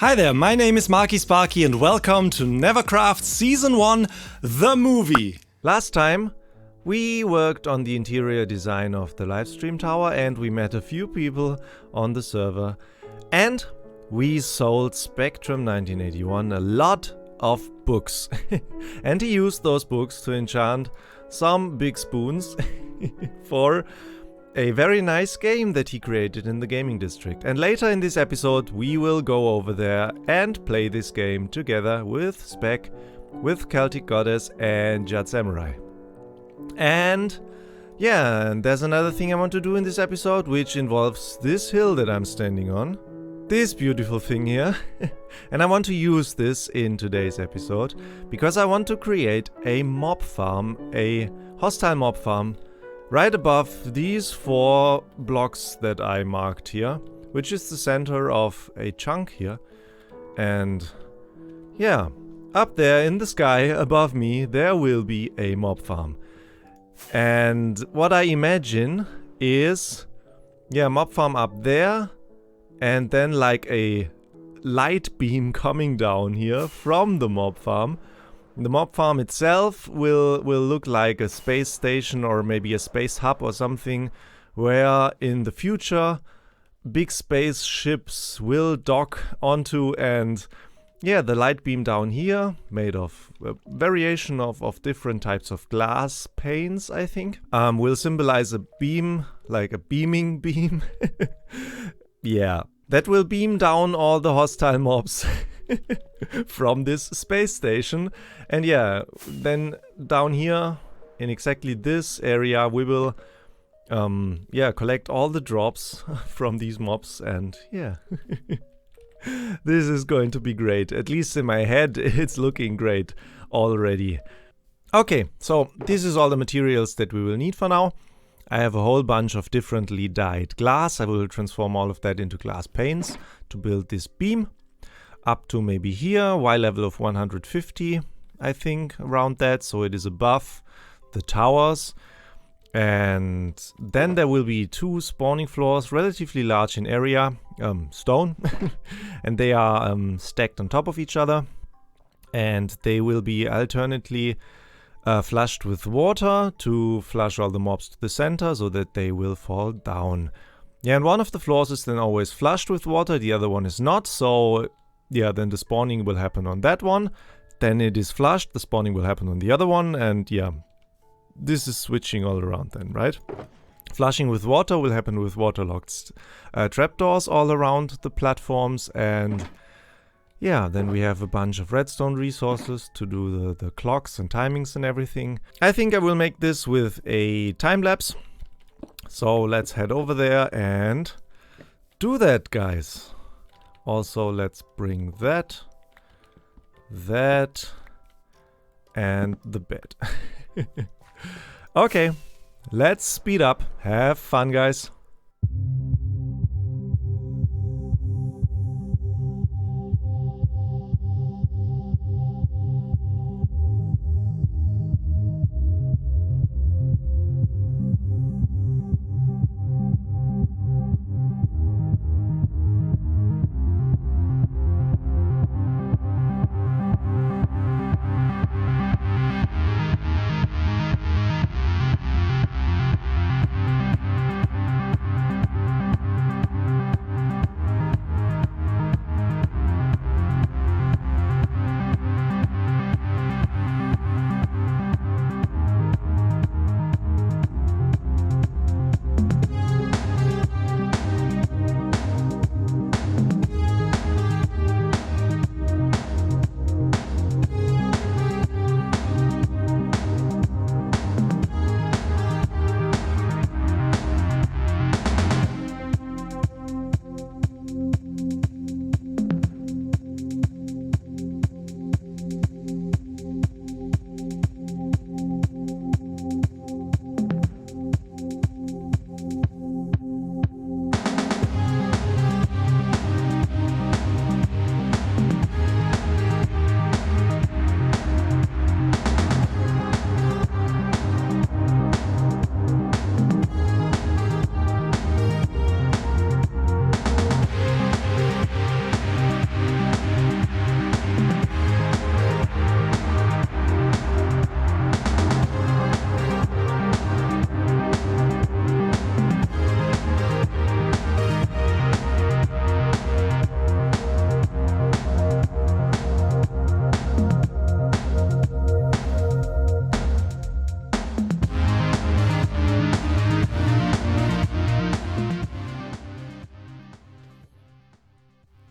Hi there, my name is Marki Sparki and welcome to NeverCraft Season 1, the movie. Last time we worked on the interior design of the livestream tower and we met a few people on the server and we sold Spectrum 1981 a lot of books and he used those books to enchant some big spoons for a very nice game that he created in the gaming district. And later in this episode we will go over there and play this game together with Spec, with Celtic Goddess and Jad Samurai. And yeah, and there's another thing I want to do in this episode, which involves this hill that I'm standing on. This beautiful thing here. And I want to use this in today's episode because I want to create a mob farm, a hostile mob farm, right above these 4 blocks that I marked here, which is the center of a chunk here. And yeah, up there in the sky above me there will be a mob farm. And what I imagine is, yeah, mob farm up there and then like a light beam coming down here from the mob farm. The mob farm itself will look like a space station or maybe a space hub or something where in the future big spaceships will dock onto, and yeah, the light beam down here made of a variation of different types of glass panes, I think, will symbolize a beam, like a beaming beam. Yeah, that will beam down all the hostile mobs from this space station. And yeah, then down here in exactly this area we will collect all the drops from these mobs, and yeah. This is going to be great. At least in my head it's looking great already. Okay, so this is all the materials that we will need for now. I have a whole bunch of differently dyed glass. I will transform all of that into glass panes to build this beam. Up to maybe here, Y level of 150, I think, around that, so it is above the towers. And then there will be 2 spawning floors, relatively large in area, stone, and they are stacked on top of each other, and they will be alternately flushed with water to flush all the mobs to the center so that they will fall down. Yeah, and one of the floors is then always flushed with water, the other one is not, so yeah, then the spawning will happen on that one, then it is flushed, the spawning will happen on the other one, and yeah, this is switching all around then, right? Flushing with water will happen with waterlocked trapdoors all around the platforms, and yeah, then we have a bunch of redstone resources to do the clocks and timings and everything. I think I will make this with a time lapse, so let's head over there and do that, guys. Also, let's bring that, and the bed. Okay, let's speed up. Have fun, guys.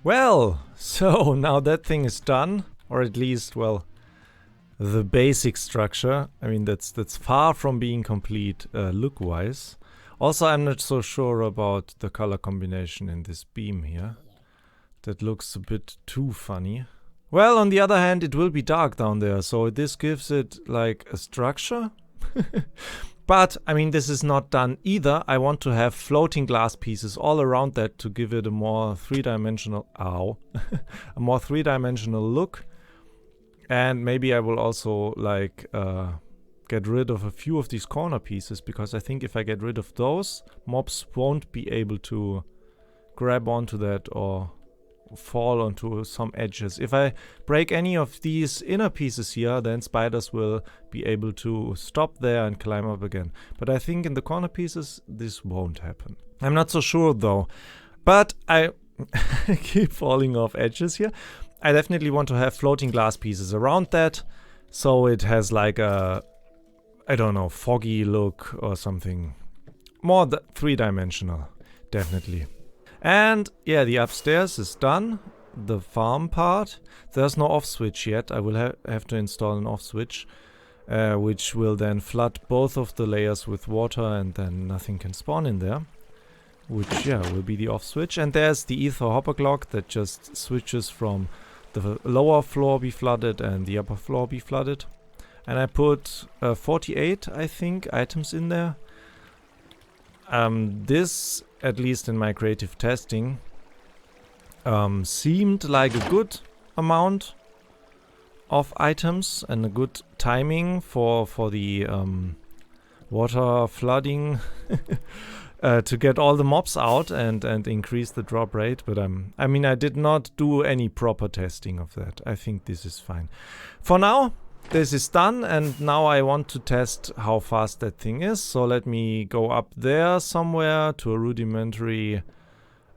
Well, so now that thing is done, or at least, well, the basic structure. I mean, that's far from being complete look-wise. Also, I'm not so sure about the color combination in this beam here. That looks a bit too funny. Well, on the other hand, it will be dark down there, so this gives it like a structure. But, I mean, this is not done either. I want to have floating glass pieces all around that to give it a more three-dimensional, a more three-dimensional look. And maybe I will also, like, get rid of a few of these corner pieces, because I think if I get rid of those, mobs won't be able to grab onto that or fall onto some edges. If I break any of these inner pieces here, then spiders will be able to stop there and climb up again. But I think in the corner pieces, this won't happen. I'm not so sure though. But I keep falling off edges here. I definitely want to have floating glass pieces around that, so it has like a, I don't know, foggy look or something. More three-dimensional, definitely. And yeah, the upstairs is done. The farm part. There's no off switch yet. I will have to install an off switch, which will then flood both of the layers with water, and then nothing can spawn in there. Which, yeah, will be the off switch. And there's the ether hopper clock that just switches from the lower floor be flooded and the upper floor be flooded. And I put 48, I think, items in there. This, at least in my creative testing, seemed like a good amount of items and a good timing for the water flooding to get all the mobs out and increase the drop rate. But I mean, I did not do any proper testing of that. I think this is fine. For now, this is done, and now I want to test how fast that thing is. So let me go up there somewhere to a rudimentary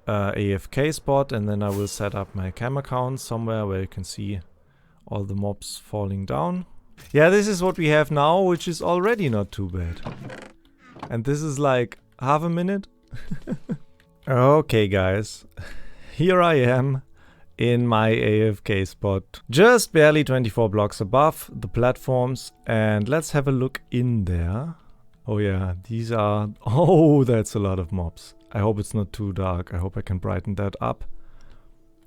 AFK spot, and then I will set up my cam account somewhere where you can see all the mobs falling down. Yeah, this is what we have now, which is already not too bad. And this is like half a minute. Okay, guys, here I am in my AFK spot, just barely 24 blocks above the platforms, and let's have a look in there. Oh yeah, these are, oh, that's a lot of mobs. I hope it's not too dark. I hope I can brighten that up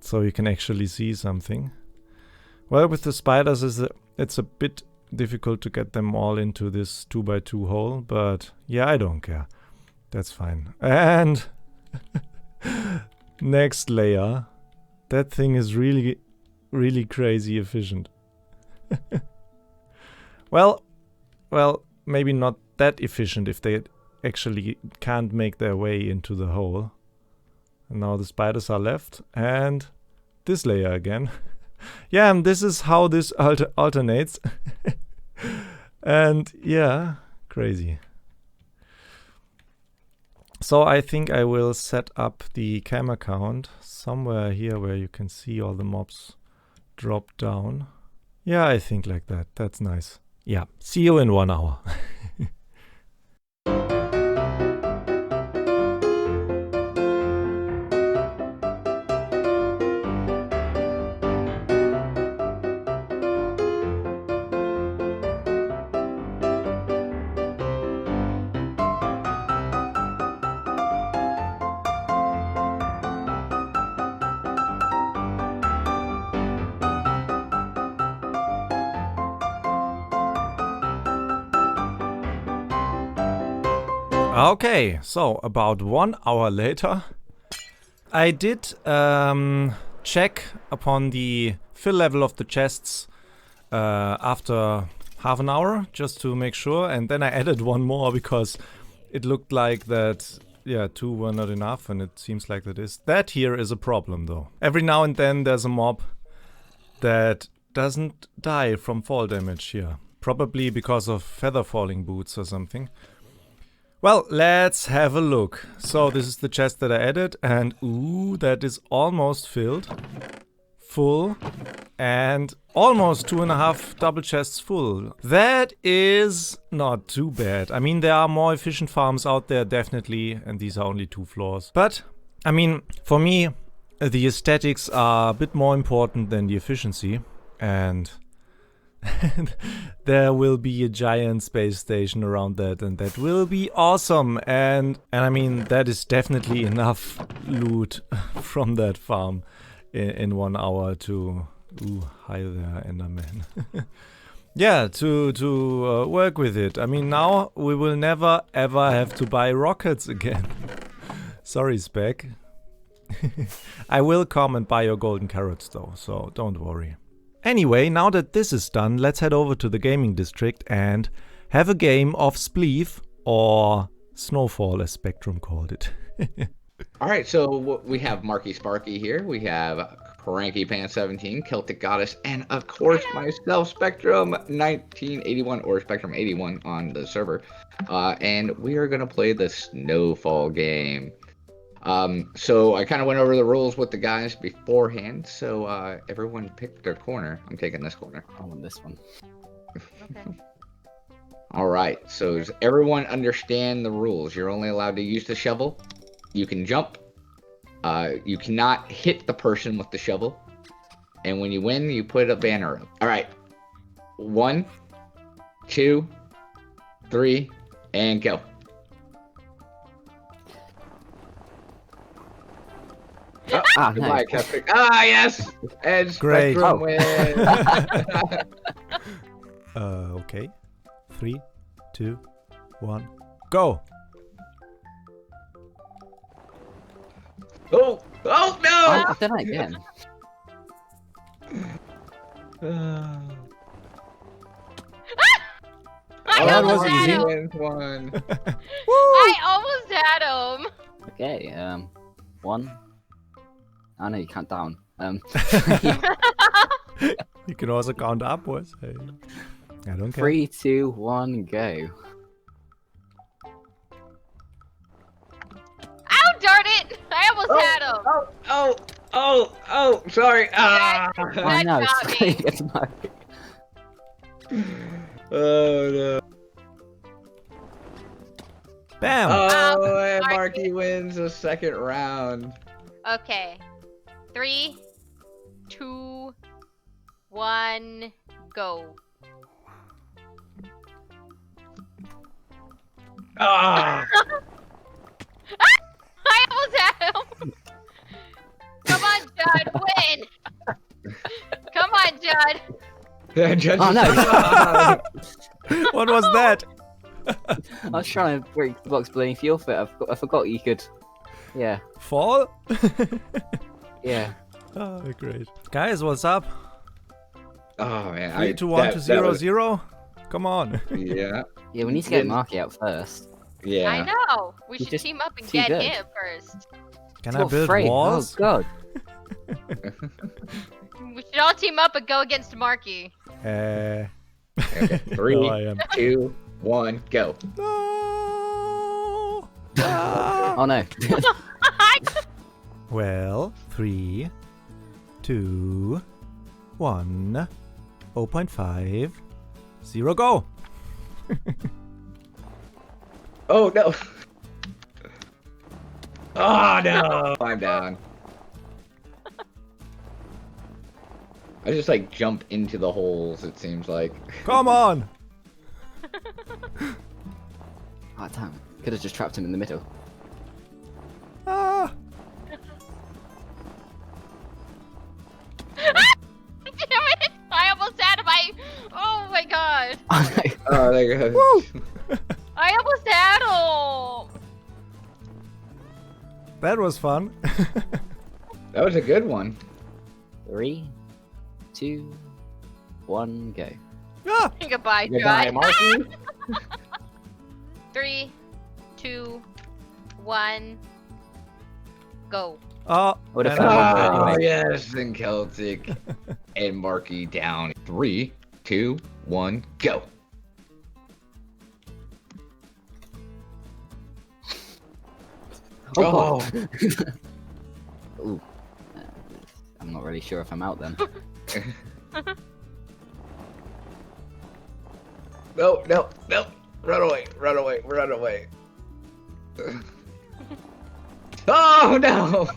so you can actually see something. Well, with the spiders, it's a bit difficult to get them all into this 2x2 hole, but yeah, I don't care. That's fine. And next layer. That thing is really, really crazy efficient. Well, maybe not that efficient if they actually can't make their way into the hole. And now the spiders are left, and this layer again. Yeah, and this is how this alternates. And yeah, crazy. So I think I will set up the cam account somewhere here where you can see all the mobs drop down. Yeah, I think like that. That's nice. Yeah, see you in 1 hour. Okay, so about 1 hour later, I did check upon the fill level of the chests after half an hour, just to make sure, and then I added one more because it looked like that, yeah, 2 were not enough, and it seems like that is. That here is a problem though. Every now and then there's a mob that doesn't die from fall damage here, probably because of feather falling boots or something. Well, let's have a look. So this is the chest that I added, and ooh, that is almost filled. Full. And almost 2.5 double chests full. That is not too bad. I mean, there are more efficient farms out there, definitely, and these are only 2 floors. But, I mean, for me, The aesthetics are a bit more important than the efficiency, and there will be a giant space station around that, and that will be awesome. And I mean, that is definitely enough loot from that farm in 1 hour to... Ooh, hi there, Enderman. Yeah, to work with it. I mean, now we will never ever have to buy rockets again. Sorry, Spec. I will come and buy your golden carrots though, so don't worry. Anyway, now that this is done, let's head over to the gaming district and have a game of Spleef, or Snowfall as Spectrum called it. Alright, so we have Marki Sparki here, we have Cranky Pants 17, Celtic Goddess, and of course myself, Spectrum 1981, or Spectrum 81 on the server. And we are going to play the Snowfall game. So I kind of went over the rules with the guys beforehand, so everyone picked their corner. I'm taking this corner. I want this one. Okay. Alright, so does everyone understand the rules? You're only allowed to use the shovel. You can jump. You cannot hit the person with the shovel. And when you win, you put a banner up. Alright. 1, 2, 3, and go. Oh, goodbye, no. Captain. Ah, yes! And Great. Spectrum wins. Okay. 3, 2, 1, go! Oh! Oh, no! I've done it again. I that almost was had easy. him. Wins one. I almost had him. Okay, 1. Oh no, you can't down. You can also count upwards. Hey. I don't care. 3, 2, 1, go. Ow, darn it! I almost had him. Oh, sorry. Ah. Oh That no, got me. it's not. Oh, no. Bam! Oh, and Marki. Marki wins the second round. Okay. 3, 2, 1, go. Ah. I almost had him. Come on, Judd, win. Come on, Judd. Oh no! What was that? I was trying to break the box playing fuel fit. I forgot you could. Yeah, Fall? yeah. Oh, great. Guys, what's up? Oh man, 3 to 1 to 0 0? Come on. Yeah, Yeah, we need to get Yeah. Marki out first. yeah. I know. We He's should just team up and too get good. him first. Can He's I got build 3. walls? Oh god. We should all team up and go against Marki. Okay, No, 3, I am. 2, 1, go. No! Ah! Oh no. Well, 3, 2, 1, 0.5, 0, go! Oh no. Oh no. I'm down. I just like jump into the holes, it seems like. Come on! Oh damn. Could have just trapped him in the middle. Ah! Damn it! I almost had him. Oh my god. Oh no. Oh, there you go. Woo! I almost had him. That was fun. That was a good one. 3, 2, 1, go. Ah! Goodbye, Goodbye, Judd. Marki. 3, 2, 1, go. Oh, Would have and felt I- one Oh anyway. yes, and Celtic and Marki down. 3, 2, 1, go. Oh, God. Ooh. I'm not really sure if I'm out then. No, no, no. Run away, run away, run away. Oh no!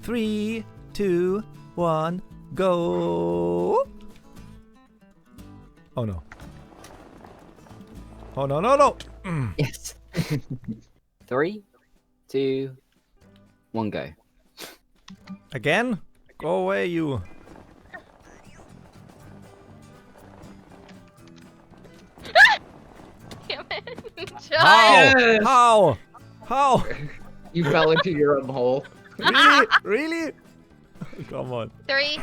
3, 2, 1, go! Oh no. Oh no, no, no! Yes. 3, 2, 1, go. Again? Go away, you. Damn it. How? Yes! How? How? You fell into your own hole. Really? Really? Come on. 3,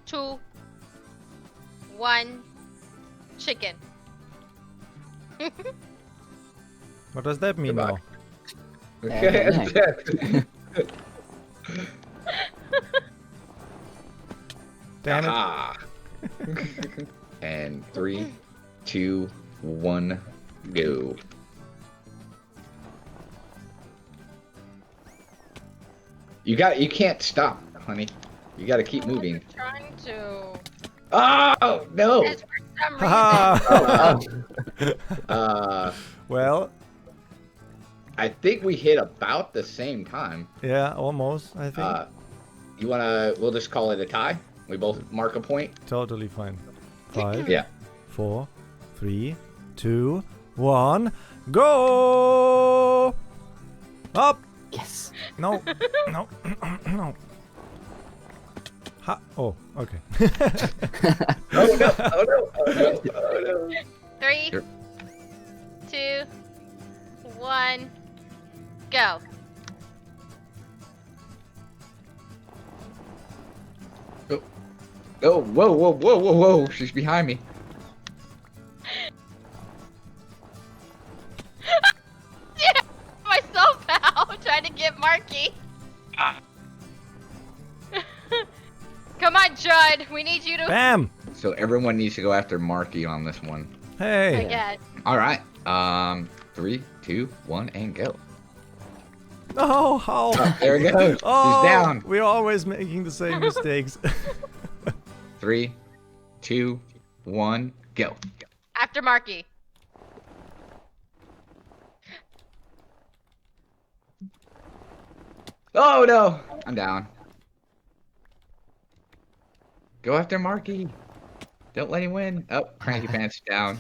2, 1, chicken. What does that mean Goodbye. now? Okay. Damn it. Ah. And 3, 2, 1, go. You can't stop, honey. You gotta keep moving. I'm trying to. Oh no! It's for some reason. Ha! Well, I think we hit about the same time. yeah, almost, I think. We'll just call it a tie. We both mark a point. Totally fine. 5, Yeah. 4, 3, 2, 1, go! Up! Yes. No, no, no. Ha! Oh, okay. Oh no! Oh no! Oh no! Oh no! 3, Sure. 2, 1, go. Oh, whoa, whoa, whoa, whoa, whoa! She's behind me. Yeah, myself out trying to get Marki. Come on, Judd. We need you to. Bam! So everyone needs to go after Marki on this one. Hey! Again. All right. 3, 2, 1, and go. Oh, how? There it goes. Oh, She's down. we're always making the same mistakes. 3, 2, 1, go. After Marki. Oh no! I'm down. Go after Marki. Don't let him win. Oh, Cranky Pants down.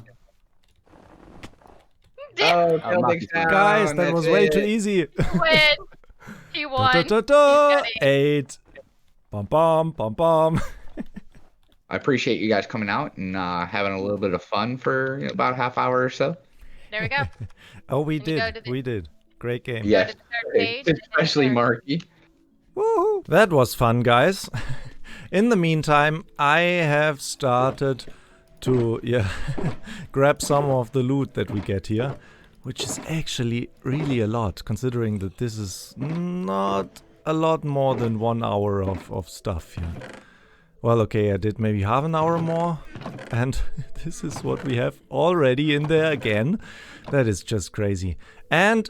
Oh, Celtics Marki's down. Guys, that That's was way too it. easy. Win. He won. Da, da, da, He's 8. Bum, bum, bum, bum. I appreciate you guys coming out and having a little bit of fun for about a half hour or so. There we go. Oh, we Can you go to did. the- We did. Great game. Yes, to the third page and then especially turn. Marki. Woohoo! That was fun, guys. In the meantime, I have started to grab some of the loot that we get here, which is actually really a lot, considering that this is not a lot more than 1 hour of stuff here. Well, okay, I did maybe half an hour more, and this is what we have already in there again. That is just crazy. And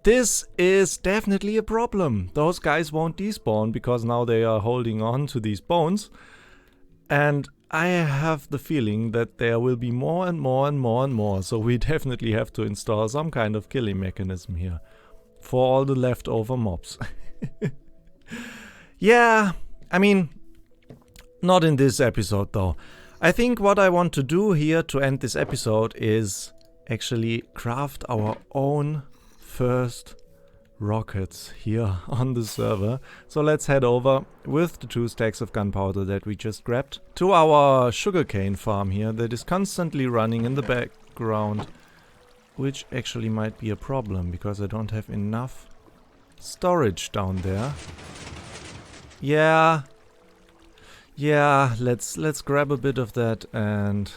this is definitely a problem. Those guys won't despawn because now they are holding on to these bones. And I have the feeling that there will be more and more and more and more. So we definitely have to install some kind of killing mechanism here for all the leftover mobs. Yeah, I mean, not in this episode though. I think what I want to do here to end this episode is actually craft our own first rockets here on the server. So let's head over with the 2 stacks of gunpowder that we just grabbed to our sugarcane farm here that is constantly running in the background, which actually might be a problem because I don't have enough storage down there. Yeah, let's grab a bit of that and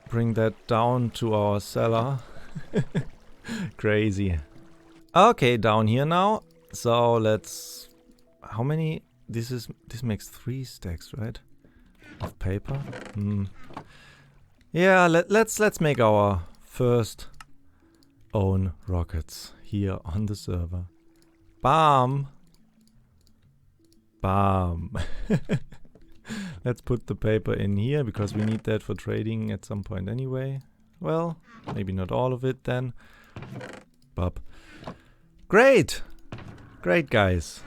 bring that down to our cellar. Crazy. Okay, down here now. So let's... How many? This makes 3 stacks, right? Of paper. Yeah, let's make our first own rockets here on the server. Bam! Bam! Let's put the paper in here because we need that for trading at some point anyway. Well, maybe not all of it then. Bub. Great! Great, guys.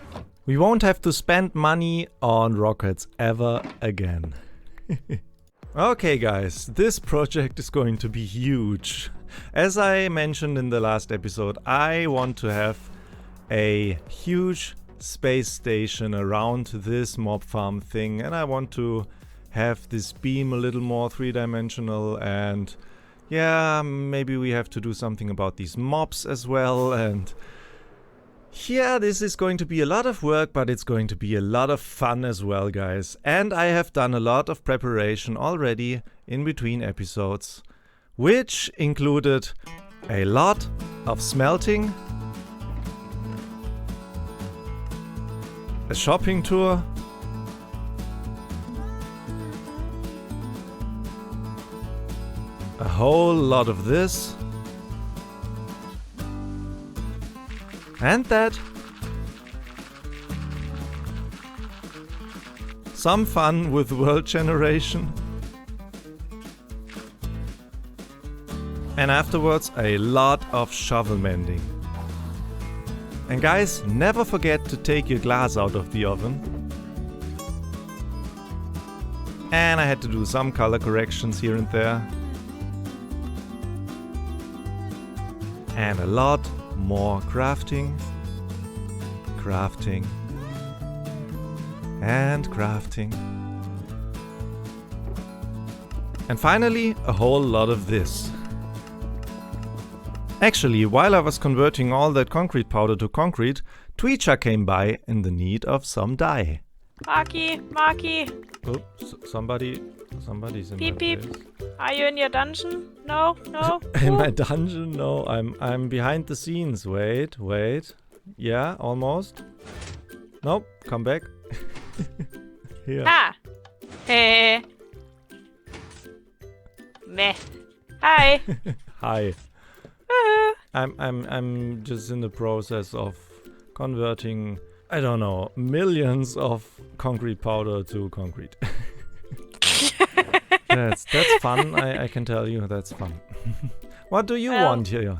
We won't have to spend money on rockets ever again. Okay, guys, this project is going to be huge. As I mentioned in the last episode, I want to have a huge space station around this mob farm thing, and I want to have this beam a little more three-dimensional, and yeah, maybe we have to do something about these mobs as well. And yeah, this is going to be a lot of work, but it's going to be a lot of fun as well, guys. And I have done a lot of preparation already in between episodes, which included a lot of smelting, a shopping tour, a whole lot of this, and that, some fun with world generation, and afterwards a lot of shovel mending. And guys, never forget to take your glass out of the oven. And I had to do some color corrections here and there. And a lot more crafting, crafting, and crafting. And finally, a whole lot of this. Actually, while I was converting all that concrete powder to concrete, Tweecha came by in the need of some dye. Marki! Oops, somebody's in Beep my beep. place. Are you in your dungeon? No? In my dungeon? No, I'm behind the scenes. Wait. Yeah, almost. Nope, come back. Here. Ha! Hey. Meh. Hi. Hi. I'm just in the process of converting, I don't know, millions of concrete powder to concrete. That's fun. I can tell you that's fun. What do you want here?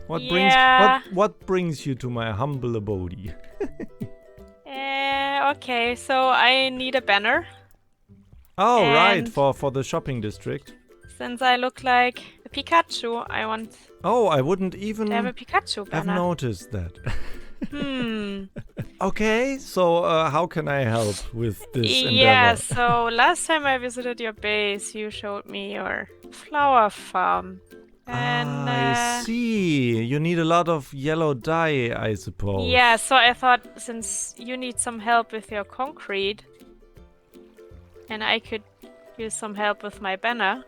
What brings you to my humble abode? Okay, so I need a banner. Oh, And right, for the shopping district. Since I look like a Pikachu, I want Oh, I wouldn't even to have a Pikachu have banner. noticed that. Hmm. Okay, so how can I help with this Yeah, endeavor? so last time I visited your base, you showed me your flower farm. And I see. You need a lot of yellow dye, I suppose. yeah, so I thought since you need some help with your concrete, and I could use some help with my banner.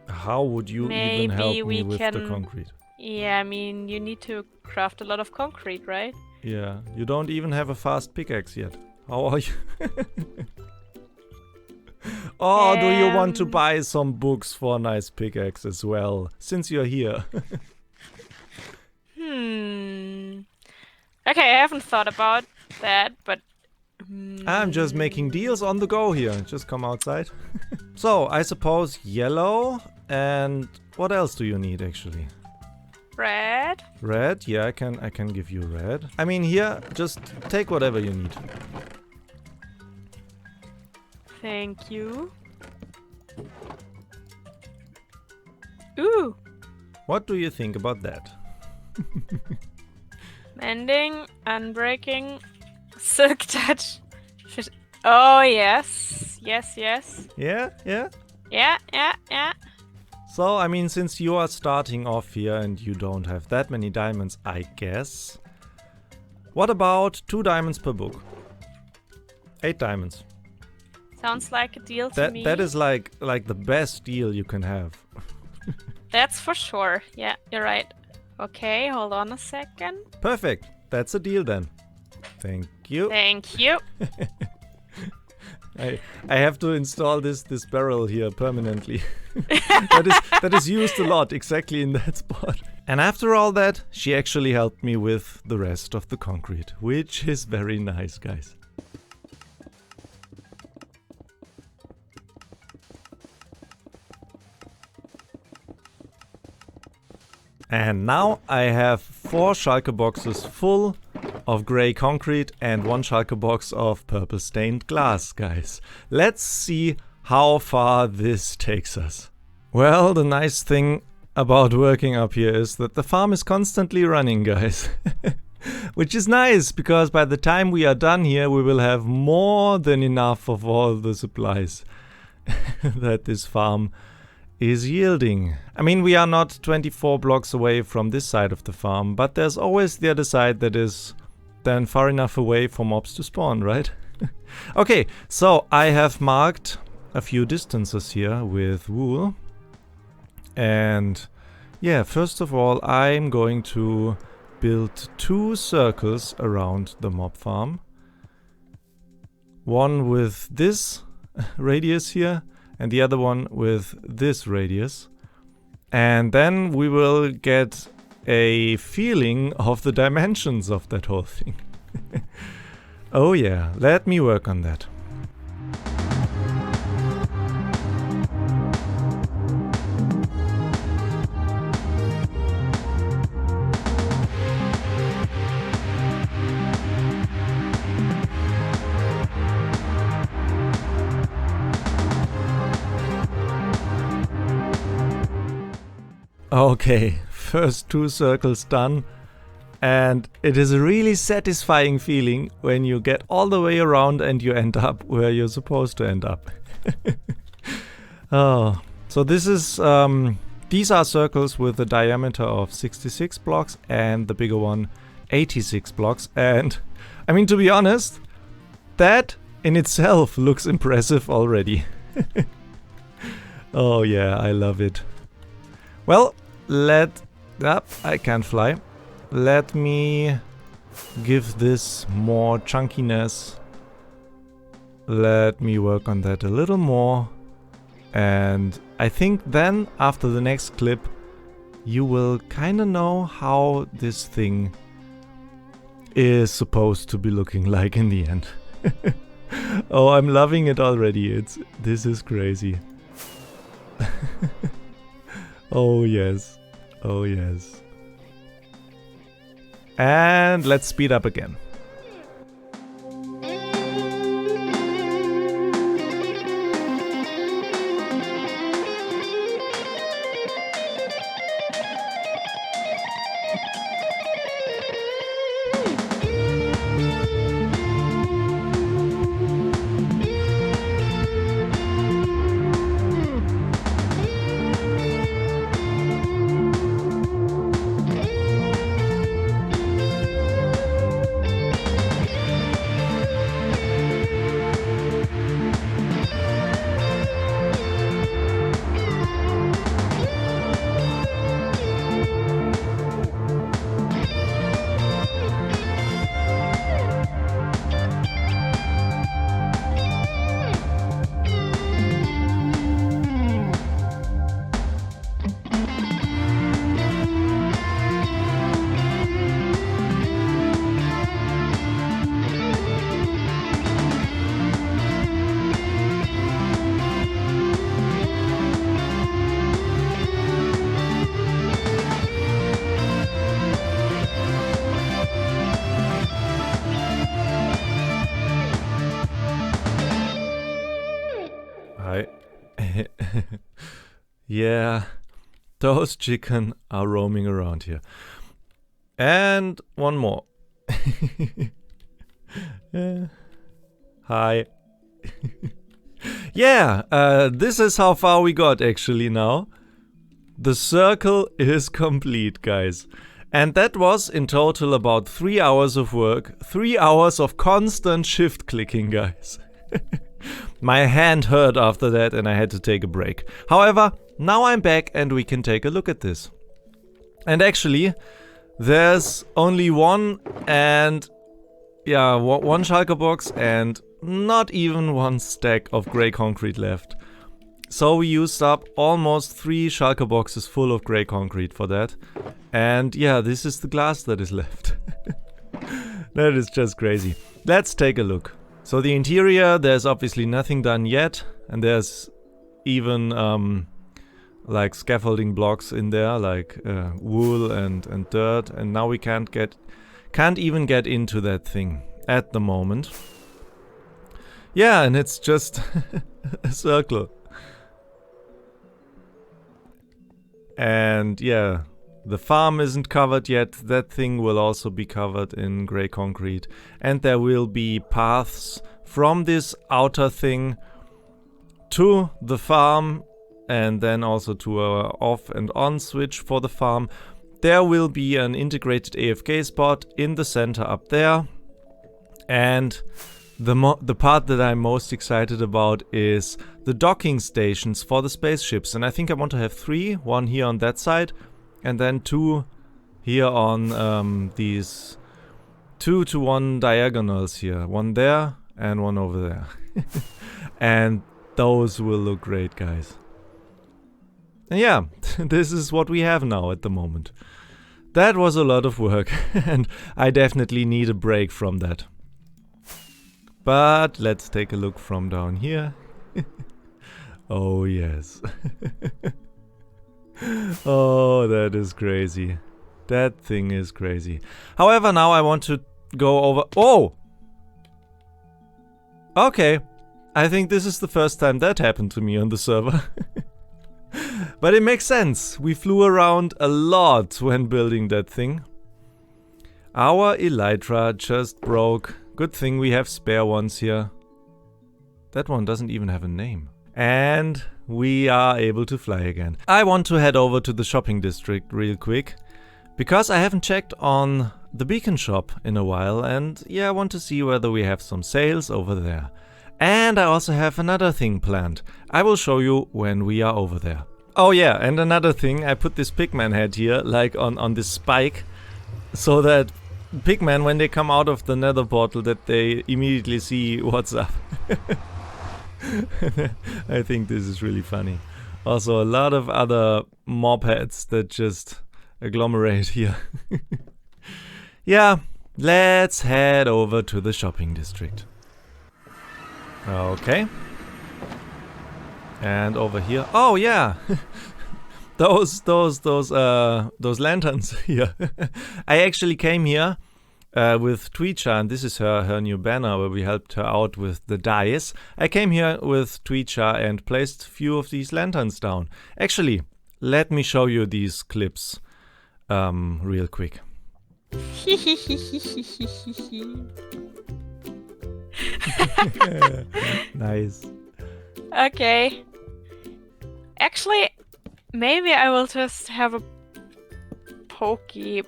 How would you even Maybe help me we with the can- concrete? Yeah, I mean, you need to craft a lot of concrete, right? Yeah, you don't even have a fast pickaxe yet. How are you? Oh, do you want to buy some books for a nice pickaxe as well, since you're here? Okay, I haven't thought about that, but... I'm just making deals on the go here. Just come outside. So, I suppose yellow, and what else do you need actually? Red? Red? Yeah, I can give you red. I mean, here, just take whatever you need. Thank you. Ooh! What do you think about that? Mending, unbreaking, silk touch. Oh, yes. Yes. Yeah? Yeah. So, I mean, since you are starting off here and you don't have that many diamonds, I guess. What about 2 diamonds per book? 8 diamonds. Sounds like a deal to me. That is like the best deal you can have. That's for sure. Yeah, you're right. Okay, hold on a second. Perfect. That's a deal then. Thank you. Thank you. I have to install this barrel here permanently. that is used a lot, exactly in that spot. And after all that, she actually helped me with the rest of the concrete, which is very nice, guys. And now I have 4 shulker boxes full of grey concrete and 1 shulker box of purple stained glass, guys. Let's see how far this takes us. Well, the nice thing about working up here is that the farm is constantly running, guys. Which is nice, because by the time we are done here, we will have more than enough of all the supplies that this farm is yielding. I mean, we are not 24 blocks away from this side of the farm, but there's always the other side that is then far enough away for mobs to spawn, right? Okay, so I have marked a few distances here with wool. And yeah, first of all, I'm going to build 2 circles around the mob farm. One with this radius here, and the other one with this radius. And then we will get a feeling of the dimensions of that whole thing. Oh yeah, let me work on that. Okay, first 2 circles done, and it is a really satisfying feeling when you get all the way around and you end up where you're supposed to end up. Oh, so this is these are circles with a diameter of 66 blocks and the bigger one 86 blocks, and I mean, to be honest, that in itself looks impressive already. Oh yeah, I love it. Well, I can't fly. Let me give this more chunkiness. Let me work on that a little more. And I think then, after the next clip, you will kinda know how this thing is supposed to be looking like in the end. Oh, I'm loving it already. This is crazy. Oh yes. Oh yes. And let's speed up again. Yeah, those chicken are roaming around here. And one more. Hi. Yeah, this is how far we got actually now. The circle is complete, guys. And that was in total about 3 hours of work. 3 hours of constant shift clicking, guys. My hand hurt after that and I had to take a break. However, now I'm back and we can take a look at this. And actually, there's only one shulker box and not even 1 stack of grey concrete left. So we used up almost 3 shulker boxes full of grey concrete for that. And yeah, this is the glass that is left. That is just crazy. Let's take a look. So the interior, there's obviously nothing done yet, and there's even like scaffolding blocks in there, like wool and dirt, and now we can't get Can't even get into that thing at the moment. Yeah, and it's just a circle. And yeah, the farm isn't covered yet. That thing will also be covered in grey concrete. And there will be paths from this outer thing to the farm, and then also to a off and on switch for the farm. There will be an integrated AFK spot in the center up there. And the part that I'm most excited about is the docking stations for the spaceships. And I think I want to have 3, one here on that side, and then 2 here on these 2-to-1 diagonals here. One there and one over there. And those will look great, guys. And yeah, this is what we have now at the moment. That was a lot of work, and I definitely need a break from that. But let's take a look from down here. Oh yes. Oh, that is crazy. That thing is crazy. However, now I want to go over... Oh! Okay. I think this is the first time that happened to me on the server. But it makes sense. We flew around a lot when building that thing. Our elytra just broke. Good thing we have spare ones here. That one doesn't even have a name. And we are able to fly again. I want to head over to the shopping district real quick, because I haven't checked on the beacon shop in a while, and yeah, I want to see whether we have some sales over there. And I also have another thing planned. I will show you when we are over there. Oh yeah, and another thing, I put this pigman head here, like on this spike, so that pigmen, when they come out of the nether portal, that they immediately see what's up. I think this is really funny. Also a lot of other mob heads that just agglomerate here. Yeah, let's head over to the shopping district. Okay. And over here, oh yeah, those lanterns here. I actually came here with Tweecha, and this is her new banner where we helped her out with the dyes. I came here with Tweecha and placed a few of these lanterns down. Actually, let me show you these clips real quick. Nice. Okay. Actually, maybe I will just have a Pokeball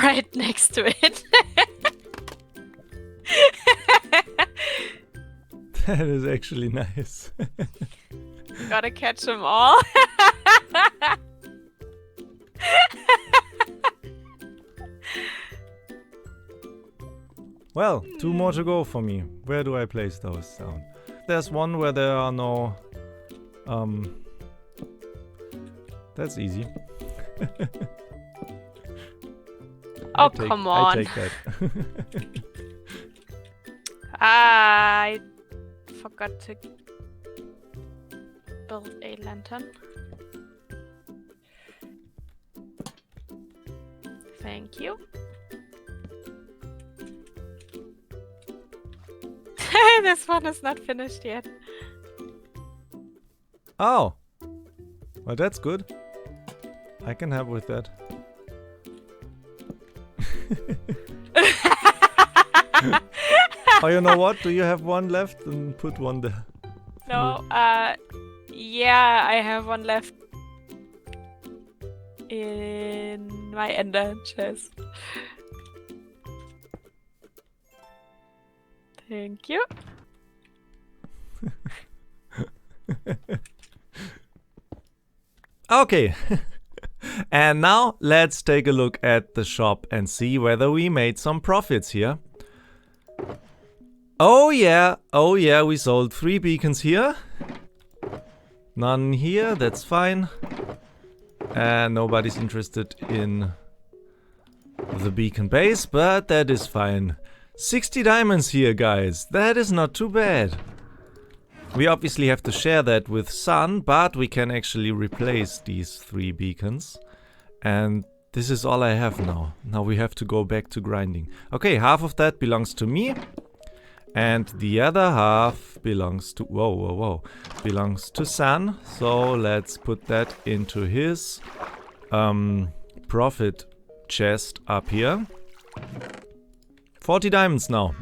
right next to it. That is actually nice. Gotta catch them all. Well, 2 more to go for me. Where do I place those down? There's one where there are no... That's easy. Oh, come on. I take that. I forgot to build a lantern. Thank you. This one is not finished yet. Oh! Well, that's good. I can help with that. Oh, you know what? Do you have one left? And put one there. No, yeah, I have one left in my ender chest. Thank you. Okay. And now let's take a look at the shop and see whether we made some profits here. Oh yeah, we sold 3 beacons here. None here, that's fine. And nobody's interested in the beacon base, but that is fine. 60 diamonds here, guys. That is not too bad. We obviously have to share that with Sun, but we can actually replace these 3 beacons. And this is all I have now. Now we have to go back to grinding. Okay, half of that belongs to me. And the other half belongs to... Whoa. Belongs to San. So let's put that into his profit chest up here. 40 diamonds now.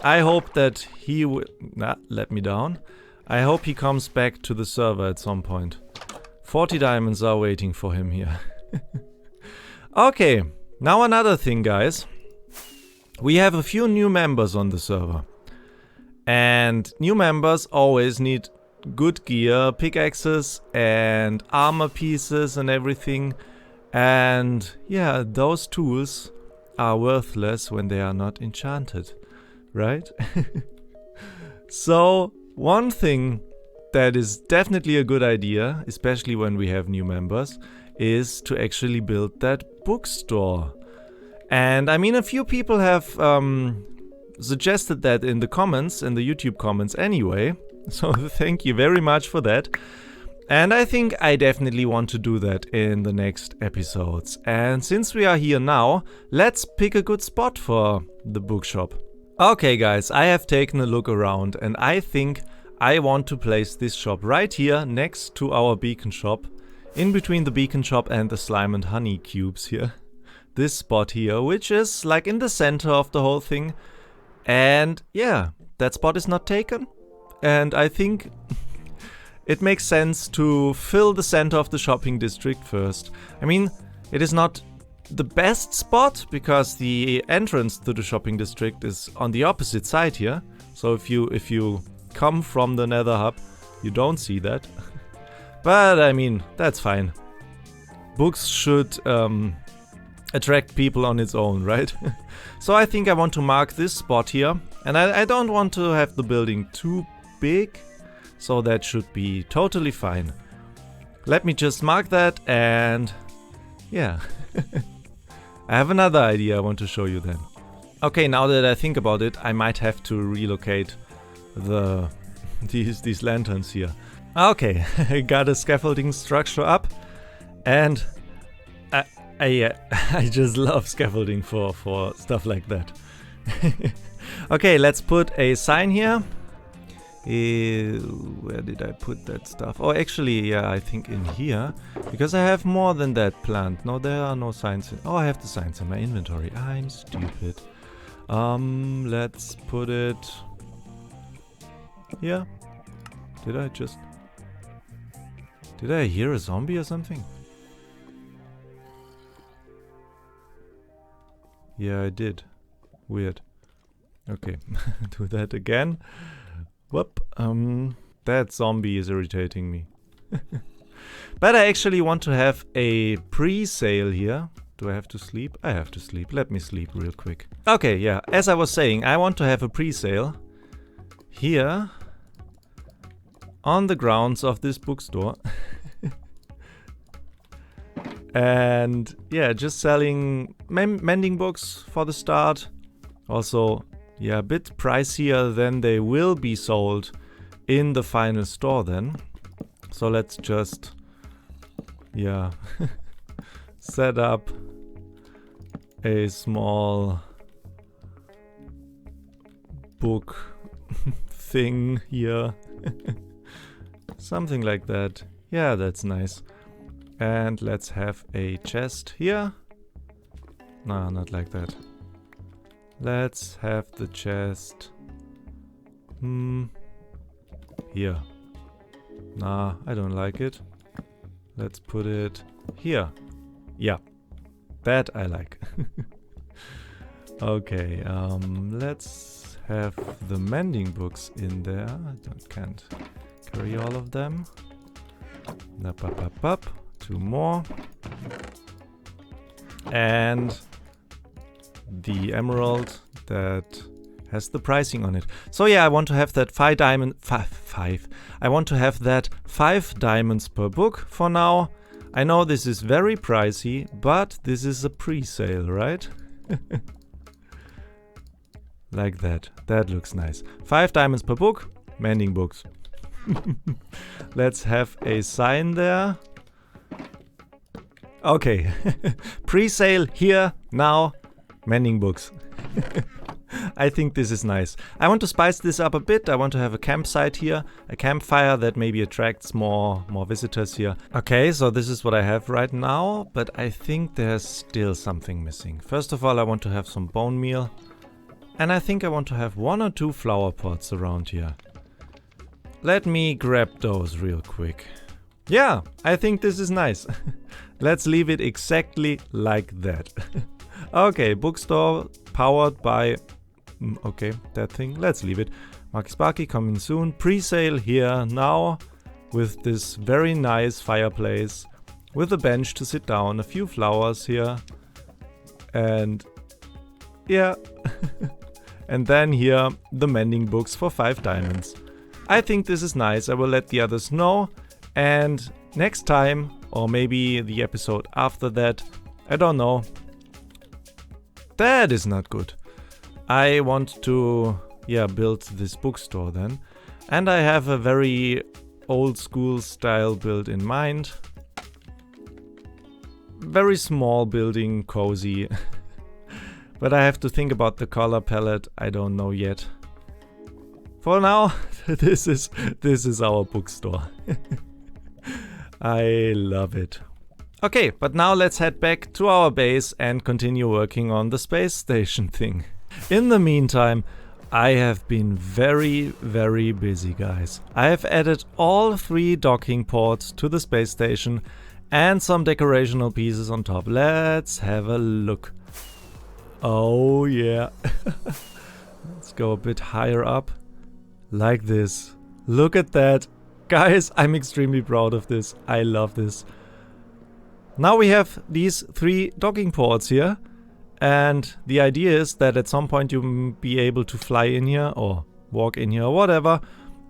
I hope that he will... Nah, let me down. I hope he comes back to the server at some point. 40 diamonds are waiting for him here. Okay, now another thing, guys. We have a few new members on the server. And new members always need good gear, pickaxes and armor pieces and everything. And yeah, those tools are worthless when they are not enchanted, right? So, one thing that is definitely a good idea, especially when we have new members, is to actually build that bookstore. And I mean, a few people have suggested that in the comments, in the YouTube comments anyway. So thank you very much for that. And I think I definitely want to do that in the next episodes. And since we are here now, let's pick a good spot for the bookshop. Okay guys, I have taken a look around and I think I want to place this shop right here next to our beacon shop. In between the beacon shop and the slime and honey cubes here. This spot here, which is like in the center of the whole thing. And yeah, that spot is not taken. And I think it makes sense to fill the center of the shopping district first. I mean, it is not the best spot because the entrance to the shopping district is on the opposite side here. So if you come from the Nether hub, you don't see that. But I mean, that's fine. Books should attract people on its own, right? So I think I want to mark this spot here. And I don't want to have the building too big. So that should be totally fine. Let me just mark that and yeah. I have another idea I want to show you then. Okay, now that I think about it, I might have to relocate these lanterns here. Okay, I got a scaffolding structure up and I just love scaffolding for stuff like that. Okay, let's put a sign here. Where did I put that stuff? Oh, actually, yeah, I think in here. Because I have more than that planned. No, there are no signs. Oh, I have the signs in my inventory. I'm stupid. Let's put it here. Did I hear a zombie or something? Yeah, I did. Weird. Okay, do that again. Whoop. That zombie is irritating me. But I actually want to have a pre-sale here. Do I have to sleep? I have to sleep. Let me sleep real quick. Okay, yeah. As I was saying, I want to have a pre-sale here on the grounds of this bookstore. And yeah, just selling mending books for the start. Also, yeah, a bit pricier than they will be sold in the final store then. So let's just, yeah, set up a small book thing here. Something like that. Yeah, that's nice. And let's have a chest here. No, not like that. Let's have the chest here. Nah, I don't like it. Let's put it here. Yeah, that I like. Okay, let's have the mending books in there. I can't carry all of them. Up. 2 more. And the emerald that has the pricing on it. So yeah, I want to have that 5 diamond... Five. I want to have that 5 diamonds per book for now. I know this is very pricey, but this is a pre-sale, right? Like that. That looks nice. 5 diamonds per book. Mending books. Let's have a sign there. Okay. Pre-sale here, now, mending books. I think this is nice. I want to spice this up a bit. I want to have a campsite here, a campfire that maybe attracts more visitors here. Okay, so this is what I have right now, but I think there's still something missing. First of all, I want to have some bone meal, and I think I want to have 1 or 2 flower pots around here. Let me grab those real quick. Yeah, I think this is nice. Let's leave it exactly like that. Okay, bookstore powered by... Okay, that thing. Let's leave it. Marki Sparki coming soon. Pre-sale here now with this very nice fireplace with a bench to sit down, a few flowers here, and yeah. And then here the mending books for 5 diamonds. I think this is nice. I will let the others know, and next time, or maybe the episode after that, I don't know. That is not good. I want to, build this bookstore then. And I have a very old school style build in mind. Very small building, cozy. But I have to think about the color palette. I don't know yet. For now, this is our bookstore. I love it. Okay, but now let's head back to our base and continue working on the space station thing. In the meantime, I have been very, very busy, guys. I have added all 3 docking ports to the space station and some decorational pieces on top. Let's have a look. Oh yeah. Let's go a bit higher up. Like this. Look at that. Guys, I'm extremely proud of this. I love this. Now we have these 3 docking ports here, and the idea is that at some point you'll be able to fly in here or walk in here or whatever,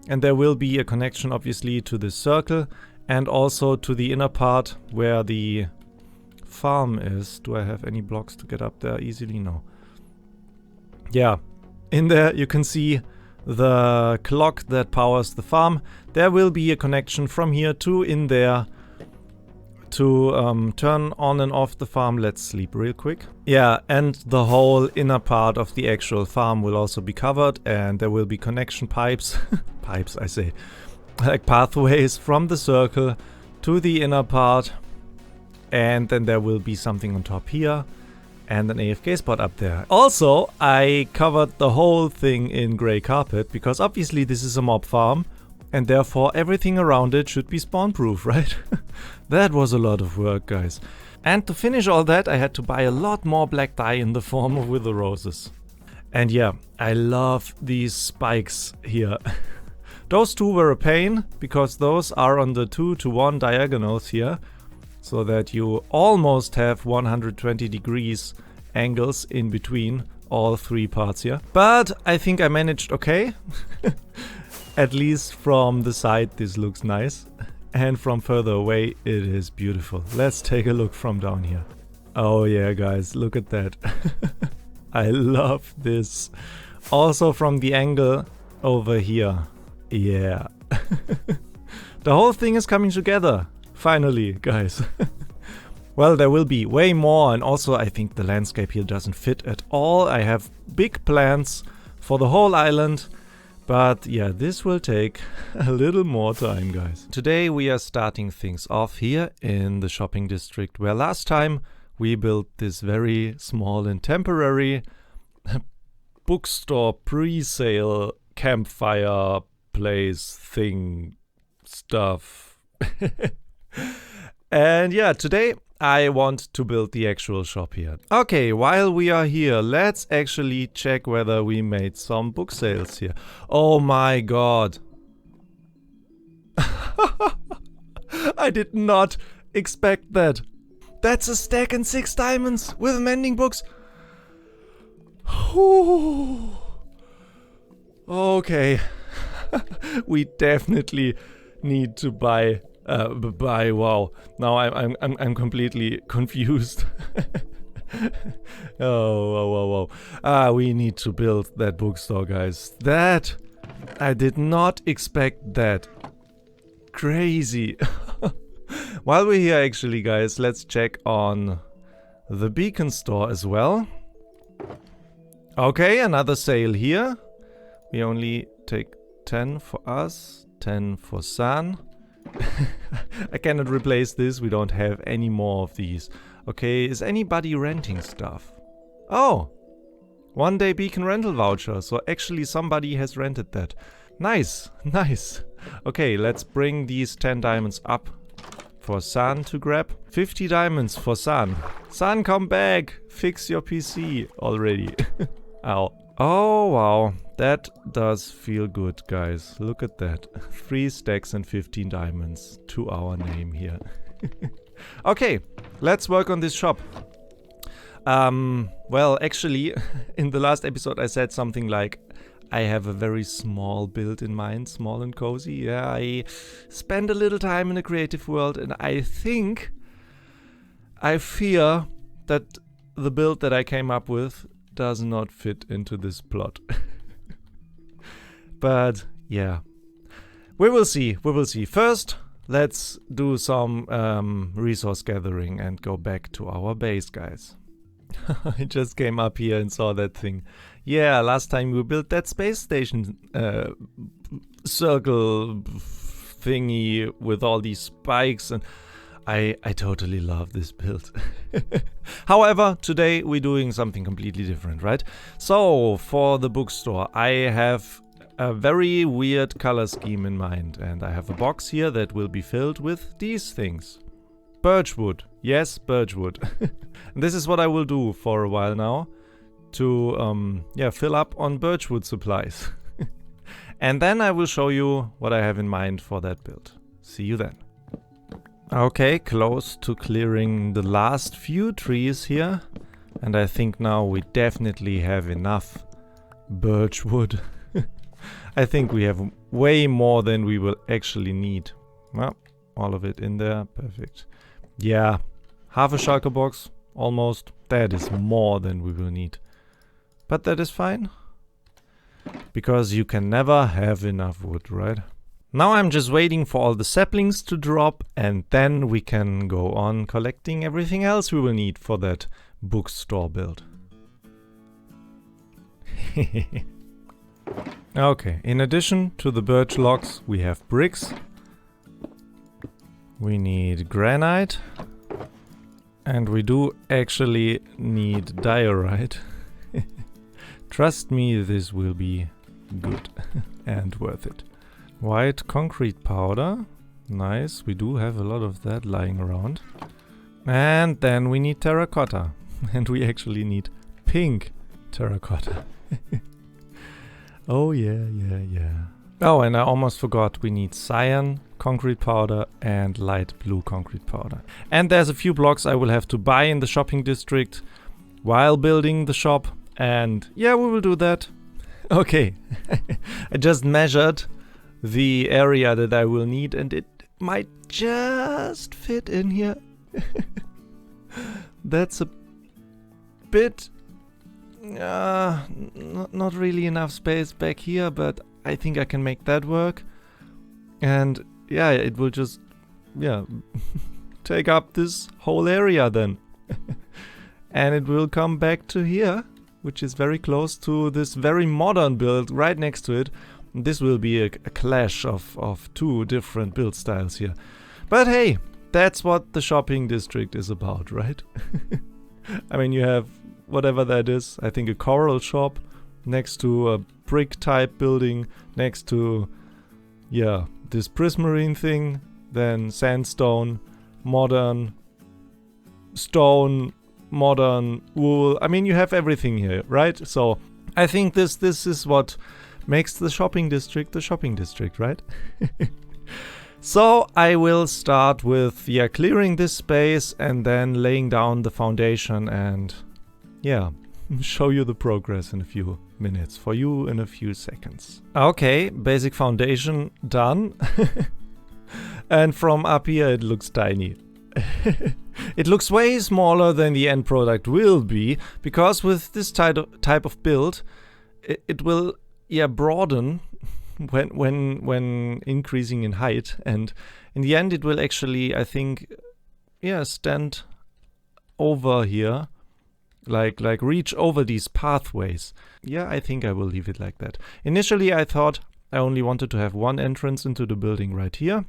and there will be a connection obviously to this circle and also to the inner part where the farm is. Do I have any blocks to get up there easily? No. Yeah, in there you can see the clock that powers the farm. There will be a connection from here to in there to turn on and off the farm. Let's sleep real quick. Yeah, and the whole inner part of the actual farm will also be covered, and there will be connection pipes, pipes I say, like pathways from the circle to the inner part, and then there will be something on top here and an AFK spot up there. Also, I covered the whole thing in grey carpet because obviously this is a mob farm, and therefore everything around it should be spawn proof, right? That was a lot of work, guys. And to finish all that, I had to buy a lot more black dye in the form of wither roses. And yeah, I love these spikes here. Those 2 were a pain because those are on the 2-to-1 diagonals here, so that you almost have 120 degrees angles in between all 3 parts here. But I think I managed okay. At least from the side this looks nice, and from further away it is beautiful. Let's take a look from down here. Oh yeah, guys, look at that. I love this. Also from the angle over here. Yeah. The whole thing is coming together. Finally, guys. Well, there will be way more, and also I think the landscape here doesn't fit at all. I have big plans for the whole island. But yeah, this will take a little more time, guys. Today we are starting things off here in the shopping district, where last time we built this very small and temporary bookstore pre-sale campfire place thing stuff. And yeah, today I want to build the actual shop here. Okay, while we are here, let's actually check whether we made some book sales here. Oh my god. I did not expect that. That's a stack and 6 diamonds with mending books. Okay. We definitely need to buy wow. Now I'm completely confused. Oh, whoa. We need to build that bookstore, guys. That I did not expect that. Crazy. While we're here actually, guys, let's check on the beacon store as well. Okay, another sale here. We only take 10 for us, 10 for San. I cannot replace this, we don't have any more of these. Okay, is anybody renting stuff? Oh! 1 day beacon rental voucher, so actually somebody has rented that. Nice, nice. Okay, let's bring these 10 diamonds up for San to grab. 50 diamonds for San. San, come back! Fix your PC already. Ow. Oh, wow. That does feel good, guys. Look at that. 3 stacks and 15 diamonds to our name here. Okay, let's work on this shop. Well, actually, in the last episode I said something like, I have a very small build in mind, small and cozy. Yeah, I spend a little time in the creative world, and I fear that the build that I came up with does not fit into this plot. But yeah, we will see, we will see. First, let's do some resource gathering and go back to our base, guys. I just came up here and saw that thing. Yeah, last time we built that space station circle thingy with all these spikes, and I totally love this build. However, today we're doing something completely different, right? So, for the bookstore, I have a very weird color scheme in mind, and I have a box here that will be filled with these things. Birchwood. Yes, birchwood. This is what I will do for a while now, to fill up on birchwood supplies. And then I will show you what I have in mind for that build. See you then. Okay, close to clearing the last few trees here. And I think now we definitely have enough birchwood. I think we have way more than we will actually need. Well, all of it in there. Perfect. Yeah, half a shulker box, almost. That is more than we will need. But that is fine. Because you can never have enough wood, right? Now I'm just waiting for all the saplings to drop, and then we can go on collecting everything else we will need for that bookstore build. Okay, in addition to the birch logs, we have bricks. We need granite. And we do actually need diorite. Trust me, this will be good and worth it. White concrete powder. Nice, we do have a lot of that lying around. And then we need terracotta. And we actually need pink terracotta. Oh yeah, yeah, yeah. Oh, and I almost forgot, we need cyan concrete powder and light blue concrete powder. And there's a few blocks I will have to buy in the shopping district while building the shop. And yeah, we will do that. Okay, I just measured the area that I will need, and it might just fit in here. That's a bit... not really enough space back here, but I think I can make that work. And yeah, it will just, take up this whole area then. And it will come back to here, which is very close to this very modern build right next to it. This will be a clash of two different build styles here. But hey, that's what the shopping district is about, right? I mean, you have whatever that is. I think a coral shop next to a brick type building, next to, this prismarine thing, then sandstone, modern, stone, modern, wool. I mean, you have everything here, right? So I think this is what makes the shopping district, right? So I will start with, clearing this space and then laying down the foundation and, show you the progress in a few minutes, for you in a few seconds. Okay, basic foundation done. And from up here it looks tiny. It looks way smaller than the end product will be, because with this type of build, it will broaden when increasing in height, and In the end, it will actually, I think, yeah, stand over here. Like reach over these pathways. Yeah, I think I will leave it like that. Initially, I thought I only wanted to have one entrance into the building right here.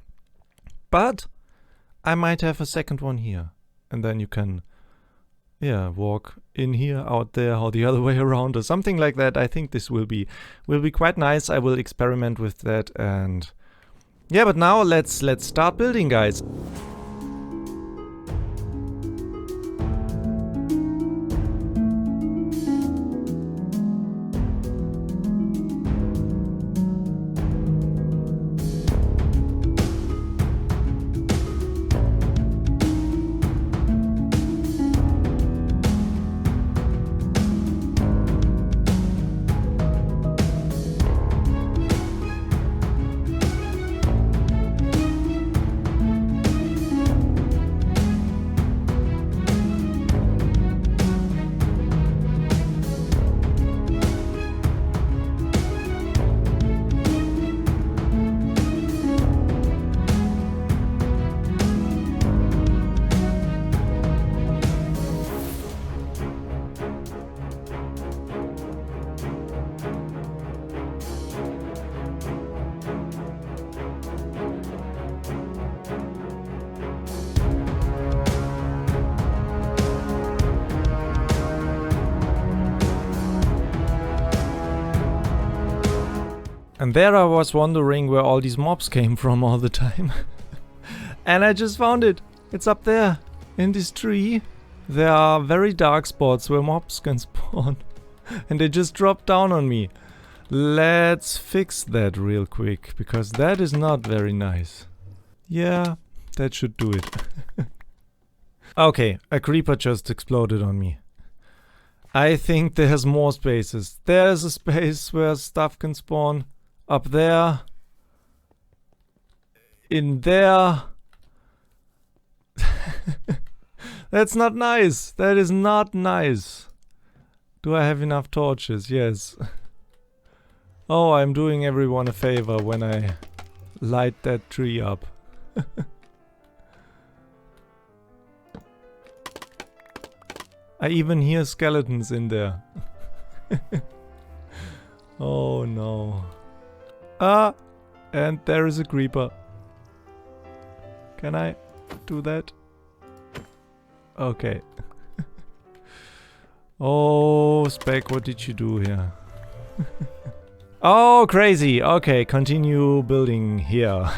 But I might have a second one here. And then you can, yeah, walk in here, out there, or the other way around, or something like that. I think this will be quite nice. I will experiment with that. And yeah, but now let's start building, guys. And there I was wondering where all these mobs came from all the time. And I just found it. It's up there, in this tree. There are very dark spots where mobs can spawn. And they just dropped down on me. Let's fix that real quick, because that is not very nice. Yeah, that should do it. Okay, a creeper just exploded on me. I think there's more spaces. There's a space where stuff can spawn. Up there. In there. That's not nice. That is not nice. Do I have enough torches? Yes. Oh, I'm doing everyone a favor when I light that tree up. I even hear skeletons in there. Oh no. Ah! And there is a creeper. Can I do that? Okay. Oh, Spec, what did you do here? Oh, crazy! Okay, continue building here.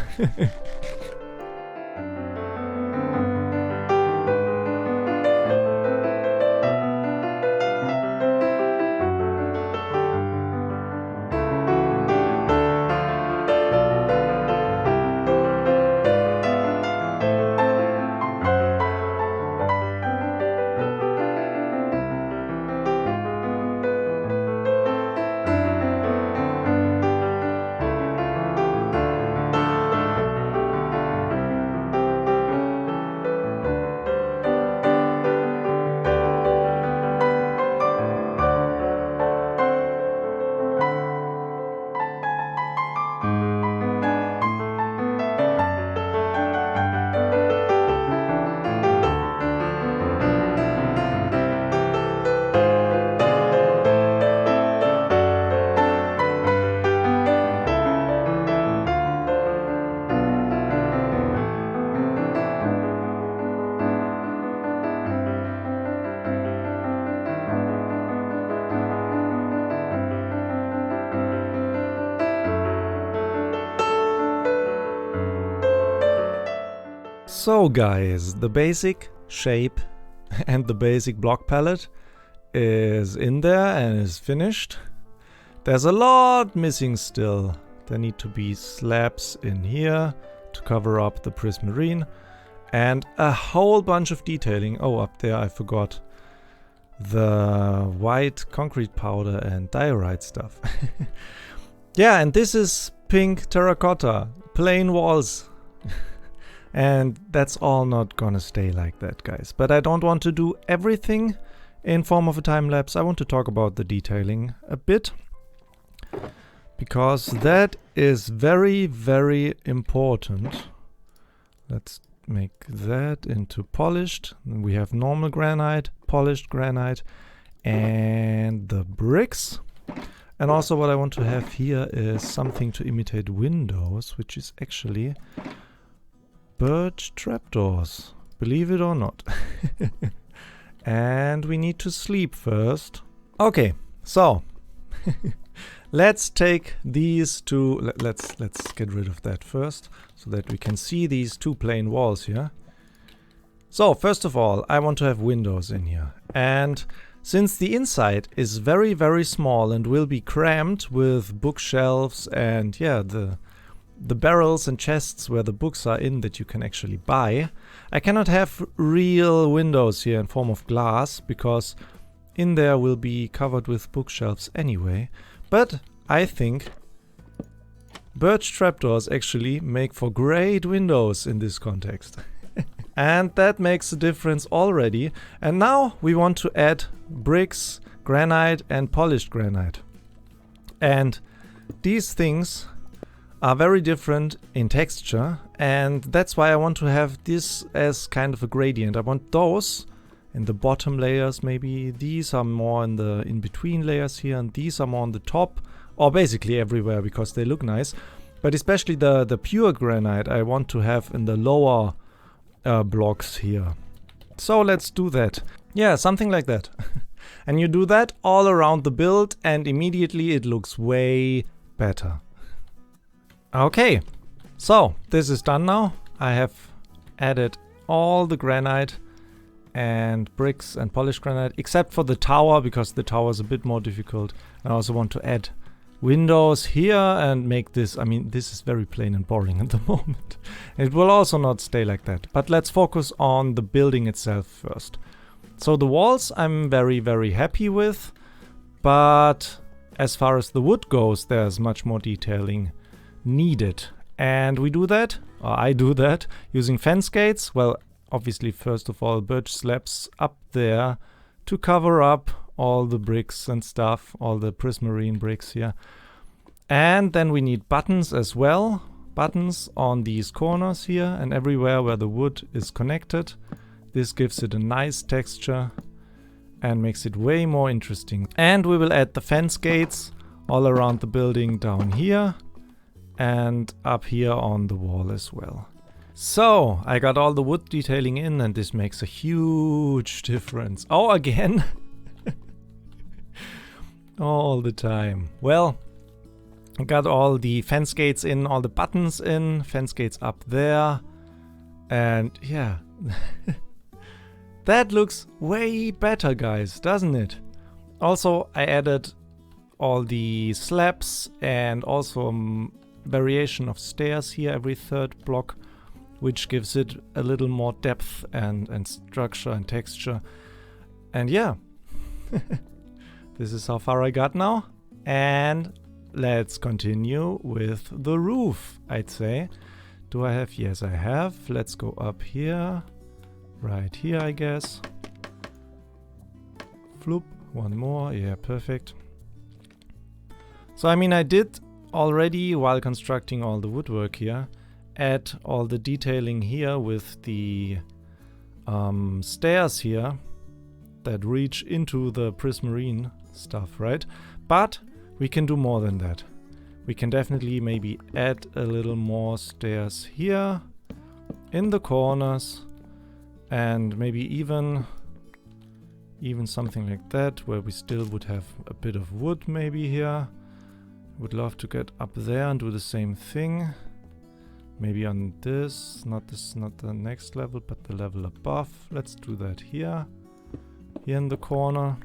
So guys, the basic shape and the basic block palette is in there and is finished. There's a lot missing still. There need to be slabs in here to cover up the prismarine and a whole bunch of detailing. Oh, up there I forgot the white concrete powder and diorite stuff. Yeah, and this is pink terracotta, plain walls. And that's all not gonna stay like that, guys. But I don't want to do everything in form of a time lapse. I want to talk about the detailing a bit, because that is very, very important. Let's make that into polished. Then we have normal granite, polished granite, and the bricks. And also what I want to have here is something to imitate windows, which is actually birch trapdoors, believe it or not. And we need to sleep first. Okay, so let's take these two. Let's get rid of that first, so that we can see these two plain walls here. So first of all, I want to have windows in here, and since the inside is very, very small and will be crammed with bookshelves and yeah, the barrels and chests where the books are in that you can actually buy, I cannot have real windows here in form of glass because in there will be covered with bookshelves anyway. But I think birch trapdoors actually make for great windows in this context. And that makes a difference already. And now we want to add bricks, granite and polished granite. And these things are very different in texture, and that's why I want to have this as kind of a gradient. I want those in the bottom layers, maybe these are more in the in-between layers here, and these are more on the top, or basically everywhere because they look nice. But especially the pure granite I want to have in the lower blocks here. So let's do that. Yeah, something like that. And you do that all around the build and immediately it looks way better. Okay, so this is done now. I have added all the granite and bricks and polished granite except for the tower because the tower is a bit more difficult. I also want to add windows here and make this, I mean, this is very plain and boring at the moment. It will also not stay like that, but let's focus on the building itself first. So the walls I'm very, very happy with, but as far as the wood goes, there's much more detailing needed. And we do that, or I do that, using fence gates. Well, obviously first of all birch slabs up there to cover up all the bricks and stuff, all the prismarine bricks here. And then we need buttons as well. Buttons on these corners here and everywhere where the wood is connected. This gives it a nice texture and makes it way more interesting. And we will add the fence gates all around the building down here and up here on the wall as well. So I got all the wood detailing in and this makes a huge difference. Oh, again? All the time. Well, I got all the fence gates in, all the buttons in, fence gates up there. And yeah, that looks way better, guys, doesn't it? Also, I added all the slabs and also variation of stairs here every third block, which gives it a little more depth and structure and texture. And yeah. This is how far I got now, and let's continue with the roof, I'd say. Do I have? Yes, I have. Let's go up here, right here, I guess. Floop, one more, yeah, perfect. So, I mean, I did already, while constructing all the woodwork here, add all the detailing here with the stairs here that reach into the prismarine stuff, right? But we can do more than that. We can definitely maybe add a little more stairs here in the corners and maybe even something like that where we still would have a bit of wood maybe here. Would love to get up there and do the same thing. Maybe on this, not the next level, but the level above. Let's do that here. Here in the corner.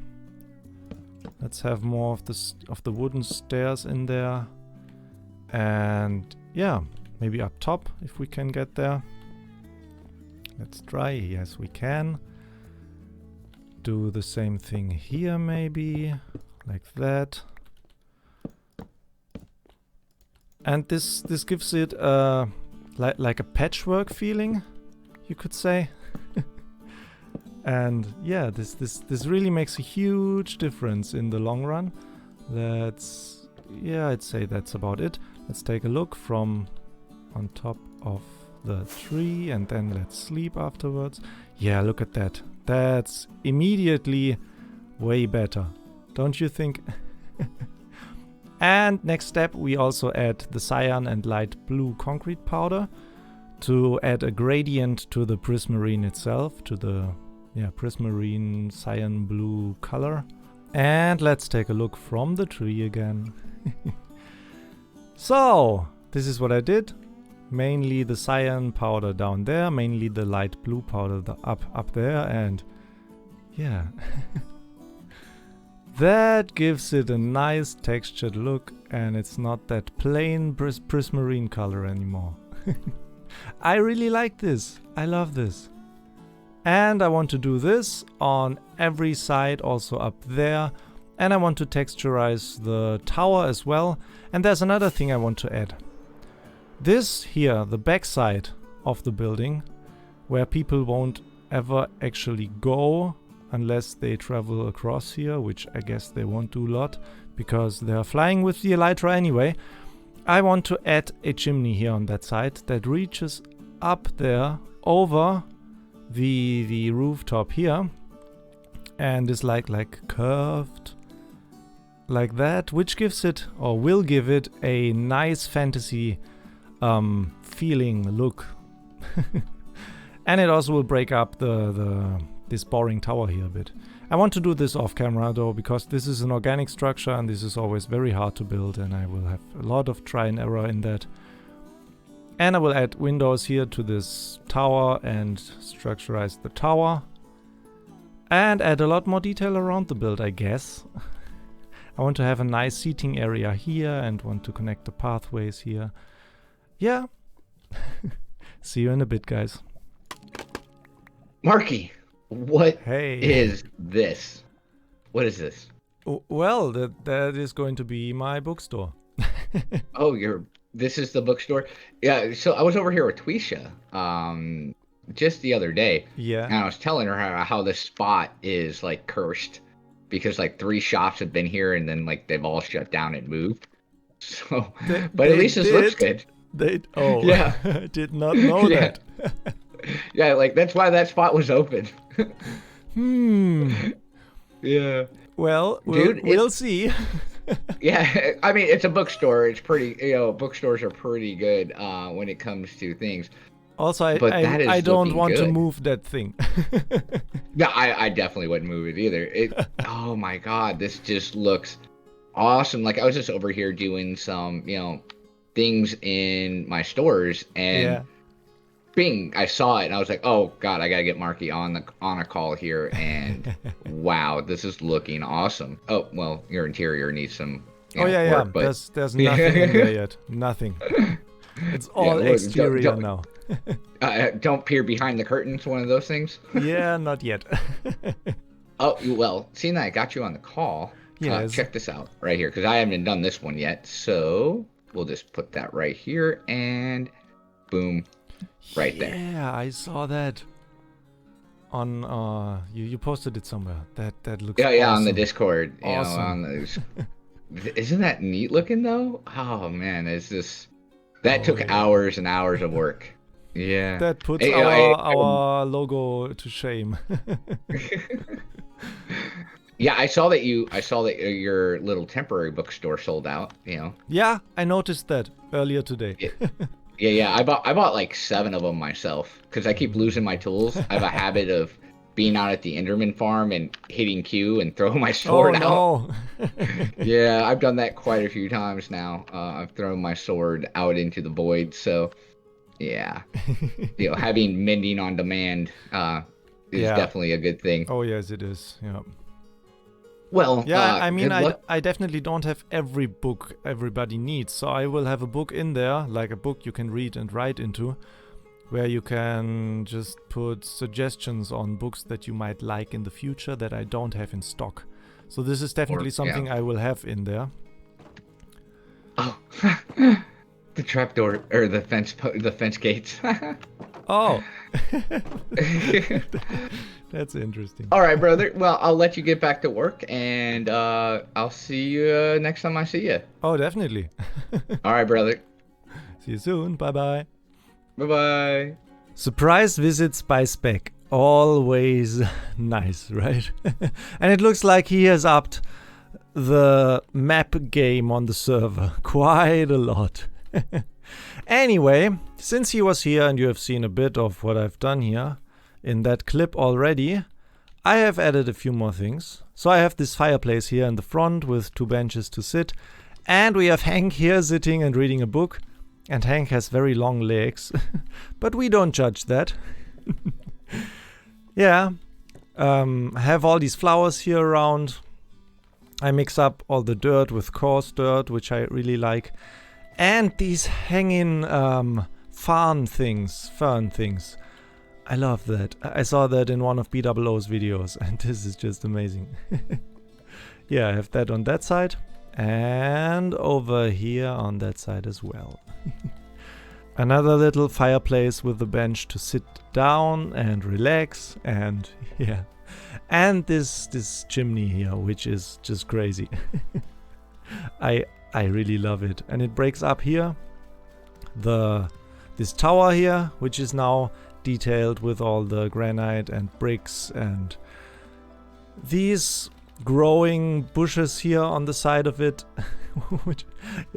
Let's have more of the wooden stairs in there. And yeah, maybe up top if we can get there. Let's try. Yes, we can. Do the same thing here maybe, like that. And this gives it like a patchwork feeling, you could say. And yeah, this really makes a huge difference in the long run. Yeah, I'd say that's about it. Let's take a look from on top of the tree and then let's sleep afterwards. Yeah, look at that. That's immediately way better. Don't you think? And next step, we also add the cyan and light blue concrete powder to add a gradient to the prismarine itself, to the prismarine cyan blue color. And let's take a look from the tree again. So, this is what I did. Mainly the cyan powder down there, mainly the light blue powder up there, and yeah. That gives it a nice textured look, and it's not that plain prismarine color anymore. I really like this. I love this. And I want to do this on every side, also up there. And I want to texturize the tower as well. And there's another thing I want to add. This here, the back side of the building, where people won't ever actually go unless they travel across here, which I guess they won't do a lot because they're flying with the Elytra anyway. I want to add a chimney here on that side that reaches up there over the rooftop here and is like curved like that, which gives it, or will give it, a nice fantasy feeling look. And it also will break up this boring tower here a bit. I want to do this off camera though, because this is an organic structure and this is always very hard to build, and I will have a lot of try and error in that. And I will add windows here to this tower and structurize the tower. And add a lot more detail around the build, I guess. I want to have a nice seating area here and want to connect the pathways here. Yeah. See you in a bit, guys. Marki, what Hey. is this? What is this? Well, that is going to be my bookstore. Oh, this is the bookstore? Yeah, so I was over here with Twisha just the other day. Yeah. And I was telling her how this spot is like cursed because like 3 shops have been here and then like they've all shut down and moved. So, but at least this looks good. Yeah. I did not know Yeah. that. Yeah, like that's why that spot was open. Yeah. Well, Dude, we'll see. Yeah, I mean, it's a bookstore. It's pretty, bookstores are pretty good when it comes to things. Also, But that is I don't looking want to good. move that thing. No, I definitely wouldn't move it either. Oh my God, this just looks awesome. Like I was just over here doing some, things in my stores, and Yeah. bing, I saw it, and I was like, oh God, I gotta get Marki on a call here, and wow, this is looking awesome. Oh well, your interior needs some. Work, but There's nothing in there yet. Nothing. It's all look, exterior don't- now. don't peer behind the curtains. One of those things. Yeah, not yet. Oh well, seeing that I got you on the call, Yes. check this out right here because I haven't done this one yet. So we'll just put that right here and boom, right there. Yeah, I saw that. On you posted it somewhere. That looks Yeah, awesome. on the Discord. Awesome. Isn't that neat looking though? Oh man, that took yeah. hours and hours of work. Yeah. That puts Hey, our logo to shame. Yeah, I saw that your little temporary bookstore sold out. Yeah, I noticed that earlier today. Yeah. I bought like 7 of them myself because I keep losing my tools. I have a habit of being out at the Enderman farm and hitting Q and throwing my sword out. No. Yeah, I've done that quite a few times now. I've thrown my sword out into the void. So, yeah, having mending on demand is Yeah. definitely a good thing. Oh yes, it is. Yeah. Well, Yeah, I mean, good luck. I definitely don't have every book everybody needs, so I will have a book in there, like a book you can read and write into, where you can just put suggestions on books that you might like in the future that I don't have in stock. So this is definitely something I will have in there. Oh, the trapdoor or the fence gates. Oh, that's interesting. All right, brother. Well, I'll let you get back to work, and I'll see you next time I see you. Oh, definitely. All right, brother. See you soon. Bye bye. Bye-bye. Surprise visits by Spec. Always nice, right? And it looks like he has upped the map game on the server quite a lot. Anyway, since he was here and you have seen a bit of what I've done here in that clip already, I have added a few more things. So I have this fireplace here in the front with 2 benches to sit. And we have Hank here sitting and reading a book. And Hank has very long legs. But we don't judge that. Yeah. I have all these flowers here around. I mix up all the dirt with coarse dirt, which I really like. And these hanging fern things. I love that. I saw that in one of BOO's videos, and this is just amazing. Yeah, I have that on that side, and over here on that side as well. Another little fireplace with a bench to sit down and relax, and yeah. And this chimney here, which is just crazy. I really love it. And it breaks up here. This tower here, which is now detailed with all the granite and bricks and these growing bushes here on the side of it, which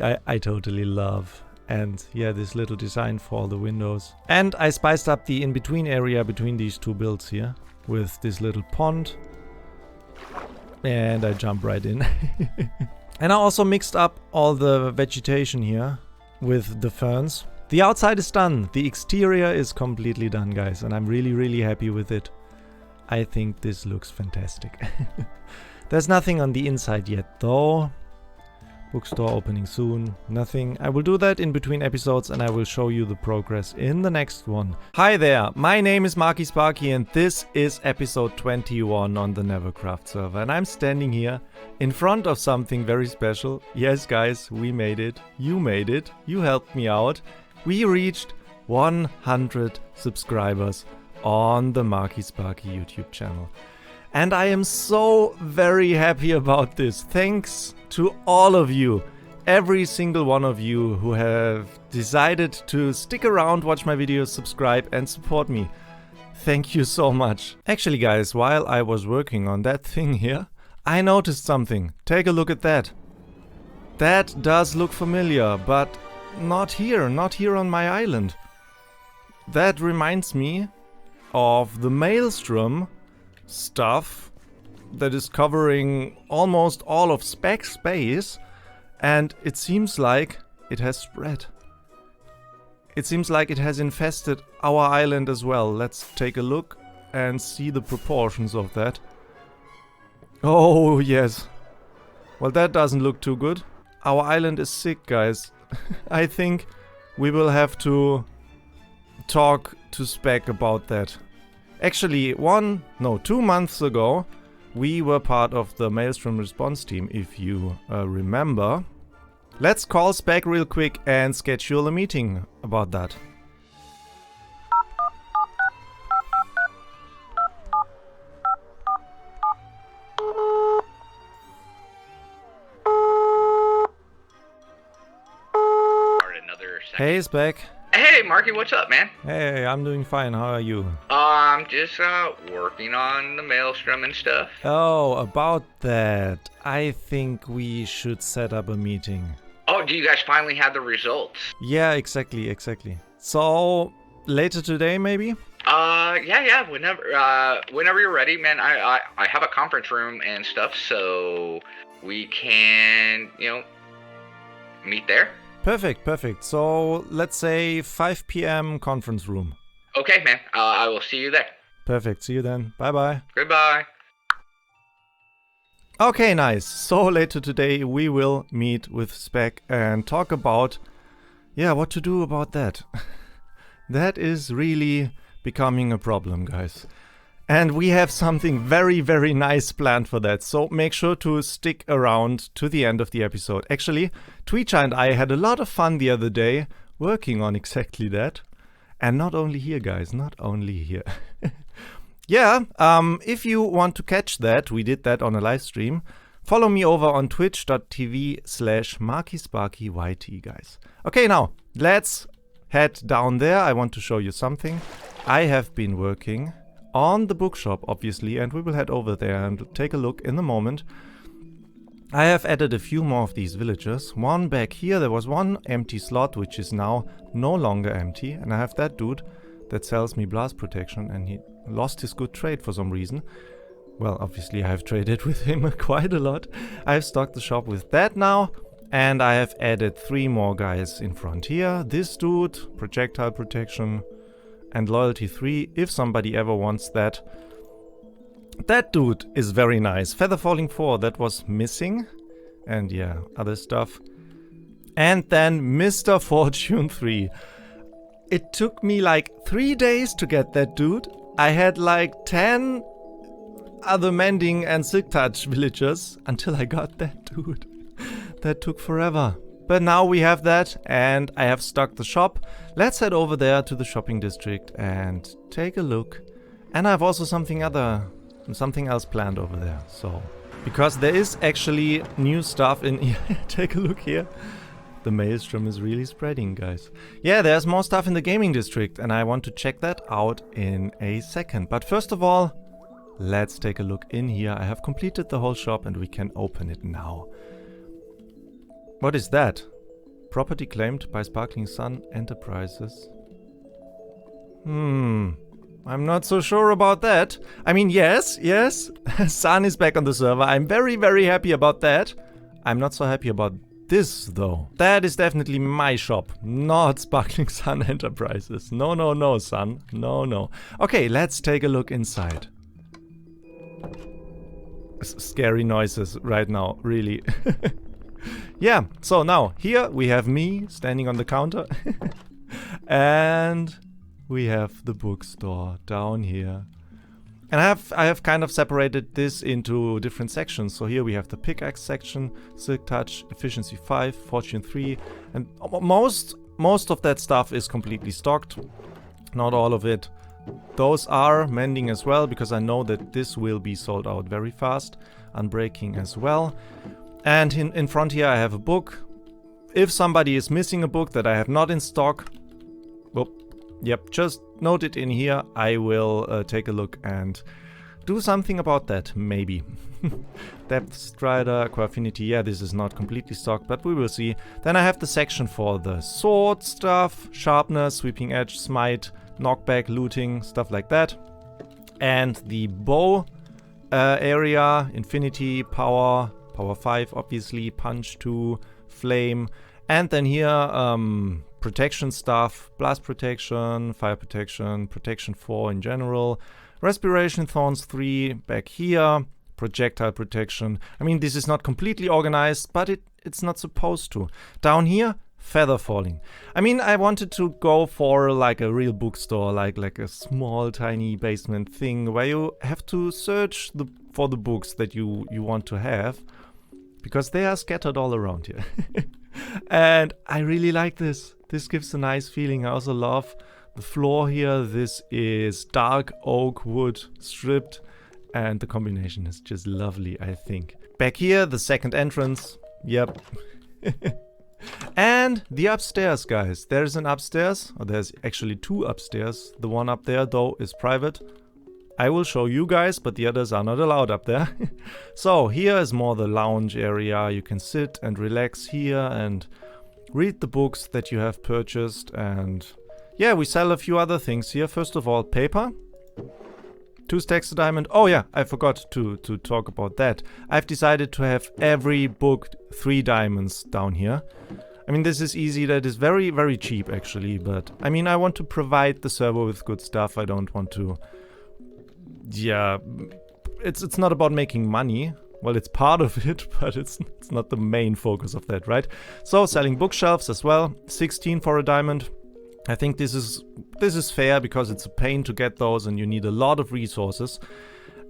I totally love. And yeah, this little design for all the windows. And I spiced up the in-between area between these 2 builds here with this little pond. And I jump right in. And I also mixed up all the vegetation here with the ferns. The outside is done. The exterior is completely done, guys. And I'm really happy with it. I think this looks fantastic. There's nothing on the inside yet, though. Bookstore opening soon. Nothing. I will do that in between episodes and I will show you the progress in the next one. Hi there, my name is Marki Sparki and this is episode 21 on the NeverCraft server. And I'm standing here in front of something very special. Yes, guys, we made it. You made it. You helped me out. We reached 100 subscribers on the Marki Sparki YouTube channel. And I am so very happy about this. Thanks to all of you, every single one of you who have decided to stick around, watch my videos, subscribe and support me. Thank you so much. Actually, guys, while I was working on that thing here, I noticed something. Take a look at that. That does look familiar, but not here on my island. That reminds me of the Maelstrom stuff that is covering almost all of Spec space, and it seems like it has spread. It seems like it has infested our island as well. Let's take a look and see the proportions of that. Oh yes. Well, that doesn't look too good. Our island is sick, guys. I think we will have to talk to Spec about that. Actually, 2 months ago, we were part of the Maelstrom response team, if you remember. Let's call Spec real quick and schedule a meeting about that. Hey, Spec. Hey, Marky, what's up, man? Hey, I'm doing fine. How are you? I'm just working on the Maelstrom and stuff. Oh, about that. I think we should set up a meeting. Oh, do you guys finally have the results? Yeah, exactly. So, later today, maybe? Yeah, whenever you're ready, man. I have a conference room and stuff, so we can, meet there. Perfect. So, let's say 5 p.m. conference room. Okay, man. I will see you there. Perfect. See you then. Bye-bye. Goodbye. Okay, nice. So, later today, we will meet with Spec and talk about, what to do about that. That is really becoming a problem, guys. And we have something very, very nice planned for that. So make sure to stick around to the end of the episode. Actually, Tweecha and I had a lot of fun the other day working on exactly that. And not only here, guys, not only here. If you want to catch that, we did that on a live stream. Follow me over on twitch.tv/MarkiSparkiYT, guys. Okay, now let's head down there, I want to show you something. I have been working on the bookshop, obviously, and we will head over there and take a look in a moment. I have added a few more of these villagers. One back here, there was one empty slot, which is now no longer empty. And I have that dude that sells me blast protection, and he lost his good trade for some reason. Well, obviously I have traded with him quite a lot. I have stocked the shop with that now. And I have added 3 more guys in front here. This dude, projectile protection, and loyalty 3, if somebody ever wants that. That dude is very nice. Feather falling 4, that was missing. And yeah, other stuff. And then Mr. Fortune 3. It took me like 3 days to get that dude. I had like 10 other mending and silk touch villagers until I got that dude. That took forever. But now we have that, and I have stocked the shop. Let's head over there to the shopping district and take a look. And I have also something else planned over there. So, because there is actually new stuff in here. Take a look here. The maelstrom is really spreading, guys. Yeah, there's more stuff in the gaming district, and I want to check that out in a second. But first of all, let's take a look in here. I have completed the whole shop, and we can open it now. What is that? Property claimed by Sparkling Sun Enterprises. I'm not so sure about that. I mean, yes, Sun is back on the server. I'm very, very happy about that. I'm not so happy about this, though. That is definitely my shop, not Sparkling Sun Enterprises. No, Sun. No. Okay, let's take a look inside. Scary noises right now, really. Yeah, so now here we have me standing on the counter. And we have the bookstore down here. And I have kind of separated this into different sections. So here we have the pickaxe section, silk touch, efficiency 5, fortune 3, and most of that stuff is completely stocked. Not all of it. Those are mending as well, because I know that this will be sold out very fast. Unbreaking as well. And in front here I have a book. If somebody is missing a book that I have not in stock, well, yep, just note it in here. I will take a look and do something about that, maybe. Depth Strider, Aqua Affinity, yeah, this is not completely stocked, but we will see. Then I have the section for the sword stuff, sharpness, sweeping edge, smite, knockback, looting, stuff like that. And the bow area, infinity, power 5 obviously, punch 2, flame, and then here protection stuff, blast protection, fire protection, protection 4 in general, respiration thorns 3 back here, projectile protection. I mean, this is not completely organized, but it's not supposed to. Down here, feather falling. I mean, I wanted to go for like a real bookstore, like a small tiny basement thing where you have to search for the books that you want to have, because they are scattered all around here. And I really like this. This gives a nice feeling. I also love the floor here. This is dark oak wood stripped, and the combination is just lovely, I think. Back here, the second entrance. Yep. And the upstairs, guys. There's an upstairs. Oh, there's actually 2 upstairs. The one up there, though, is private. I will show you guys, but the others are not allowed up there. So here is more the lounge area. You can sit and relax here and read the books that you have purchased. And yeah, we sell a few other things here. First of all, paper. 2 stacks of diamond. Oh yeah, I forgot to talk about that. I've decided to have every book 3 diamonds down here. I mean, this is easy. That is very, very cheap actually. But I mean, I want to provide the server with good stuff. I don't want to... Yeah, it's not about making money. Well, it's part of it, but it's not the main focus of that, right? So selling bookshelves as well, 16 for a diamond. I think this is fair because it's a pain to get those and you need a lot of resources.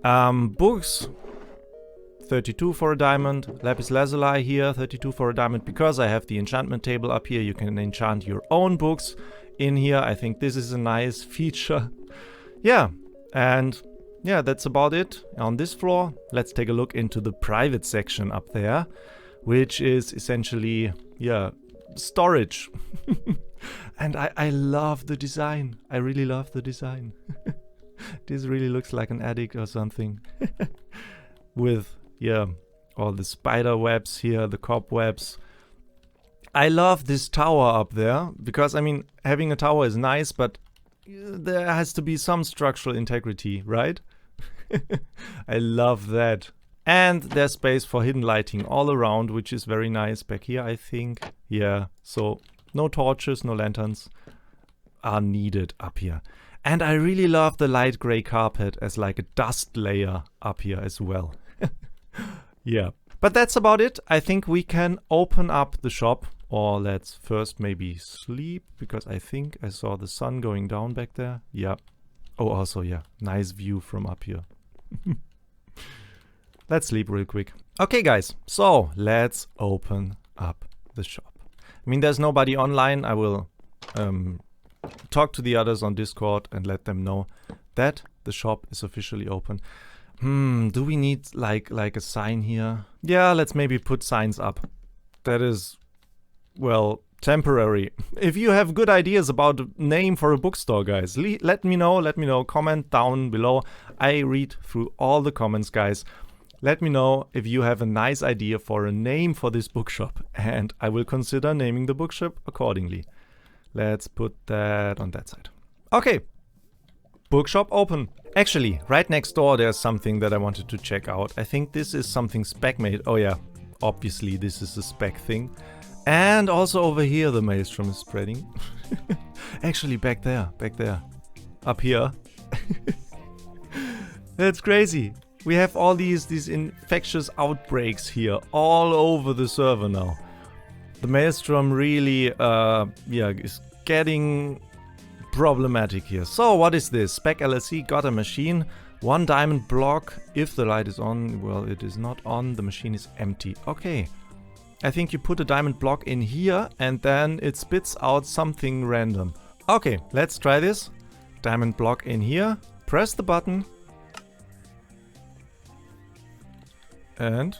Books, 32 for a diamond. Lapis lazuli here, 32 for a diamond, because I have the enchantment table up here. You can enchant your own books in here. I think this is a nice feature. Yeah, and yeah, that's about it on this floor. Let's take a look into the private section up there, which is essentially, yeah, storage. And I love the design. I really love the design. This really looks like an attic or something. With, yeah, all the spider webs here, the cobwebs. I love this tower up there, because, I mean, having a tower is nice, but there has to be some structural integrity, right? I love that. And there's space for hidden lighting all around, which is very nice. Back here, I think. Yeah, so no torches, no lanterns are needed up here. And I really love the light gray carpet as like a dust layer up here as well. Yeah, but that's about it. I think we can open up the shop, or let's first maybe sleep, because I think I saw the sun going down back there. Yeah. Oh, also, yeah, nice view from up here. Let's sleep real quick. Okay, guys, so let's open up the shop. I mean, there's nobody online. I will talk to the others on Discord and let them know that the shop is officially open. Do we need like a sign here? Yeah, let's maybe put signs up. That is, well, temporary. If you have good ideas about a name for a bookstore, guys, let me know, comment down below. I read through all the comments, guys. Let me know if you have a nice idea for a name for this bookshop, and I will consider naming the bookshop accordingly. Let's put that on that side. Okay, bookshop open. Actually, right next door there's something that I wanted to check out. I think this is something spec made. Oh yeah, obviously this is a spec thing. And also over here the maelstrom is spreading. Actually back there, up here. That's crazy. We have all these infectious outbreaks here all over the server now. The maelstrom really is getting problematic here. So what is this? Spec LLC got a machine, 1 diamond block. If the light is on, well, it is not on, the machine is empty. Okay, I think you put a diamond block in here and then it spits out something random. Okay, let's try this. Diamond block in here, press the button. And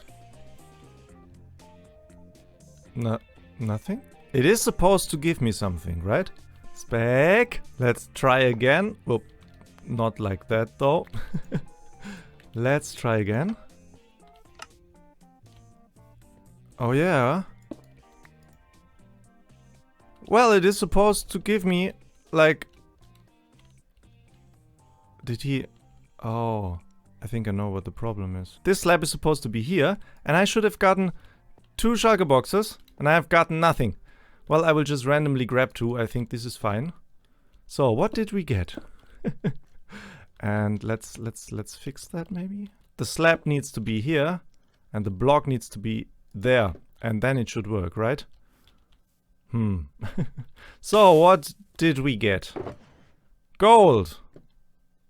nothing. It is supposed to give me something, right? Spec. Let's try again. Well, not like that though. Let's try again. Oh yeah. Well, it is supposed to give me like... Did he... Oh... I think I know what the problem is. This slab is supposed to be here, and I should have gotten 2 shulker boxes, and I have gotten nothing. Well, I will just randomly grab 2. I think this is fine. So, what did we get? And let's fix that maybe. The slab needs to be here, and the block needs to be there, and then it should work, right? So, what did we get? Gold!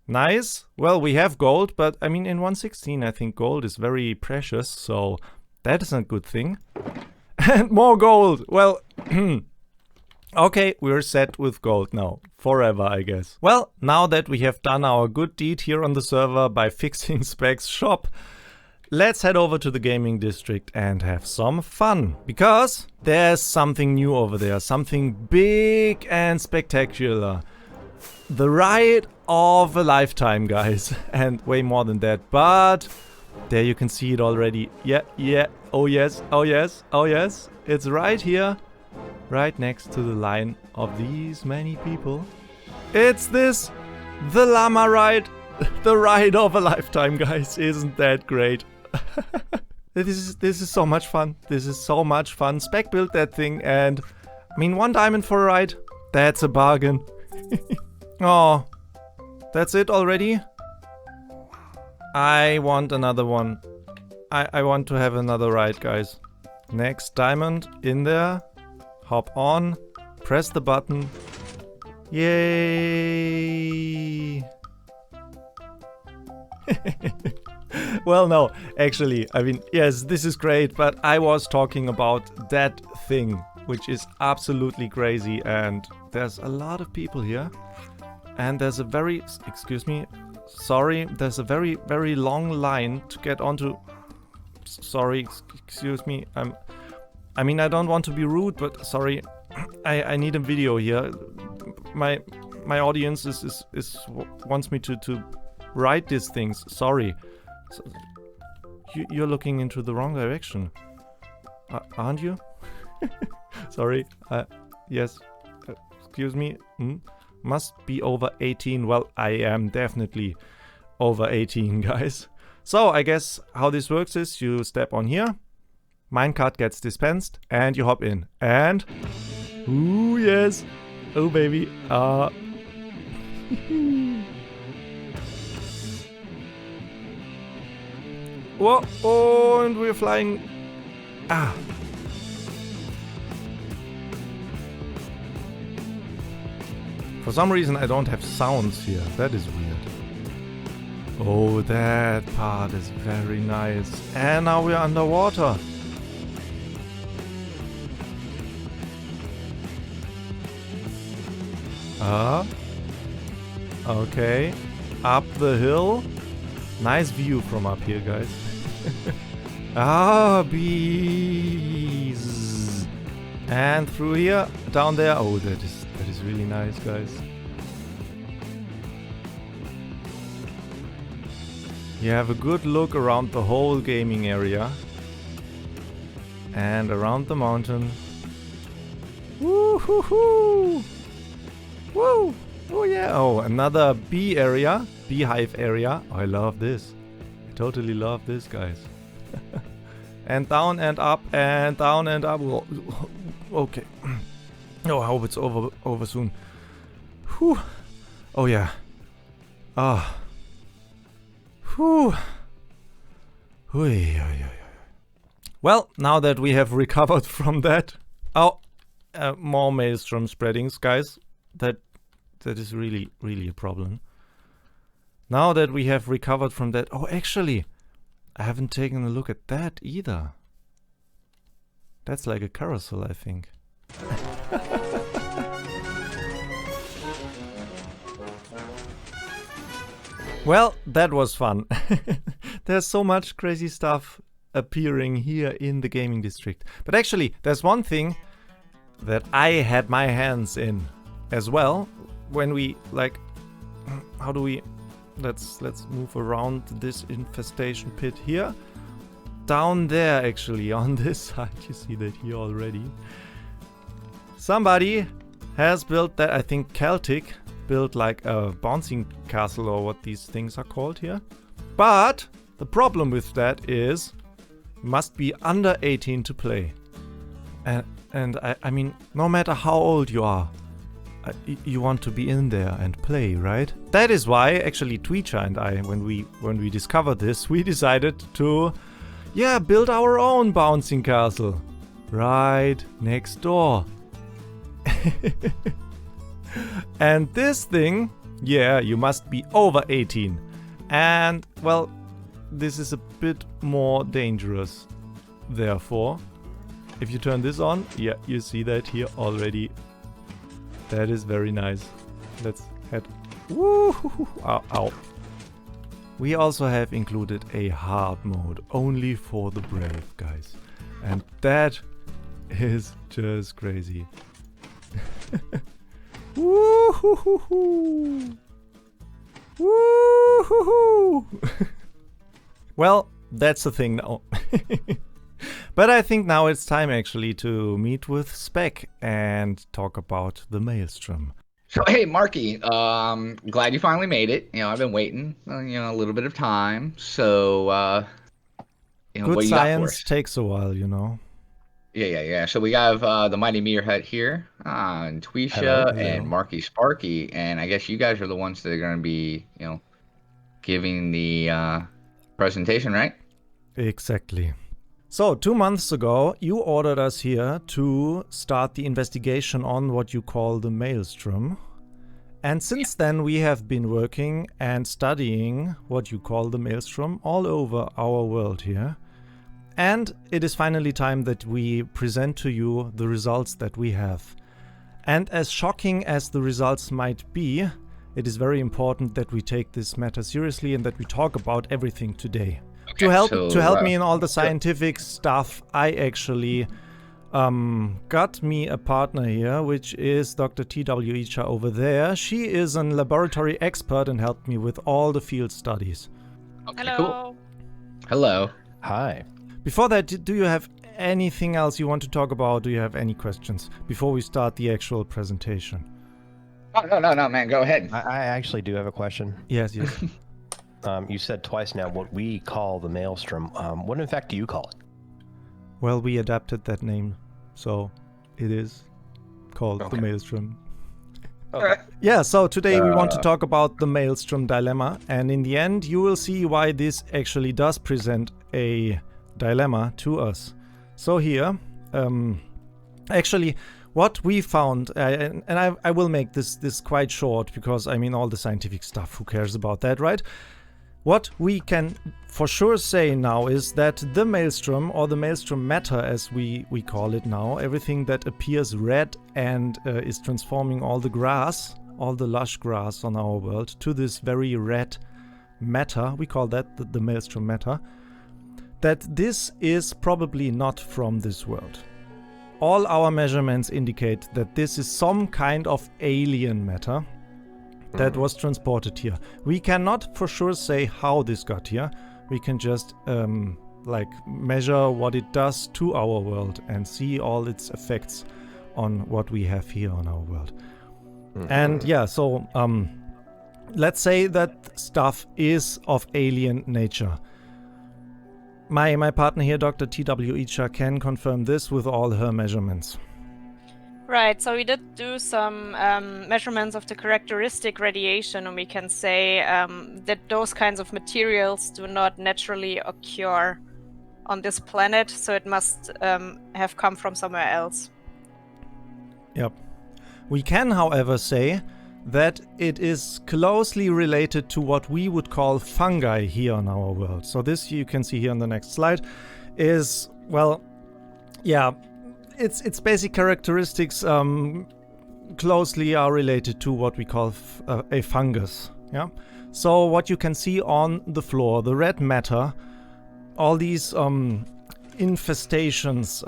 Nice. Well, we have gold, but I mean in 1.16 I think gold is very precious, so that is a good thing. And more gold! Well, okay, we're set with gold now. Forever, I guess. Well, now that we have done our good deed here on the server by fixing Spec's shop, let's head over to the gaming district and have some fun. Because there's something new over there, something big and spectacular. The ride of a lifetime, guys, and way more than that, but there you can see it already. Yeah, oh yes, it's right here, right next to the line of these many people. It's this, the llama ride, the ride of a lifetime, guys. Isn't that great? This is so much fun. This is so much fun. Spec built that thing, and I mean 1 diamond for a ride, that's a bargain. Oh, that's it already? I want another one. I want to have another ride, guys. Next diamond in there. Hop on. Press the button. Yay! Well, no, actually, I mean, yes, this is great, but I was talking about that thing, which is absolutely crazy, and there's a lot of people here. And there's a very, excuse me, sorry, there's a very, very long line to get onto. Sorry, excuse me, I mean, I don't want to be rude, but sorry, I need a video here. My audience wants me to write these things. Sorry, so, you're looking into the wrong direction, aren't you? Sorry. Yes. Excuse me. Must be over 18. Well, I am definitely over 18, guys. So I guess how this works is you step on here, minecart gets dispensed, and you hop in. And ooh, yes. Oh baby. Whoa, oh, and we're flying. For some reason I don't have sounds here. That is weird. Oh, that part is very nice. And now we're underwater. Okay. Up the hill. Nice view from up here, guys. Bees. And through here, down there. Oh, that is really nice, guys. You have a good look around the whole gaming area. And around the mountain. Woo-hoo-hoo! Woo! Oh yeah! Oh, another bee area. Beehive area. I love this. I totally love this, guys. And down and up and down and up. Okay. Oh, I hope it's over soon. Whew. Oh yeah. Whew. Well, now that we have recovered from that, more maelstrom spreadings, guys. That is really a problem. Now that we have recovered from that, actually, I haven't taken a look at that either. That's like a carousel, I think. Well, that was fun. There's so much crazy stuff appearing here in the gaming district. But actually, there's one thing that I had my hands in as well. When we how do we? Let's move around this infestation pit here. Down there, actually, on this side, you see that here already. Somebody has built that, I think Celtic built like a bouncing castle or what these things are called here. But the problem with that is must be under 18 to play. And I mean, no matter how old you are, you want to be in there and play, right? That is why actually Tweecher and I, when we discovered this, we decided to build our own bouncing castle right next door. And this thing, you must be over 18. And, well, this is a bit more dangerous. Therefore, if you turn this on, you see that here already. That is very nice. Let's head. Woo! Ow. We also have included a hard mode, only for the brave, guys. And that is just crazy. Woo-hoo-hoo-hoo! Woo-hoo-hoo! Well, that's the thing now. But I think now it's time actually to meet with Spec and talk about the Maelstrom. So hey, Marki, glad you finally made it. I've been waiting, a little bit of time. So, good what you science takes a while, Yeah. So we have the Mighty Meteor Hut here, and Tweesha and Marki Sparki, and I guess you guys are the ones that are going to be, giving the presentation, right? Exactly. So 2 months ago, you ordered us here to start the investigation on what you call the Maelstrom. And since then, we have been working and studying what you call the Maelstrom all over our world here. And it is finally time that we present to you the results that we have. And as shocking as the results might be, it is very important that we take this matter seriously and that we talk about everything today. Okay, to help me in all the scientific stuff, I actually got me a partner here, which is Dr. T.W. Icha over there. She is a laboratory expert and helped me with all the field studies. Okay, Hello. cool. Hello. Hi. Before that, do you have anything else you want to talk about? Do you have any questions before we start the actual presentation? Oh, no, man. Go ahead. I actually do have a question. Yes. You said twice now what we call the maelstrom. What in fact do you call it? Well, we adapted that name, so it is called the Okay. Maelstrom. Okay. Yeah, so today we want to talk about the Maelstrom dilemma, and in the end you will see why this actually does present a dilemma to us. So here, actually, what we found, and I will make this quite short, because I mean all the scientific stuff, who cares about that, right? What we can for sure say now is that the maelstrom, or the maelstrom matter as we call it now, everything that appears red and is transforming all the grass, all the lush grass on our world, to this very red matter, we call that the maelstrom matter, that this is probably not from this world. All our measurements indicate that this is some kind of alien matter that was transported here. We cannot for sure say how this got here. We can just measure what it does to our world and see all its effects on what we have here on our world. And yeah, so let's say that stuff is of alien nature. My partner here, Dr. T.W. Icha, can confirm this with all her measurements. Right, so we did do some measurements of the characteristic radiation, and we can say that those kinds of materials do not naturally occur on this planet, so it must have come from somewhere else. Yep. We can, however, say that it is closely related to what we would call fungi here on our world. So this, you can see here on the next slide, is, well, yeah, its basic characteristics closely are related to what we call a fungus. Yeah. So what you can see on the floor, the red matter, all these infestations,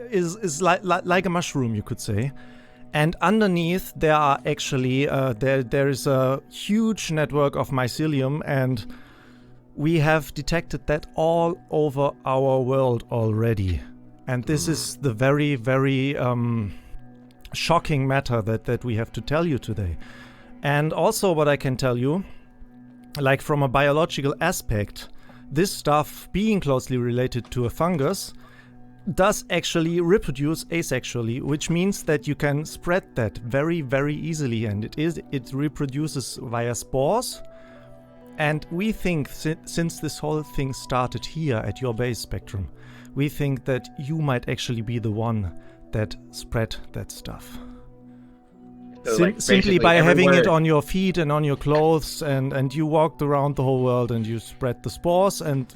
is like a mushroom, you could say. And underneath there are actually there is a huge network of mycelium, and we have detected that all over our world already. And this is the very, very shocking matter that we have to tell you today. And also what I can tell you, like from a biological aspect, this stuff being closely related to a fungus does actually reproduce asexually, which means that you can spread that very, very easily, and it reproduces via spores. And we think, since this whole thing started here at your base spectrum, we think that you might actually be the one that spread that stuff. So, Simply by having it everywhere. on your feet and on your clothes, and you walked around the whole world and you spread the spores, and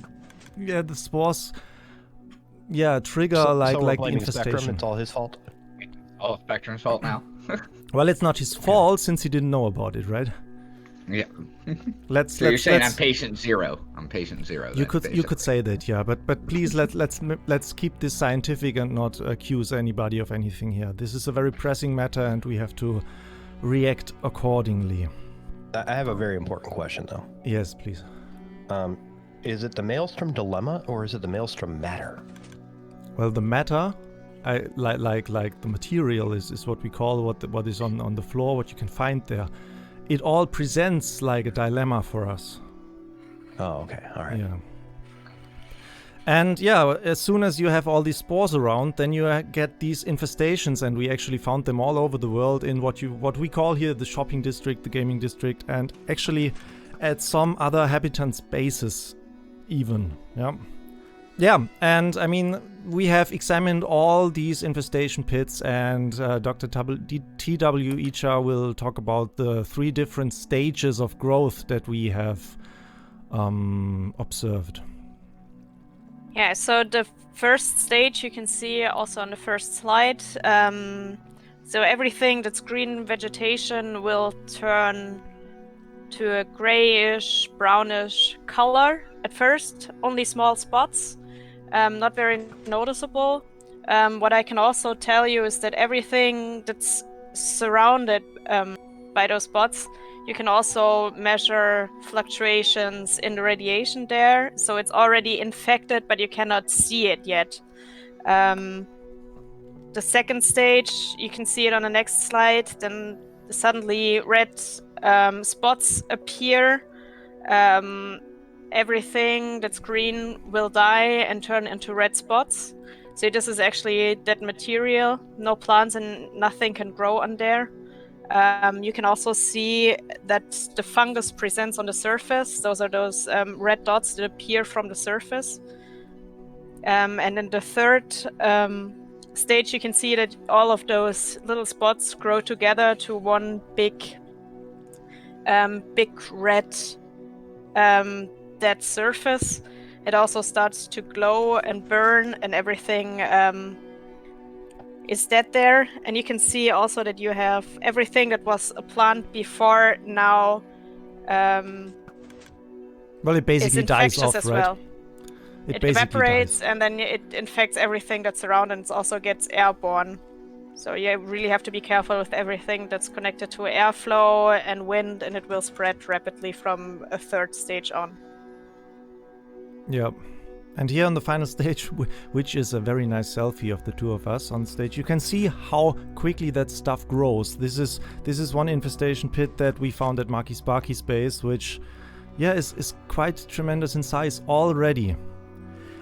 yeah, the spores trigger So like we're the blaming Spectrum, infestation. it's all his fault? Oh, Spectrum's fault now. Well, it's not his fault since he didn't know about it, right? Yeah. Let's So you're saying I'm let's patient zero. I'm patient zero. you then, could basically. say that, yeah, but please let's keep this scientific and not accuse anybody of anything here. This is a very pressing matter, and we have to react accordingly. I have a very important question though. Yes, please. Is it the maelstrom dilemma or is it the maelstrom matter? Well, the matter, like the material is what we call what is on the floor, what you can find there. It all presents like a dilemma for us. Oh, okay, all right. Yeah. And yeah, as soon as you have all these spores around, then you get these infestations, and we actually found them all over the world in what we call here the shopping district, the gaming district, and actually at some other habitants' bases even. Yeah. Yeah, and I mean, we have examined all these infestation pits, and Dr. T.W. Icha will talk about the 3 different stages of growth that we have observed. Yeah, so the first stage you can see also on the first slide. So everything that's green vegetation will turn to a grayish, brownish color at first. Only small spots, not very noticeable. What I can also tell you is that everything that's surrounded by those spots, you can also measure fluctuations in the radiation there. So it's already infected, but you cannot see it yet. The second stage, you can see it on the next slide, then suddenly red spots appear. Everything that's green will die and turn into red spots. So this is actually dead material. No plants and nothing can grow on there. You can also see that the fungus presents on the surface. Those are those red dots that appear from the surface. And in the third stage, you can see that all of those little spots grow together to one big red dead surface. It also starts to glow and burn, and everything is dead there. And you can see also that you have everything that was a plant before now Well, it basically is dies infectious off, as right? well. It basically evaporates dies. and then it infects everything that's around, and it also gets airborne. So you really have to be careful with everything that's connected to airflow and wind, and it will spread rapidly from a third stage on. Yep. And here on the final stage, which is a very nice selfie of the two of us on stage, you can see how quickly that stuff grows. This is one infestation pit that we found at Marki Sparki space, which, yeah, is quite tremendous in size already.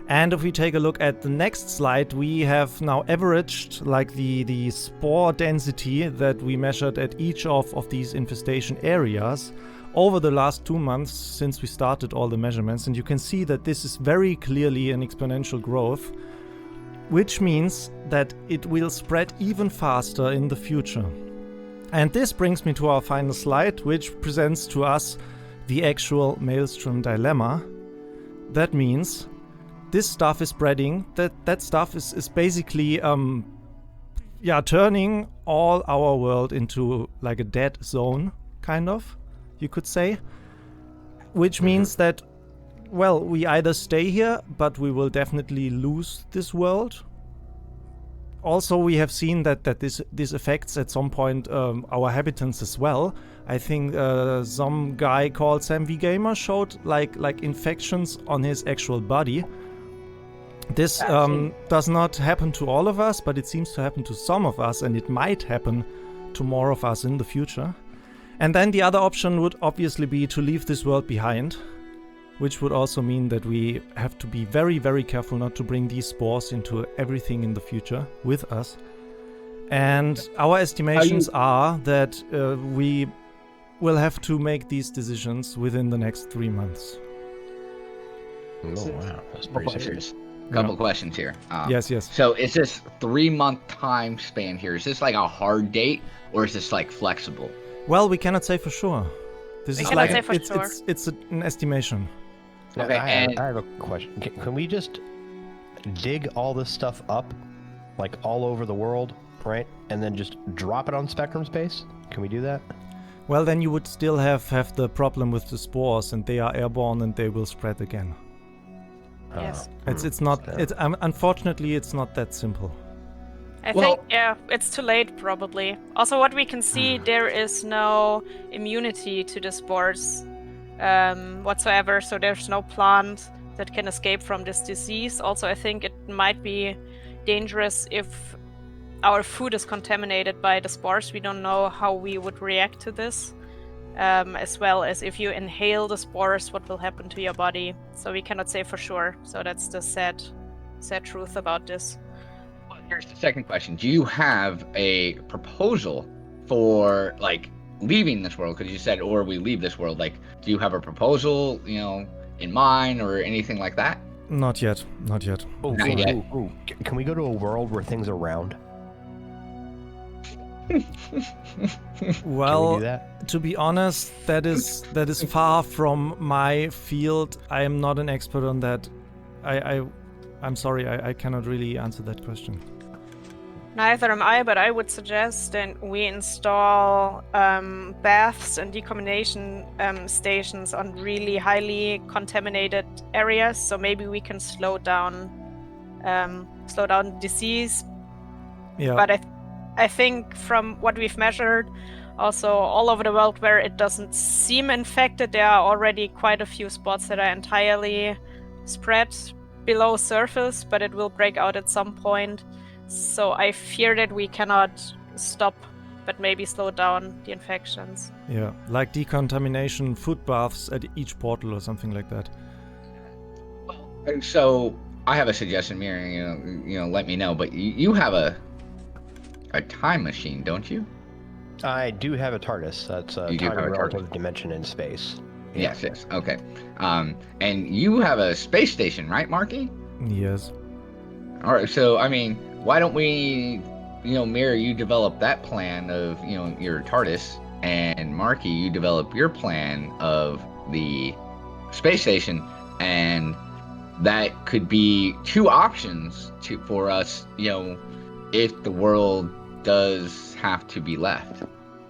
And if we take a look at the next slide, we have now averaged like the spore density that we measured at each of these infestation areas over the last 2 months since we started all the measurements. And you can see that this is very clearly an exponential growth, which means that it will spread even faster in the future. And this brings me to our final slide, which presents to us the actual Maelstrom dilemma. That means this stuff is spreading. That stuff is basically turning all our world into like a dead zone, kind of, you could say. Which means that, well, we either stay here, but we will definitely lose this world. Also, we have seen that this affects at some point our habitants as well. I think some guy called Sam V Gamer showed like infections on his actual body. This does not happen to all of us, but it seems to happen to some of us, and it might happen to more of us in the future. And then the other option would obviously be to leave this world behind, which would also mean that we have to be very, very careful not to bring these spores into everything in the future with us. And our estimations are that we will have to make these decisions within the next 3 months. Oh, wow. That's pretty serious. Couple questions here. Yes. So is this 3-month time span here? Is this like a hard date, or is this like flexible? Well, we cannot say for sure. This We is cannot like say for it's sure. it's an estimation. Okay, I have a question. Can we just dig all this stuff up, like all over the world, right? And then just drop it on Spectrum Space? Can we do that? Well, then you would still have the problem with the spores, and they are airborne and they will spread again. Yes. It's not. It's unfortunately it's not that simple. I think, yeah, it's too late probably. Also, what we can see, there is no immunity to the spores whatsoever, so there's no plant that can escape from this disease. Also, I think it might be dangerous if our food is contaminated by the spores. We don't know how we would react to this, as well as if you inhale the spores, what will happen to your body. So we cannot say for sure. So that's the sad truth about this. Here's the second question. Do you have a proposal for like leaving this world? Because you said, or we leave this world. Like, do you have a proposal, in mind or anything like that? Not yet. Not yet. Not yet. Can we go to a world where things are round? Well, Can we do that? to be honest, that is far from my field. I am not an expert on that. I'm sorry, I cannot really answer that question. Neither am I, but I would suggest that we install baths and decontamination stations on really highly contaminated areas, so maybe we can slow down slow down disease. Yeah. But I think from what we've measured, also all over the world where it doesn't seem infected, there are already quite a few spots that are entirely spread below surface, but it will break out at some point. So I fear that we cannot stop, but maybe slow down the infections. Yeah, like decontamination, foot baths at each portal or something like that. And so I have a suggestion, Miriam. Let me know. But you have a time machine, don't you? I do have a TARDIS. That's a You do time have a and TARDIS. relative dimension in space. Yeah. Yes. Okay. And you have a space station, right, Marki? Yes. All right. So I mean, why don't we, Mira, you develop that plan of your TARDIS, and Marki, you develop your plan of the space station, and that could be two options for us, if the world does have to be left.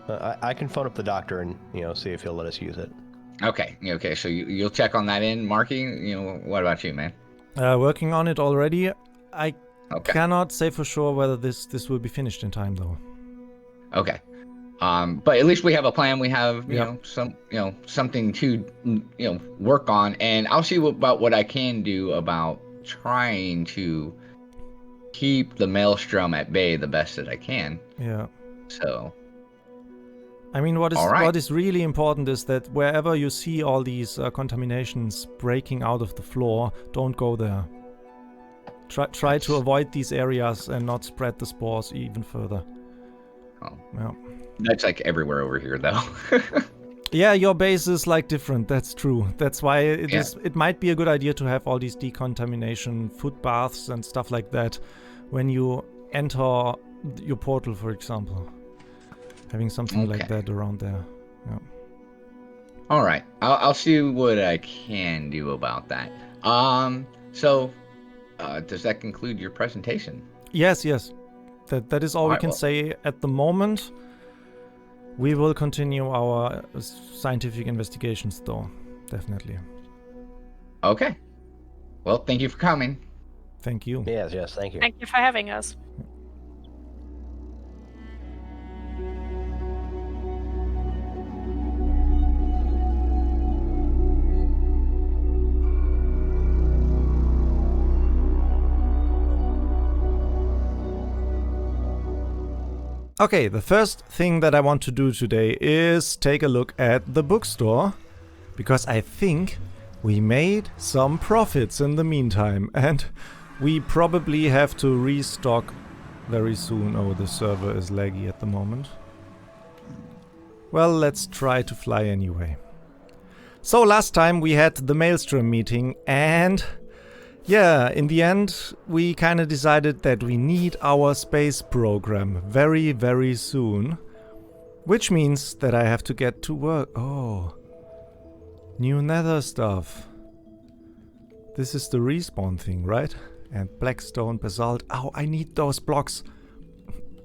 I can phone up the doctor and see if he'll let us use it. Okay. So you'll check on that in, Marki. What about you, man? Working on it already. I Okay. cannot say for sure whether this will be finished in time though. Okay. But at least we have a plan. We have, Yep. something to, work on. And I'll see about what I can do about trying to keep the maelstrom at bay the best that I can. Yeah. So, I mean, what All right. is really important is that wherever you see all these contaminations breaking out of the floor, don't go there. Try to avoid these areas and not spread the spores even further. Oh. Yeah. That's like everywhere over here, though. Yeah, your base is like different. That's true. That's why Yeah. it might be a good idea to have all these decontamination foot baths and stuff like that when you enter your portal, for example. Having something like Okay. that around there. Yeah. All right. I'll see what I can do about that. So, does that conclude your presentation? Yes. That is all we Alright, can well- say at the moment. We will continue our scientific investigations, though. Definitely. Okay. Well, thank you for coming. Thank you. Yes, thank you. Thank you for having us. Okay, the first thing that I want to do today is take a look at the bookstore, because I think we made some profits in the meantime, and we probably have to restock very soon. Oh, the server is laggy at the moment. Well, let's try to fly anyway. So last time we had the Maelstrom meeting, and yeah, in the end, we kind of decided that we need our space program very, very soon. Which means that I have to get to work. Oh, new nether stuff. This is the respawn thing, right? And blackstone, basalt. Oh, I need those blocks.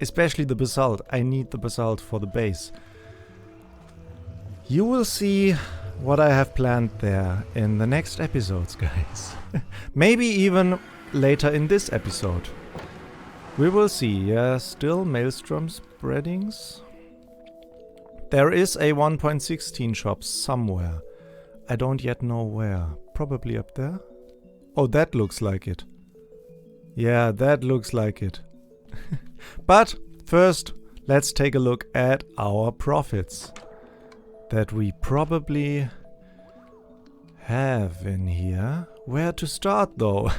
Especially the basalt. I need the basalt for the base. You will see what I have planned there in the next episodes, guys. Maybe even later in this episode. We will see. Yeah, still Maelstrom spreadings. There is a 1.16 shop somewhere. I don't yet know where. Probably up there? Oh, that looks like it. Yeah, that looks like it. But first, let's take a look at our profits that we probably have in here. Where to start though?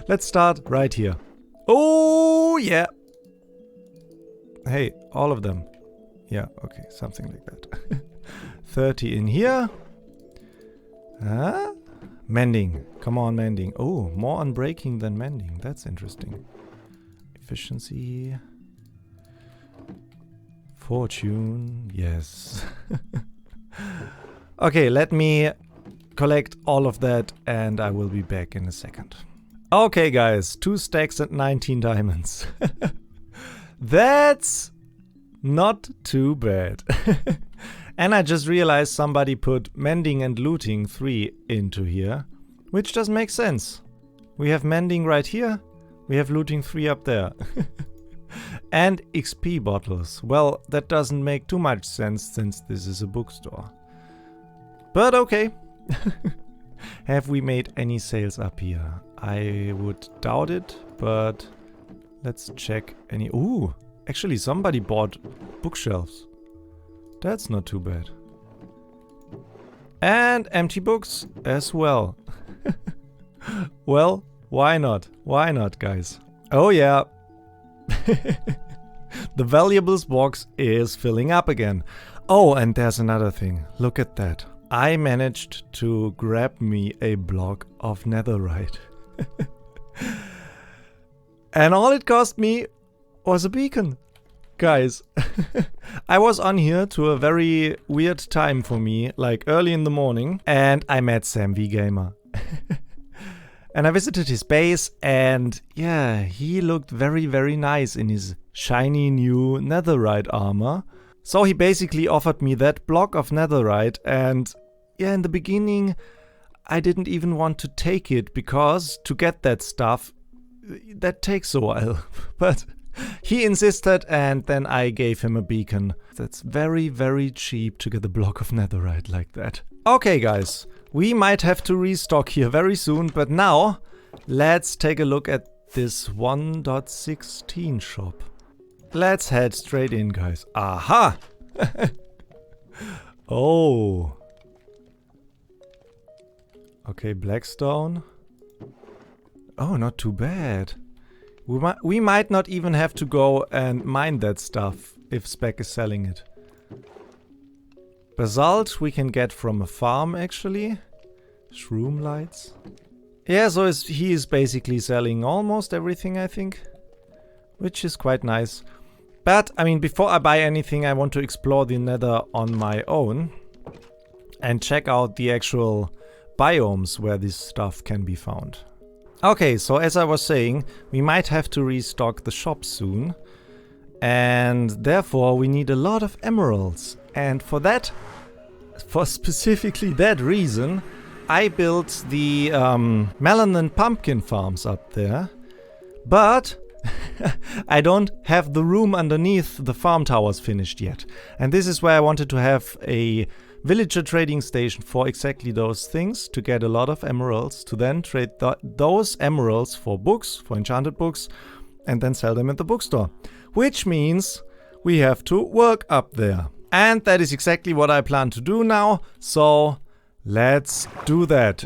Let's start right here. Oh yeah. Hey, all of them. Yeah, okay, something like that. 30 in here. Huh? Mending. Come on, mending. Oh, more unbreaking than mending. That's interesting. Efficiency. Fortune. Yes. Okay, let me collect all of that and I will be back in a second. Okay, guys. 2 stacks and 19 diamonds. That's not too bad. And I just realized somebody put mending and looting 3 into here, which does make sense. We have mending right here, We have looting 3 up there. And XP bottles. Well, that doesn't make too much sense since this is a bookstore. But okay. Have we made any sales up here? I would doubt it, but let's check any... Ooh, actually somebody bought bookshelves. That's not too bad. And empty books as well. Well, why not? Why not, guys? Oh yeah. The valuables box is filling up again. Oh, and there's another thing. Look at that. I managed to grab me a block of netherite. And all it cost me was a beacon. Guys, I was on here to a very weird time for me, like early in the morning, and I met Sam V Gamer. And I visited his base, and yeah, he looked very, very nice in his shiny new netherite armor. So he basically offered me that block of netherite, and yeah, in the beginning I didn't even want to take it, because to get that stuff, that takes a while. But he insisted, and then I gave him a beacon. That's very, very cheap to get a block of netherite like that. Okay guys, we might have to restock here very soon, but now let's take a look at this 1.16 shop. Let's head straight in, guys. Aha! Oh. Okay, Blackstone. Oh, not too bad. We might not even have to go and mine that stuff if Spec is selling it. Basalt we can get from a farm, actually. Shroom lights. Yeah, so he is basically selling almost everything, I think. Which is quite nice. But, I mean, before I buy anything, I want to explore the nether on my own. And check out the actual biomes where this stuff can be found. Okay, so as I was saying, we might have to restock the shop soon. And therefore we need a lot of emeralds. And for that, for specifically that reason, I built the melon and pumpkin farms up there. But I don't have the room underneath the farm towers finished yet. And this is where I wanted to have a villager trading station for exactly those things, to get a lot of emeralds, to then trade those emeralds for books, for enchanted books, and then sell them at the bookstore. Which means we have to work up there. And that is exactly what I plan to do now, so let's do that.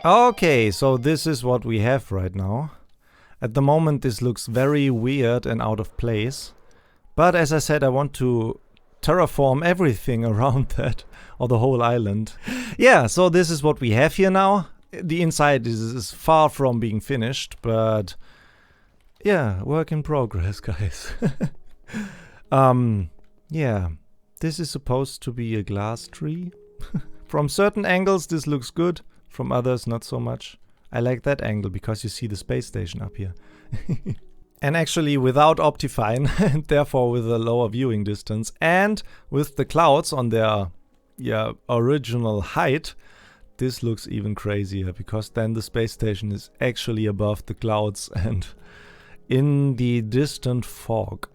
Okay, so this is what we have right now. At the moment this looks very weird and out of place. But as I said, I want to terraform everything around that, or the whole island. Yeah, so this is what we have here now. The inside is far from being finished, but yeah, work in progress, guys. Yeah, this is supposed to be a glass tree. From certain angles this looks good, from others not so much. I like that angle because you see the space station up here. And actually without Optifine, and therefore with a lower viewing distance, and with the clouds on their original height, this looks even crazier, because then the space station is actually above the clouds and in the distant fog.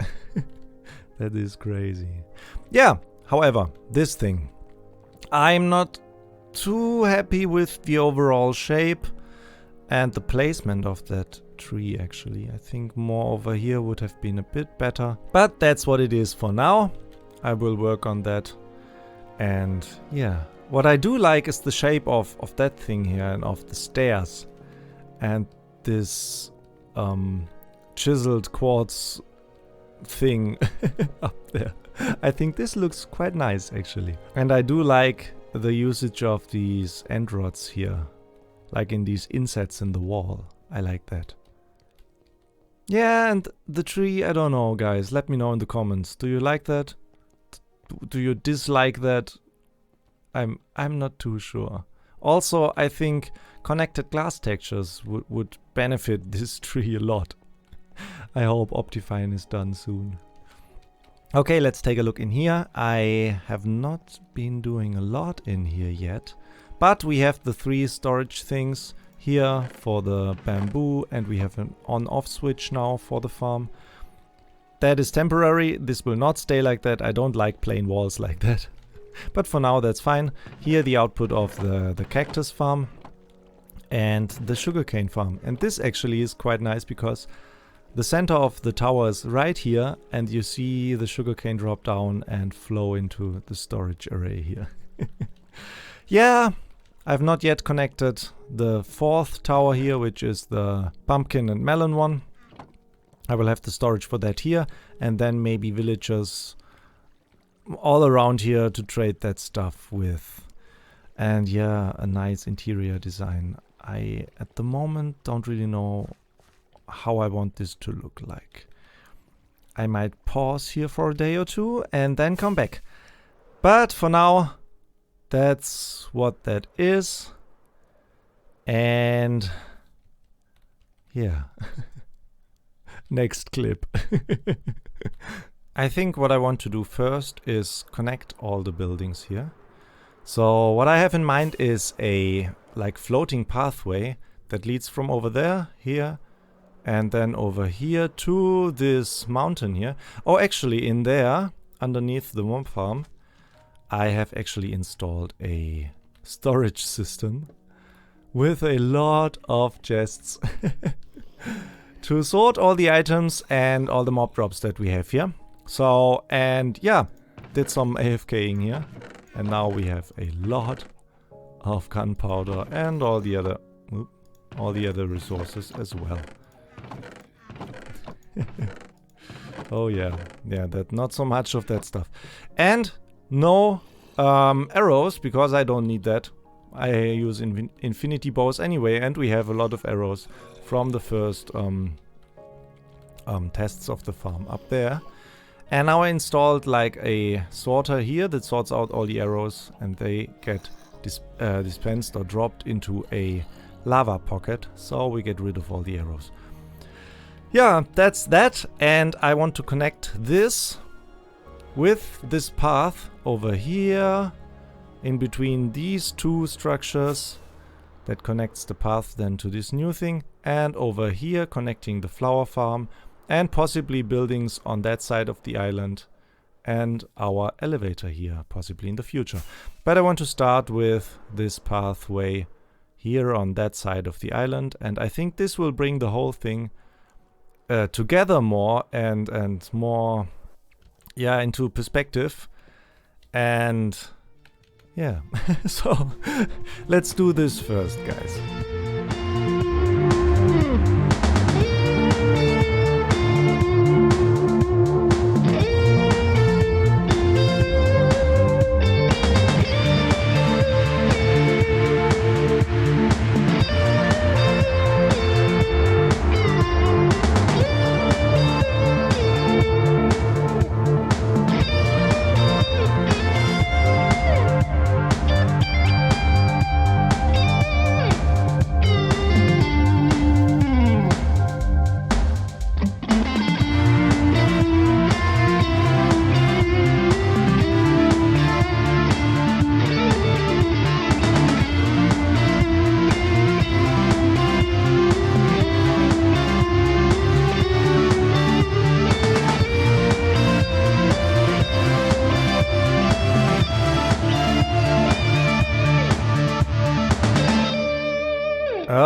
That is crazy. Yeah, however, this thing. I'm not too happy with the overall shape and the placement of that tree, actually. I think more over here would have been a bit better. But that's what it is for now. I will work on that. And yeah, what I do like is the shape of that thing here and of the stairs. And this chiseled quartz thing up there. I think this looks quite nice, actually. And I do like the usage of these end rods here. Like in these insets in the wall. I like that. Yeah, and the tree, I don't know, guys. Let me know in the comments. Do you like that? Do you dislike that? I'm not too sure. Also, I think connected glass textures would benefit this tree a lot. I hope Optifine is done soon. Okay, let's take a look in here. I have not been doing a lot in here yet. But we have the 3 storage things here for the bamboo, and we have an on-off switch now for the farm. That is temporary. This will not stay like that. I don't like plain walls like that. But for now that's fine. Here the output of the cactus farm and the sugarcane farm. And this actually is quite nice because the center of the tower is right here, and you see the sugarcane drop down and flow into the storage array here. Yeah, I've not yet connected the 4th tower here, which is the pumpkin and melon one. I will have the storage for that here, and then maybe villagers all around here to trade that stuff with. And yeah, a nice interior design. I, at the moment, don't really know how I want this to look like. I might pause here for a day or two and then come back. But for now, that's what that is. And yeah. Next clip. I think what I want to do first is connect all the buildings here. So what I have in mind is a like floating pathway that leads from over there, here, and then over here to this mountain here. Oh, actually in there, underneath the mob farm, I have actually installed a storage system with a lot of chests to sort all the items and all the mob drops that we have here. So, and yeah, did some AFKing here. And now we have a lot of gunpowder and all the other resources as well. Oh yeah, that not so much of that stuff. And no arrows, because I don't need that. I use infinity bows anyway, and we have a lot of arrows from the first tests of the farm up there. And now I installed like a sorter here that sorts out all the arrows, and they get dispensed or dropped into a lava pocket, so we get rid of all the arrows. Yeah, that's that, and I want to connect this with this path over here in between these 2 structures that connects the path then to this new thing, and over here connecting the flower farm and possibly buildings on that side of the island and our elevator here possibly in the future. But I want to start with this pathway here on that side of the island, and I think this will bring the whole thing together more and more, yeah, into perspective. And yeah, so let's do this first, guys.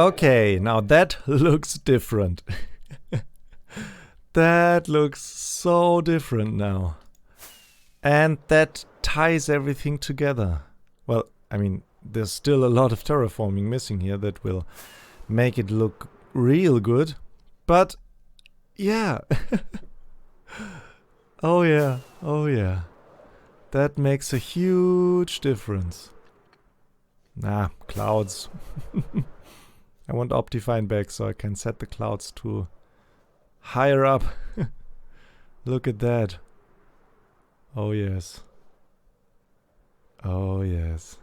Okay, now that looks different. That looks so different now. And that ties everything together. Well, I mean, there's still a lot of terraforming missing here that will make it look real good. But, yeah. Oh yeah, oh yeah. That makes a huge difference. Nah, clouds. I want Optifine back so I can set the clouds to higher up. Look at that. Oh yes. Oh yes.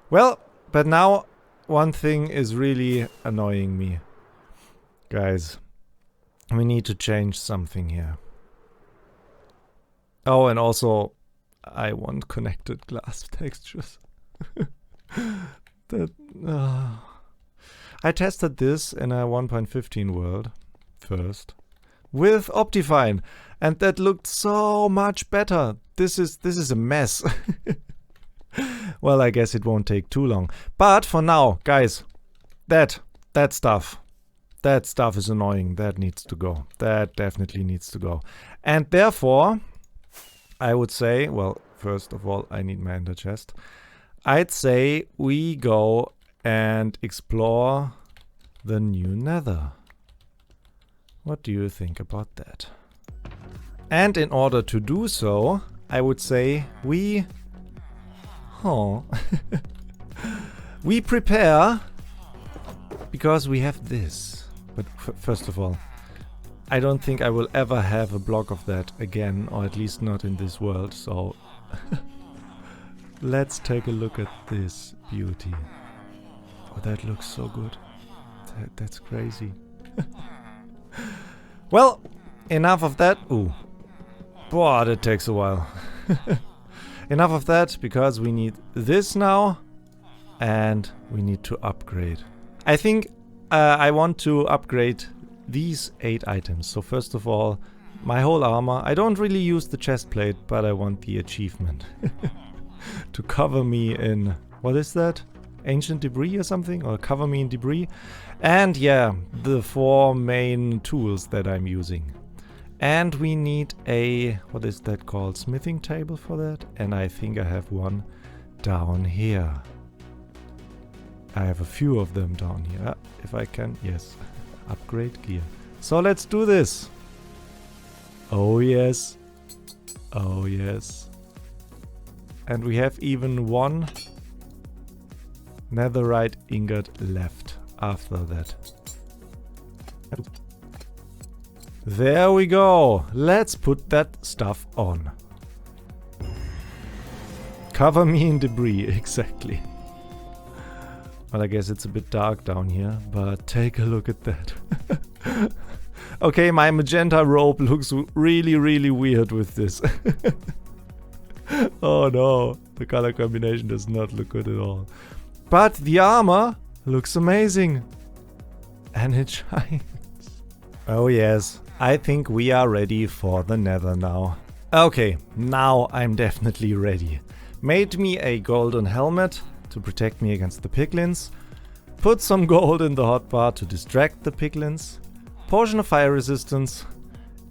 Well, but now one thing is really annoying me. Guys, we need to change something here. Oh, and also I want connected glass textures. I tested this in a 1.15 world first with Optifine, and that looked so much better. This is a mess. Well, I guess it won't take too long. But for now, guys, that stuff is annoying. That needs to go. That definitely needs to go. And therefore, I would say, well, first of all, I need my ender chest. I'd say we go and explore the new nether. What do you think about that? And in order to do so, I would say we we prepare, because we have this. But first of all, I don't think I will ever have a block of that again, or at least not in this world, so let's take a look at this beauty. Oh, that looks so good. That's crazy. Well, enough of that. Ooh. Boah, that takes a while. Enough of that, because we need this now, and we need to upgrade. I think I want to upgrade these 8 items. So first of all, my whole armor. I don't really use the chest plate, but I want the achievement to cover me in, what is that? Ancient debris or something? Or cover me in debris. And yeah, the 4 main tools that I'm using. And we need a, what is that called? Smithing table for that? And I think I have one down here. I have a few of them down here. If I can, yes. Upgrade gear. So let's do this. Oh yes. Oh yes. And we have even one netherite ingot left after that. There we go. Let's put that stuff on. Cover me in debris, exactly. Well, I guess it's a bit dark down here, but take a look at that. Okay, my magenta robe looks really, really weird with this. Oh no, the color combination does not look good at all. But the armor looks amazing. And it shines. Oh yes, I think we are ready for the nether now. Okay, now I'm definitely ready. Made me a golden helmet to protect me against the piglins. Put some gold in the hotbar to distract the piglins. Potion of fire resistance.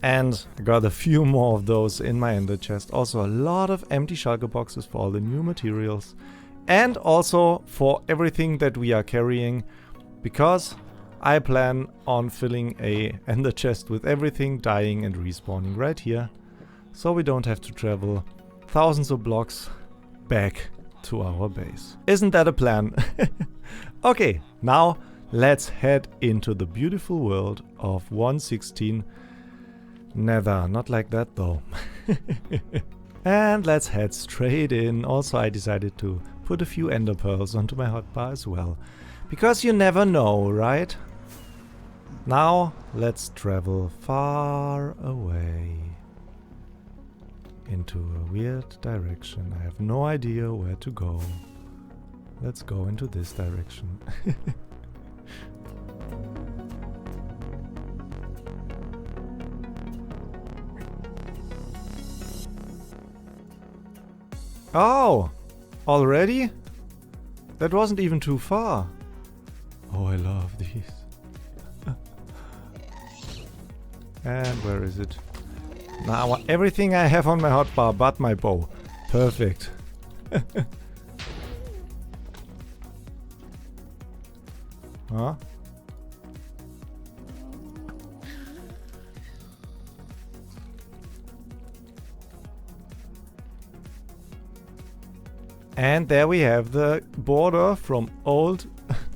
And I got a few more of those in my ender chest. Also a lot of empty shulker boxes for all the new materials. And also for everything that we are carrying. Because I plan on filling a ender chest with everything dying and respawning right here. So we don't have to travel thousands of blocks back to our base. Isn't that a plan? Okay, now let's head into the beautiful world of 1.16 Nether. Not like that though. And let's head straight in. Also, I decided to put a few ender pearls onto my hotbar as well. Because you never know, right? Now, let's travel far away. Into a weird direction. I have no idea where to go. Let's go into this direction. Oh! Already? That wasn't even too far. Oh, I love these. And where is it? Now I want everything I have on my hotbar but my bow. Perfect. Huh? And there we have the border from old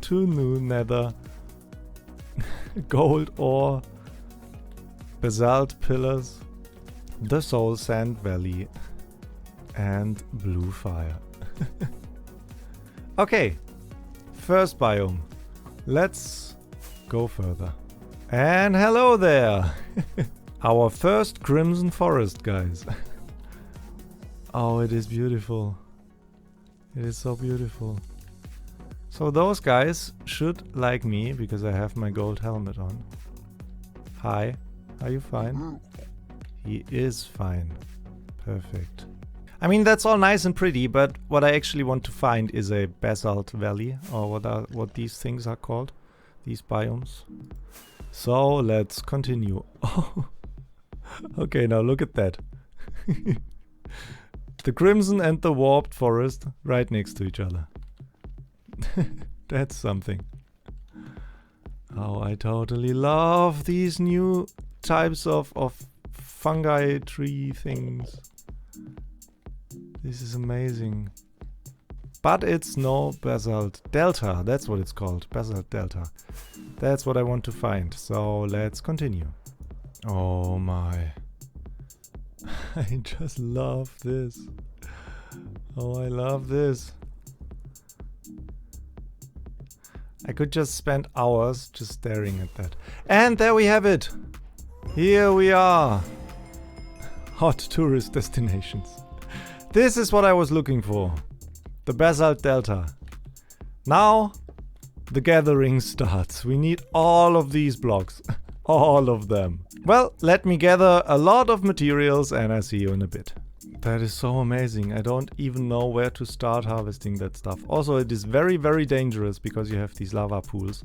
to new nether. Gold ore, basalt pillars, the soul sand valley, and blue fire. Okay, first biome. Let's go further. And hello there! Our first crimson forest, guys. Oh, it is beautiful. It is so beautiful. So those guys should like me because I have my gold helmet on. Hi, are you fine? He is fine. Perfect. I mean, that's all nice and pretty, but what I actually want to find is a basalt valley, or what these things are called, these biomes. So let's continue. Oh, okay, now look at that. The crimson and the warped forest right next to each other. That's something. Oh, I totally love these new types of fungi tree things. This is amazing. But it's no basalt delta. That's what it's called. Basalt delta. That's what I want to find. So let's continue. Oh my. I just love this. Oh, I love this. I could just spend hours just staring at that. And there we have it. Here we are. Hot tourist destinations. This is what I was looking for. The Basalt Delta. Now the gathering starts. We need all of these blocks. All of them. Well, let me gather a lot of materials and I see you in a bit. That is so amazing. I don't even know where to start harvesting that stuff. Also, it is very, very dangerous because you have these lava pools.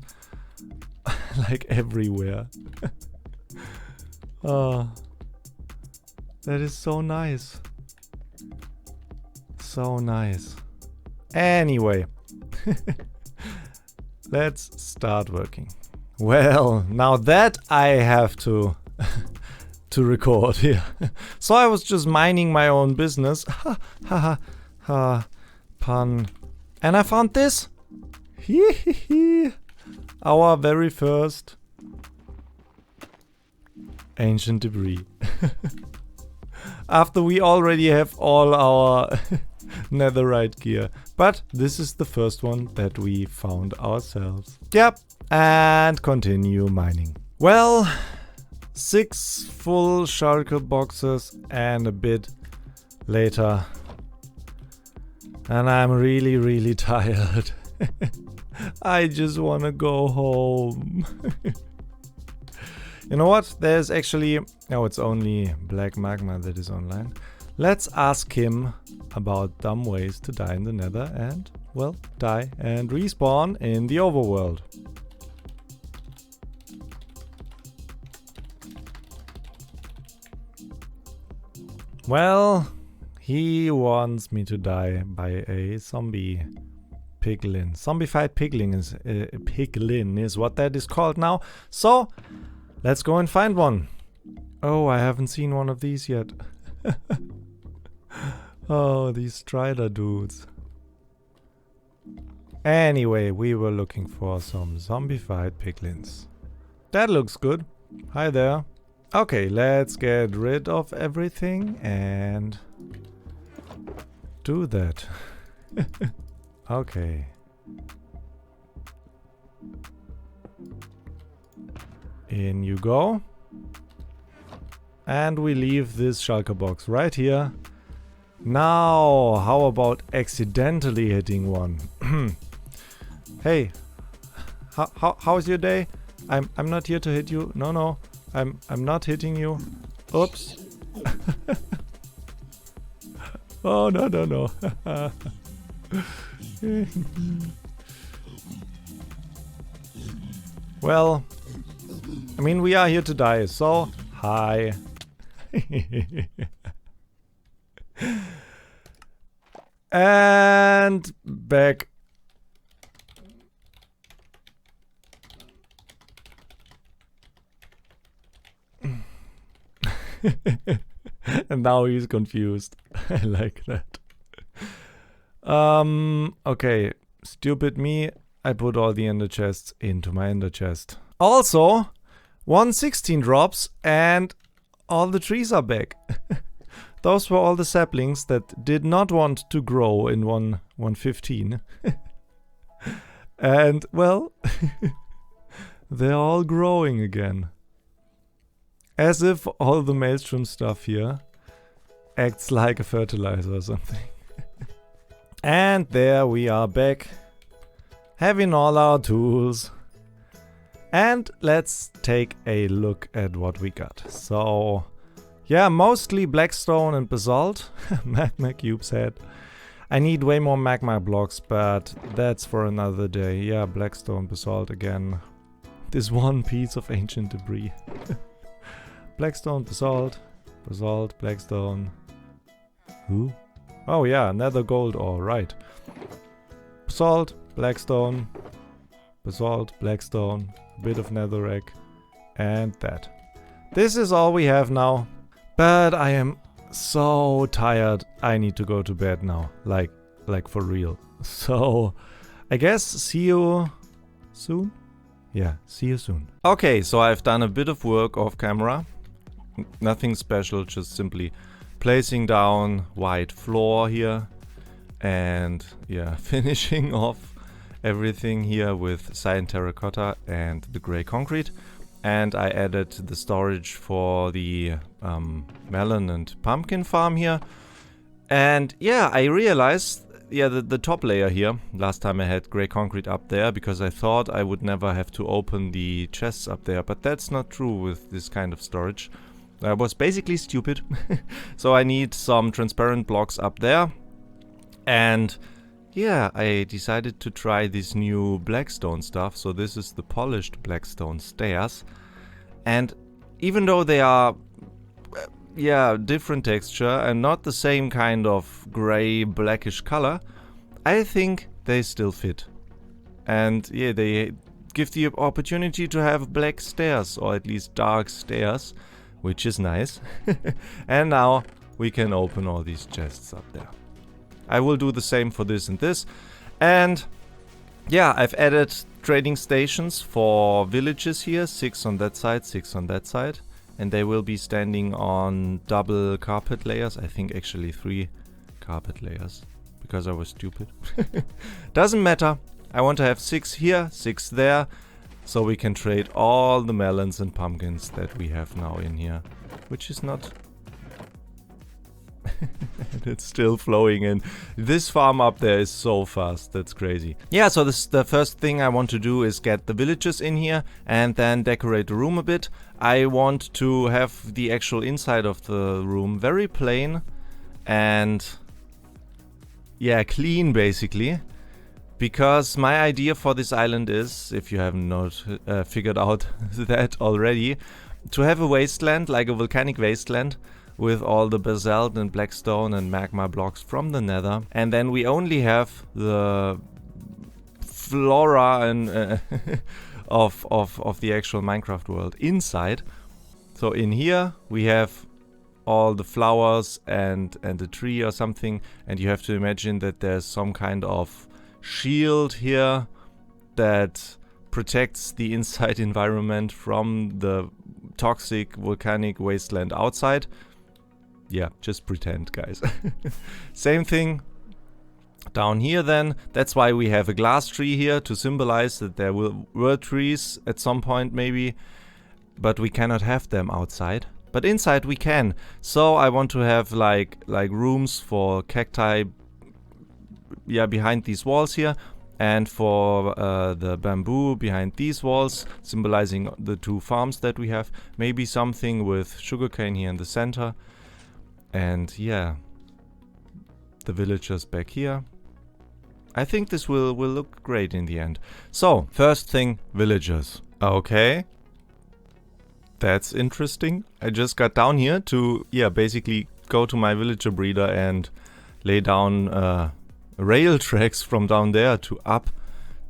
Like everywhere. Oh, that is so nice. So nice. Anyway. Let's start working. Well, now that I have to record here. So I was just minding my own business. Ha ha ha pun. And I found this. Our very first ancient debris. After we already have all our netherite gear. But this is the first one that we found ourselves. Yep. And continue mining. Well, 6 full shulker boxes and a bit later. And I'm really, really tired. I just want to go home. You know what? There's actually... Oh, it's only Black Magma that is online. Let's ask him about dumb ways to die in the nether and, well, die and respawn in the overworld. Well, he wants me to die by a zombie piglin. Zombified piglin is what that is called now. So, let's go and find one. Oh, I haven't seen one of these yet. Oh, these Strider dudes. Anyway, we were looking for some zombified piglins. That looks good. Hi there. Okay, let's get rid of everything and do that. Okay. In you go. And we leave this shulker box right here. Now, how about accidentally hitting one? Hey, how's your day? I'm not here to hit you. No. I'm not hitting you. Oops. Oh, no. Well, I mean, we are here to die, so hi. And back. And now he's confused. I like that. Okay. Stupid me. I put all the ender chests into my ender chest. Also, 116 drops and all the trees are back. Those were all the saplings that did not want to grow in 115. And, well, they're all growing again. As if all the maelstrom stuff here acts like a fertilizer or something. And there we are back, having all our tools. And let's take a look at what we got. So, yeah, mostly blackstone and basalt. Magma cubes head. I need way more magma blocks, but that's for another day. Yeah, blackstone, basalt again. This one piece of ancient debris. Blackstone, basalt, basalt, blackstone. Who? Oh yeah, nether gold ore, right. Basalt, blackstone, basalt, blackstone, a bit of netherrack, and that. This is all we have now. But I am so tired. I need to go to bed now. Like for real. So, I guess see you soon? Yeah, see you soon. Okay, so I've done a bit of work off camera. Nothing special, just simply placing down white floor here. And yeah, finishing off everything here with cyan terracotta and the gray concrete. And I added the storage for the melon and pumpkin farm here. And yeah, I realized, yeah, the top layer here, last time I had gray concrete up there because I thought I would never have to open the chests up there. But that's not true with this kind of storage. I was basically stupid. So I need some transparent blocks up there. And yeah, I decided to try this new blackstone stuff. So this is the polished blackstone stairs. And even though they are, yeah, different texture and not the same kind of gray blackish color, I think they still fit. And yeah, they give the opportunity to have black stairs, or at least dark stairs, which is nice. And now we can open all these chests up there. I will do the same for this and this. And yeah, I've added trading stations for villages here. 6 on that side, 6 on that side. And they will be standing on double carpet layers. I think actually 3 carpet layers. Because I was stupid. Doesn't matter. I want to have 6 here, 6 there. So we can trade all the melons and pumpkins that we have now in here. Which is not... It's still flowing in. This farm up there is so fast. That's crazy. Yeah, so the first thing I want to do is get the villagers in here and then decorate the room a bit. I want to have the actual inside of the room very plain and yeah, clean basically. Because my idea for this island is, if you haven't not figured out that already, to have a wasteland, like a volcanic wasteland, with all the basalt and blackstone and magma blocks from the nether. And then we only have the flora and of the actual Minecraft world inside. So in here we have all the flowers and the tree or something. And you have to imagine that there's some kind of shield here that protects the inside environment from the toxic volcanic wasteland outside. Yeah, just pretend, guys. Same thing down here then. That's why we have a glass tree here to symbolize that there were trees at some point maybe, but we cannot have them outside. But inside we can. So I want to have like rooms for cacti, yeah, behind these walls here, and for the bamboo behind these walls, symbolizing the 2 farms that we have. Maybe something with sugarcane here in the center. And yeah, the villagers back here. I think this will look great in the end. So, first thing, villagers. Okay. That's interesting. I just got down here to, yeah, basically go to my villager breeder and lay down rail tracks from down there to up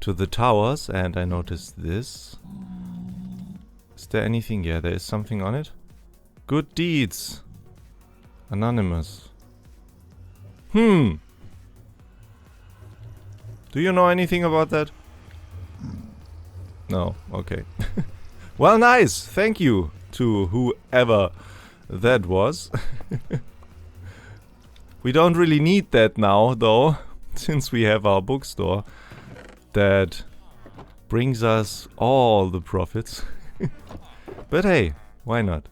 to the towers. And I noticed this. Is there anything? Yeah, there is something on it. Good deeds. Anonymous. Do you know anything about that? No, okay. Well, nice! Thank you to whoever that was. We don't really need that now, though, since we have our bookstore that brings us all the profits. But hey, why not?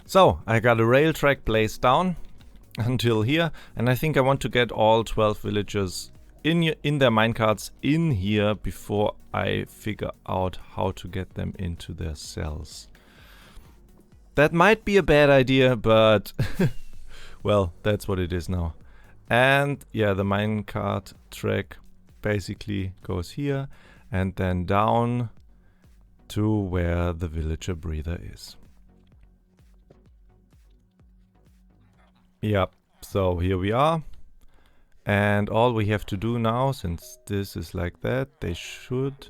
So, I got a rail track placed down until here, and I think I want to get all 12 villagers in their minecarts in here before I figure out how to get them into their cells. That might be a bad idea, but well, that's what it is now. And yeah, the minecart track basically goes here and then down to where the villager breeder is. Yep, so here we are. And all we have to do now, since this is like that, they should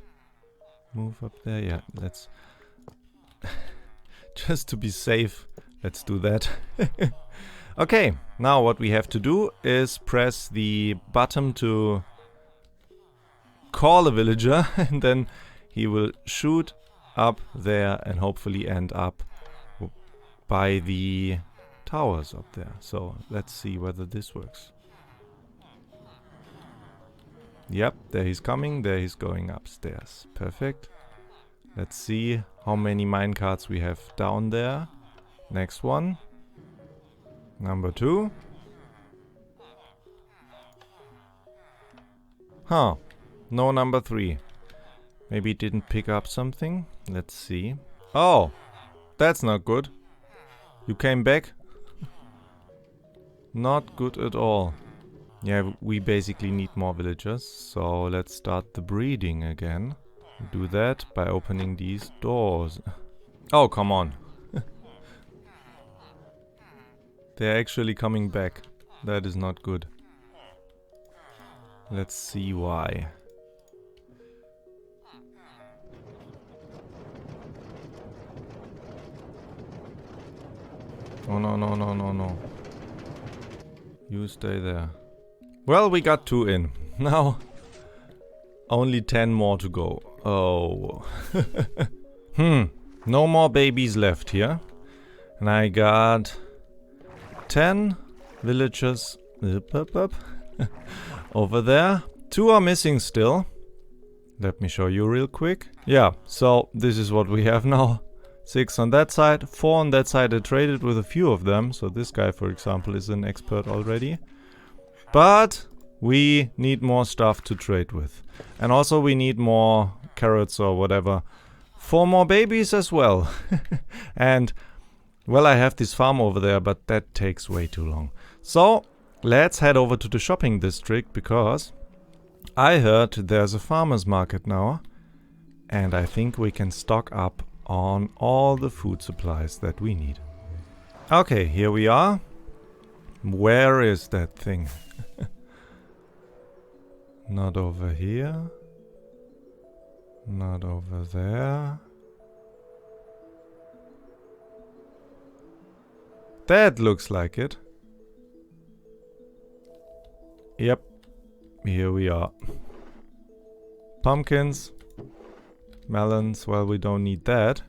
move up there. Yeah, let's... just to be safe, let's do that. Okay, now what we have to do is press the button to call a villager, and then he will shoot up there and hopefully end up by the towers up there. So let's see whether this works. Yep, there he's coming, there he's going upstairs. Perfect. Let's see how many minecarts we have down there. Next one. Number 2. Huh. No number 3. Maybe it didn't pick up something. Let's see. Oh, that's not good. You came back? Not good at all. Yeah, we basically need more villagers, so let's start the breeding again. Do that by opening these doors. Oh, come on. They're actually coming back. That is not good. Let's see why. Oh no, no, no, no, no. You stay there. Well, we got 2 in. Now, only 10 more to go. Oh. No more babies left here. And I got 10 villagers over there. 2 are missing still. Let me show you real quick. Yeah, so this is what we have now. 6 on that side, 4 on that side. I traded with a few of them. So this guy, for example, is an expert already. But we need more stuff to trade with. And also we need more carrots or whatever for more babies as well. And, well, I have this farm over there, but that takes way too long. So, let's head over to the shopping district, because I heard there's a farmer's market now. And I think we can stock up on all the food supplies that we need. Okay, here we are. Where is that thing? Not over here. Not over there. That looks like it. Yep. Here we are. Pumpkins. Melons. Well, we don't need that.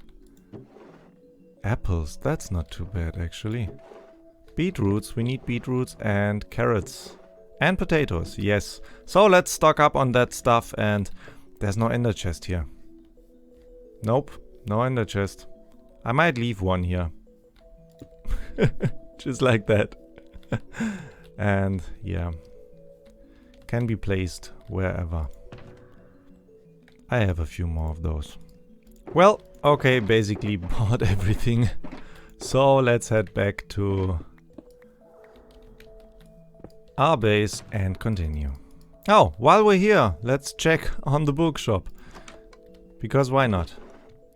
Apples. That's not too bad, actually. Beetroots. We need beetroots and carrots. And potatoes, yes. So let's stock up on that stuff, and there's no ender chest here. Nope, no ender chest. I might leave one here. Just like that. And yeah, can be placed wherever. I have a few more of those. Well, okay, basically bought everything. So let's head back to our base and continue. Oh, while we're here, let's check on the bookshop. Because why not?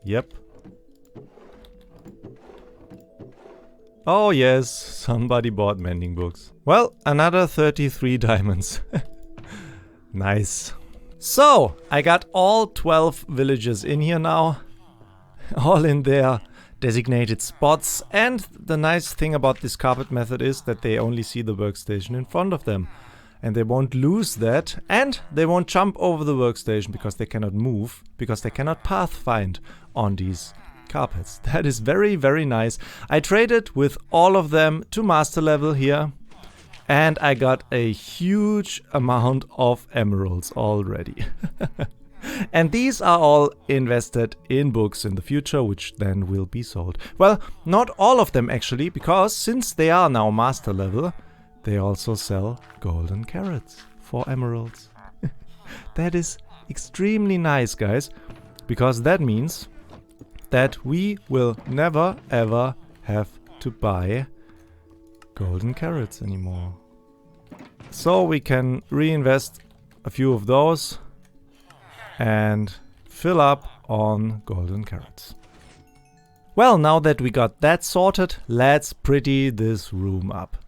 Yep. Oh yes, somebody bought mending books. Well, another 33 diamonds. Nice. So, I got all 12 villagers in here now. All in their designated spots. And the nice thing about this carpet method is that they only see the workstation in front of them. And they won't lose that. And they won't jump over the workstation because they cannot move. Because they cannot pathfind on these carpets. That is very, very nice. I traded with all of them to master level here. And I got a huge amount of emeralds already. And these are all invested in books in the future, which then will be sold. Well, not all of them actually, because since they are now master level, they also sell golden carrots for emeralds. That is extremely nice, guys, because that means that we will never ever have to buy golden carrots anymore. So we can reinvest a few of those and fill up on golden carrots. Well, now that we got that sorted, let's pretty this room up.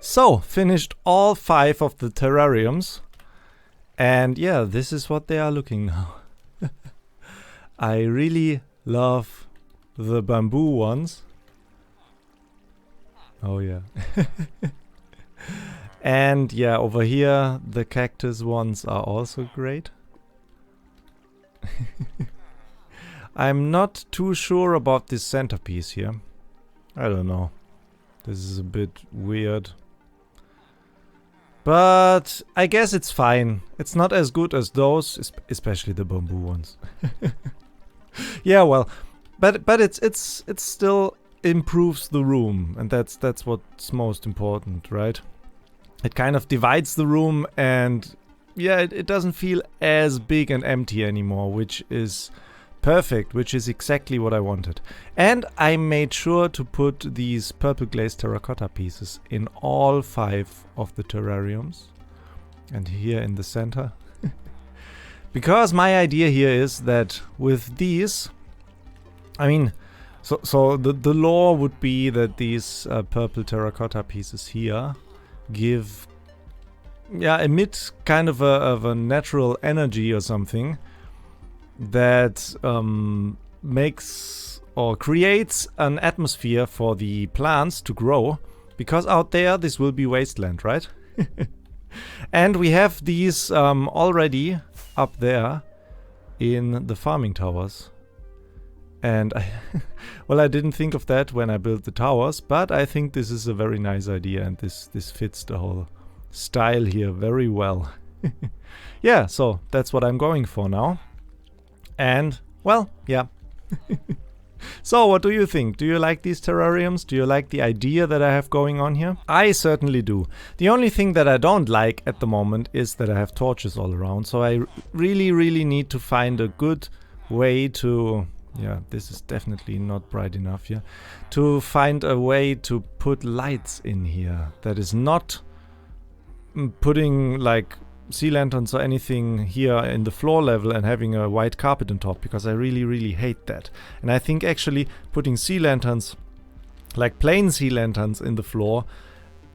So, finished all 5 of the terrariums. And yeah, this is what they are looking now. I really love the bamboo ones. Oh yeah. And yeah, over here the cactus ones are also great. I'm not too sure about this centerpiece here. I don't know. This is a bit weird. But I guess it's fine. It's not as good as those, especially the bamboo ones. Yeah, well, but it's still improves the room, and that's what's most important, right? It kind of divides the room, and yeah, it doesn't feel as big and empty anymore, which is perfect, which is exactly what I wanted. And I made sure to put these purple glazed terracotta pieces in all 5 of the terrariums, and here in the center. Because my idea here is that with these, I mean, so the lore would be that these purple terracotta pieces here emit kind of a natural energy or something that makes or creates an atmosphere for the plants to grow, because out there this will be wasteland, right? And we have these already up there in the farming towers. And I didn't think of that when I built the towers, but I think this is a very nice idea, and this fits the whole style here very well. Yeah, so that's what I'm going for now. And, well, yeah. So, what do you think? Do you like these terrariums? Do you like the idea that I have going on here? I certainly do. The only thing that I don't like at the moment is that I have torches all around. So I really need to find a good way to... Yeah, this is definitely not bright enough here. To find a way to put lights in here that is not putting like sea lanterns or anything here in the floor level and having a white carpet on top, because I really hate that. And I think actually putting sea lanterns, like plain sea lanterns in the floor,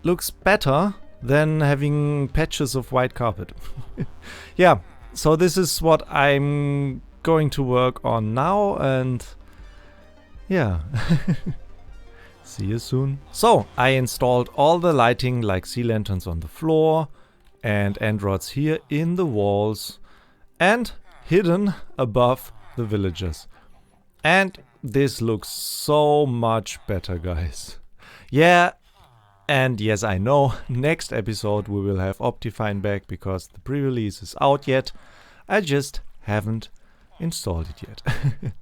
looks better than having patches of white carpet. Yeah, so this is what I'm going to work on now, and yeah. See you soon. So I installed all the lighting like sea lanterns on the floor and end rods here in the walls and hidden above the villagers. And this looks so much better, guys. Yeah, and yes, I know, next episode we will have Optifine back because the pre-release is out yet. I just haven't installed it yet.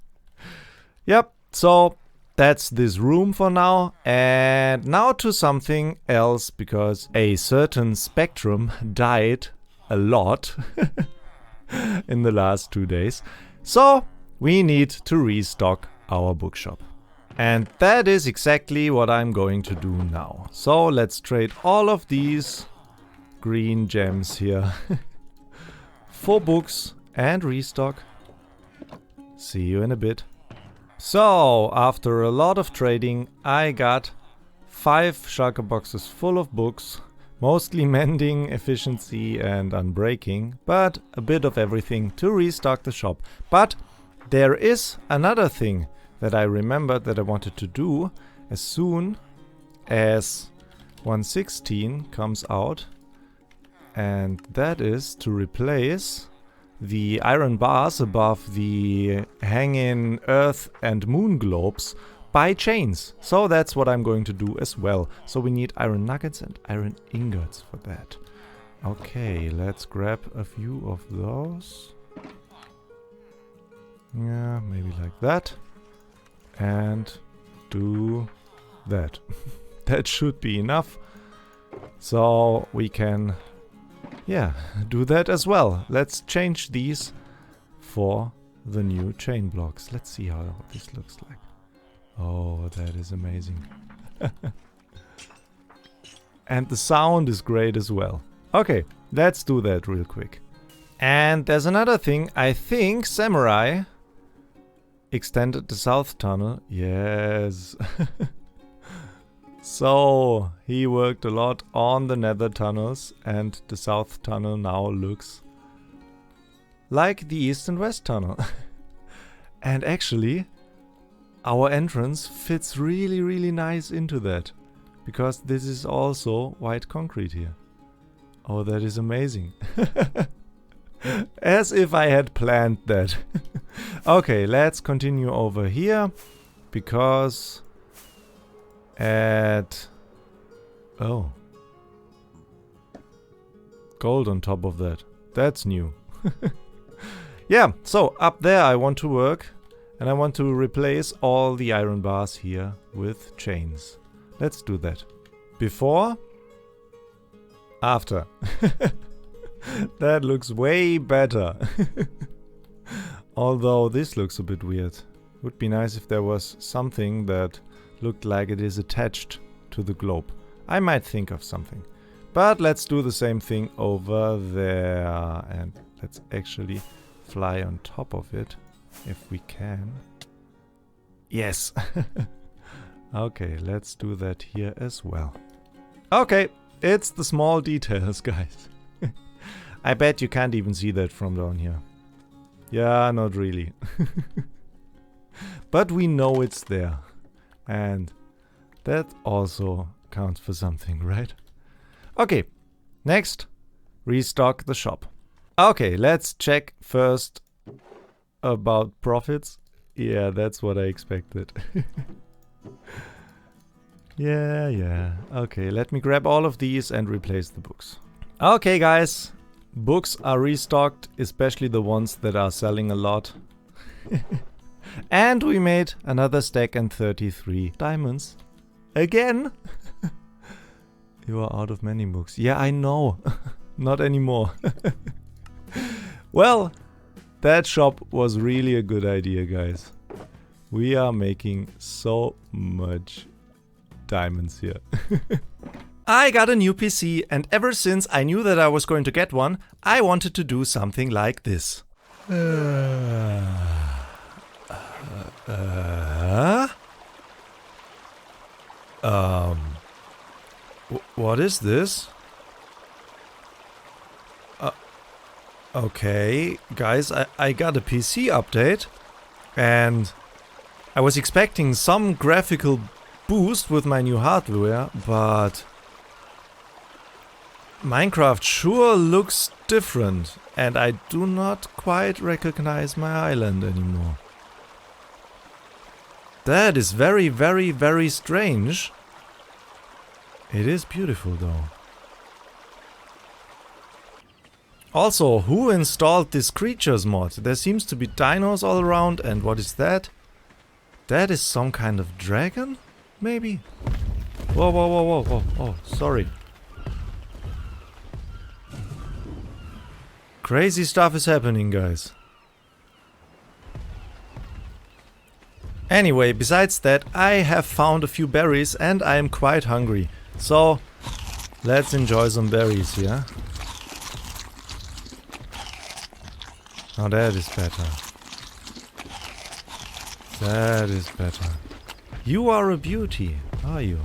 Yep, so that's this room for now. And now to something else, because a certain spectrum died a lot in the last 2 days. So we need to restock our bookshop. And that is exactly what I'm going to do now. So let's trade all of these green gems here for books and restock. See you in a bit. So, after a lot of trading, I got 5 shulker boxes full of books, mostly mending, efficiency and unbreaking, but a bit of everything to restock the shop. But there is another thing that I remembered that I wanted to do as soon as 1.16 comes out, and that is to replace the iron bars above the hanging Earth and Moon globes by chains. So that's what I'm going to do as well. So we need iron nuggets and iron ingots for that. Okay, let's grab a few of those. Yeah, maybe like that. And do that. That should be enough. So we can... yeah, do that as well. Let's change these for the new chain blocks. Let's see how this looks like. Oh, that is amazing. And the sound is great as well. Okay, let's do that real quick. And there's another thing. I think Samurai extended the south tunnel. Yes. So, he worked a lot on the nether tunnels, and the south tunnel now looks like the east and west tunnel. And actually, our entrance fits really nice into that, because this is also white concrete here. Oh, that is amazing. As if I had planned that. Okay, let's continue over here, because at Oh. Gold on top of that. That's new. Yeah, so up there I want to work. And I want to replace all the iron bars here with chains. Let's do that. Before. After. That looks way better. Although this looks a bit weird. Would be nice if there was something that looked like it is attached to the globe. I might think of something. But let's do the same thing over there. And let's actually fly on top of it. If we can. Yes. Okay, let's do that here as well. Okay, it's the small details, guys. I bet you can't even see that from down here. Yeah, not really. But we know it's there. And that also counts for something, right? Okay, next, restock the shop. Okay, let's check first about profits. Yeah, that's what I expected. Yeah. Okay, let me grab all of these and replace the books. Okay, guys. Books are restocked, especially the ones that are selling a lot. And we made another stack and 33 diamonds. Again? You are out of many books. Yeah, I know. Not anymore. Well, that shop was really a good idea, guys. We are making so much diamonds here. I got a new PC, and ever since I knew that I was going to get one, I wanted to do something like this. What is this? Okay, guys, I got a PC update, and I was expecting some graphical boost with my new hardware, but Minecraft sure looks different, and I do not quite recognize my island anymore. That is very, very, very strange. It is beautiful though. Also, who installed this creatures mod? There seems to be dinos all around, and what is that? That is some kind of dragon? Maybe? Whoa, whoa, whoa, whoa, whoa. Oh, sorry. Crazy stuff is happening, guys. Anyway, besides that, I have found a few berries and I am quite hungry. So, let's enjoy some berries here. Now that is better. That is better. You are a beauty, are you?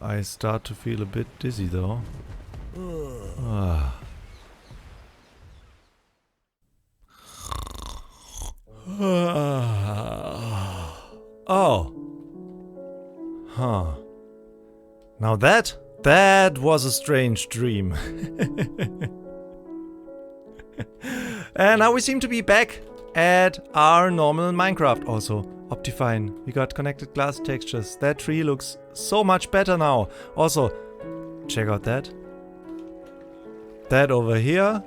I start to feel a bit dizzy though. Oh. Huh. Now that was a strange dream. And now we seem to be back at our normal Minecraft. Also, Optifine. We got connected glass textures. That tree looks so much better now. Also, check out that. That over here.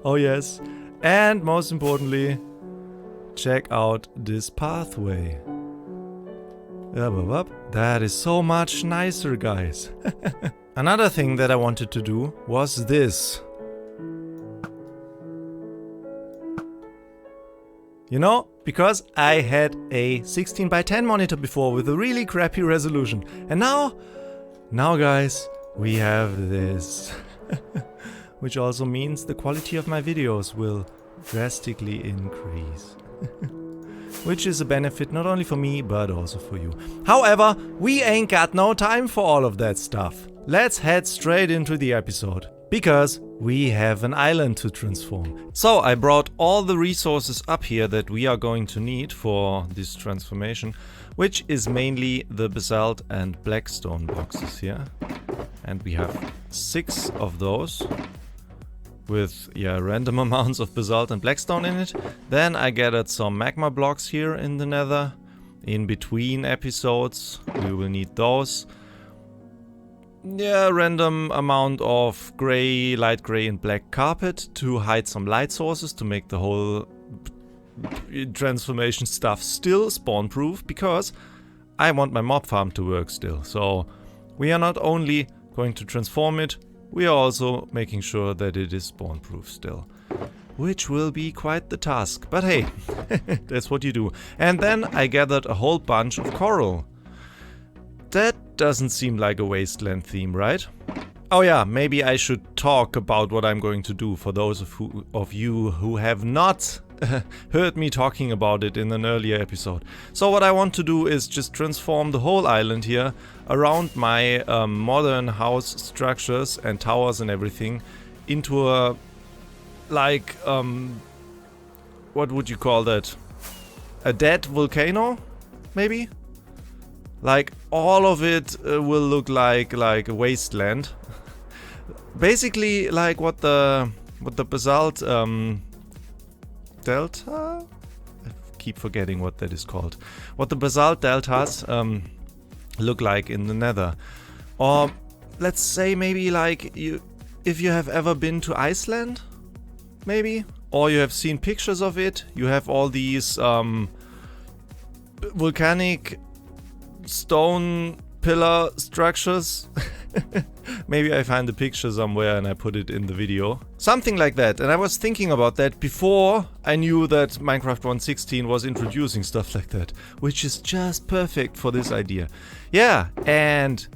Oh yes. And most importantly, check out this pathway. That is so much nicer, guys. Another thing that I wanted to do was this. You know, because I had a 16:10 monitor before with a really crappy resolution. And now guys, we have this. Which also means the quality of my videos will drastically increase. Which is a benefit not only for me, but also for you. However, we ain't got no time for all of that stuff. Let's head straight into the episode. Because we have an island to transform. So I brought all the resources up here that we are going to need for this transformation, which is mainly the basalt and blackstone boxes here. And we have 6 of those. with, yeah, random amounts of basalt and blackstone in it. Then I gathered some magma blocks here in the nether. In between episodes, we will need those. Yeah, random amount of gray, light gray and black carpet to hide some light sources to make the whole transformation stuff still spawn proof, because I want my mob farm to work still. So we are not only going to transform it, we are also making sure that it is spawn proof still, which will be quite the task. But hey, that's what you do. And then I gathered a whole bunch of coral. That doesn't seem like a wasteland theme, right? Oh yeah, maybe I should talk about what I'm going to do for those of you who have not heard me talking about it in an earlier episode. So what I want to do is just transform the whole island here around my modern house structures and towers and everything into a, like, what would you call that? A dead volcano, maybe? Like, all of it will look like a wasteland. Basically, like what the basalt delta? I keep forgetting what that is called. What the basalt deltas look like in the nether. Or let's say maybe like if you have ever been to Iceland, maybe? Or you have seen pictures of it, you have all these volcanic stone pillar structures. Maybe I find the picture somewhere and I put it in the video. Something like that. And I was thinking about that before I knew that Minecraft 1.16 was introducing stuff like that, which is just perfect for this idea. Yeah, and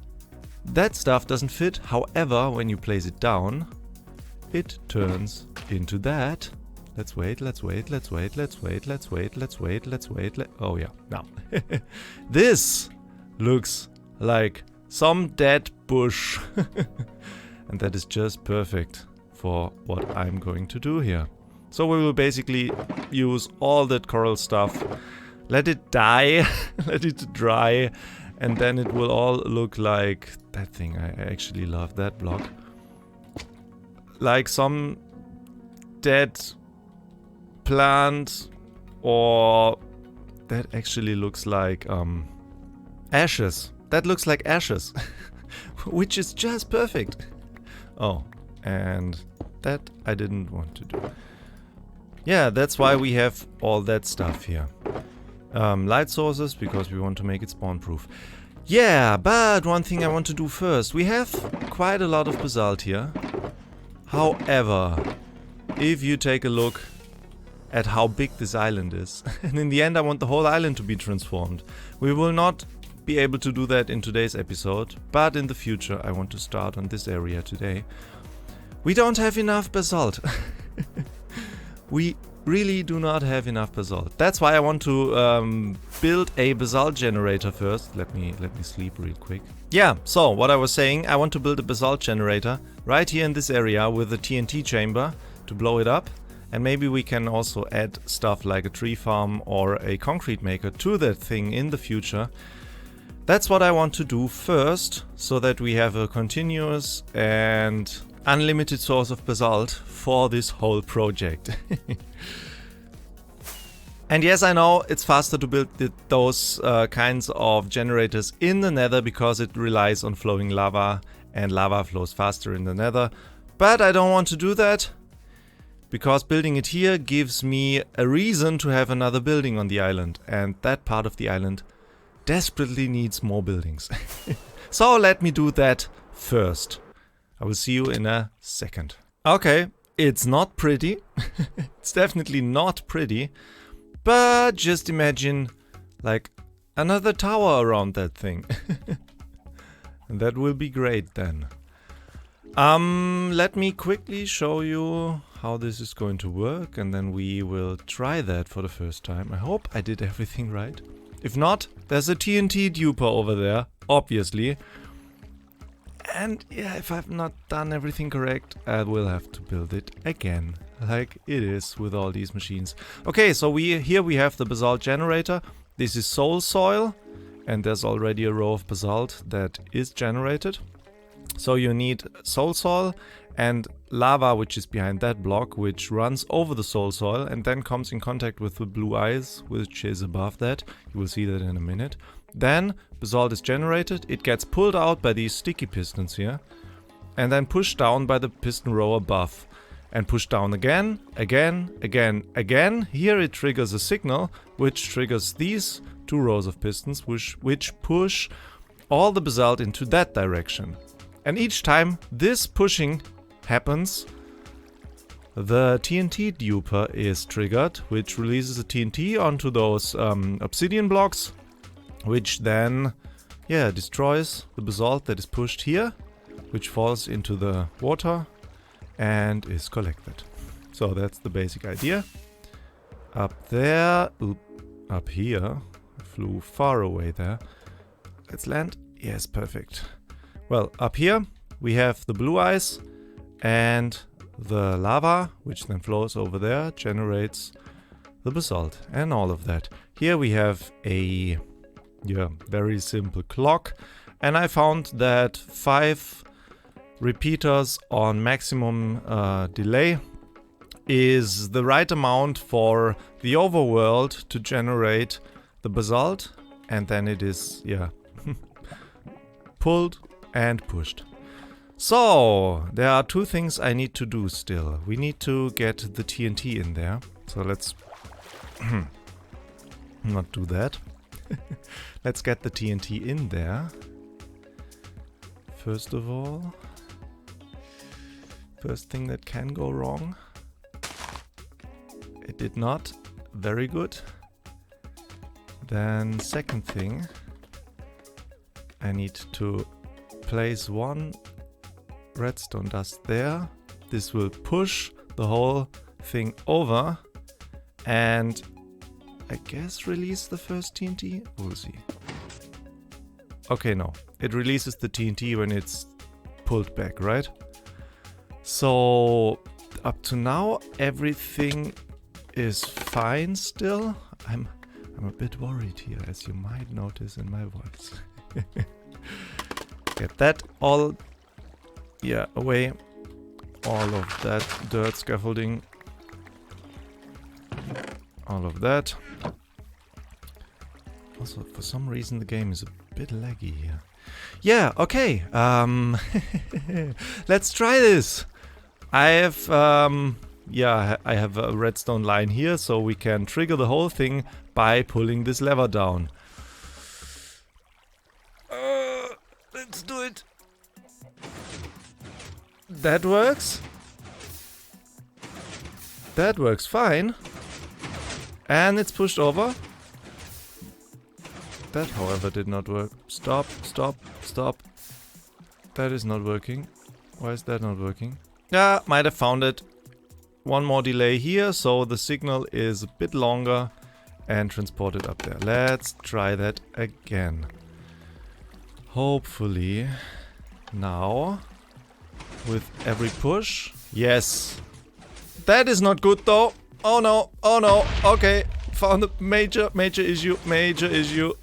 that stuff doesn't fit. However, when you place it down, it turns into that. Let's wait. Oh yeah, now. This looks like some dead bush. And that is just perfect for what I'm going to do here. So we will basically use all that coral stuff, let it die, let it dry, and then it will all look like that thing. I actually love that block. Like some dead plant, or that actually looks like ashes. That looks like ashes, which is just perfect. Oh, and that I didn't want to do. Yeah, that's why we have all that stuff here. Light sources, because we want to make it spawn proof. Yeah, but one thing I want to do first. We have quite a lot of basalt here. However, if you take a look at how big this island is, and in the end I want the whole island to be transformed. We will not be able to do that in today's episode, but in the future I want to start on this area today. We don't have enough basalt. We really do not have enough basalt. That's why I want to build a basalt generator first. Let me sleep real quick. Yeah, so what I was saying, I want to build a basalt generator right here in this area with a TNT chamber to blow it up. And maybe we can also add stuff like a tree farm or a concrete maker to that thing in the future. That's what I want to do first, so that we have a continuous and unlimited source of basalt for this whole project. And yes, I know it's faster to build those kinds of generators in the nether because it relies on flowing lava, and lava flows faster in the nether. But I don't want to do that, because building it here gives me a reason to have another building on the island, and that part of the island desperately needs more buildings. So let me do that first. I will see you in a second. Okay, it's not pretty. It's definitely not pretty. But just imagine like another tower around that thing. And that will be great then. Let me quickly show you how this is going to work, and then we will try that for the first time. I hope I did everything right. If not, there's a TNT duper over there, obviously. And yeah, if I've not done everything correct, I will have to build it again, like it is with all these machines. Okay, so here we have the basalt generator. This is soul soil, and there's already a row of basalt that is generated. So you need soul soil and lava, which is behind that block, which runs over the soul soil and then comes in contact with the blue ice, which is above that. You will see that in a minute. Then basalt is generated. It gets pulled out by these sticky pistons here and then pushed down by the piston row above. And pushed down again, again, again, again. Here it triggers a signal, which triggers these 2 rows of pistons, which push all the basalt into that direction. And each time this pushing happens, the TNT duper is triggered, which releases the TNT onto those obsidian blocks, which then, destroys the basalt that is pushed here, which falls into the water and is collected. So that's the basic idea. Up there, up here, I flew far away there. Let's land. Yes, perfect. Well, up here we have the blue ice and the lava, which then flows over there, generates the basalt and all of that. Here we have a very simple clock, and I found that 5 repeaters on maximum delay is the right amount for the overworld to generate the basalt, and then it is pulled and pushed. So there are 2 things I need to do still. We need to get the TNT in there, so let's not do that. Let's get the TNT in there first of all. First thing that can go wrong. It did not. Very good. Then second thing, I need to place 1 redstone dust there. This will push the whole thing over and I guess release the first TNT. We'll see. Okay, no. It releases the TNT when it's pulled back, right? So up to now everything is fine still. I'm a bit worried here, as you might notice in my voice. Get that all away. All of that dirt scaffolding. All of that. Also, for some reason the game is a bit laggy here. Yeah, okay. Let's try this. I have I have a redstone line here, so we can trigger the whole thing by pulling this lever down. Let's do it. That works. That works fine. And it's pushed over. That, however, did not work. Stop, stop, stop. That is not working. Why is that not working? Yeah, might have found it. 1 more delay here, so the signal is a bit longer and transported up there. Let's try that again. Hopefully now with every push. Yes. That is not good though. Oh no, oh no. Okay, found a major issue, major issue.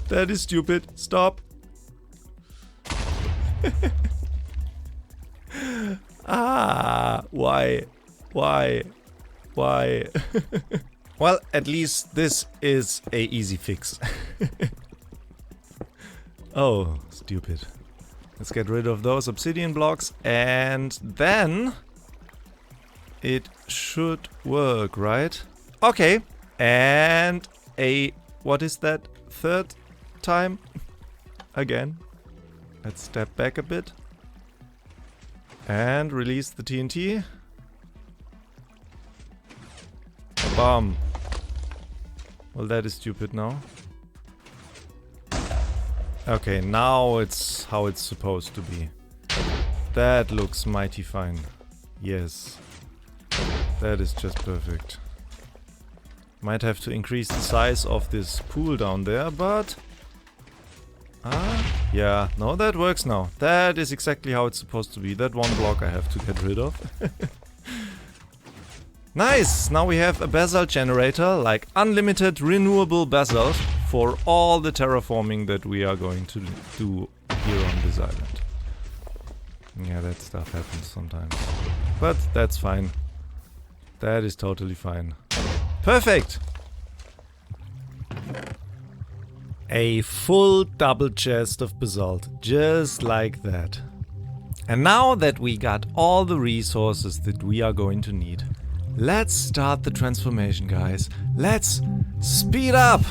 That is stupid. Stop. Why? Well, at least this is a easy fix. Oh, stupid. Let's get rid of those obsidian blocks and then it should work, right? Okay. And what is that? 3rd time? Again. Let's step back a bit. And release the TNT. Bam. Well, that is stupid now. Okay, now it's how it's supposed to be. That looks mighty fine. Yes. That is just perfect. Might have to increase the size of this pool down there, but... yeah, no, that works now. That is exactly how it's supposed to be. That 1 block I have to get rid of. Nice! Now we have a basalt generator, like unlimited renewable basalt for all the terraforming that we are going to do here on this island. Yeah, that stuff happens sometimes. But that's fine. That is totally fine. Perfect! A full double chest of basalt, just like that. And now that we got all the resources that we are going to need, let's start the transformation, guys. Let's speed up!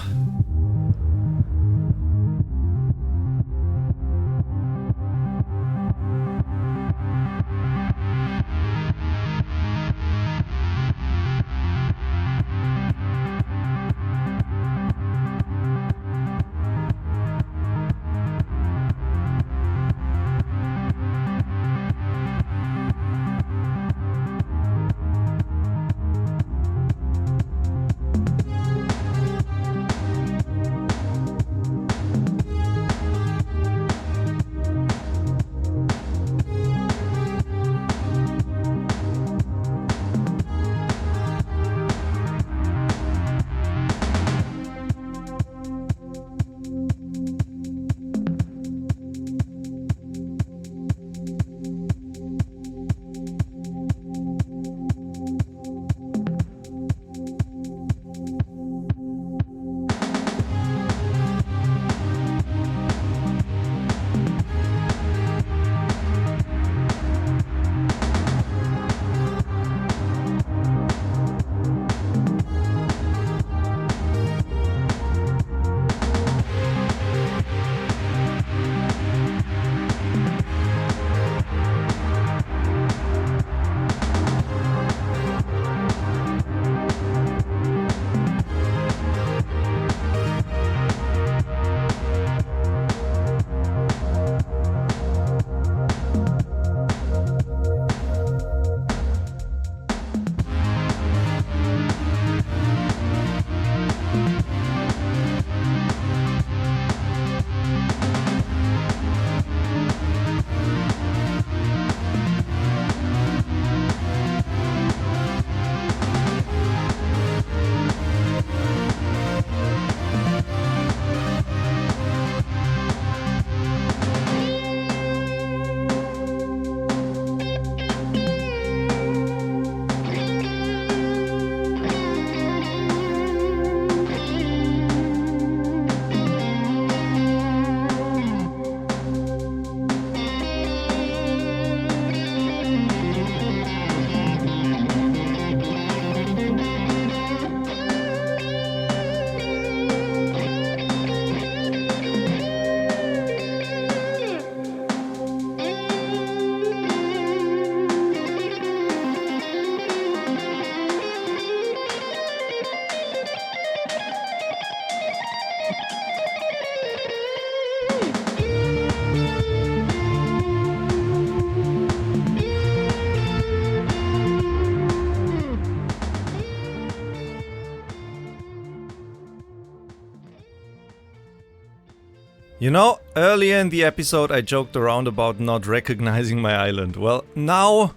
You know, earlier in the episode I joked around about not recognizing my island. Well, now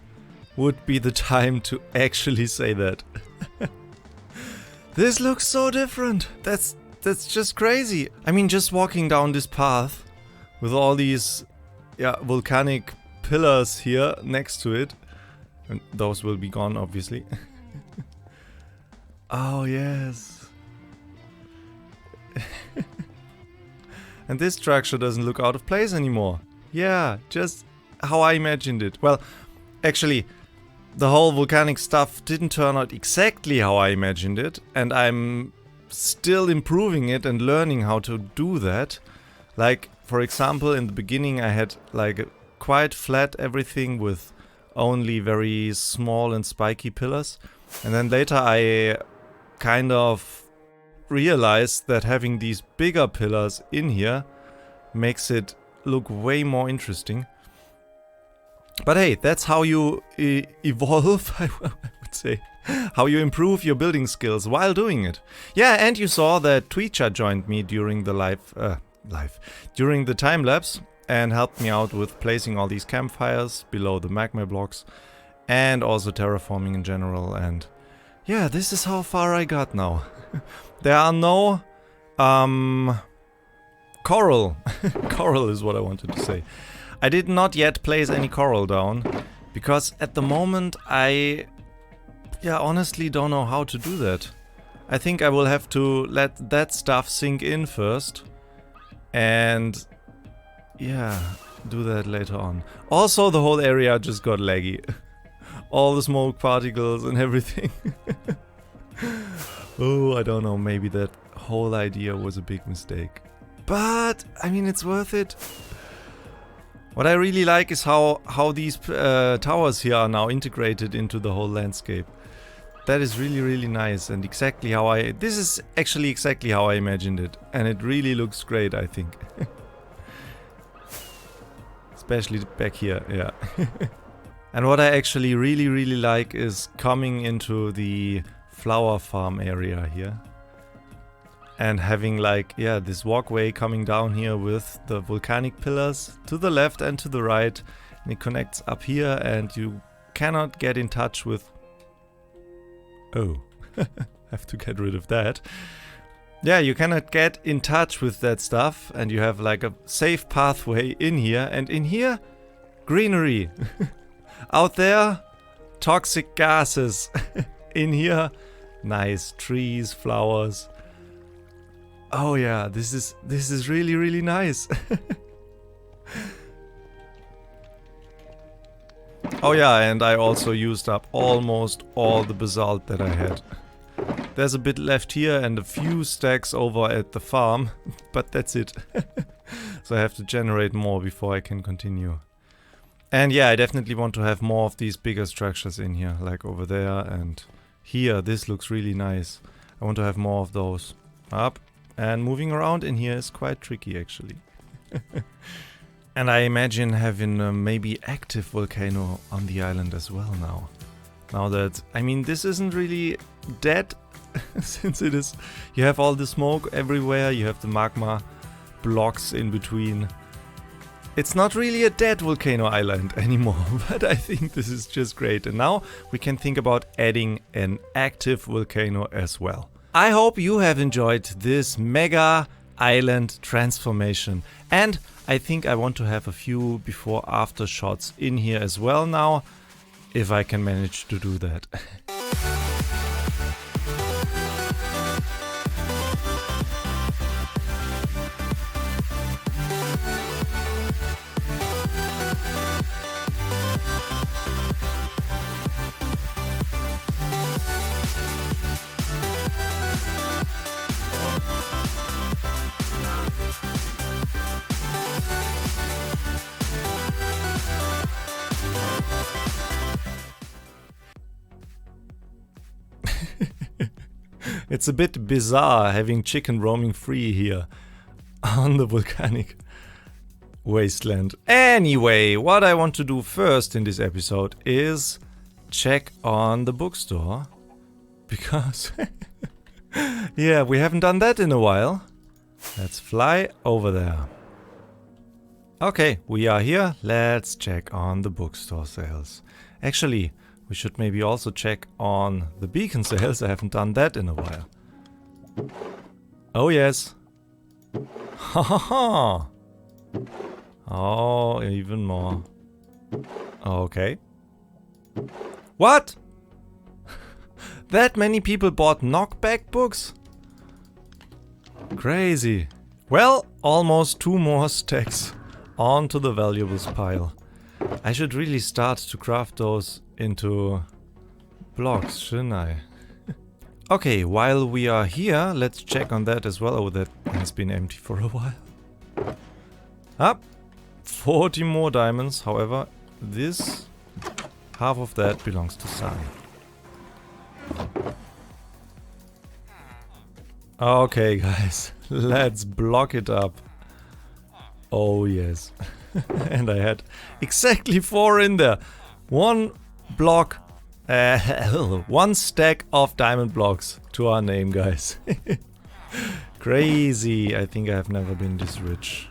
would be the time to actually say that. This looks so different. That's just crazy. I mean, just walking down this path with all these volcanic pillars here next to it. And those will be gone, obviously. Oh, yes. And this structure doesn't look out of place anymore. Yeah, just how I imagined it. Well, actually, the whole volcanic stuff didn't turn out exactly how I imagined it. And I'm still improving it and learning how to do that. Like, for example, in the beginning I had like quite flat everything with only very small and spiky pillars. And then later I kind of realized that having these bigger pillars in here makes it look way more interesting. But hey, that's how you evolve, I would say. How you improve your building skills while doing it. Yeah, and you saw that Tweecha joined me during the during the time lapse and helped me out with placing all these campfires below the magma blocks and also terraforming in general. And yeah, this is how far I got now. There are no coral. Coral is what I wanted to say. I did not yet place any coral down, because at the moment I honestly don't know how to do that. I think I will have to let that stuff sink in first, and yeah, do that later on. Also, the whole area just got laggy. All the smoke particles and everything. Oh, I don't know, maybe that whole idea was a big mistake. But, I mean, it's worth it. What I really like is how these towers here are now integrated into the whole landscape. That is really, really nice, and exactly how this is actually exactly how I imagined it. And it really looks great, I think. Especially back here, yeah. And what I actually really, really like is coming into the flower farm area here. And having like, yeah, this walkway coming down here with the volcanic pillars to the left and to the right. And it connects up here, and you cannot get in touch with... Oh, have to get rid of that. Yeah, you cannot get in touch with that stuff, and you have like a safe pathway in here, and in here, greenery. Out there, toxic gases. In here, nice trees, flowers. Oh yeah, this is really, really nice. Oh yeah, and I also used up almost all the basalt that I had. There's a bit left here and a few stacks over at the farm, but that's it. So I have to generate more before I can continue. And yeah, I definitely want to have more of these bigger structures in here, like over there and here. This looks really nice. I want to have more of those. Up. And moving around in here is quite tricky, actually. And I imagine having a maybe active volcano on the island as well now. Now that, I mean, this isn't really dead, since it is... You have all the smoke everywhere, you have the magma blocks in between. It's not really a dead volcano island anymore, but I think this is just great. And now we can think about adding an active volcano as well. I hope you have enjoyed this mega island transformation. And I think I want to have a few before-after shots in here as well now, if I can manage to do that. It's a bit bizarre having chicken roaming free here on the volcanic wasteland. Anyway, what I want to do first in this episode is check on the bookstore. Because, yeah, we haven't done that in a while. Let's fly over there. Okay, we are here. Let's check on the bookstore sales. Actually, we should maybe also check on the beacon sales. I haven't done that in a while. Oh yes. Ha ha ha. Oh, even more. Okay. What? That many people bought knockback books? Crazy. Well, almost 2 more stacks onto the valuables pile. I should really start to craft those into blocks, shouldn't I? Okay, while we are here, let's check on that as well. Oh, that has been empty for a while. Up, 40 more diamonds. However, this, half of that belongs to Sai. Okay, guys, let's block it up. Oh, yes. And I had exactly 4 in there. 1 block, 1 stack of diamond blocks to our name, guys. Crazy. I think I have never been this rich.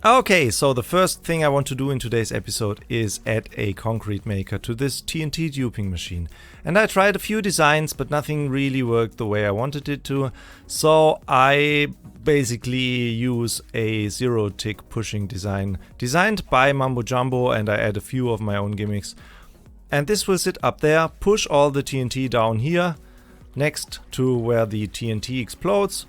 Okay, so the first thing I want to do in today's episode is add a concrete maker to this TNT duping machine. And I tried a few designs, but nothing really worked the way I wanted it to. So I basically use a zero tick pushing design designed by Mambo Jumbo, and I add a few of my own gimmicks. And this will sit up there, push all the TNT down here next to where the TNT explodes.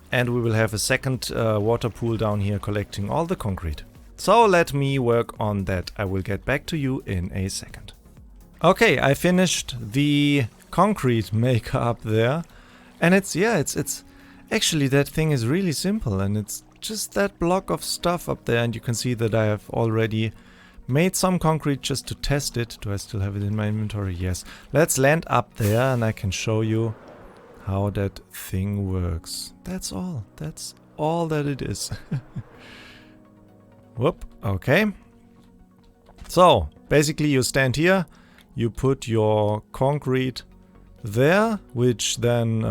And we will have a second water pool down here collecting all the concrete. So let me work on that. I will get back to you in a second. Okay, I finished the concrete maker up there. And it's actually, that thing is really simple. And it's just that block of stuff up there. And you can see that I have already made some concrete just to test it. Do I still have it in my inventory? Yes. Let's land up there and I can show you how that thing works. That's all. That's all that it is. Whoop. Okay. So basically you stand here, you put your concrete there, which then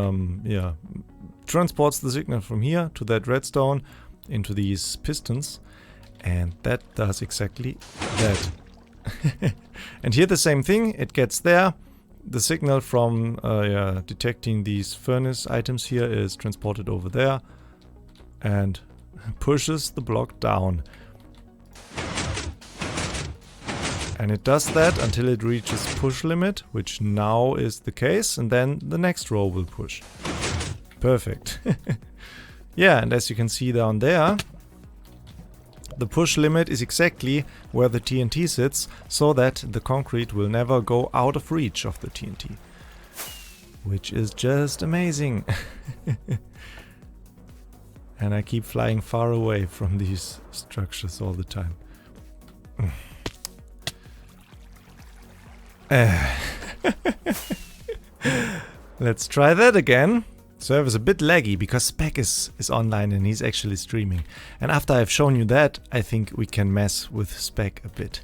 transports the signal from here to that redstone into these pistons, and that does exactly that. And here the same thing, it gets there. The signal from detecting these furnace items here is transported over there and pushes the block down. And it does that until it reaches push limit, which now is the case, and then the next row will push. Perfect. Yeah, and as you can see down there, the push limit is exactly where the TNT sits, so that the concrete will never go out of reach of the TNT. Which is just amazing. And I keep flying far away from these structures all the time. Let's try that again. Server is a bit laggy because Spec is online and he's actually streaming. And after I've shown you that, I think we can mess with Spec a bit.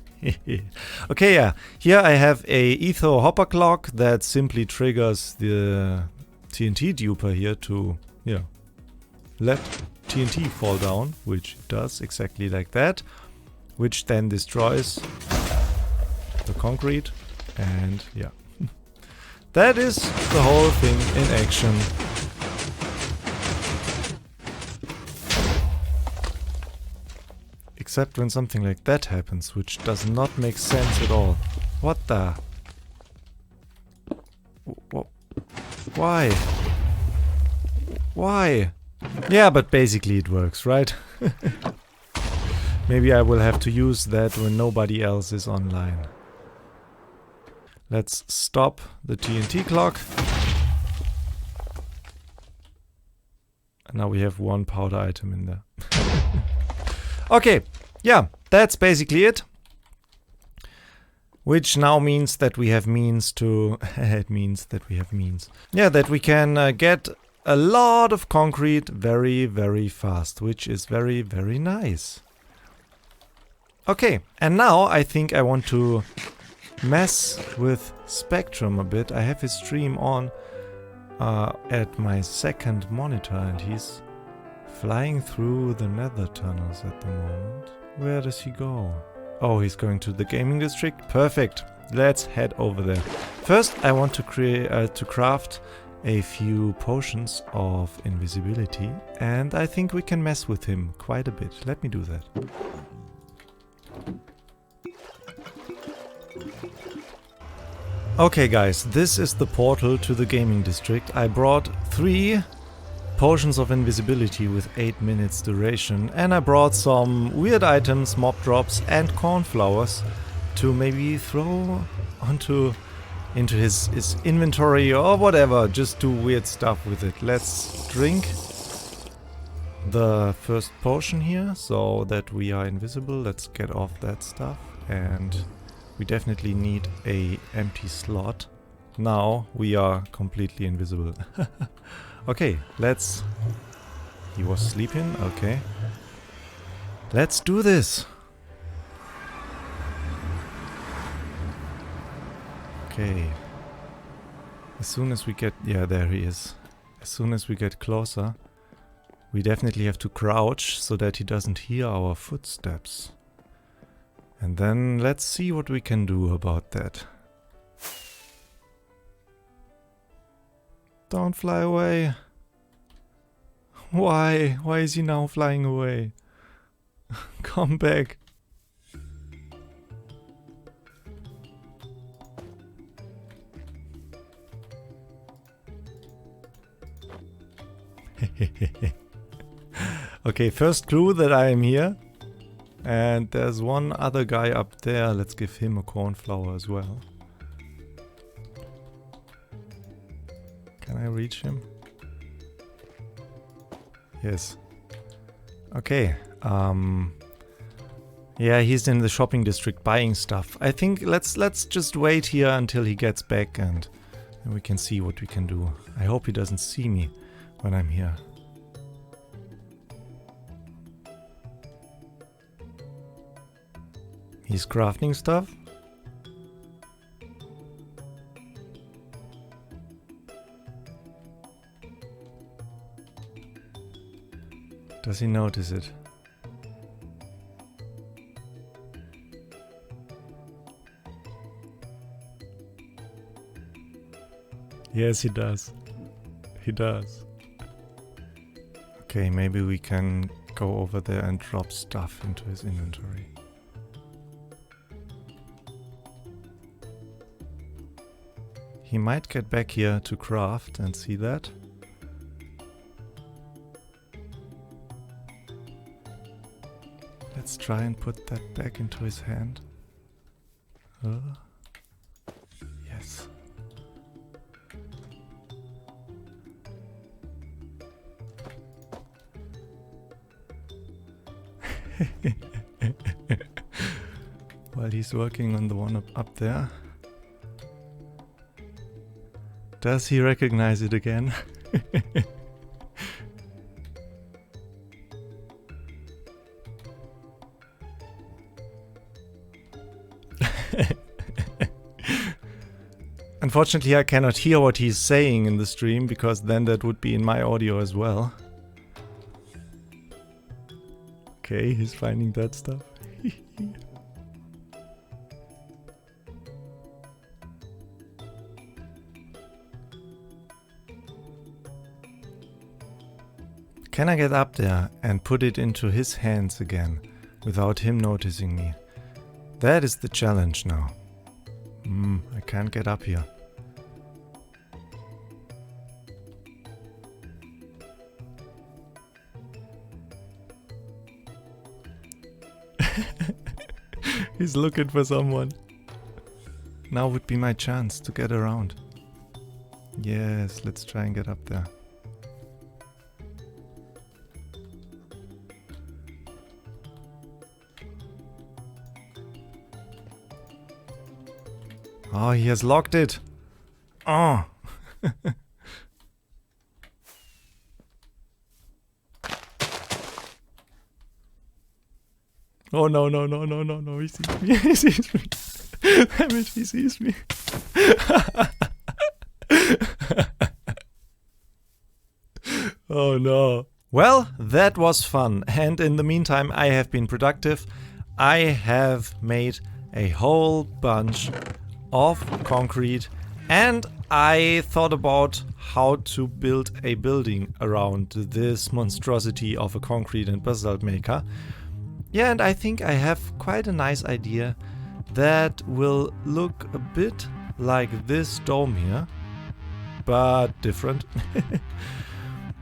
Okay, yeah. Here I have a etho hopper clock that simply triggers the TNT duper here to, let TNT fall down, which it does exactly like that, which then destroys the concrete, and yeah. That is the whole thing in action. Except when something like that happens, which does not make sense at all. What the? Why? Why? Yeah, but basically it works, right? Maybe I will have to use that when nobody else is online. Let's stop the TNT clock. And now we have one powder item in there. Okay, yeah, that's basically it. Which now means that we have means to... it means that we have means. Yeah, that we can get a lot of concrete very, very fast, which is very, very nice. Okay, and now I think I want to mess with Spectrum a bit. I have his stream on at my second monitor and he's flying through the nether tunnels at the moment. Where does he go? Oh, he's going to the gaming district. Perfect. Let's head over there. First, I want to craft a few potions of invisibility, and I think we can mess with him quite a bit. Let me do that. Okay guys, this is the portal to the gaming district. I brought 3 potions of invisibility with 8 minutes duration, and I brought some weird items, mob drops and cornflowers to maybe throw into his inventory or whatever. Just do weird stuff with it. Let's drink the first potion here so that we are invisible. Let's get off that stuff, and we definitely need a empty slot. Now we are completely invisible. Okay, let's... He was sleeping? Okay. Let's do this! Okay. As soon as we get... Yeah, there he is. As soon as we get closer, we can use the potion. As soon as we get closer, we can use the potion. And then we can We definitely have to crouch so that he doesn't hear our footsteps. And then let's see what we can do about that. Don't fly away. Why? Why is he now flying away? Come back. Okay, first clue that I am here. And there's one other guy up there. Let's give him a cornflower as well. Can I reach him? Yes. Okay. Yeah, he's in the shopping district buying stuff. I think let's just wait here until he gets back and we can see what we can do. I hope he doesn't see me when I'm here. He's crafting stuff. Does he notice it? Yes, he does. He does. Okay, maybe we can go over there and drop stuff into his inventory. He might get back here to craft and see that. Let's try and put that back into his hand. Yes. While he's working on the one up there. Does he recognize it again? Unfortunately, I cannot hear what he's saying in the stream, because then that would be in my audio as well. Okay, he's finding that stuff. Can I get up there and put it into his hands again without him noticing me? That is the challenge now. I can't get up here. He's looking for someone. Now would be my chance to get around. Yes, let's try and get up there. Oh, he has locked it. Oh. Oh, no, no, no, no, no, no. He sees me. He sees me. Damn it, he sees me. Oh, no. Well, that was fun. And in the meantime, I have been productive. I have made a whole bunch of concrete, and I thought about how to build a building around this monstrosity of a concrete and basalt maker. Yeah, and I think I have quite a nice idea that will look a bit like this dome here, but different.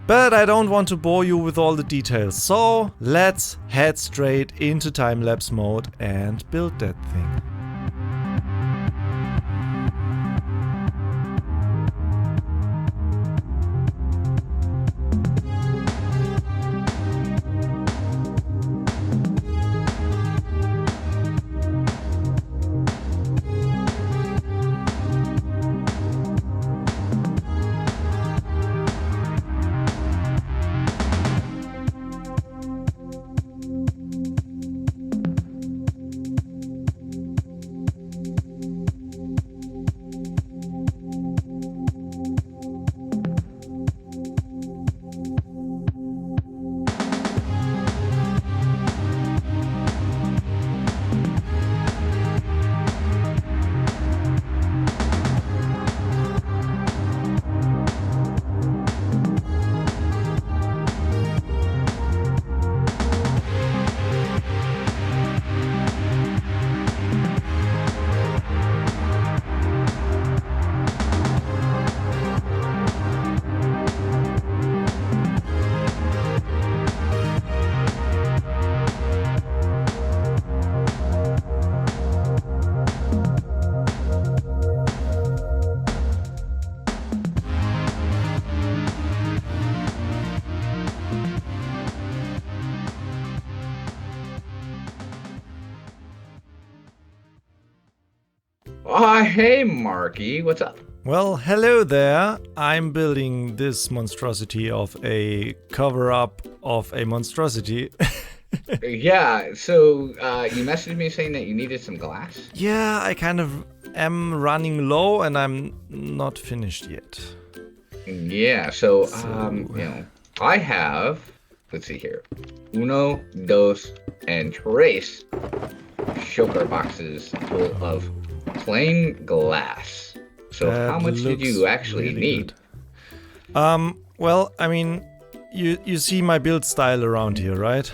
But I don't want to bore you with all the details, so let's head straight into time-lapse mode and build that thing. Hey, Marky. What's up? Well, hello there. I'm building this monstrosity of a cover-up of a monstrosity. Yeah, so you messaged me saying that you needed some glass? Yeah, I kind of am running low and I'm not finished yet. Yeah, so you know, I have, let's see here, uno, dos, and tres sugar boxes full of plain glass. So That how much did you looks actually really need? good. Well, I mean, you see my build style around here, right?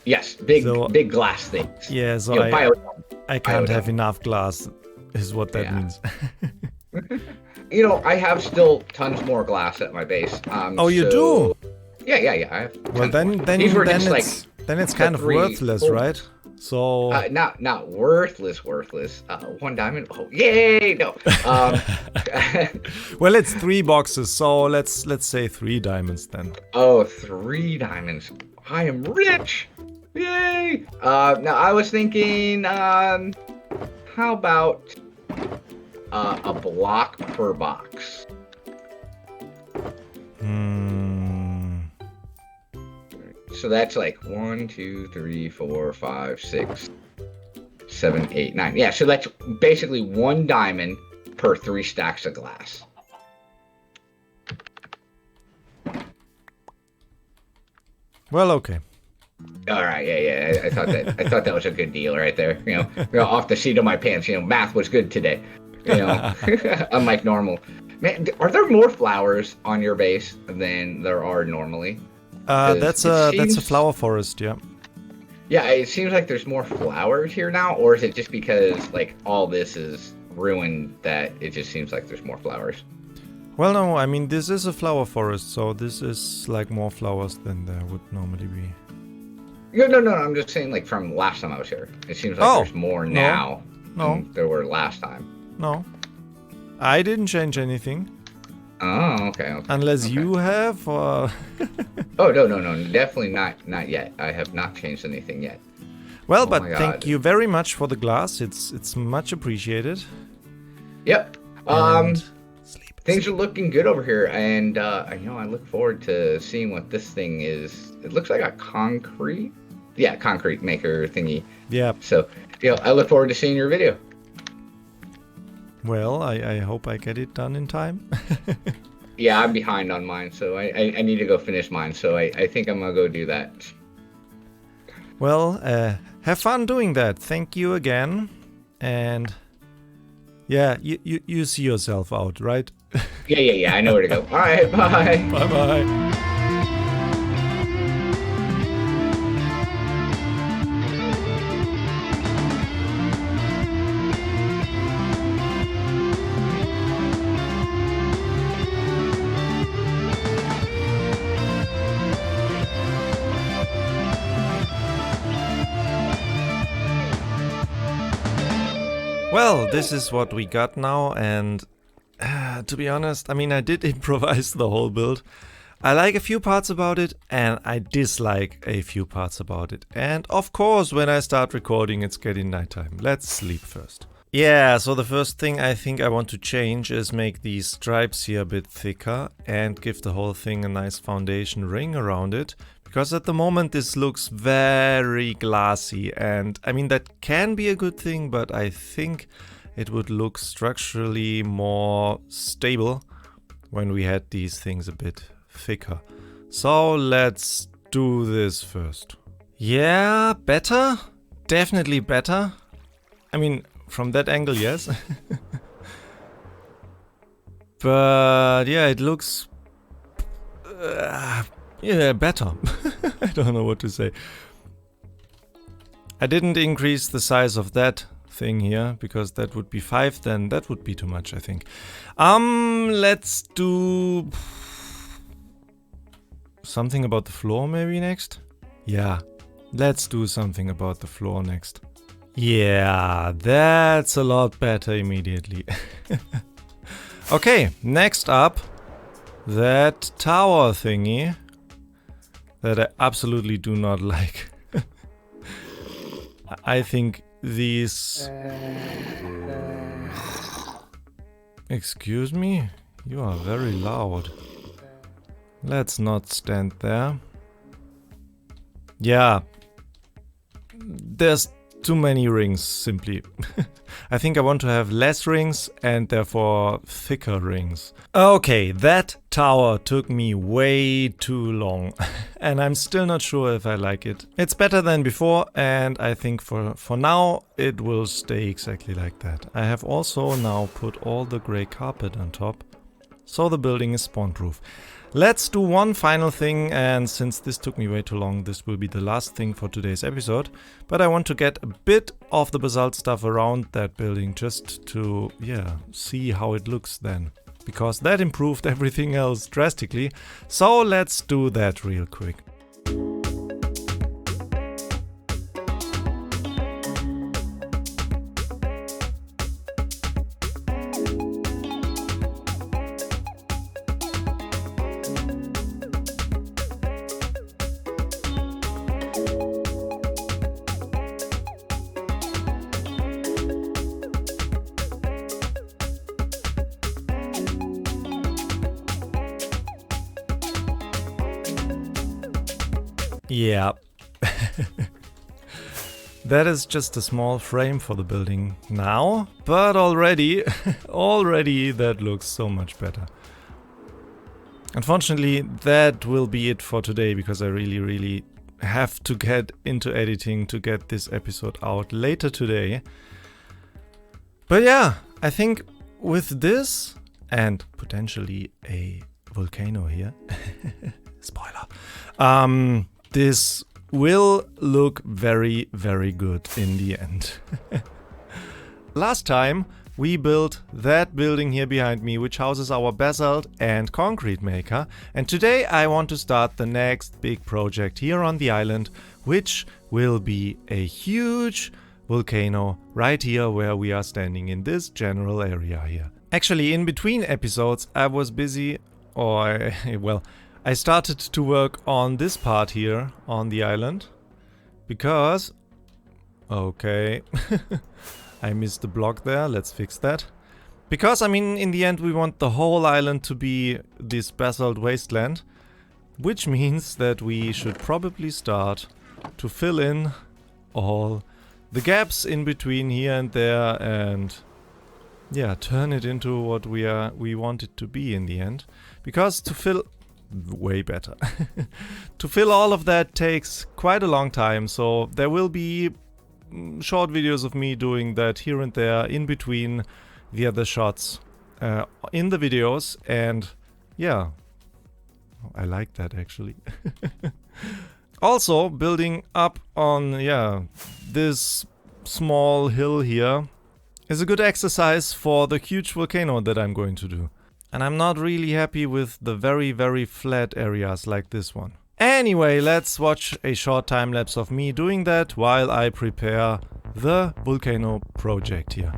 Yes, big So- big glass things. Yeah, so You know, I can't have biodome. enough glass, is what that Yeah. means. You know, I have still tons more glass at my base. Oh, you so- Yeah. I have. Well, tons more. These were just like then it's kind of three worthless, full- right? So not worthless. One diamond. Oh, yay! No. well, it's 3 boxes, so let's say 3 diamonds then. Oh, 3 diamonds. I am rich. Yay! Now I was thinking, how about a block per box? So that's like 1, 2, 3, 4, 5, 6, 7, 8, 9. Yeah, so that's basically 1 diamond per 3 stacks of glass. Well, okay. All right, yeah. I thought that was a good deal right there. You know, off the seat of my pants. You know, math was good today. You know, unlike normal. Man, are there more flowers on your base than there are normally? That's it a seems- flower forest, yeah. Yeah, it seems like there's more flowers here now, or is it just because like all this is ruined that it just seems like there's more flowers? Well, no, I mean this is a flower forest, so this is like more flowers than there would normally be. No. I'm just saying, like from last time I was here, it seems like there's more now No, than there were last time. no. I didn't change anything. Oh, okay. Unless Okay. you have, or... Oh, no, definitely not yet. I have not changed anything yet. Well, Oh but my thank God. you very much for the glass. It's much appreciated. Yep. And sleep. Things are looking good over here, and you know, I look forward to seeing what this thing is. It looks like a concrete maker thingy. Yeah. So, you know, I look forward to seeing your video. Well, I hope I get it done in time. Yeah, I'm behind on mine, so I need to go finish mine. So I think I'm gonna go do that. Well, have fun doing that. Thank you again. And yeah, you see yourself out, right? Yeah. I know where to go. All right, bye. Bye-bye. Well, this is what we got now, and to be honest, I mean, I did improvise the whole build. I like a few parts about it, and I dislike a few parts about it. And of course, when I start recording, it's getting nighttime. Let's sleep first. Yeah, so the first thing I think I want to change is make these stripes here a bit thicker and give the whole thing a nice foundation ring around it. Because at the moment this looks very glassy, and I mean that can be a good thing, but I think it would look structurally more stable when we had these things a bit thicker. So let's do this first. Yeah, better? Definitely better. I mean, from that angle, yes. But yeah, it looks... yeah, better. I don't know what to say. I didn't increase the size of that thing here, because that would be 5, then that would be too much, I think. Let's do... something about the floor maybe next? Yeah, let's do something about the floor next. Yeah, that's a lot better immediately. Okay, next up, that tower thingy that I absolutely do not like. I think these... Excuse me? You are very loud. Let's not stand there. Yeah. There's too many rings, simply. I think I want to have less rings and therefore thicker rings. Okay, that tower took me way too long. And I'm still not sure if I like it. It's better than before, and I think for now it will stay exactly like that. I have also now put all the grey carpet on top, so the building is spawn-proof. Let's do one final thing, and since this took me way too long, this will be the last thing for today's episode. But I want to get a bit of the basalt stuff around that building just to, yeah, see how it looks then. Because that improved everything else drastically. So let's do that real quick. Yeah. That is just a small frame for the building now, but already that looks so much better. Unfortunately, that will be it for today, because I really have to get into editing to get this episode out later today. But yeah, I think with this and potentially a volcano here, spoiler, this will look very good in the end. Last time we built that building here behind me, which houses our basalt and concrete maker, and today I want to start the next big project here on the island, which will be a huge volcano right here where we are standing in this general area here. Actually, in between episodes I was busy, or well, I started to work on this part here on the island, because, okay, I missed the block there, let's fix that. Because, I mean, in the end we want the whole island to be this basalt wasteland, which means that we should probably start to fill in all the gaps in between here and there, and yeah, turn it into what we want it to be in the end. Because to fill... way better. To fill all of that takes quite a long time, so there will be short videos of me doing that here and there in between the other shots in the videos, and yeah, I like that actually. Also, building up on, yeah, this small hill here is a good exercise for the huge volcano that I'm going to do. And I'm not really happy with the very flat areas like this one. Anyway, let's watch a short time lapse of me doing that while I prepare the volcano project here.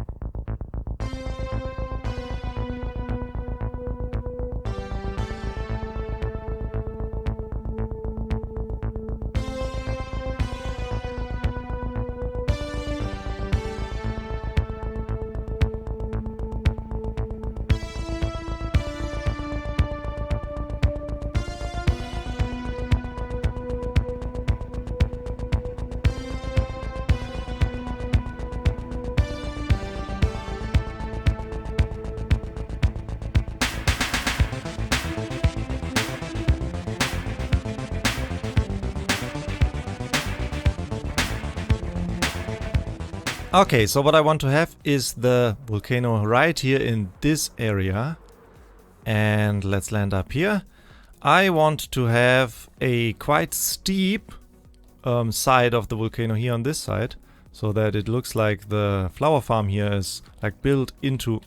Okay, so what I want to have is the volcano right here in this area. And let's land up here. I want to have a quite steep side of the volcano here on this side, so that it looks like the flower farm here is like built into...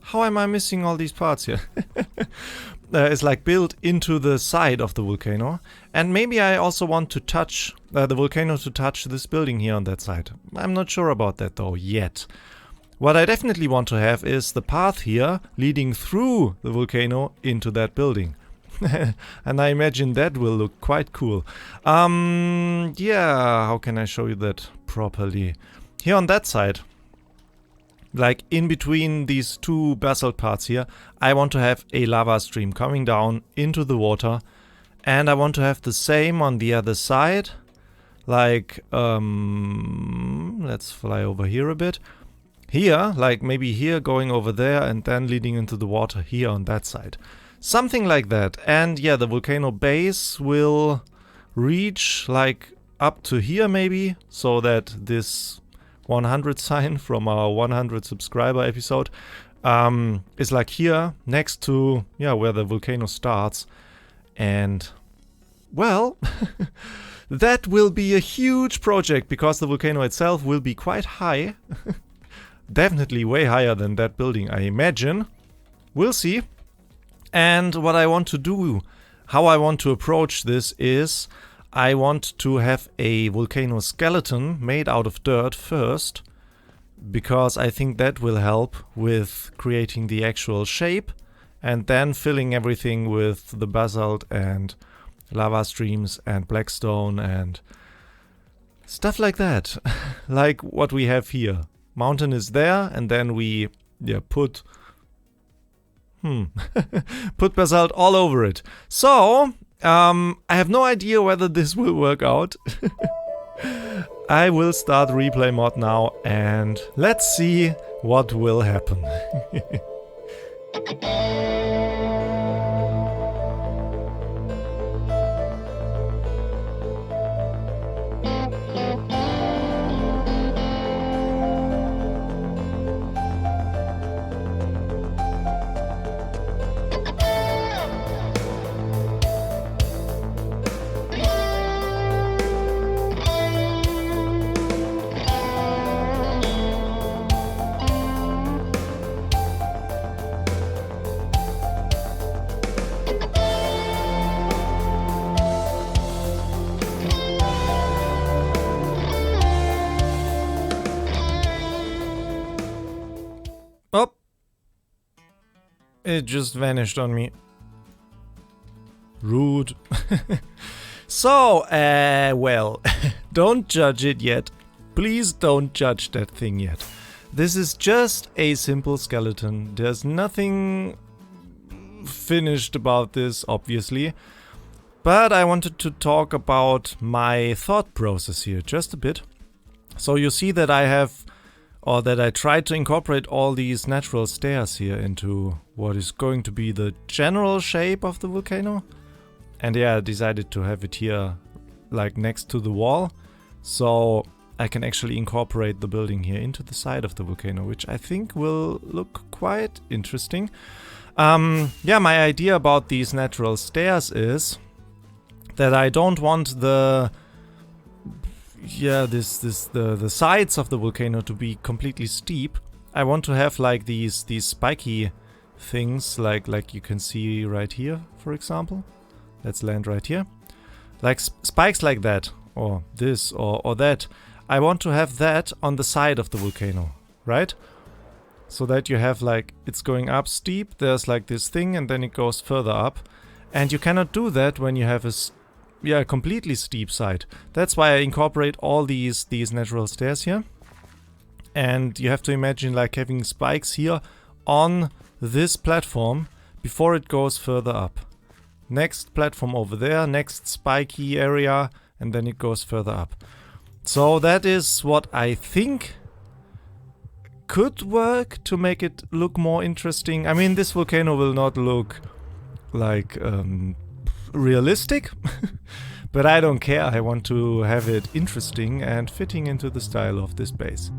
How am I missing all these parts here? It's like built into the side of the volcano. And maybe I also want to touch the volcano to touch this building here on that side. I'm not sure about that though yet. What I definitely want to have is the path here leading through the volcano into that building. And I imagine that will look quite cool. Yeah, how can I show you that properly? Here on that side, like in between these two basalt parts here, I want to have a lava stream coming down into the water. And I want to have the same on the other side. Like, let's fly over here a bit. Here, like maybe here going over there and then leading into the water here on that side. Something like that. And yeah, the volcano base will reach like up to here maybe, so that this 100 sign from our 100 subscriber episode is like here next to, yeah, where the volcano starts. And well, that will be a huge project because the volcano itself will be quite high. Definitely way higher than that building, I imagine. We'll see. And what I want to do, how I want to approach this is I want to have a volcano skeleton made out of dirt first, because I think that will help with creating the actual shape, and then filling everything with the basalt and lava streams and blackstone and stuff like that. Like what we have here. Mountain is there, and then we put put basalt all over it. So I have no idea whether this will work out. I will start replay mod now and let's see what will happen. Oh, it just vanished on me. Rude. So, well, don't judge it yet. Please don't judge that thing yet. This is just a simple skeleton. There's nothing finished about this, obviously. But I wanted to talk about my thought process here just a bit. So you see that I have, or that I tried to incorporate all these natural stairs here into what is going to be the general shape of the volcano. And yeah, I decided to have it here like next to the wall, so I can actually incorporate the building here into the side of the volcano, which I think will look quite interesting. Yeah, my idea about these natural stairs is that I don't want the sides of the volcano to be completely steep. I want to have like these spiky things, like you can see right here, for example. Let's land right here. Like spikes like that, or this, or that. I want to have that on the side of the volcano, right? So that you have like, it's going up steep, there's like this thing, and then it goes further up. And you cannot do that when you have a completely steep side. That's why I incorporate all these natural stairs here. And you have to imagine like having spikes here on this platform before it goes further up. Next platform over there, next spiky area, and then it goes further up. So that is what I think could work to make it look more interesting. I mean, this volcano will not look like realistic, but I don't care. I want to have it interesting and fitting into the style of this base.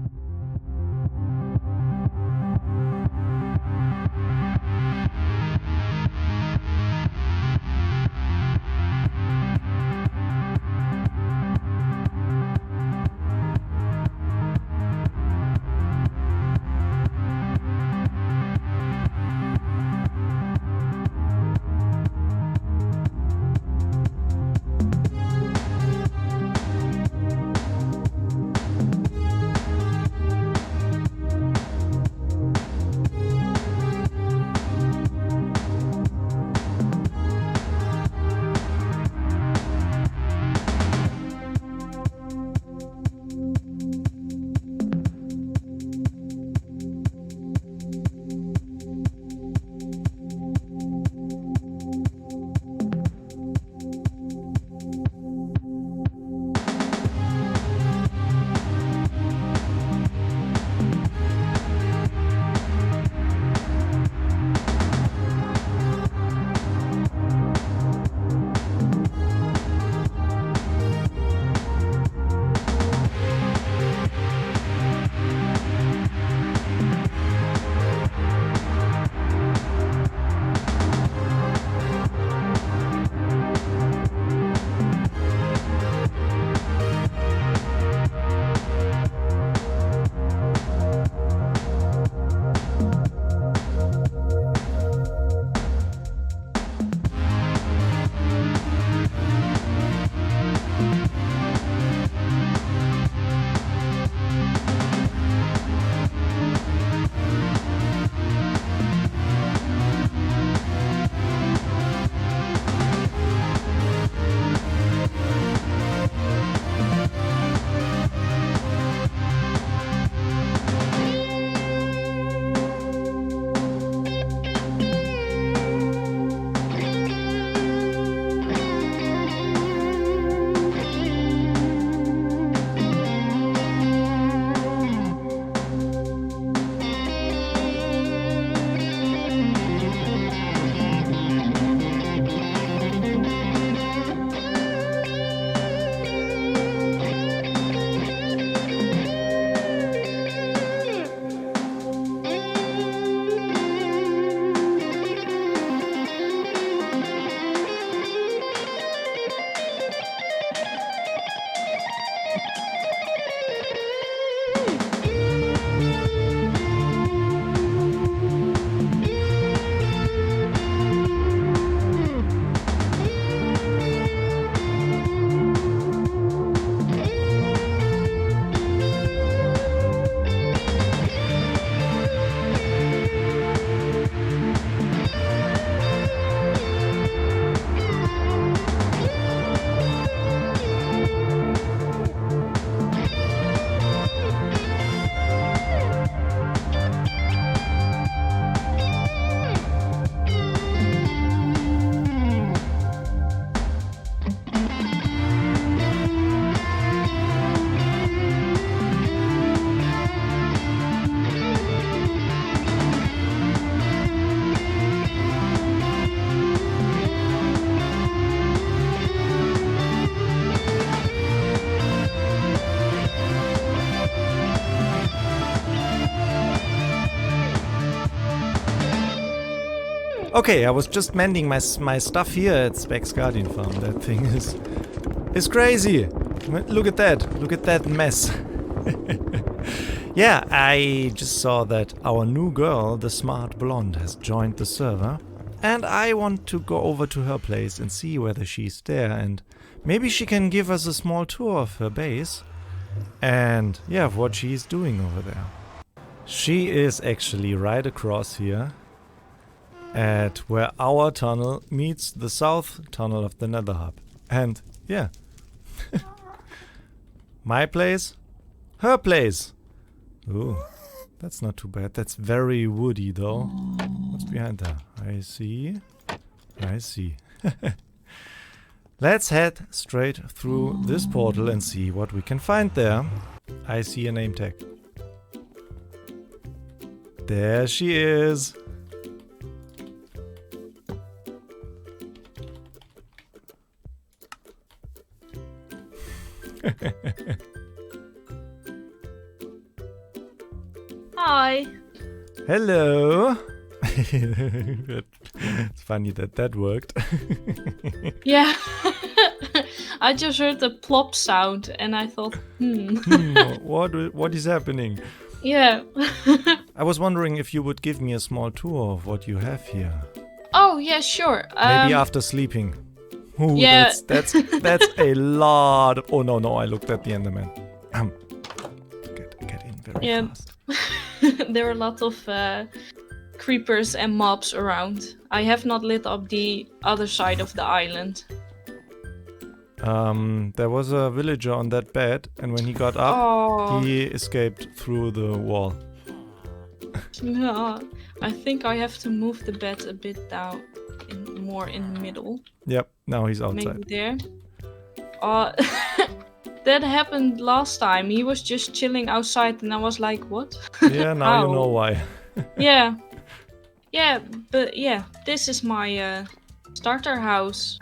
Okay, I was just mending my stuff here at Specs Guardian Farm. That thing is crazy. Look at that. Look at that mess. Yeah, I just saw that our new girl, the smart blonde, has joined the server. And I want to go over to her place and see whether she's there. And maybe she can give us a small tour of her base. And yeah, of what she's doing over there. She is actually right across here. At where our tunnel meets the south tunnel of the Nether Hub. And yeah. My place, her place. Ooh, that's not too bad. That's very woody though. What's behind there? I see. I see. Let's head straight through this portal and see what we can find there. I see a name tag. There she is. Hi. Hello. It's funny that worked. Yeah. I just heard the plop sound and I thought, What is happening? Yeah. I was wondering if you would give me a small tour of what you have here. Oh, yeah, sure. Maybe after sleeping. Ooh, Yeah. that's a lot. Oh no, I looked at the Enderman. Get in very Yeah. fast. There are a lot of creepers and mobs around. I have not lit up the other side of the island. There was a villager on that bed, and when he got up, Oh, he escaped through the wall. no. I think I have to move the bed a bit down, more in the middle. Yep, now he's Maybe outside. there. That happened last time. He was just chilling outside and I was like, what? Yeah, now you How? know why. Yeah. Yeah, but yeah, this is my starter house.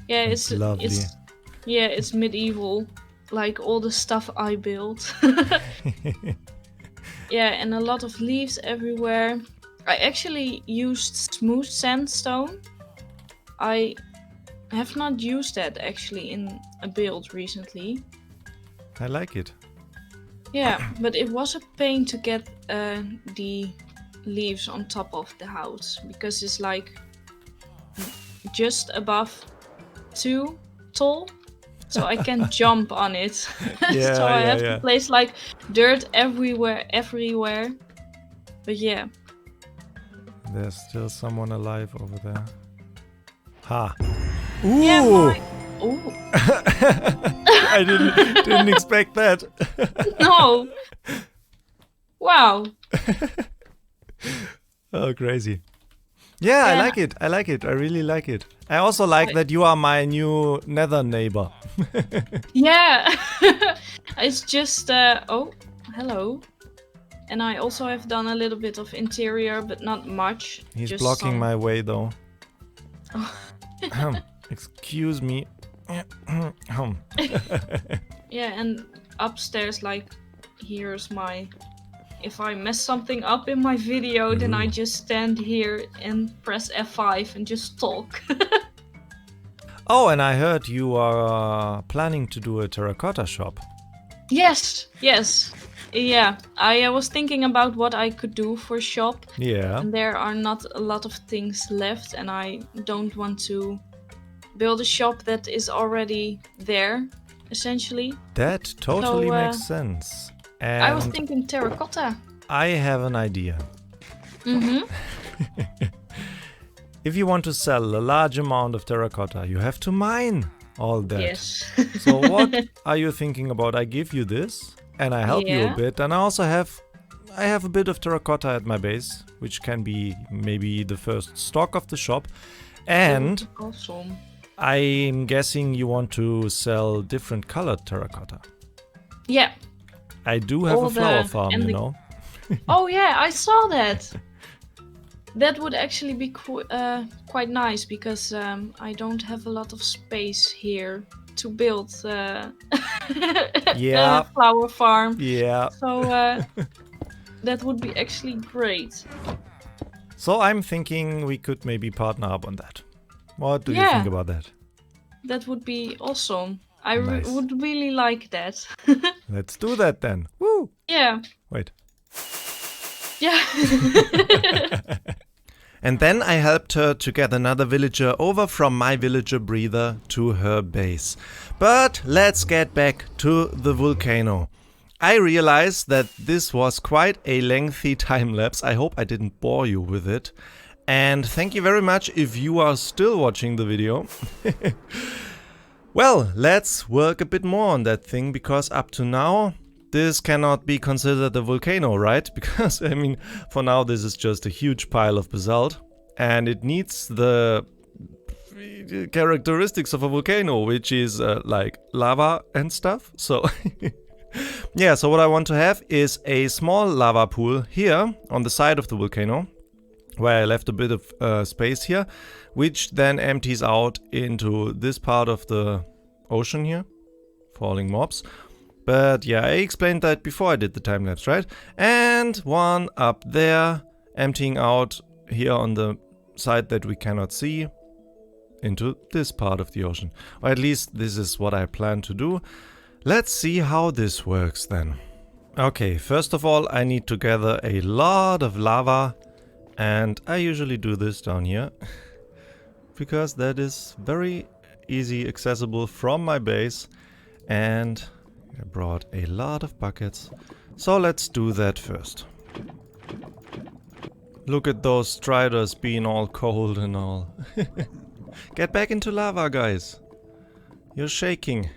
Yeah, It's lovely. It's medieval, like all the stuff I built. Yeah, and a lot of leaves everywhere. I actually used smooth sandstone. I have not used that actually in a build recently. I like it. Yeah, but it was a pain to get the leaves on top of the house because it's like just above 2 tall, so I can jump on it. Yeah, So I have yeah. to place like dirt everywhere. But yeah, There's still someone alive over there. Ha! Ooh! yeah. Oh I didn't expect that. no! Wow. Oh, crazy. Yeah, I Yeah. like it. I like it. I really like it. I also like that you are my new nether neighbor. Yeah. It's just oh, hello. And I also have done a little bit of interior, but not much. He's just blocking some- my way though. Oh. Excuse me. Yeah, and upstairs, like, here's my... If I mess something up in my video, then I just stand here and press F5 and just talk. Oh, and I heard you are planning to do a terracotta shop. Yes. Yeah, I was thinking about what I could do for shop. Yeah. And there are not a lot of things left, and I don't want to build a shop that is already there, essentially. That totally So, makes sense. And I was thinking terracotta. I have an idea. Mm-hmm. If you want to sell a large amount of terracotta, you have to mine all that. Yes. So what are you thinking about? I give you this and I help you a Yeah. bit, and I also have a bit of terracotta at my base, which can be maybe the first stock of the shop. And Awesome. I'm guessing you want to sell different colored terracotta. Yeah. I do have All a flower the- farm, and you the- know. Oh yeah, I saw that. That would actually be quite nice because I don't have a lot of space here to build Yeah. a flower farm. Yeah. So that would be actually great. So I'm thinking we could maybe partner up on that. What do you Yeah. think about that? That would be awesome. I Nice. would really like that. Let's do that then. Woo! Yeah. Wait. Yeah. And then I helped her to get another villager over from my villager breather to her base. But let's get back to the volcano. I realized that this was quite a lengthy time lapse. I hope I didn't bore you with it. And thank you very much if you are still watching the video. Well, let's work a bit more on that thing, because up to now this cannot be considered a volcano, right? Because, I mean, for now this is just a huge pile of basalt and it needs the characteristics of a volcano, which is like lava and stuff. So, yeah, so what I want to have is a small lava pool here on the side of the volcano, where I left a bit of space here, which then empties out into this part of the ocean here, falling mobs. But yeah, I explained that before I did the time lapse, right? And one up there, emptying out here on the side that we cannot see into this part of the ocean. Or at least this is what I plan to do. Let's see how this works then. Okay, first of all, I need to gather a lot of lava, and I usually do this down here because that is very easy accessible from my base, and I brought a lot of buckets. So let's do that first. Look at those striders being all cold and all. Get back into lava, guys. You're shaking.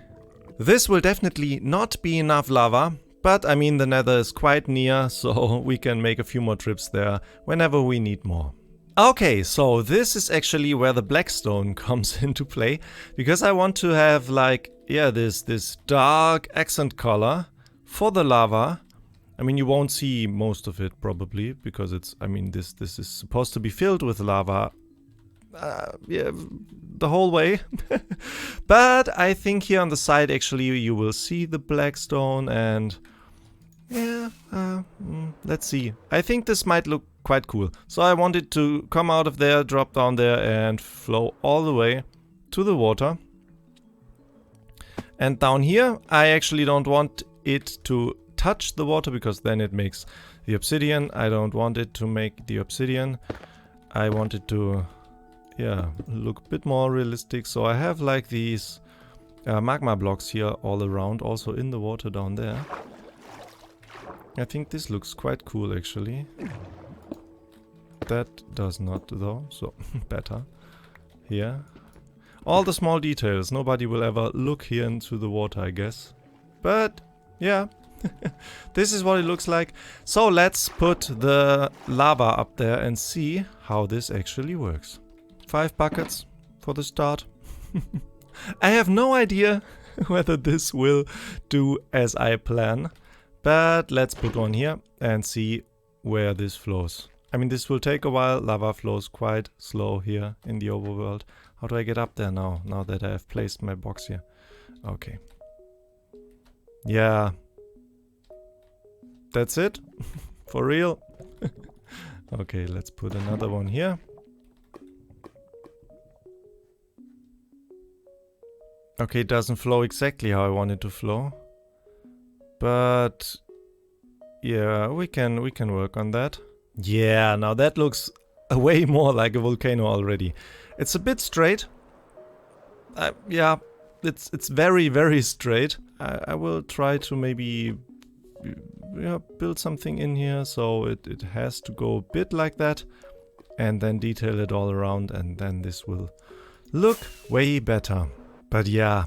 This will definitely not be enough lava, but I mean the nether is quite near, so we can make a few more trips there whenever we need more. Okay, so this is actually where the blackstone comes into play, because I want to have like, yeah, this dark accent color for the lava. I mean, you won't see most of it probably, because it's, I mean, this is supposed to be filled with lava, yeah, the whole way. But I think here on the side actually you will see the blackstone, and yeah, let's see. I think this might look quite cool. So I want it to come out of there, drop down there and flow all the way to the water. And down here I actually don't want it to touch the water, because then it makes the obsidian. I don't want it to make the obsidian. I want it to, yeah, look a bit more realistic. So I have like these magma blocks here all around, also in the water down there. I think this looks quite cool actually. That does not though, so better. Here. All the small details. Nobody will ever look here into the water, I guess. But yeah, this is what it looks like. So let's put the lava up there and see how this actually works. 5 buckets for the start. I have no idea whether this will do as I plan, but let's put one here and see where this flows. I mean, this will take a while. Lava flows quite slow here in the overworld. How do I get up there now that I have placed my box here? Okay. Yeah. That's it? For real? Okay, let's put another one here. Okay, it doesn't flow exactly how I want it to flow. But yeah, we can work on that. Yeah, now that looks way more like a volcano already. It's a bit straight. Yeah, it's very, very straight. I will try to maybe build something in here so it has to go a bit like that, and then detail it all around, and then this will look way better. But yeah,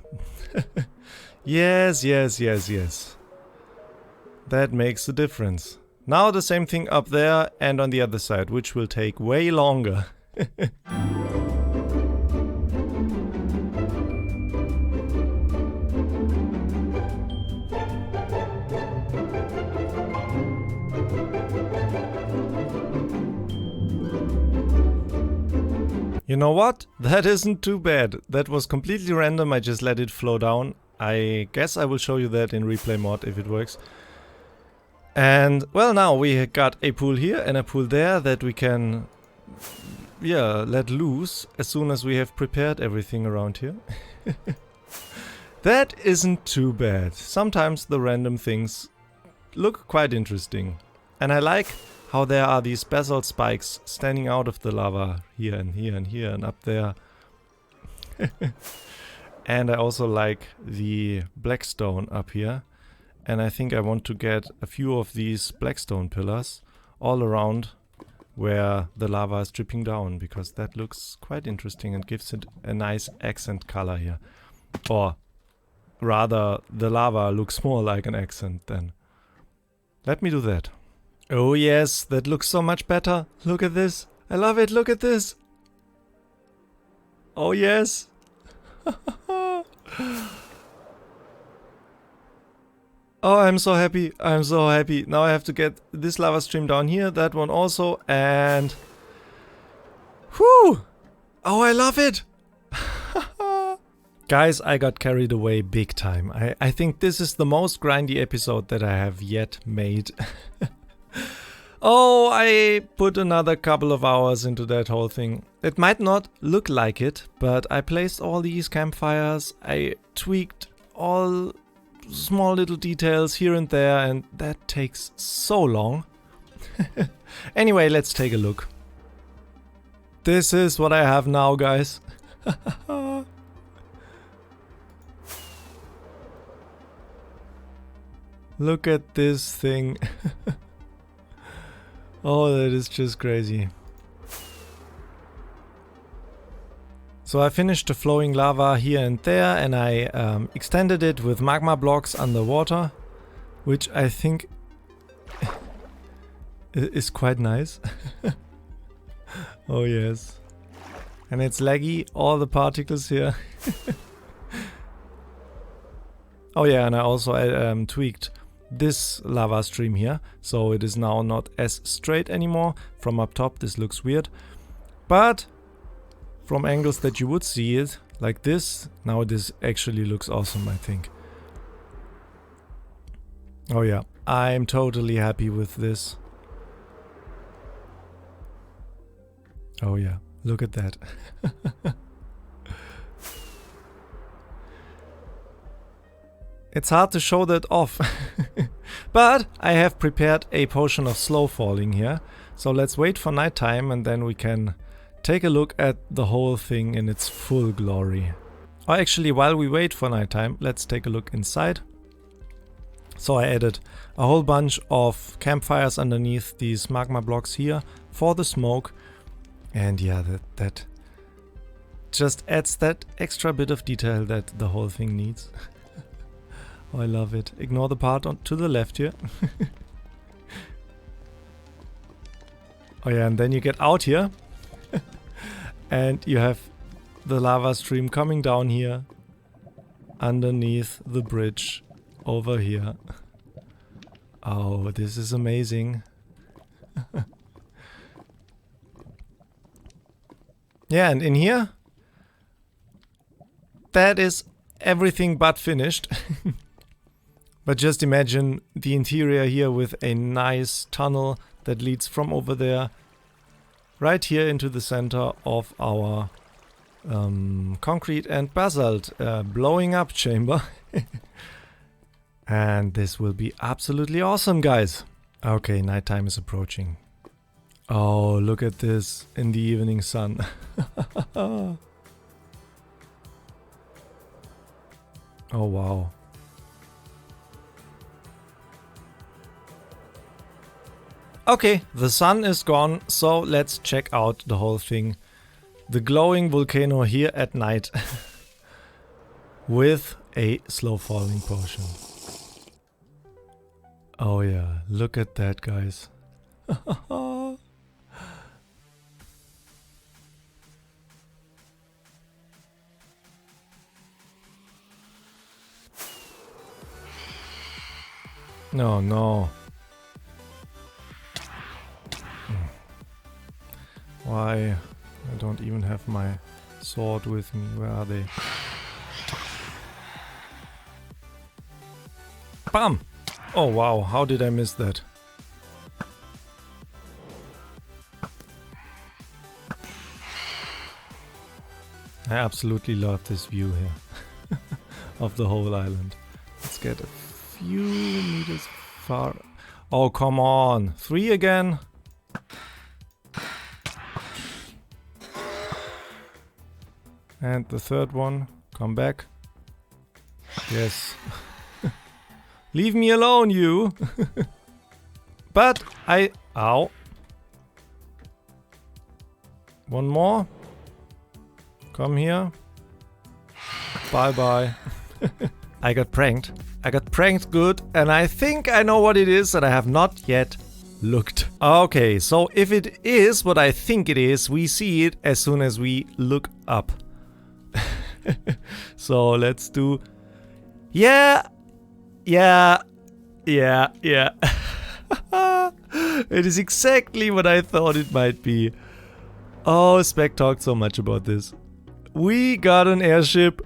yes. That makes a difference. Now the same thing up there and on the other side, which will take way longer. You know what? That isn't too bad. That was completely random. I just let it flow down. I guess I will show you that in replay mod if it works. And well, now we got a pool here and a pool there that we can, yeah, let loose as soon as we have prepared everything around here. That isn't too bad. Sometimes the random things look quite interesting. And I like how there are these basalt spikes standing out of the lava here and here and here and up there. And I also like the blackstone up here. And I think I want to get a few of these blackstone pillars all around where the lava is dripping down, because that looks quite interesting and gives it a nice accent color here. Or rather, the lava looks more like an accent then. Let me do that. Oh yes, that looks so much better. Look at this. I love it. Look at this. Oh yes. Oh, I'm so happy. I'm so happy. Now I have to get this lava stream down here, that one also, and... Whew! Oh, I love it! Guys, I got carried away big time. I think this is the most grindy episode that I have yet made. Oh, I put another couple of hours into that whole thing. It might not look like it, but I placed all these campfires, I tweaked all small little details here and there, and that takes so long. Anyway, let's take a look. This is what I have now, guys. Look at this thing. Oh, that is just crazy. So I finished the flowing lava here and there, and I extended it with magma blocks underwater, which I think is quite nice. Oh yes. And it's laggy, all the particles here. Oh yeah, and I also tweaked this lava stream here, so it is now not as straight anymore. From up top this looks weird, but from angles that you would see it, like this, now this actually looks awesome, I think. Oh yeah, I'm totally happy with this. Oh yeah, look at that. It's hard to show that off. But I have prepared a potion of slow falling here. So let's wait for nighttime and then we can take a look at the whole thing in its full glory. Or actually, while we wait for nighttime, let's take a look inside. So I added a whole bunch of campfires underneath these magma blocks here for the smoke. And yeah, that just adds that extra bit of detail that the whole thing needs. Oh, I love it. Ignore the part to the left here. Oh yeah, and then you get out here. And you have the lava stream coming down here underneath the bridge over here. Oh, this is amazing. Yeah, and in here, that is everything but finished. But just imagine the interior here with a nice tunnel that leads from over there right here into the center of our concrete and basalt blowing up chamber. And this will be absolutely awesome, guys. Okay, nighttime is approaching. Oh, look at this in the evening sun. Oh, wow. Okay, the sun is gone, so let's check out the whole thing. The glowing volcano here at night with a slow falling potion. Oh yeah, look at that, guys. No, no. Why? I don't even have my sword with me. Where are they? Bam! Oh wow, how did I miss that? I absolutely love this view here of the whole island. Let's get a few meters far. Oh, come on. 3 again. And the third one. Come back. Yes. Leave me alone, you. But Ow. One more. Come here. Bye-bye. I got pranked. I got pranked good, and I think I know what it is, and I have not yet looked. Okay, so if it is what I think it is, we see it as soon as we look up. So let's do... Yeah! Yeah! Yeah, yeah. It is exactly what I thought it might be. Oh, Spec talked so much about this. We got an airship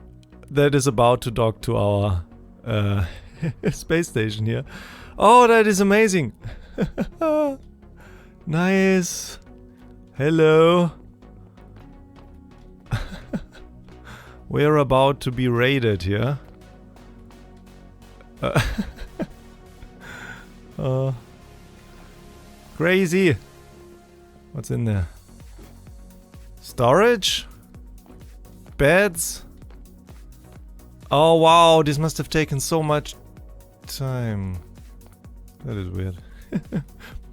that is about to dock to our space station here. Oh, that is amazing. Nice. Hello. We're about to be raided here. Crazy. What's in there? Storage? Beds? Oh wow, this must have taken so much time. That is weird.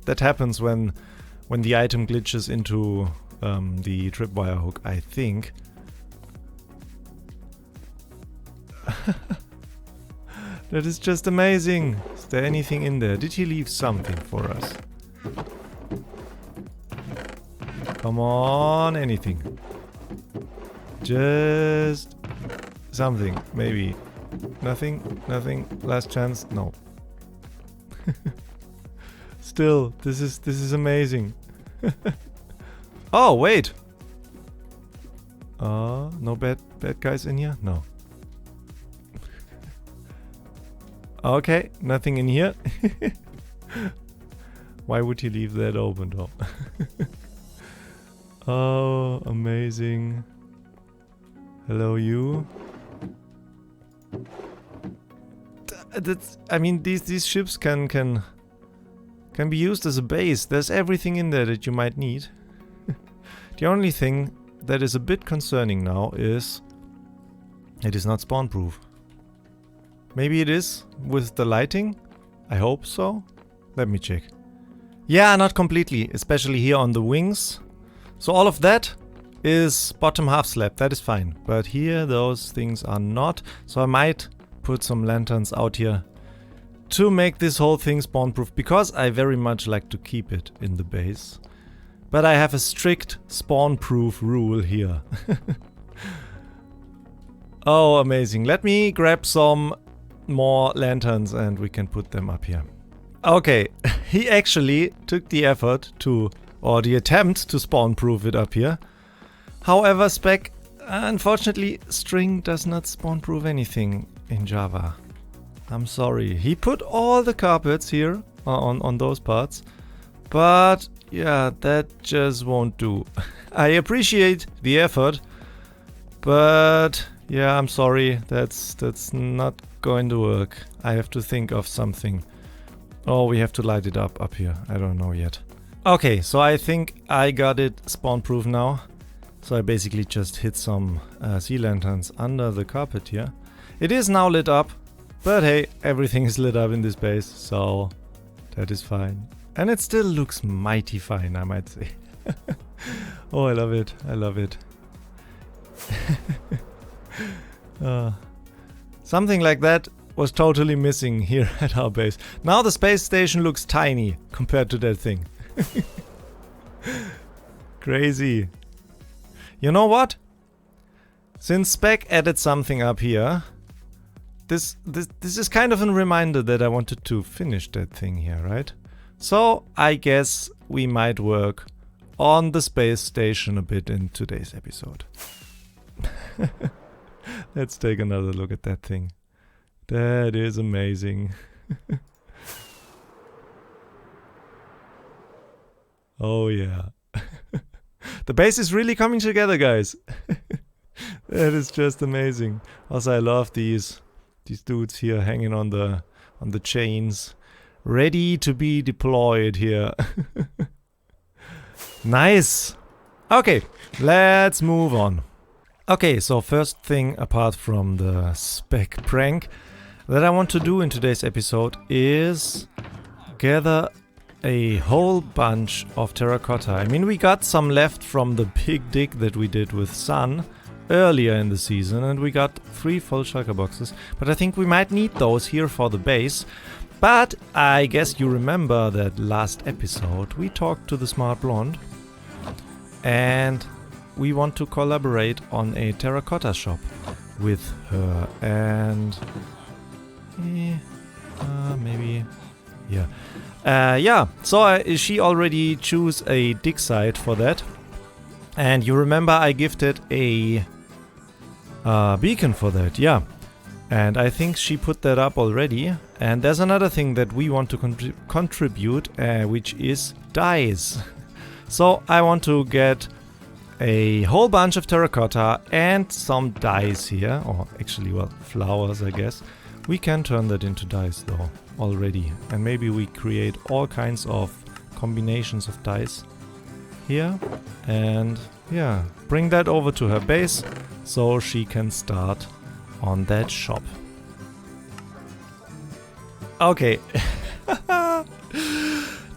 That happens when the item glitches into the tripwire hook, I think. That is just amazing. Is there anything in there? Did he leave something for us? Come on, anything. Just something, maybe. Nothing, nothing. Last chance, no. Still, this is amazing. Oh, wait. No bad guys in here? No. Okay, nothing in here. Why would he leave that open though? Oh, amazing. Hello, you. I mean, these ships can be used as a base. There's everything in there that you might need. The only thing that is a bit concerning now is it is not spawn proof. Maybe it is with the lighting. I hope so. Let me check. Yeah, not completely, especially here on the wings. So all of that is bottom half slab, that is fine. But here those things are not. So I might put some lanterns out here to make this whole thing spawn proof, because I very much like to keep it in the base. But I have a strict spawn proof rule here. Oh, amazing. Let me grab some more lanterns and we can put them up here. Okay, he actually took the effort to, or the attempt to spawn proof it up here. However, Spec, unfortunately, string does not spawn proof anything in Java. I'm sorry. He put all the carpets here on those parts, but yeah, that just won't do. I appreciate the effort, but yeah, I'm sorry. That's not going to work. I have to think of something. Oh, we have to light it up here. I don't know yet. Okay, so I think I got it spawn proof now. So I basically just hit some sea lanterns under the carpet here. It is now lit up, but hey, everything is lit up in this base, so that is fine. And it still looks mighty fine, I might say. Oh, I love it. I love it. Something like that was totally missing here at our base. Now the space station looks tiny compared to that thing. Crazy. You know what? Since Spec added something up here, this is kind of a reminder that I wanted to finish that thing here, right? So I guess we might work on the space station a bit in today's episode. Let's take another look at that thing. That is amazing. Oh yeah. The base is really coming together, guys. That is just amazing. Also, I love these dudes here hanging on the chains, ready to be deployed here. Nice. Okay, let's move on. Okay, so first thing apart from the spec prank that I want to do in today's episode is gather a whole bunch of terracotta. I mean, we got some left from the big dig that we did with Sun earlier in the season, and we got 3 full shulker boxes, but I think we might need those here for the base. But I guess you remember that last episode we talked to the smart blonde, and we want to collaborate on a terracotta shop with her, and maybe, yeah. So she already chose a dig site for that, and you remember I gifted a beacon for that, yeah. And I think she put that up already. And there's another thing that we want to contribute, which is dyes. So I want to get a whole bunch of terracotta and some dyes here, or actually, well, flowers, I guess. We can turn that into dyes though already, and maybe we create all kinds of combinations of dyes here, and yeah, bring that over to her base so she can start on that shop. Okay.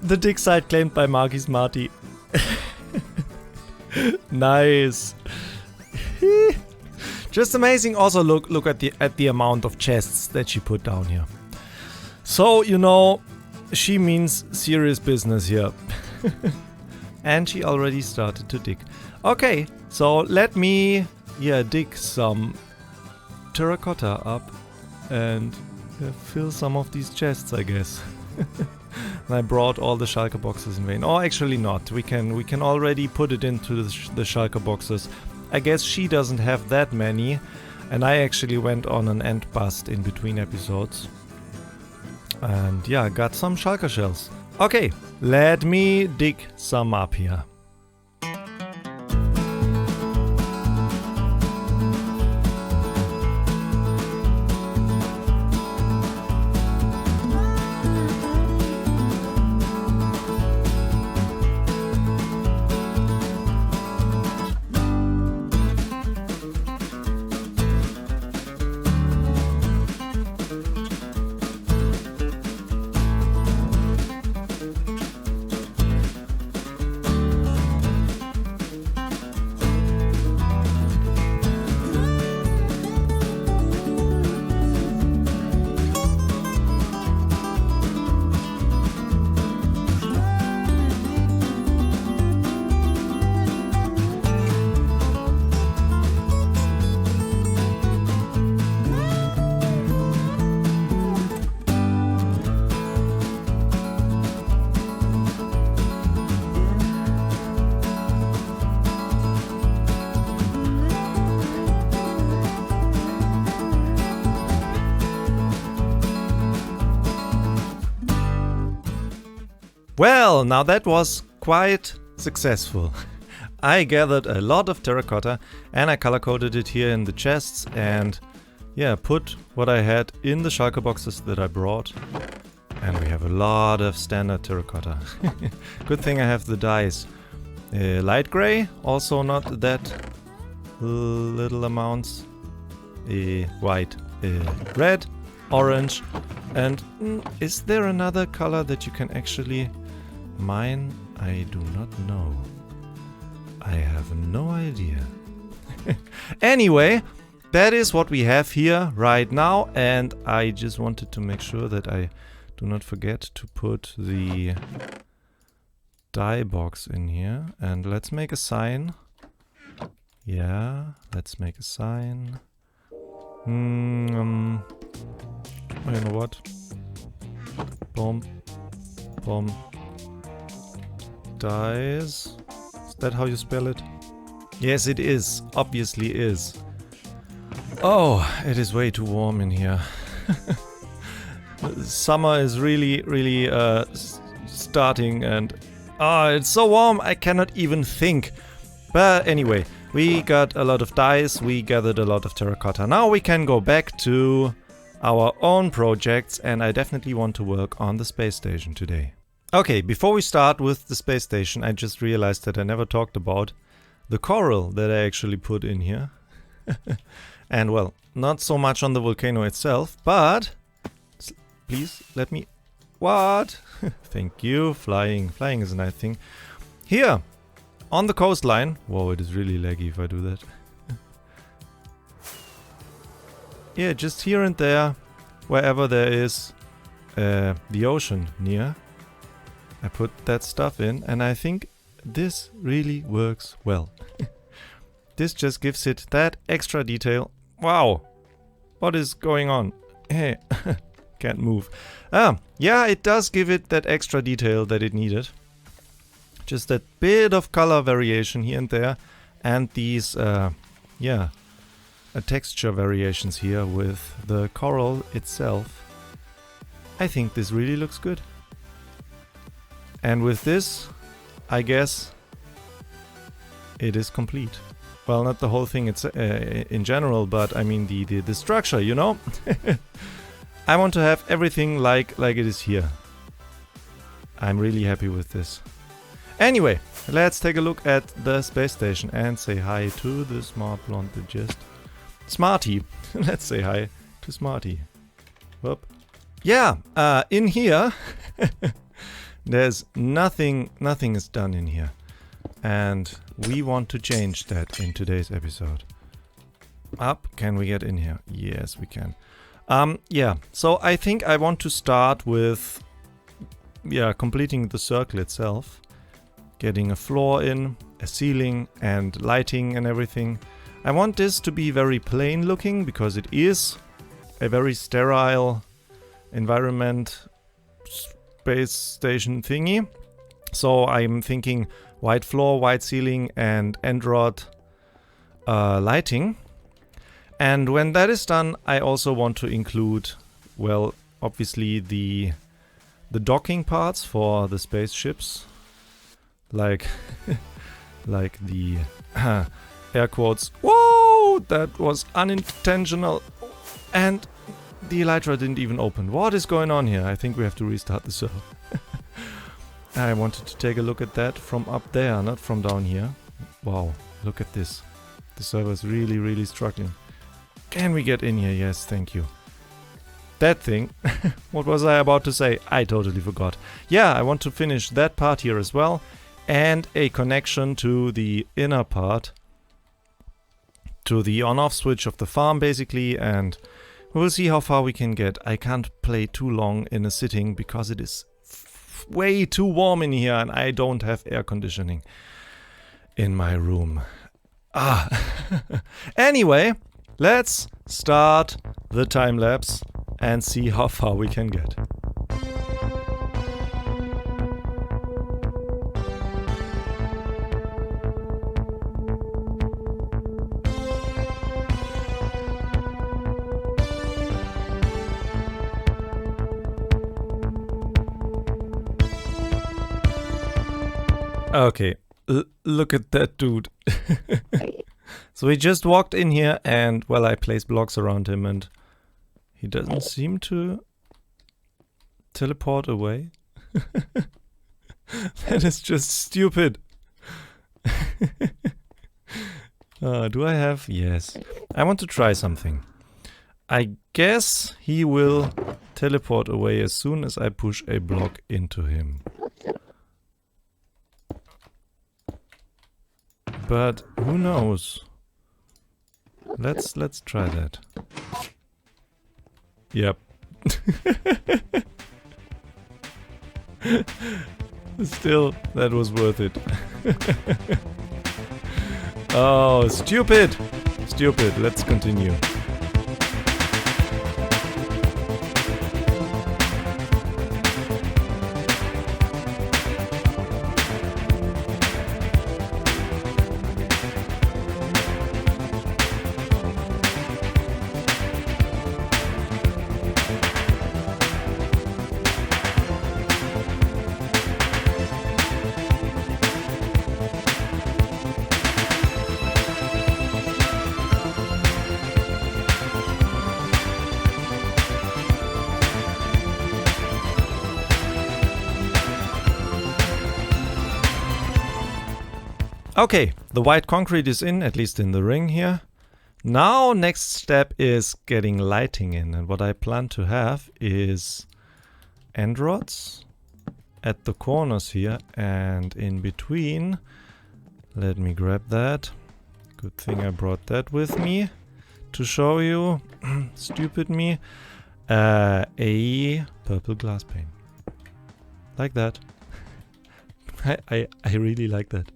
The dig site claimed by Marki's Marty. Nice. Just amazing. Also, look at the amount of chests that she put down here. So, you know, she means serious business here. And she already started to dig. Okay, so let me dig some terracotta up and fill some of these chests, I guess. And I brought all the shulker boxes in vain. Oh, actually not. We can already put it into the shulker boxes. I guess she doesn't have that many, and I actually went on an end bust in between episodes. And yeah, got some shulker shells. Okay, let me dig some up here. Well, now that was quite successful. I gathered a lot of terracotta and I color-coded it here in the chests and yeah, put what I had in the shulker boxes that I brought. And we have a lot of standard terracotta. Good thing I have the dyes. Light gray, also not that little amounts. White, red, orange. And is there another color that you can actually mine? I do not know. I have no idea. Anyway, that is what we have here right now, and I just wanted to make sure that I do not forget to put the dye box in here. And let's make a sign. Yeah, let's make a sign. You know what? Boom. Boom. Dyes. Is that how you spell it? Yes, it is. Obviously is. Oh, it is way too warm in here. Summer is really starting, and Oh, it's so warm, I cannot even think. But anyway, we got a lot of dyes, we gathered a lot of terracotta. Now we can go back to our own projects, and I definitely want to work on the space station today. Okay, before we start with the space station, I just realized that I never talked about the coral that I actually put in here. And well, not so much on the volcano itself, but please let me... What? Thank you. Flying is a nice thing. Here, on the coastline... Whoa, it is really laggy if I do that. Yeah, just here and there, wherever there is the ocean near, I put that stuff in, and I think this really works well. This just gives it that extra detail. Wow! What is going on? Hey, can't move. Yeah, it does give it that extra detail that it needed. Just that bit of color variation here and there, and these, texture variations here with the coral itself. I think this really looks good. And with this, I guess it is complete. Well, not the whole thing it's in general, but I mean the structure, you know? I want to have everything like it is here. I'm really happy with this. Anyway, let's take a look at the space station and say hi to the smart blonde just Smarty. Let's say hi to Smarty. Whoop. Yeah, in here there's nothing is done in here. And we want to change that in today's episode. Up, can we get in here? Yes, we can. Yeah, so I think I want to start with completing the circle itself. Getting a floor in, a ceiling and lighting and everything. I want this to be very plain looking because it is a very sterile environment space station thingy. So I'm thinking white floor, white ceiling and end-rod lighting. And when that is done, I also want to include, well, obviously the docking parts for the spaceships. Like the air quotes. Whoa! That was unintentional. And the elytra didn't even open. What is going on here? I think we have to restart the server. I wanted to take a look at that from up there, not from down here. Wow, look at this. The server is really struggling. Can we get in here? Yes, thank you. That thing. What was I about to say? I totally forgot. Yeah, I want to finish that part here as well. And a connection to the inner part. To the on-off switch of the farm, basically. And we'll see how far we can get. I can't play too long in a sitting because it is way too warm in here and I don't have air conditioning in my room. Anyway, let's start the time lapse and see how far we can get. Okay, look at that dude. So he just walked in here and, well, I placed blocks around him and he doesn't seem to teleport away. That is just stupid. Do I have? Yes. I want to try something. I guess he will teleport away as soon as I push a block into him. But who knows? Let's try that. Yep. Still, that was worth it. Oh, stupid! Stupid, let's continue. Okay, the white concrete is in, at least in the ring here. Now, next step is getting lighting in. And what I plan to have is end rods at the corners here and in between. Let me grab that. Good thing I brought that with me to show you. Stupid me. A purple glass pane. Like that. I really like that.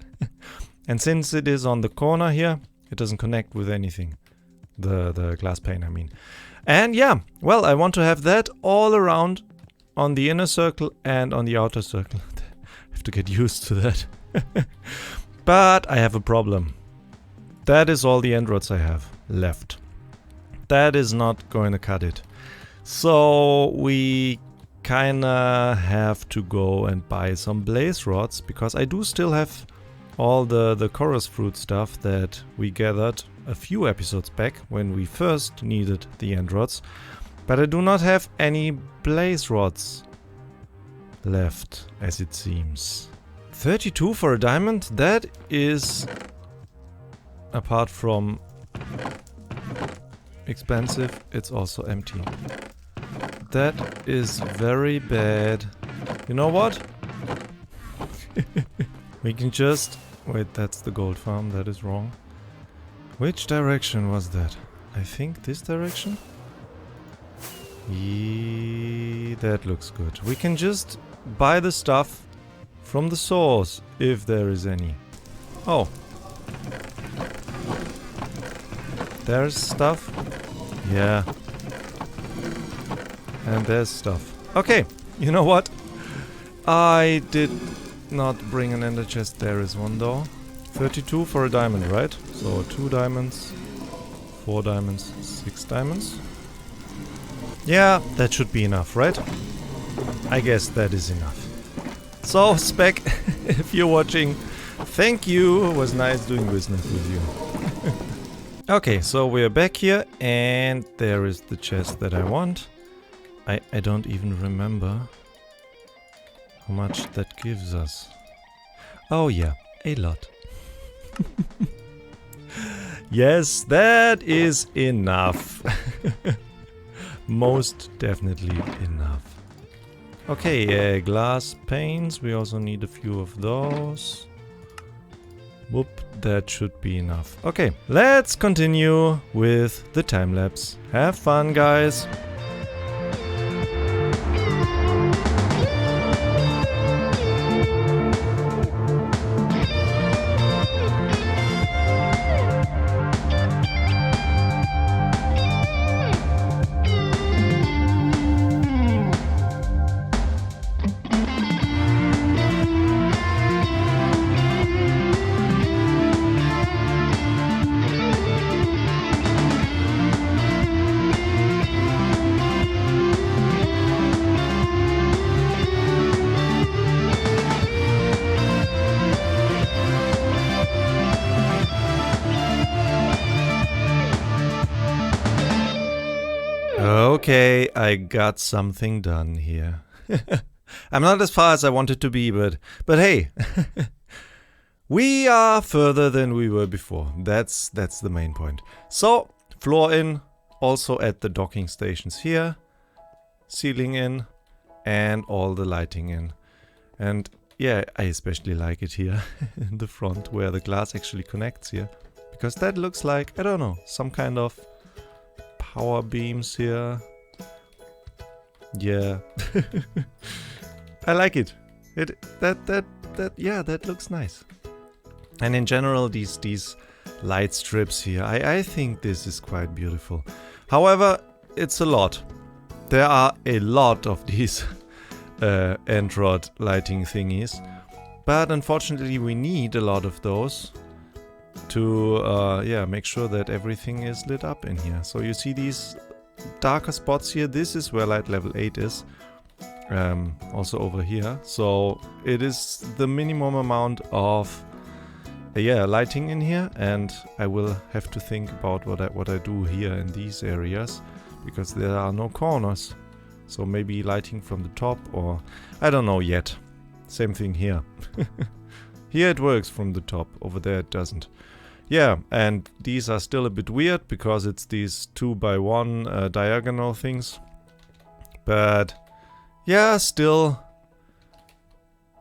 And since it is on the corner here, it doesn't connect with anything. The glass pane, I mean. And yeah, well, I want to have that all around on the inner circle and on the outer circle. I have to get used to that. But I have a problem. That is all the end rods I have left. That is not going to cut it. So we kinda have to go and buy some blaze rods, because I do still have all the chorus fruit stuff that we gathered a few episodes back when we first needed the end rods. But I do not have any blaze rods left, as it seems. 32 for a diamond, that is, apart from expensive, it's also empty. That is very bad. You know what? We can just... Wait, that's the gold farm, that is wrong. Which direction was that? I think this direction? Yeah, that looks good. We can just buy the stuff from the source, if there is any. Oh. There's stuff. Yeah. And there's stuff. Okay, you know what? I did not bring an ender chest. There is one though. 32 for a diamond, right? So 2 diamonds, 4 diamonds, 6 diamonds. Yeah, that should be enough, right? I guess that is enough. So, Spec, if you're watching, thank you. It was nice doing business with you. Okay, so we're back here, and there is the chest that I want. I don't even remember how much that gives us. Oh yeah, a lot. Yes, that is enough. Most definitely enough. Okay, glass panes. We also need a few of those. Whoop, that should be enough. Okay, let's continue with the time lapse. Have fun, guys. Okay, I got something done here. I'm not as far as I wanted to be, but hey, we are further than we were before. That's the main point. So, floor in, also at the docking stations here, ceiling in, and all the lighting in. And yeah, I especially like it here in the front where the glass actually connects here, because that looks like, I don't know, some kind of power beams here. Yeah. I like it. That looks nice. And in general, these light strips here, I think this is quite beautiful. However, it's a lot. There are a lot of these end rod lighting thingies, but unfortunately we need a lot of those to make sure that everything is lit up in here. So you see these darker spots here, this is where light level 8 is, also over here. So it is the minimum amount of lighting in here, and I will have to think about what I do here in these areas, because there are no corners. So maybe lighting from the top, or I don't know yet. Same thing here. Here it works from the top, over there it doesn't. Yeah, and these are still a bit weird because it's these 2x1 diagonal things. But yeah, still,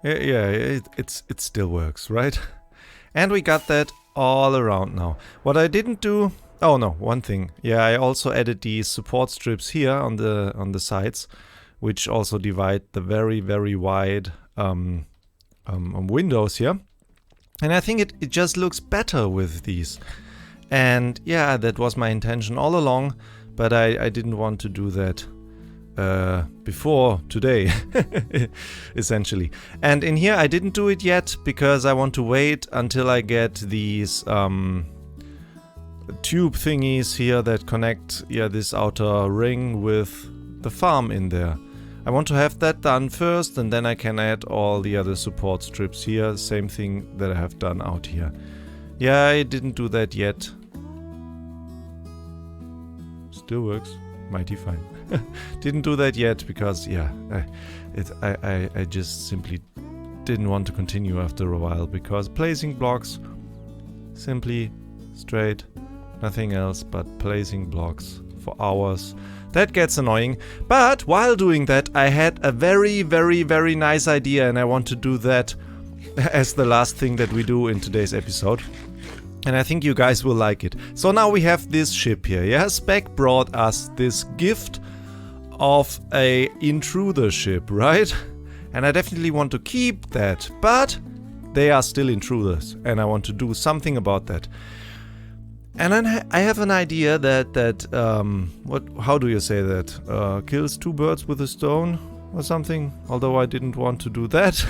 yeah, it still works, right? And we got that all around now. What I didn't do, oh no, one thing. Yeah, I also added these support strips here on the sides, which also divide the very, very wide windows here. And I think it just looks better with these. And yeah, that was my intention all along, but I didn't want to do that before today, essentially. And in here I didn't do it yet because I want to wait until I get these tube thingies here that connect this outer ring with the farm in there. I want to have that done first, and then I can add all the other support strips here. Same thing that I have done out here. Yeah, I didn't do that yet. Still works. Mighty fine. Didn't do that yet because, yeah, I just simply didn't want to continue after a while because placing blocks, simply straight, nothing else but placing blocks for hours. That gets annoying. But while doing that, I had a very, very, very nice idea, and I want to do that as the last thing that we do in today's episode. And I think you guys will like it. So now we have this ship here, yeah? Spec brought us this gift of a intruder ship, right? And I definitely want to keep that, but they are still intruders, and I want to do something about that. And then I have an idea that how do you say that? Kills two birds with a stone or something? Although I didn't want to do that.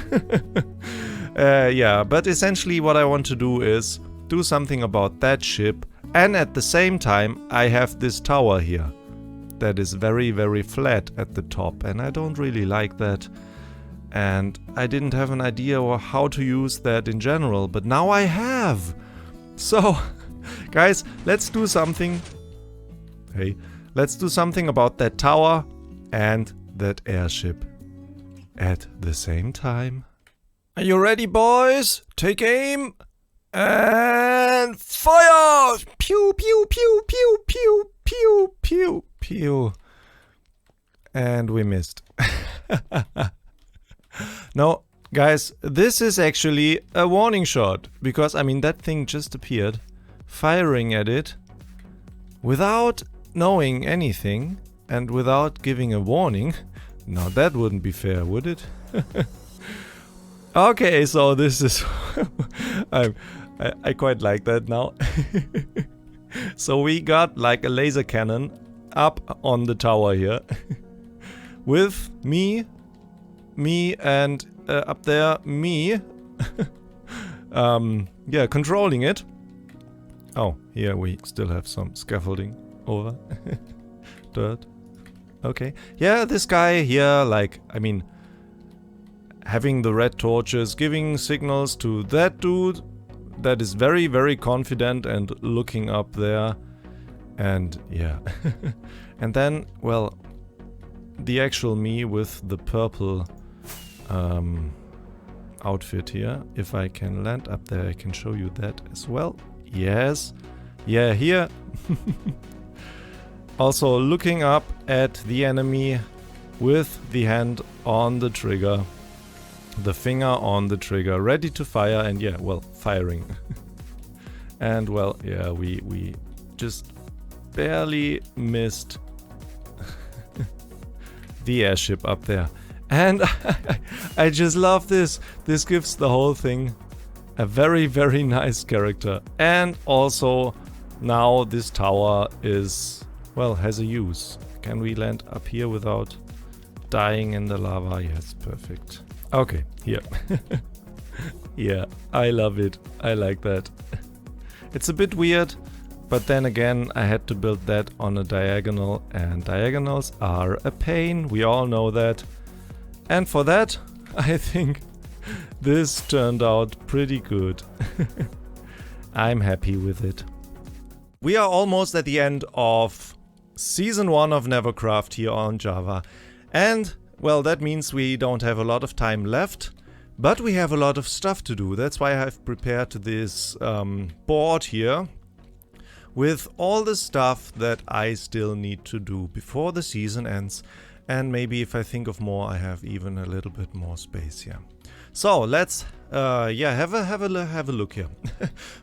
Yeah, but essentially what I want to do is do something about that ship, and at the same time I have this tower here that is very, very flat at the top, and I don't really like that. And I didn't have an idea or how to use that in general, but now I have. So guys, let's do something. Hey, let's do something about that tower and that airship at the same time. Are you ready, boys? Take aim and fire! Pew, pew, pew, pew, pew, pew, pew, pew. And we missed. No, guys, this is actually a warning shot because, I mean, that thing just appeared. Firing at it without knowing anything and without giving a warning. Now that wouldn't be fair, would it? Okay, so this is I quite like that now. So we got like a laser cannon up on the tower here with me and up there me yeah, controlling it. Oh, here we still have some scaffolding over. Dirt. Okay. Yeah, this guy here, like, I mean, having the red torches, giving signals to that dude that is very, very confident and looking up there. And yeah. And then, well, the actual me with the purple outfit here. If I can land up there, I can show you that as well. Yes. Yeah, here. Also looking up at the enemy with the hand on the trigger. The finger on the trigger, ready to fire, and yeah, well, firing. And well, yeah, we just barely missed the airship up there. And I just love this. This gives the whole thing a very, very nice character. And also now this tower is, well, has a use. Can we land up here without dying in the lava? Yes, perfect. Okay, here. Yeah, I love it. I like that. It's a bit weird, but then again, I had to build that on a diagonal, and diagonals are a pain. We all know that. And for that, I think this turned out pretty good. I'm happy with it. We are almost at the end of Season 1 of NeverCraft here on Java. And, well, that means we don't have a lot of time left. But we have a lot of stuff to do. That's why I've prepared this board here with all the stuff that I still need to do before the season ends. And maybe if I think of more, I have even a little bit more space here. So let's have a look here.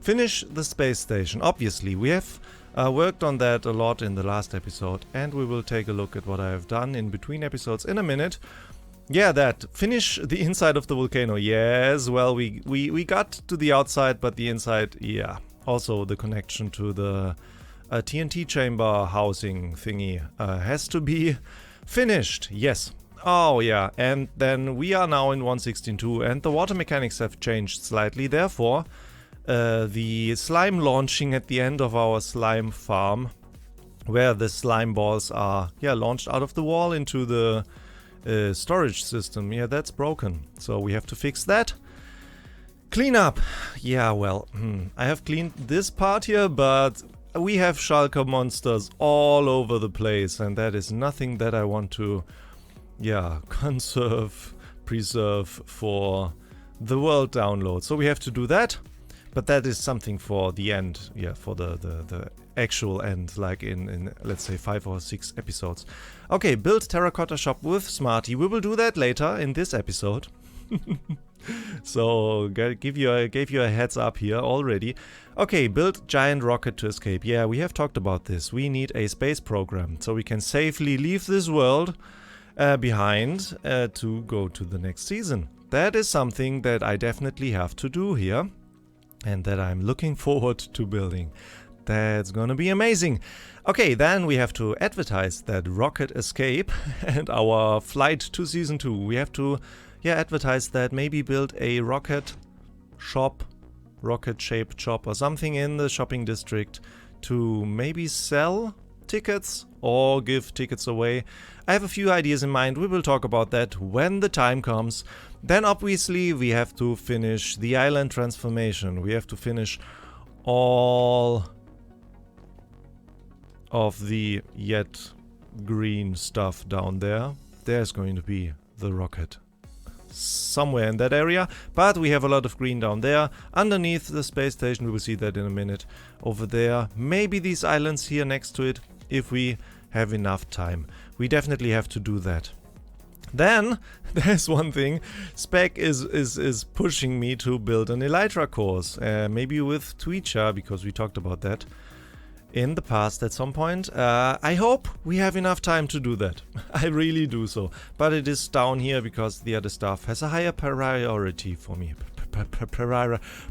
Finish the space station. Obviously, we have worked on that a lot in the last episode, and we will take a look at what I have done in between episodes in a minute. Yeah, that. Finish the inside of the volcano. Yes, well, we got to the outside, but the inside, yeah. Also, the connection to the TNT chamber housing thingy has to be finished. Yes. Oh, yeah. And then we are now in 1.16.2, and the water mechanics have changed slightly. Therefore, the slime launching at the end of our slime farm, where the slime balls are, launched out of the wall into the storage system. Yeah, that's broken. So we have to fix that. Clean up. Yeah, well, I have cleaned this part here, but we have shulker monsters all over the place, and that is nothing that I want to, preserve for the world download. So we have to do that, but that is something for the end, for the actual end, like in let's say 5 or 6 episodes. Okay, build terracotta shop with Smarty. We will do that later in this episode. So gave you a heads up here already. Okay, build giant rocket to escape. Yeah, we have talked about this. We need a space program so we can safely leave this world behind to go to the next season. That is something that I definitely have to do here, and that I'm looking forward to building. That's gonna be amazing. Okay, then we have to advertise that rocket escape and our flight to season 2. We have to advertise that, maybe build a rocket shop, rocket shaped shop or something in the shopping district to maybe sell tickets or give tickets away. I have a few ideas in mind. We will talk about that when the time comes. Then obviously we have to finish the island transformation. We have to finish all of the yet green stuff down there. There's going to be the rocket somewhere in that area, but we have a lot of green down there. Underneath the space station, we will see that in a minute. Over there, maybe these islands here next to it, if we have enough time. We definitely have to do that. Then, there's one thing. Spec is pushing me to build an Elytra course, maybe with Twitcha, because we talked about that in the past at some point. I hope we have enough time to do that. I really do so. But it is down here because the other stuff has a higher priority for me.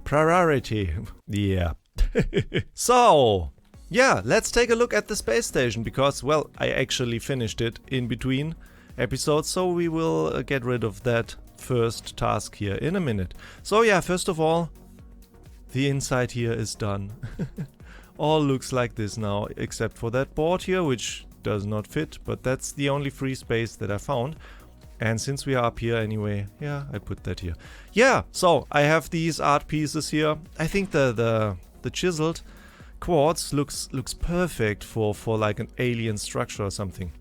Priority. Yeah. So, yeah, let's take a look at the space station because, well, I actually finished it in between episodes, so we will get rid of that first task here in a minute. So yeah, first of all, the inside here is done. All looks like this now, except for that board here, which does not fit, but that's the only free space that I found. And since we are up here anyway, yeah, I put that here. Yeah, so I have these art pieces here. I think the chiseled quartz looks perfect for like an alien structure or something.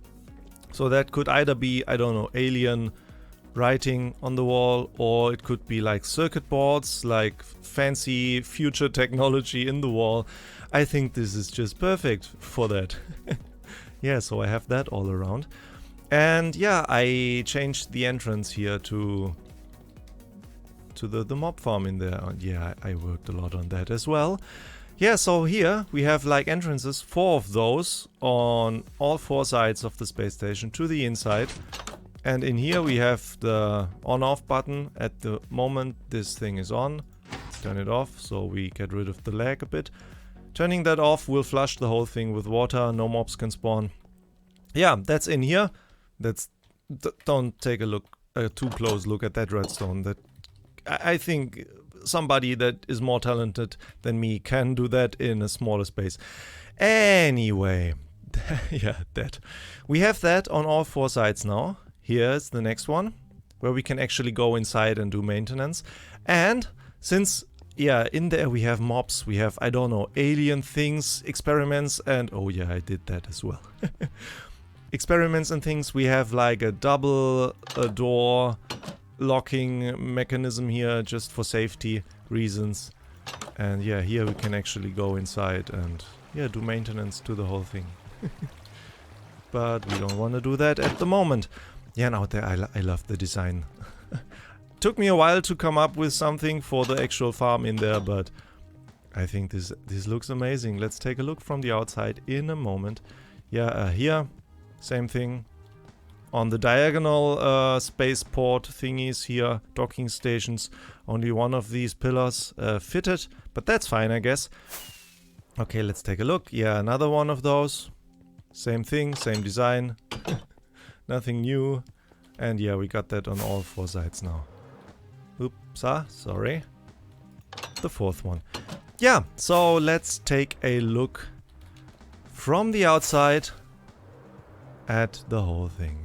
So that could either be, I don't know, alien writing on the wall, or it could be like circuit boards, like fancy future technology in the wall. I think this is just perfect for that. Yeah, so I have that all around. And yeah, I changed the entrance here to the mob farm in there. Yeah, I worked a lot on that as well. Yeah, so here we have like entrances, 4 of those on all 4 sides of the space station to the inside. And in here we have the on-off button. At the moment this thing is on, let's turn it off so we get rid of the lag a bit. Turning that off will flush the whole thing with water, no mobs can spawn. Yeah, that's in here. Don't take a too close look at that redstone. That I think somebody that is more talented than me can do that in a smaller space. Anyway, yeah, that. We have that on all 4 sides now. Here's the next one, where we can actually go inside and do maintenance. And since, yeah, in there we have mobs, we have, I don't know, alien things, experiments, and oh yeah, I did that as well. Experiments and things. We have like a double door locking mechanism here just for safety reasons. And yeah, here we can actually go inside and yeah, do maintenance to the whole thing. But we don't want to do that at the moment. Yeah, now there I love the design. Took me a while to come up with something for the actual farm in there, but I think this looks amazing. Let's take a look from the outside in a moment. Yeah, here, same thing. On the diagonal spaceport thingies here, docking stations, only one of these pillars fitted, but that's fine, I guess. Okay, let's take a look. Yeah, another one of those. Same thing, same design. Nothing new. And yeah, we got that on all 4 sides now. Oops, sorry. The 4th one. Yeah, so let's take a look from the outside at the whole thing.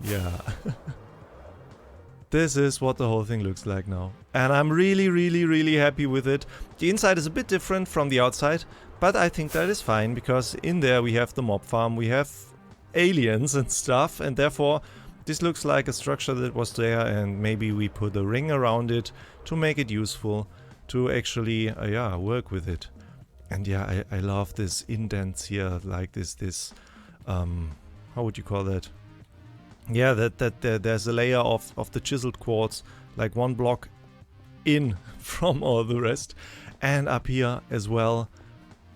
Yeah. This is what the whole thing looks like now. And I'm really happy with it. The inside is a bit different from the outside, but I think that is fine because in there we have the mob farm, we have aliens and stuff, and therefore this looks like a structure that was there, and maybe we put a ring around it to make it useful to actually yeah, work with it. And yeah, I love this indents here, like this how would you call that? Yeah, there's a layer of the chiseled quartz, like 1 block in from all the rest. And up here as well.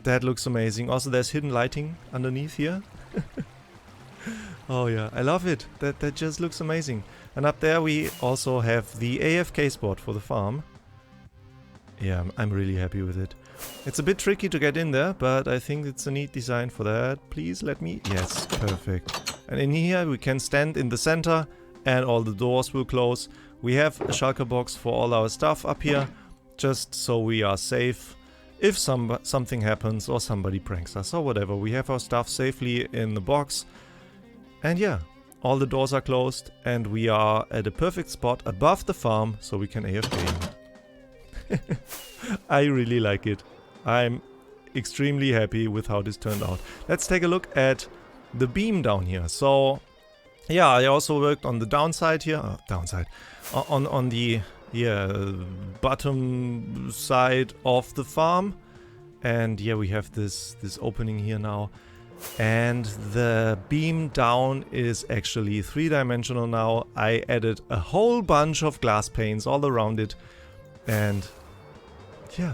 That looks amazing. Also, there's hidden lighting underneath here. Oh yeah, I love it. That just looks amazing. And up there we also have the AFK spot for the farm. Yeah, I'm really happy with it. It's a bit tricky to get in there, but I think it's a neat design for that. Please let me... Yes, perfect. And in here we can stand in the center and all the doors will close. We have a shulker box for all our stuff up here, just so we are safe. If something happens or somebody pranks us or whatever, we have our stuff safely in the box. And yeah, all the doors are closed and we are at a perfect spot above the farm so we can AFK. I really like it. I'm extremely happy with how this turned out. Let's take a look at the beam down here. So yeah, I also worked on the downside here. On the bottom side of the farm. And yeah, we have this opening here now. And the beam down is actually 3-dimensional now. I added a whole bunch of glass panes all around it. And yeah,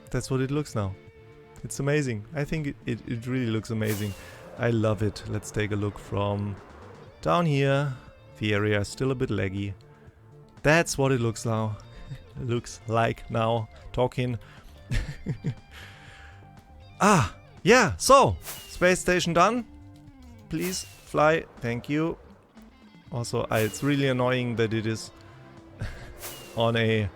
that's what it looks now. It's amazing. I think it really looks amazing. I love it. Let's take a look from down here. The area is still a bit laggy. That's what it looks now. Looks like now. Talking. Yeah, so space station done. Please fly. Thank you. Also, it's really annoying that it is on a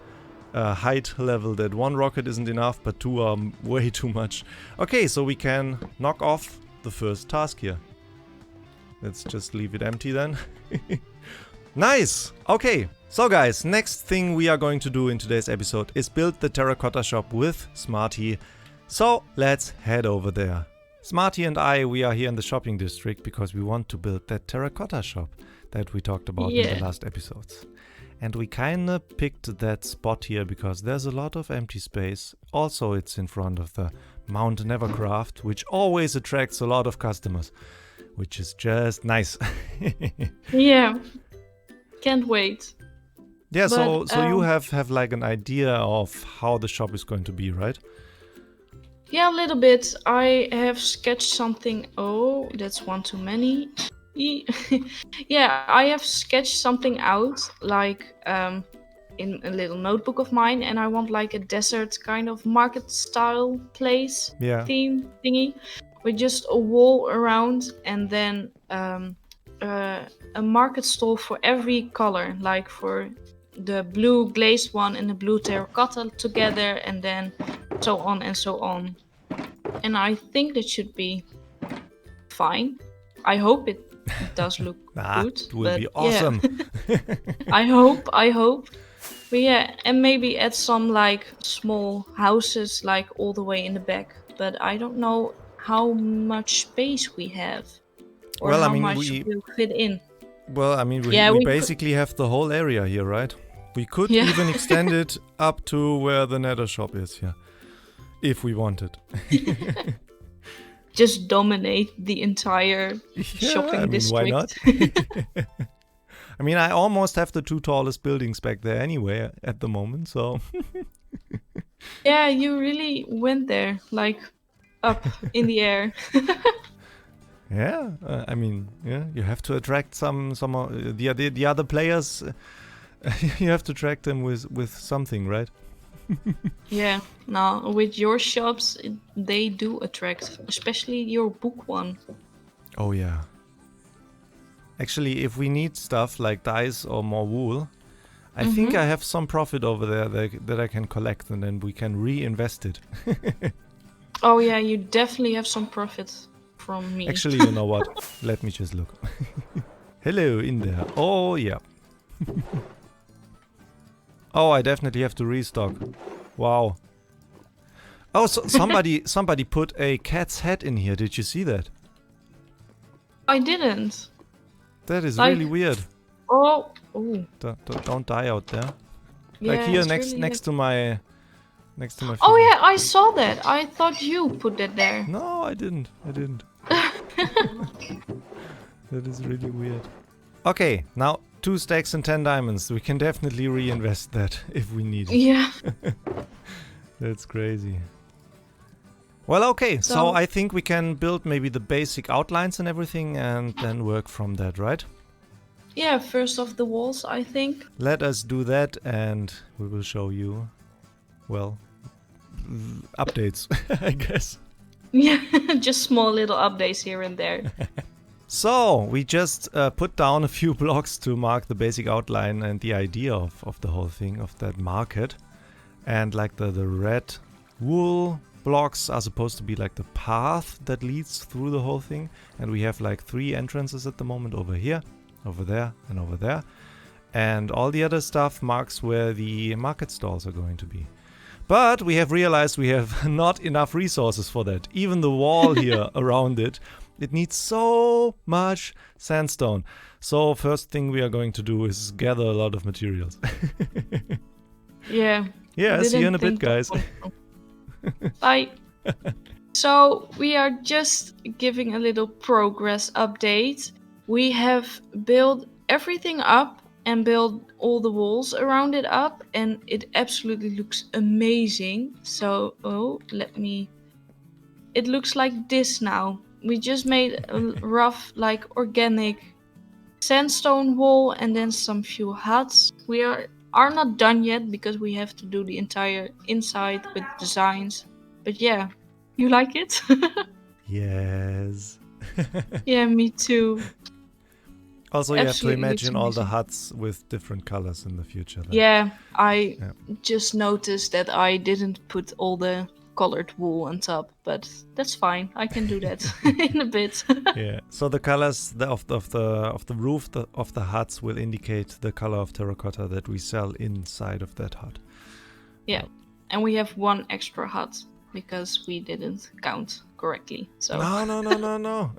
height level that 1 rocket isn't enough, but 2 are way too much. Okay, so we can knock off the first task here. Let's just leave it empty then. Nice! Okay, so guys, next thing we are going to do in today's episode is build the terracotta shop with Smarty. So let's head over there. Smarty and we are here in the shopping district because we want to build that terracotta shop that we talked about in the last episodes. And we kinda picked that spot here because there's a lot of empty space. Also, it's in front of the Mount NeverCraft, which always attracts a lot of customers, which is just nice. Yeah, can't wait. Yeah, But, so you have like an idea of how the shop is going to be, right? Yeah, a little bit. I have sketched something. Oh, that's one too many. Yeah, I have sketched something out, like in a little notebook of mine, and I want like a desert kind of market style place theme thingy with just a wall around, and then a market stall for every color, like for the blue glazed one and the blue terracotta together, and then so on and so on. And I think that should be fine. I hope it does look good. It will be awesome. Yeah. I hope. But yeah, and maybe add some like small houses like all the way in the back. But I don't know how much space we have or Well, I how mean, much will fit in. Well, I mean, Yeah, we we could- basically have the whole area here, right? We could Yeah. even extend it up to where the nether shop is here. If we wanted. Just dominate the entire shopping I mean, district. why not? I mean, I almost have the 2 tallest buildings back there anyway at the moment, so... Yeah, you really went there, like up in the air. Yeah, I mean, yeah, you have to attract some the other players. You have to attract them with something, right? Yeah, now with your shops, they do attract, especially your book one. Oh yeah. Actually, if we need stuff like dyes or more wool, I think I have some profit over there that I can collect, and then we can reinvest it. Oh yeah, you definitely have some profit from me. Actually, you know what? Let me just look. Hello in there. Oh yeah. Oh, I definitely have to restock. Wow. Oh, so somebody put a cat's head in here. Did you see that? I didn't. That is Like- really weird. Oh, oh. Don't die out there. Yeah, Like here it's next really next to my Oh figure. yeah, I saw that. I thought you put that there. No, I didn't. That is really weird. Okay, now 2 stacks and 10 diamonds. We can definitely reinvest that if we need it. Yeah. That's crazy. Well, okay, so So- I think we can build maybe the basic outlines and everything and then work from that, right? Yeah, first off the walls, I think. Let us do that and we will show you, well, updates, I guess. Yeah, just small little updates here and there. So, we just put down a few blocks to mark the basic outline and the idea of the whole thing, of that market. And like the red wool blocks are supposed to be like the path that leads through the whole thing. And we have like 3 entrances at the moment, over here, over there, and over there. And all the other stuff marks where the market stalls are going to be. But we have realized we have not enough resources for that. Even the wall here around it, it needs so much sandstone. So first thing we are going to do is gather a lot of materials. Yeah. Yeah, see you in a bit, Didn't think guys. of one. Bye. So we are just giving a little progress update. We have built everything up and built all the walls around it up, and it absolutely looks amazing. So, it looks like this now. We just made a rough, like organic sandstone wall and then some few huts. We are not done yet because we have to do the entire inside with designs. But yeah, you like it? Yes. Yeah, me too. Also, you have to Absolutely, looks imagine all the amazing. huts with different colors in the future. then. Yeah, I Yeah. just noticed that I didn't put all the colored wool on top, but that's fine. I can do that in a bit. Yeah. So the colors of the roof of the huts will indicate the color of terracotta that we sell inside of that hut. Yeah, and we have 1 extra hut because we didn't count correctly. So No.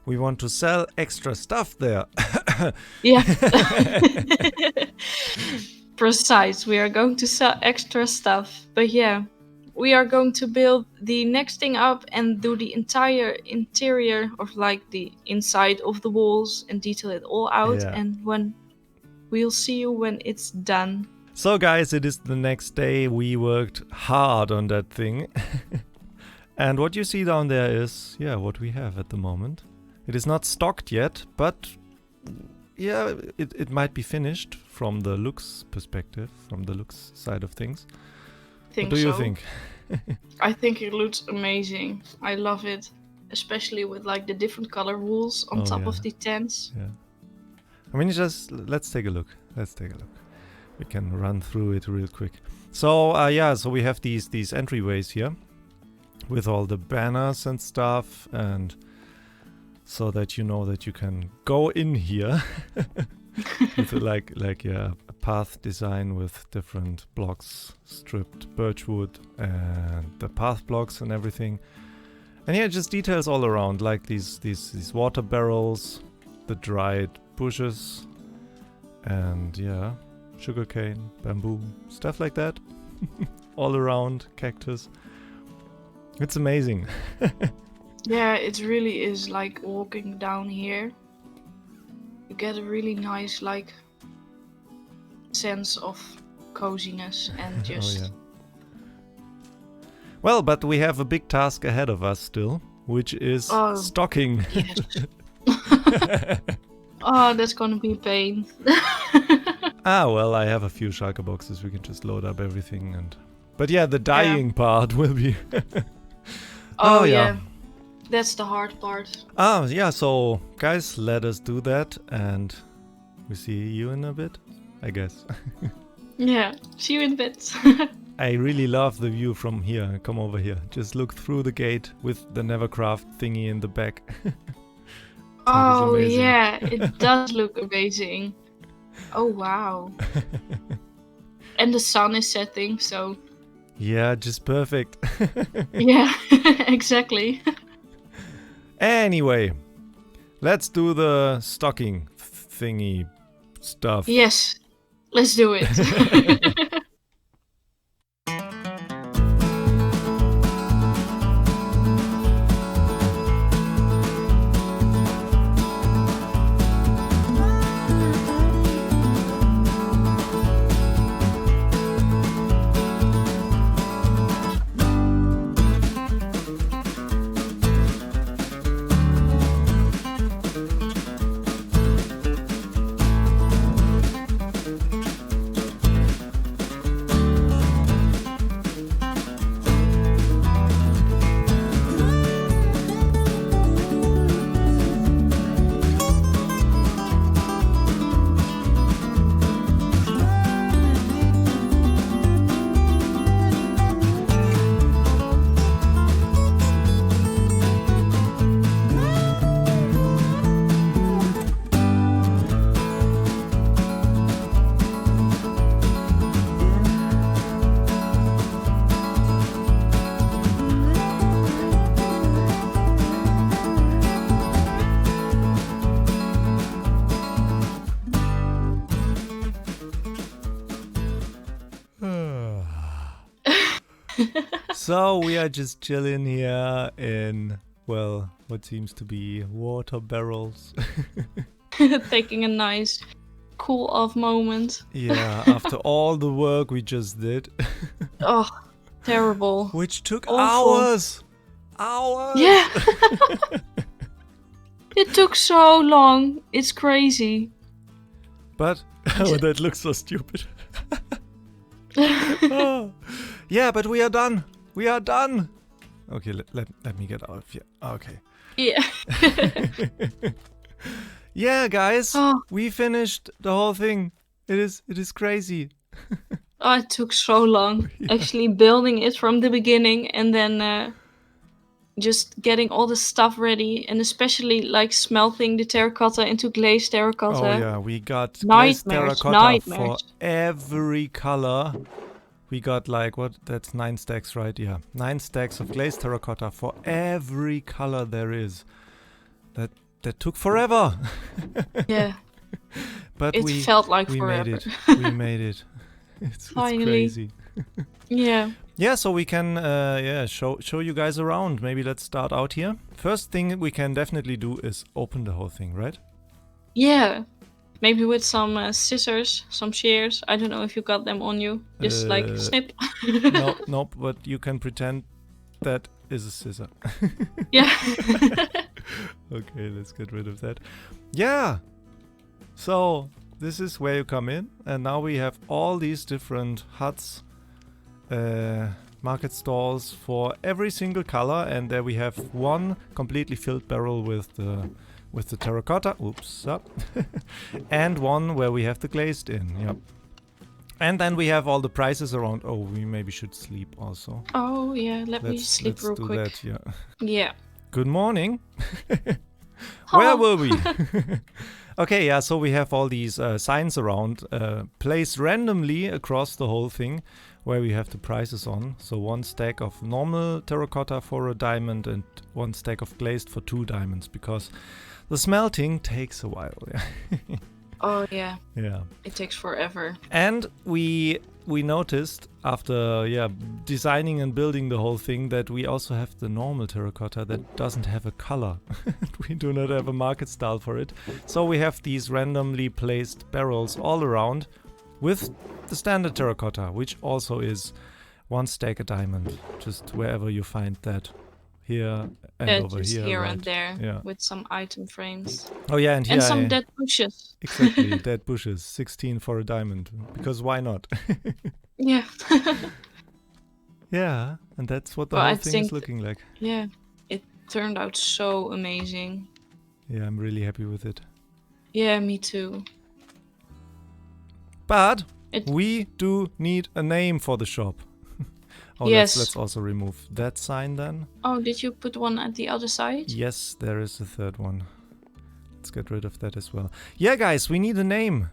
We want to sell extra stuff there. yeah, precise. We are going to sell extra stuff, but yeah. We are going to build the next thing up and do the entire interior of like the inside of the walls and detail it all out. Yeah. And we'll see you when it's done. So guys, it is the next day. We worked hard on that thing. And what you see down there is, yeah, what we have at the moment. It is not stocked yet, but yeah, it might be finished from the looks perspective, from the looks side of things. What do you think? I think it looks amazing. I love it, especially with like the different color wools on Oh, top yeah. of the tents. Yeah. I mean, let's take a look. We can run through it real quick. So yeah, so we have these entryways here with all the banners and stuff, and so that you know that you can go in here with like a path design with different blocks, stripped birchwood and the path blocks and everything. And yeah, just details all around, like these water barrels, the dried bushes, and yeah, sugarcane, bamboo, stuff like that. All around, cactus. It's amazing. Yeah, it really is like walking down here. You get a really nice like sense of coziness and just Oh, yeah. Well, but we have a big task ahead of us still, which is stocking. yes. Oh, that's gonna be a pain. Well, I have a few shulker boxes. We can just load up everything But yeah, the dying part will be... Oh yeah. That's the hard part. Yeah, so guys, let us do that, and we see you in a bit, I guess. Yeah, see you in bits. I really love the view from here. Come over here. Just look through the gate with the NeverCraft thingy in the back. Oh amazing. yeah, it does look amazing. Oh wow. And the sun is setting, so Yeah, just perfect. yeah, exactly. Anyway, let's do the stocking thingy stuff. Yes, let's do it. So we are just chilling here in, well, what seems to be water barrels. Taking a nice cool off moment. Yeah, after all the work we just did. Oh, terrible. Which took Awful. hours. Hours. Yeah. It took so long. It's crazy. But, oh, that looks so stupid. Oh. Yeah, but we are done. We are done. Okay, let me get out of here. Okay. Yeah. Yeah, guys, Oh. we finished the whole thing. It is crazy. Oh, it took so long. Actually building it from the beginning and then just getting all the stuff ready and especially like smelting the terracotta into glazed terracotta. Oh yeah, we got glazed Nightmares, terracotta for nightmares. every color. We got like, what, that's 9 stacks, right? Yeah, 9 stacks of glazed terracotta for every color there is. That took forever. Yeah. But It we felt like made forever. it. We made it. It's Finally. crazy. Yeah. Yeah, so we can show you guys around. Maybe let's start out here. First thing we can definitely do is open the whole thing, right? Yeah. Maybe with some scissors, some shears. I don't know if you got them on you. Just like snip. Nope, but you can pretend that is a scissor. Yeah. Okay, let's get rid of that. Yeah. So this is where you come in, and now we have all these different huts, market stalls for every single color, and there we have one completely filled barrel with the terracotta. Oops, up. And one where we have the glazed in. Yep. And then we have all the prices around. Oh, we maybe should sleep also. Oh yeah, let me sleep let's real do quick. that, yeah. Yeah. Good morning. Where Oh. were we? Okay, yeah, so we have all these signs around, placed randomly across the whole thing, where we have the prices on. So 1 stack of normal terracotta for a diamond and 1 stack of glazed for 2 diamonds, because The smelting takes a while. Yeah. Oh yeah, Yeah. it takes forever. And we noticed after designing and building the whole thing that we also have the normal terracotta that doesn't have a color. We do not have a market style for it. So we have these randomly placed barrels all around with the standard terracotta, which also is 1 stack a diamond, just wherever you find that. Here and over Just here. here right? and there Yeah. with some item frames. Oh yeah, and here And some dead bushes. Exactly, dead bushes, 16 for a diamond. Because why not? Yeah. Yeah, and that's what the Well, whole I thing is think- looking like. Yeah. It turned out so amazing. Yeah, I'm really happy with it. Yeah, me too. But It- we do need a name for the shop. Oh, Yes. let's also remove that sign then. Oh, did you put one at the other side? Yes, there is a third one. Let's get rid of that as well. Yeah, guys, we need a name.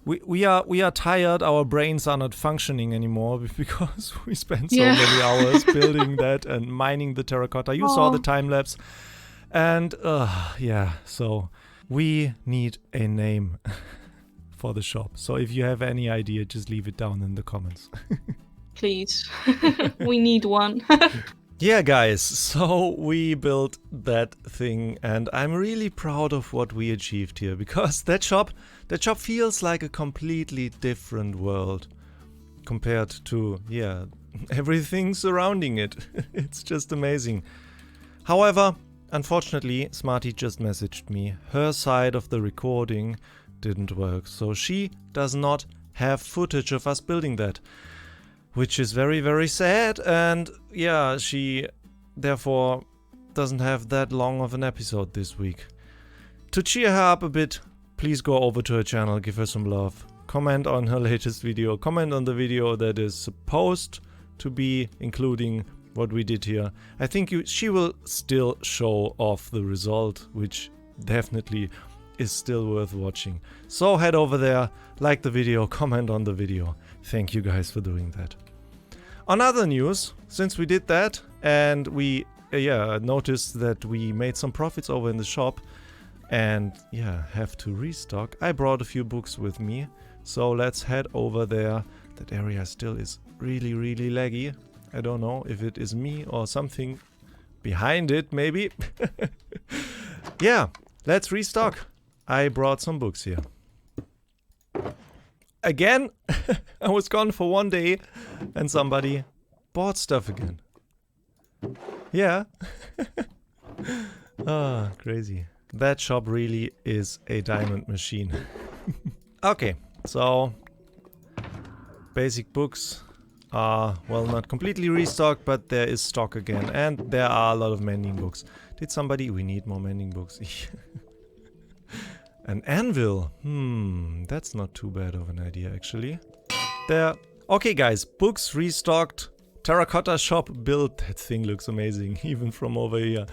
We are tired. Our brains are not functioning anymore because we spent so Yeah. many hours building that and mining the terracotta. You saw Oh. the time lapse, and yeah. So we need a name for the shop. So if you have any idea, just leave it down in the comments. Please. We need one. Yeah, guys, so we built that thing, and I'm really proud of what we achieved here, because that shop feels like a completely different world compared to, everything surrounding it. It's just amazing. However, unfortunately, Smarty just messaged me. Her side of the recording didn't work, so she does not have footage of us building that. Which is very, very sad, and yeah, she therefore doesn't have that long of an episode this week. To cheer her up a bit, please go over to her channel, give her some love, comment on her latest video, comment on the video that is supposed to be including what we did here. I think she will still show off the result, which definitely is still worth watching. So head over there, like the video, comment on the video. Thank you guys for doing that. On other news, since we did that and we noticed that we made some profits over in the shop and have to restock, I brought a few books with me. So let's head over there. That area still is really, really laggy. I don't know if it is me or something behind it, maybe. Yeah, let's restock. I brought some books here. Again, I was gone for 1 day and somebody bought stuff again. Yeah. Ah, crazy. That shop really is a diamond machine. Okay, so basic books are, well, not completely restocked, but there is stock again. And there are a lot of mending books. Did somebody... We need more mending books. An anvil. That's not too bad of an idea, actually. There. Okay, guys. Books restocked. Terracotta shop built. That thing looks amazing, even from over here.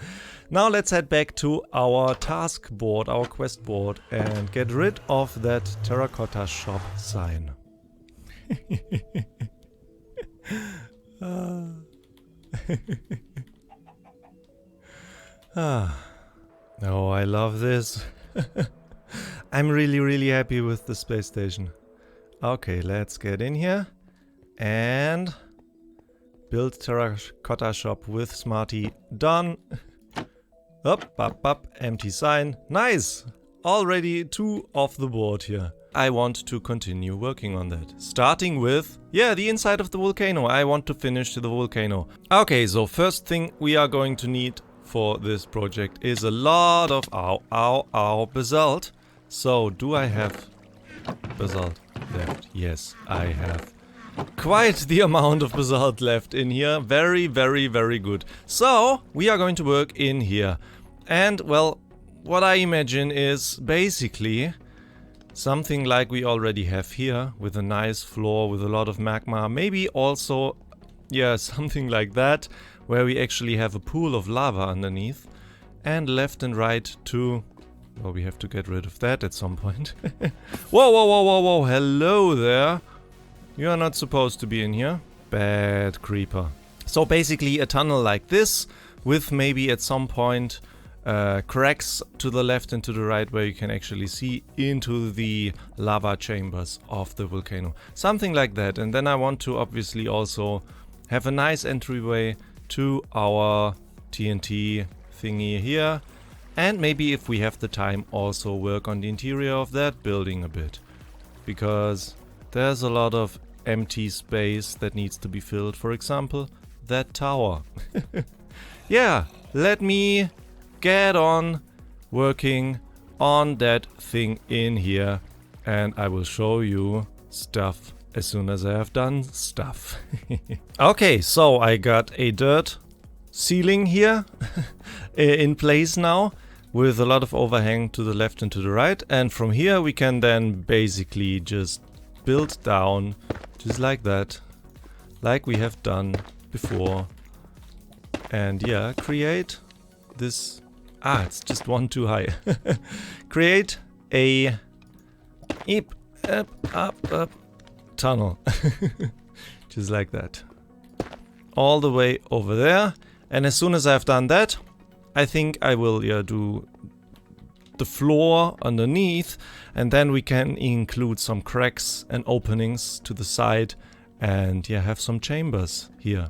Now let's head back to our task board, our quest board, and get rid of that terracotta shop sign. Oh, I love this. I'm really, really happy with the space station. Okay, let's get in here and build terracotta shop with Smarty. Done. Up, empty sign. Nice. Already 2 off the board here. I want to continue working on that. Starting with, the inside of the volcano. I want to finish the volcano. Okay, so first thing we are going to need for this project is a lot of basalt. So, do I have basalt left? Yes, I have quite the amount of basalt left in here. Very, very, very good. So, we are going to work in here. And, well, what I imagine is basically something like we already have here, with a nice floor, with a lot of magma. Maybe also, something like that, where we actually have a pool of lava underneath. And left and right to... Well, we have to get rid of that at some point. Whoa, hello there. You are not supposed to be in here. Bad creeper. So basically a tunnel like this, with maybe at some point cracks to the left and to the right where you can actually see into the lava chambers of the volcano. Something like that. And then I want to obviously also have a nice entryway to our TNT thingy here. And maybe if we have the time also work on the interior of that building a bit. Because there's a lot of empty space that needs to be filled. For example, that tower. Yeah, let me get on working on that thing in here. And I will show you stuff as soon as I have done stuff. Okay, so I got a dirt ceiling here in place now with a lot of overhang to the left and to the right. And from here we can then basically just build down just like that, like we have done before. And yeah, create this. It's just one too high. Create a up tunnel. Just like that. All the way over there. And as soon as I've done that, I think I will do the floor underneath, and then we can include some cracks and openings to the side, and yeah, have some chambers here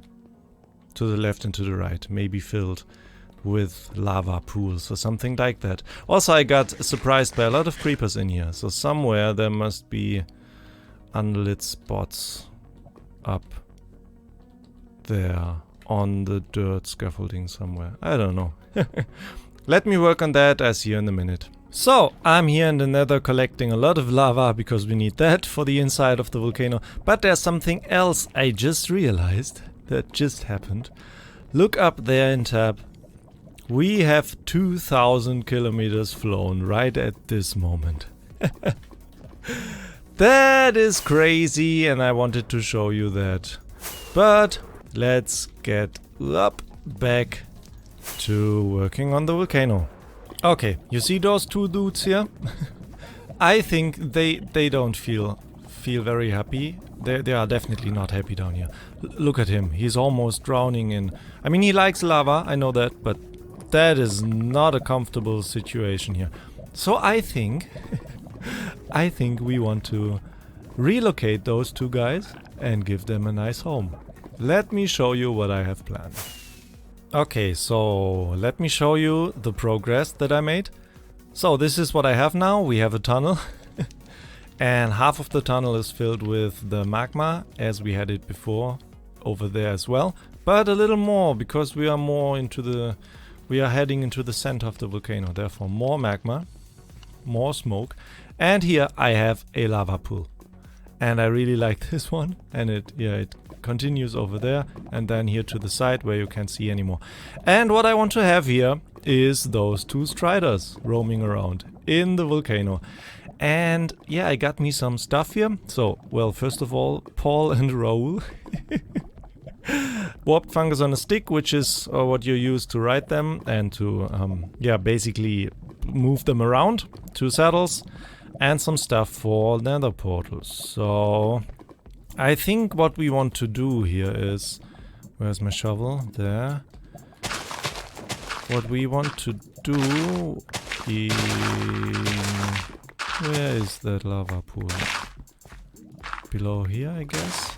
to the left and to the right, maybe filled with lava pools or something like that. Also, I got surprised by a lot of creepers in here, so somewhere there must be unlit spots up there on the dirt scaffolding somewhere. I don't know. Let me work on that. I'll see you in a minute. So, I'm here in the nether collecting a lot of lava because we need that for the inside of the volcano. But there's something else I just realized that just happened. Look up there in tab. We have 2,000 kilometers flown right at this moment. That is crazy, and I wanted to show you that. But let's get up back to working on the volcano. Okay, you see those two dudes here? I think they don't feel very happy. They are definitely not happy down here. Look at him. He's almost drowning in... I mean, he likes lava, I know that, but that is not a comfortable situation here. So I think... I think we want to relocate those two guys and give them a nice home. Let me show you what I have planned. Okay, so let me show you the progress that I made. So this is what I have now. We have a tunnel. And half of the tunnel is filled with the magma, as we had it before over there as well. But a little more, because we are more into the... We are heading into the center of the volcano. Therefore, more magma, more smoke. And here I have a lava pool. And I really like this one. And it continues over there and then here to the side where you can't see anymore. And what I want to have here is those two striders roaming around in the volcano. And yeah, I got me some stuff here. So, well, first of all, Paul and Raoul. Warped fungus on a stick, which is what you use to ride them and to, basically move them around. 2 saddles and some stuff for nether portals. So... I think what we want to do here is... Where's my shovel? There. What we want to do is... Where is that lava pool? Below here, I guess?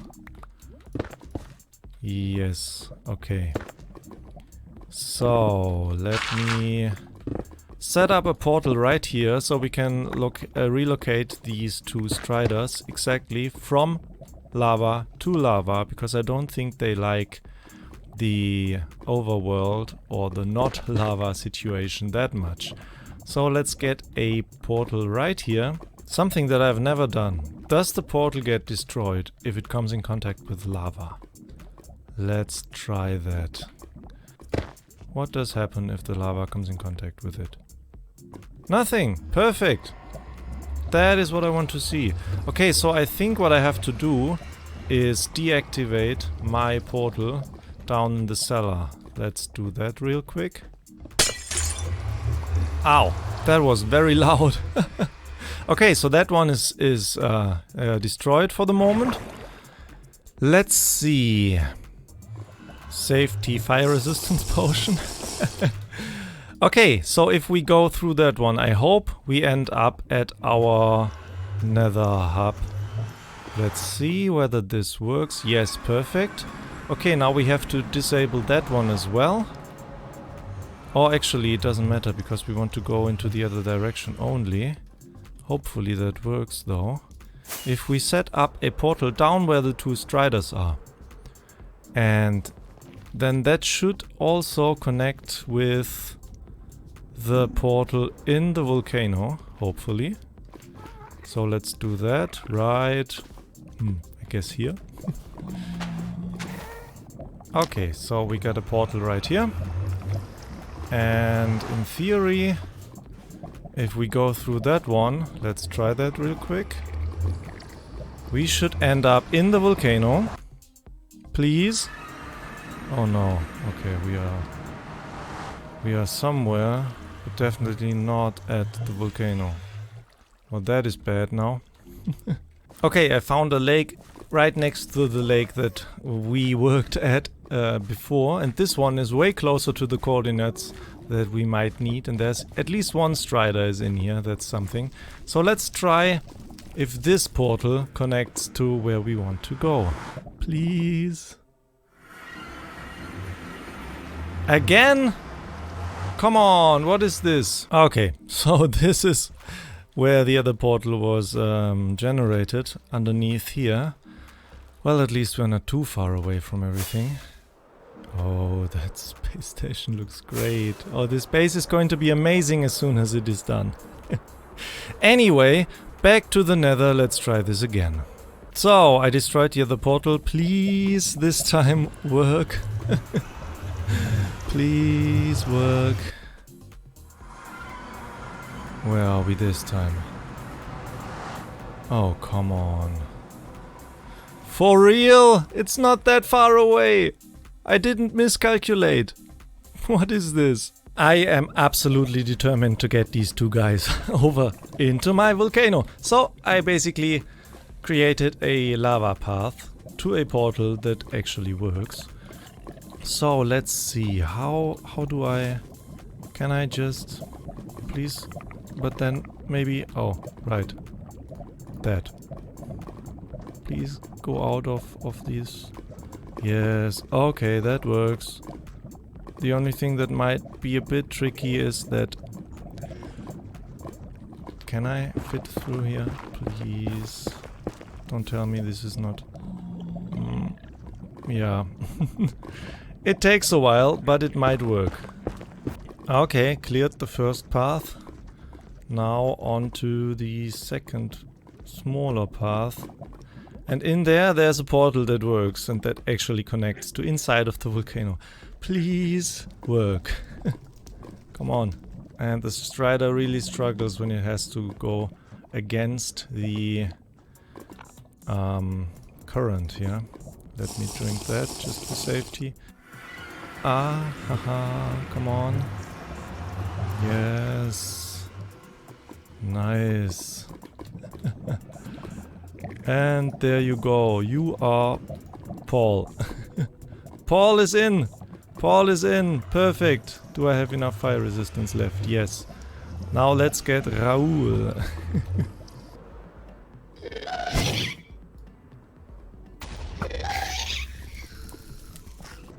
Yes, okay. So, let me set up a portal right here so we can relocate these 2 striders exactly from lava to lava, because I don't think they like the overworld or the not lava situation that much. So let's get a portal right here. Something that I've never done. Does the portal get destroyed if it comes in contact with lava? Let's try that. What does happen if the lava comes in contact with it? Nothing! Perfect! That is what I want to see. Okay, so I think what I have to do is deactivate my portal down in the cellar. Let's do that real quick. Ow! That was very loud. Okay, so that one is destroyed for the moment. Let's see. Safety fire resistance potion. Okay, so if we go through that one, I hope we end up at our nether hub. Let's see whether this works. Yes, perfect. Okay, now we have to disable that one as well. Or actually, it doesn't matter because we want to go into the other direction only. Hopefully that works though. If we set up a portal down where the 2 striders are. And then that should also connect with the portal in the volcano, hopefully. So let's do that. Right. I guess here. Okay, so we got a portal right here. And in theory, if we go through that one, let's try that real quick. We should end up in the volcano. Please. Oh no. Okay, we are somewhere, but definitely not at the volcano. Well, that is bad now. Okay, I found a lake right next to the lake that we worked at before, and this one is way closer to the coordinates that we might need, and there's at least 1 strider is in here. That's something. So let's try if this portal connects to where we want to go. Please. Again? Come on, what is this? Okay, so this is where the other portal was generated, underneath here. Well, at least we're not too far away from everything. Oh, that space station looks great. Oh, this base is going to be amazing as soon as it is done. Anyway, back to the nether, let's try this again. So, I destroyed the other portal. Please, this time work. Please work. Where are we this time? Oh, come on. For real? It's not that far away. I didn't miscalculate. What is this? I am absolutely determined to get these 2 guys over into my volcano. So I basically created a lava path to a portal that actually works. So let's see. How do I... Can I just... Please... But then maybe... Oh, right. That. Please go out of these. Yes, okay, that works. The only thing that might be a bit tricky is that... Can I fit through here? Please. Don't tell me this is not... Yeah. It takes a while, but it might work. Okay, cleared the first path. Now onto the second smaller path. And in there's a portal that works and that actually connects to inside of the volcano. Please work. Come on. And the strider really struggles when it has to go against the current here. Let me drink that just for safety. Ah, haha, come on. Yes. Nice. And there you go. You are Paul. Paul is in. Paul is in. Perfect. Do I have enough fire resistance left? Yes. Now let's get Raoul.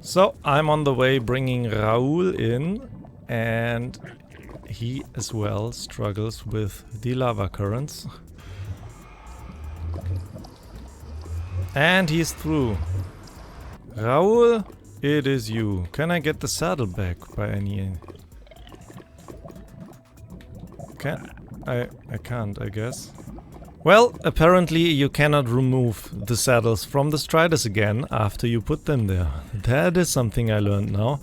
So I'm on the way bringing Raoul in, and he as well struggles with the lava currents. And he's through. Raoul, it is you. Can I get the saddle back by any... I can't, I guess. Well, apparently you cannot remove the saddles from the striders again after you put them there. That is something I learned now.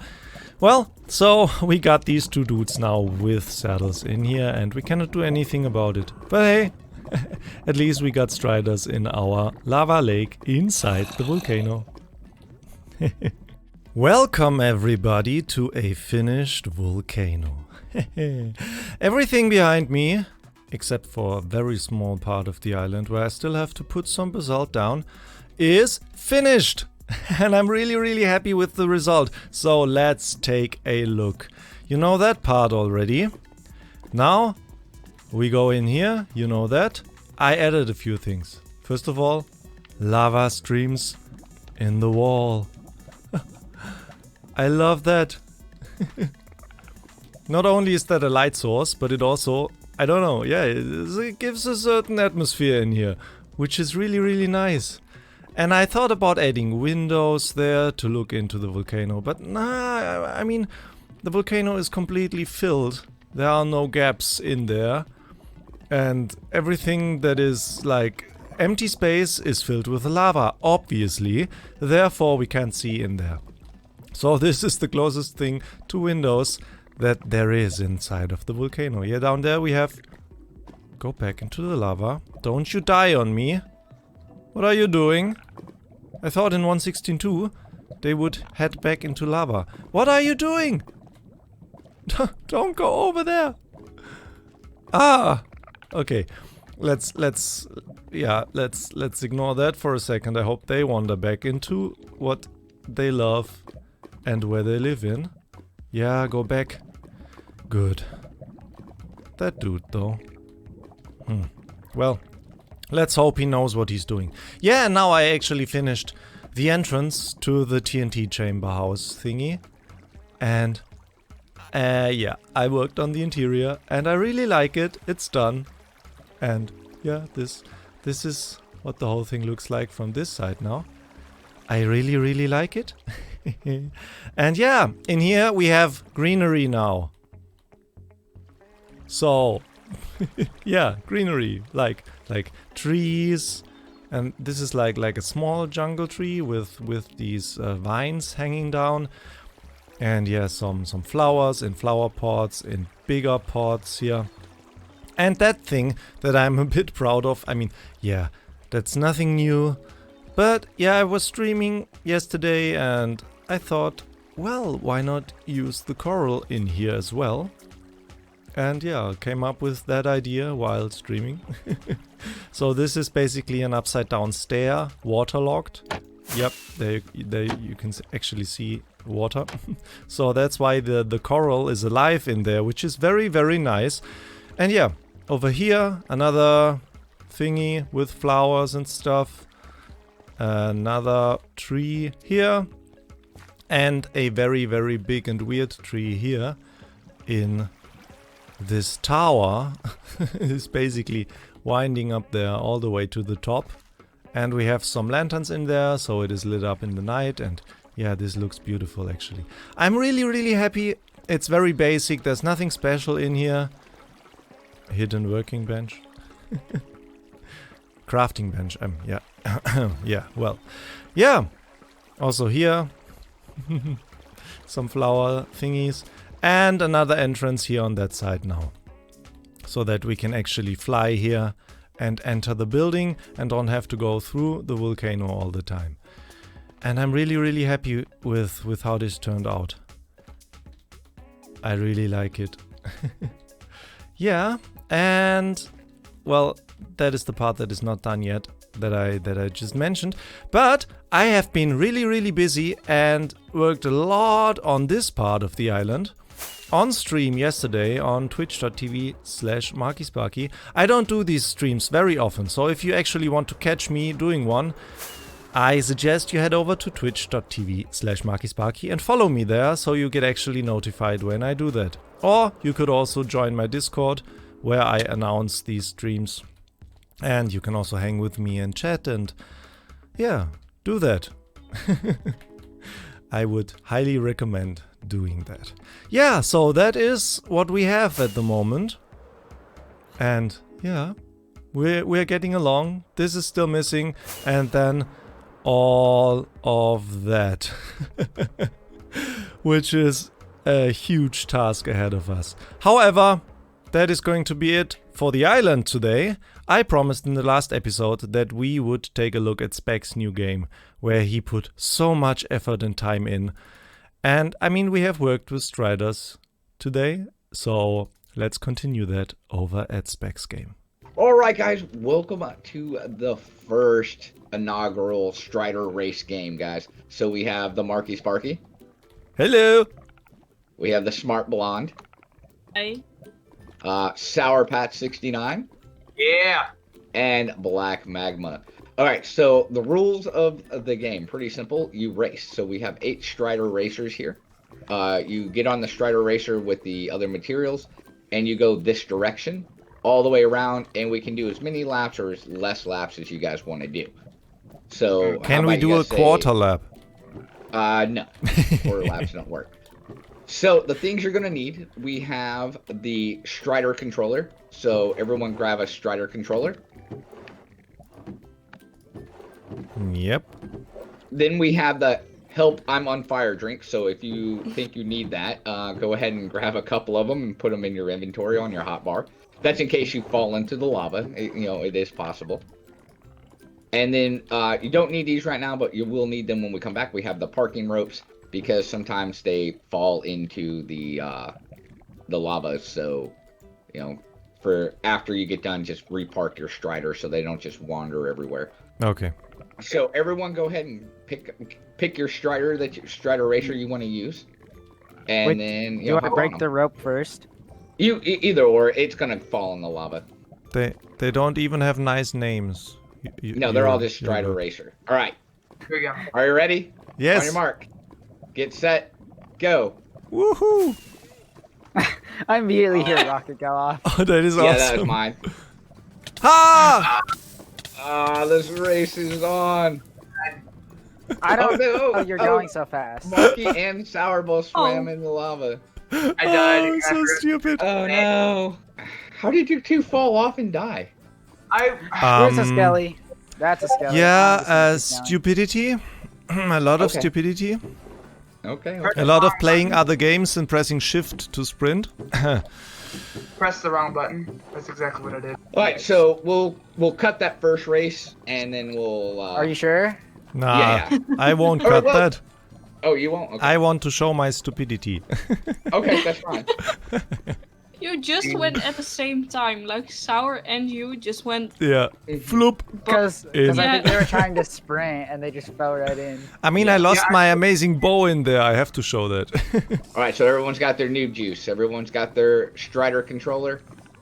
Well, so we got these 2 dudes now with saddles in here and we cannot do anything about it. But hey, at least we got striders in our lava lake inside the volcano. Welcome everybody to a finished volcano. Everything behind me, except for a very small part of the island where I still have to put some basalt down, is finished. And I'm really happy with the result. So let's take a look. You know that part already. Now, we go in here, you know that. I added a few things. First of all, lava streams in the wall. I love that. Not only is that a light source, but it also, I don't know, yeah, it gives a certain atmosphere in here, which is really, really nice. And I thought about adding windows there to look into the volcano, but nah, I mean, the volcano is completely filled. There are no gaps in there. And everything that is like empty space is filled with lava, obviously. Therefore, we can't see in there. So this is the closest thing to windows that there is inside of the volcano. Yeah, down there we have... Go back into the lava. Don't you die on me. What are you doing? I thought in 1.16.2 they would head back into lava. What are you doing? Don't go over there. Ah! Okay. Let's ignore that for a second. I hope they wander back into what they love and where they live in. Yeah, go back. Good. That dude though. Well, let's hope he knows what he's doing. Yeah, now I actually finished the entrance to the TNT chamber house thingy. And yeah, I worked on the interior and I really like it. It's done. And yeah, this is what the whole thing looks like from this side now. I really, really like it. And yeah, in here we have greenery now. So, yeah, greenery, like trees, and this is like a small jungle tree with these vines hanging down, and yeah, some flowers in flower pots, in bigger pots here, and that thing that I'm a bit proud of. I mean, yeah, that's nothing new, but yeah, I was streaming yesterday and I thought, well, why not use the coral in here as well? And yeah, came up with that idea while streaming. So this is basically an upside down stair, waterlogged. Yep, there you can actually see water. So that's why the coral is alive in there, which is very, very nice. And yeah, over here, another thingy with flowers and stuff. Another tree here. And a very, very big and weird tree here in this tower. Is basically winding up there all the way to the top. And we have some lanterns in there, so it is lit up in the night. And yeah, this looks beautiful actually. I'm really, really happy. It's very basic. There's nothing special in here. Hidden working bench. Crafting bench. Yeah. Yeah, well. Yeah. Also here. Some flower thingies. And another entrance here on that side now. So that we can actually fly here and enter the building and don't have to go through the volcano all the time. And I'm really, really happy with how this turned out. I really like it. Yeah, and well, that is the part that is not done yet, that I just mentioned. But I have been really, really busy and worked a lot on this part of the island. On stream yesterday on twitch.tv/Marki. I don't do these streams very often, so if you actually want to catch me doing one, I suggest you head over to twitch.tv/Marki and follow me there so you get actually notified when I do that. Or you could also join my Discord where I announce these streams. And you can also hang with me and chat and yeah, do that. I would highly recommend doing that. Yeah, so that is what we have at the moment. And yeah, we're getting along. This is still missing. And then all of that. Which is a huge task ahead of us. However, that is going to be it for the island today. I promised in the last episode that we would take a look at Spec's new game, where he put so much effort and time in. And I mean, we have worked with Striders today, so let's continue that over at Spec's game. Alright guys, welcome to the first inaugural Strider race game, guys. So we have the Marki Sparki. Hello! We have the Smart Blonde. Hey. Sour Patch 69. Yeah. And Black Magma. All right, so the rules of the game, pretty simple. You race. So we have 8 Strider racers here. You get on the Strider racer with the other materials, and you go this direction all the way around, and we can do as many laps or as less laps as you guys want to do. So Can we do a quarter lap? No. Quarter laps don't work. So the things you're going to need, we have the Strider controller. So everyone grab a Strider controller. Yep. Then we have the Help I'm on Fire drink. So if you think you need that, go ahead and grab a couple of them and put them in your inventory on your hotbar. That's in case you fall into the lava. It is possible. And then you don't need these right now, but you will need them when we come back. We have the parking ropes because sometimes they fall into the lava. So, for after you get done, just repark your Strider so they don't just wander everywhere. Okay. So everyone go ahead and pick your Strider Strider racer you want to use. And then do I break the rope first? Either or, it's gonna fall in the lava. They don't even have nice names. No, they're all just Strider racer. All right. Here we go. Are you ready? Yes. On your mark. Get set. Go. Woohoo! I immediately hear rocket go off. Oh, that is awesome. Yeah, that was mine. Ha! This race is on. I don't no. know how you're going so fast. Marki and Sour both swam in the lava. I died. Oh, so stupid. Oh no. How did you two fall off and die? Where's a skelly? That's a skelly. Yeah, stupidity. A lot of stupidity. Okay. A lot of playing other games and pressing shift to sprint. Pressed the wrong button. That's exactly what I did. All right, so we'll cut that first race and then we'll. Are you sure? Nah, Yeah. I won't cut that. Oh, you won't? Okay. I want to show my stupidity. Okay, that's fine. You just went at the same time, like Sour and you just went. Yeah. Floop. Because I In. think they were trying to sprint and they just fell right in. I mean, I lost my amazing bow in there. I have to show that. All right, so everyone's got their noob juice. Everyone's got their Strider controller.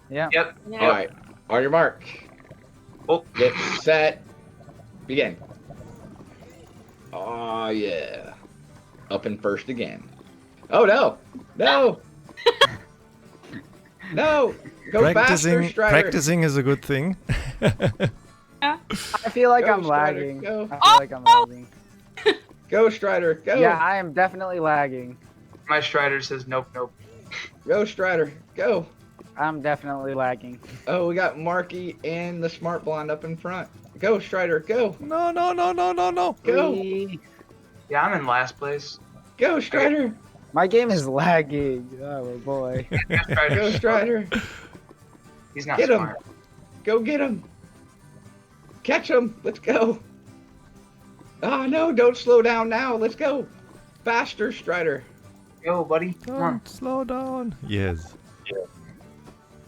Yeah. Yep. Yeah. All right, on your mark. Oh. Get set. Begin. Oh yeah. Up in first again. Oh no! No! No! Go faster, Strider. Practicing is a good thing. I feel like Go, I'm Strider, lagging. go. I feel like I'm lagging. Go, Strider. Go. Yeah, I am definitely lagging. My Strider says nope, nope. Go, Strider. Go. I'm definitely lagging. Oh, we got Marki and the Smart Blonde up in front. Go, Strider. Go. No. Go. Whee! Yeah, I'm in last place. Go, Strider. My game is lagging. Oh boy. Go, Strider. He's not Get him. smart. Go get him. Catch him. Let's go. Oh, no. Don't slow down now. Let's go. Faster, Strider. Go, buddy. Come on. Don't slow down. Yes.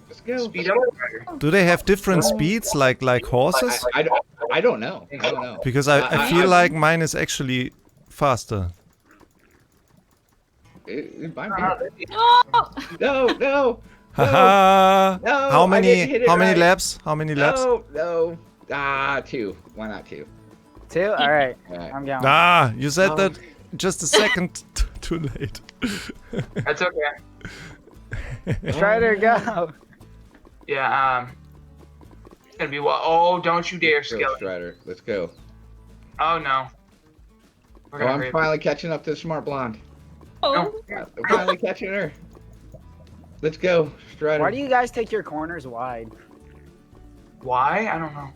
Let's go. Speed up, Strider. Do they have different speeds like horses? I don't know. I don't know. Because I feel like mine is actually faster. It might be. No! No. Haha. No, How I didn't hit many it how many right. laps? How many laps? No. 2. Why not 2? 2? Alright, All right. I'm going. Ah, you said Oh. that just a second too late. That's okay. Strider, go! Yeah, it's gonna be oh, don't you dare, Go, Skelly. Strider. Let's go. Oh no. We're Oh, gonna I'm hurry up. finally catching up to the Smart Blonde. Oh, I'm finally catching her. Let's go, Strider. Why do you guys take your corners wide? Why? I don't know.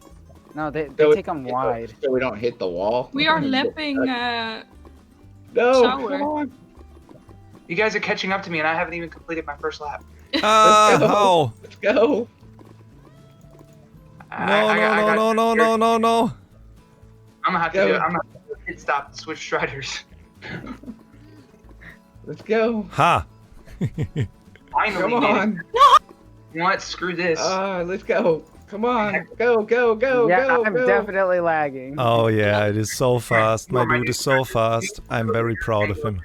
No, they So take them wide. So we don't hit the wall. we are lapping. No, Sour. come on. You guys are catching up to me, and I haven't even completed my first lap. Ah, go. how? Let's go. No. I'm gonna have to Go. do it. I'm gonna have to do a pit stop to switch Striders. Let's go. Ha. Finally, Come made it. on. You know what? Screw this. Let's go. Come on. Go. Yeah, I'm go. definitely lagging. Oh yeah, it is so fast. My dude is so fast. I'm very proud of him.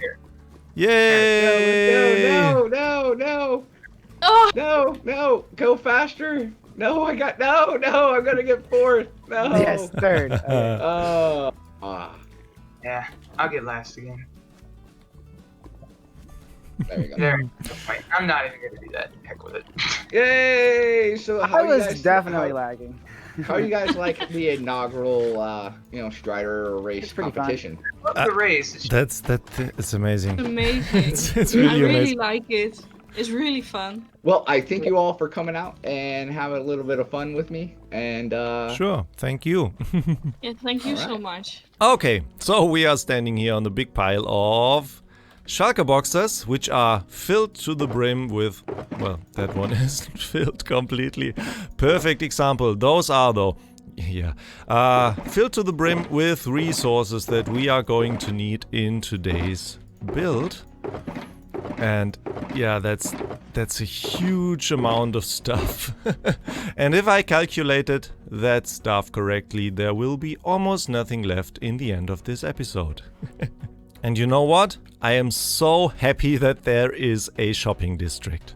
Yay! No. Oh, No. Go faster. No, I'm gonna get fourth. No. Yes, third. Okay. Yeah, I'll get last again. There we go. There. Wait, I'm not even gonna do that. Heck with it. Yay! So I was definitely lagging. How you guys like the inaugural, Strider race It's pretty fun. competition? Love the race. It's amazing. amazing. It's I really really amazing. like it. It's really fun. Well, I thank you all for coming out and having a little bit of fun with me. And Sure, thank you. Yeah, thank you so Alright. much. Okay, so we are standing here on the big pile of shulker boxes, which are filled to the brim with, well, that one isn't filled completely. Perfect example. Those are though, yeah, filled to the brim with resources that we are going to need in today's build. And yeah, that's a huge amount of stuff. And if I calculated that stuff correctly, there will be almost nothing left in the end of this episode. And you know what? I am so happy that there is a shopping district.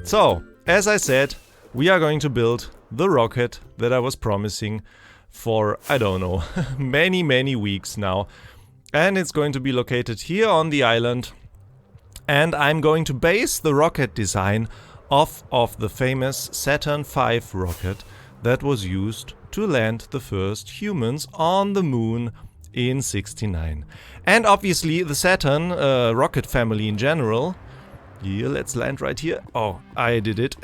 So, as I said, we are going to build the rocket that I was promising for, I don't know, many weeks now. And it's going to be located here on the island. And I'm going to base the rocket design off of the famous Saturn V rocket that was used to land the first humans on the moon in '69. And obviously the Saturn rocket family in general. Yeah, let's land right here. Oh, I did it.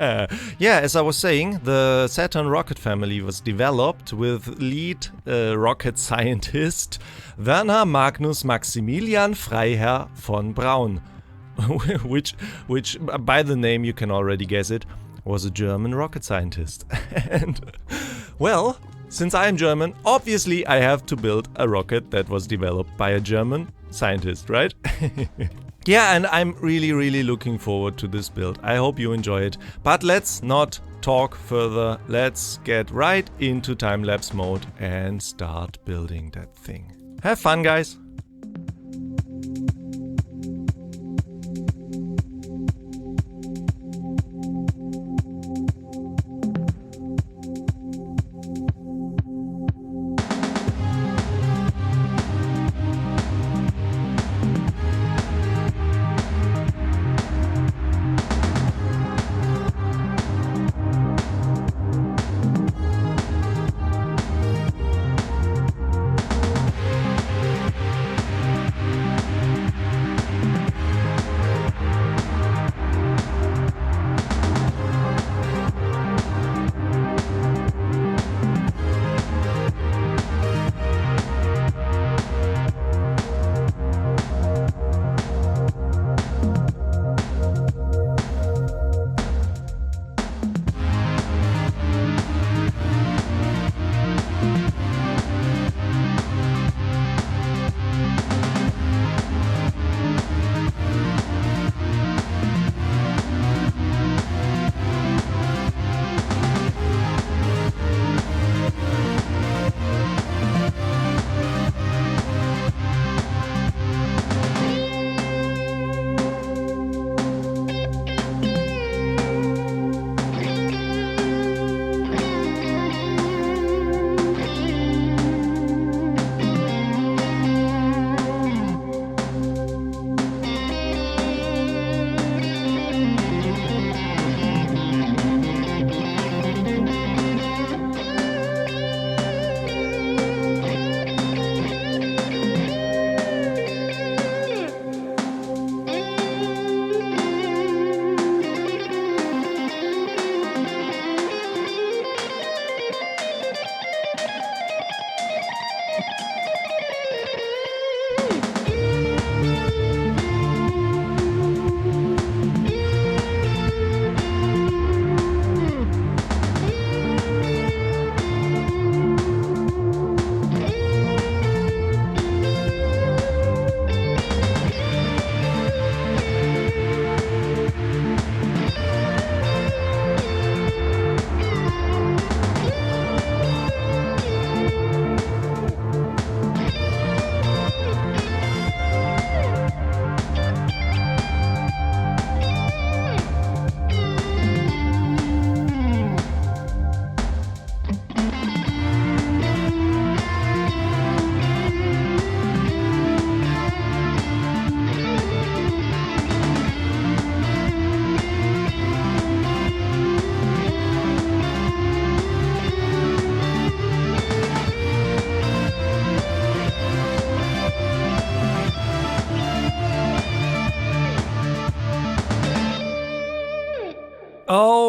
Yeah, as I was saying, the Saturn rocket family was developed with lead rocket scientist Werner Magnus Maximilian Freiherr von Braun, which by the name you can already guess it, was a German rocket scientist. And, well, since I am German, obviously I have to build a rocket that was developed by a German scientist, right? Yeah, and I'm really looking forward to this build. I hope you enjoy it. But let's not talk further. Let's get right into time-lapse mode and start building that thing. Have fun, guys!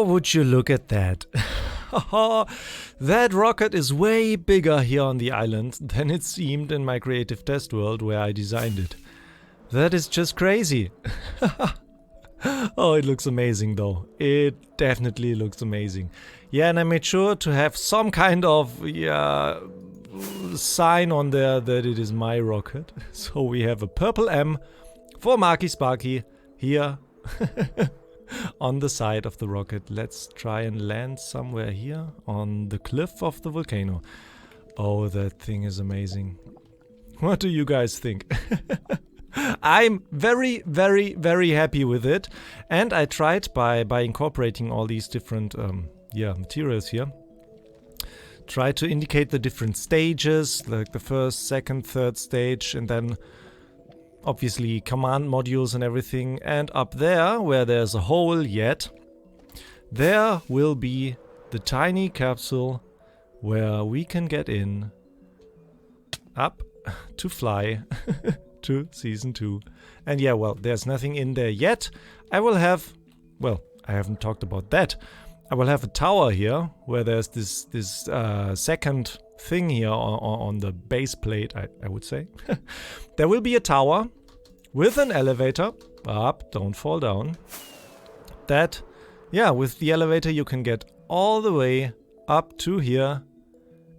Oh, would you look at that? That rocket is way bigger here on the island than it seemed in my creative test world where I designed it. That is just crazy. Oh, it looks amazing though. It definitely looks amazing. Yeah, and I made sure to have some kind of sign on there that it is my rocket. So we have a purple M for Marki Sparki here on the side of the rocket. Let's try and land somewhere here on the cliff of the volcano. Oh, that thing is amazing. What do you guys think? I'm very, very, very happy with it. And I tried by incorporating all these different materials here. Try to indicate the different stages, like the first, second, third stage, and then obviously command modules and everything. And up there, where there's a hole yet, there will be the tiny capsule where we can get in up to fly to Season 2. And yeah, well, there's nothing in there yet. I will have, well, I haven't talked about that. I will have a tower here where there's this second thing here on the base plate, I would say. There will be a tower with an elevator up, don't fall down. That, yeah, with the elevator you can get all the way up to here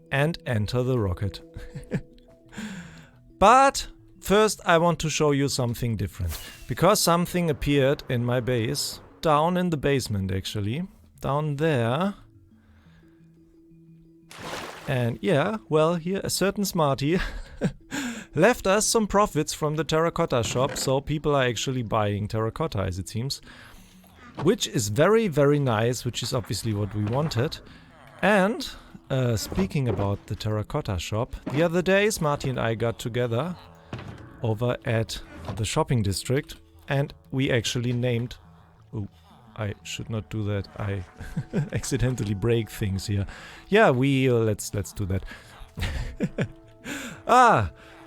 and enter the rocket. But first I want to show you something different, because something appeared in my base, down in the basement actually. Down there. And yeah, well, here a certain smarty left us some profits from the terracotta shop, so people are actually buying terracotta, as it seems. Which is very, very nice, which is obviously what we wanted. And speaking about the terracotta shop, the other day Smarty and I got together over at the shopping district, and we actually named... Ooh, I should not do that. I accidentally break things here. Yeah, let's do that.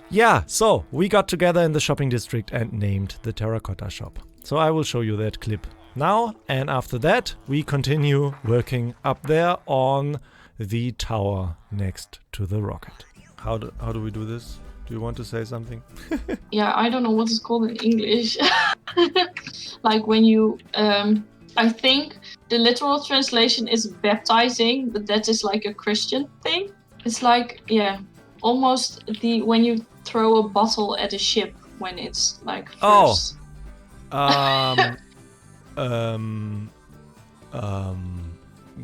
Yeah, so we got together in the shopping district and named the terracotta shop. So I will show you that clip now, and after that we continue working up there on the tower next to the rocket. How do we do this? Do you want to say something? Yeah, I don't know what it's called in English. Like when you, I think the literal translation is baptizing, but that is like a Christian thing. It's like, yeah, almost when you throw a bottle at a ship when it's like first.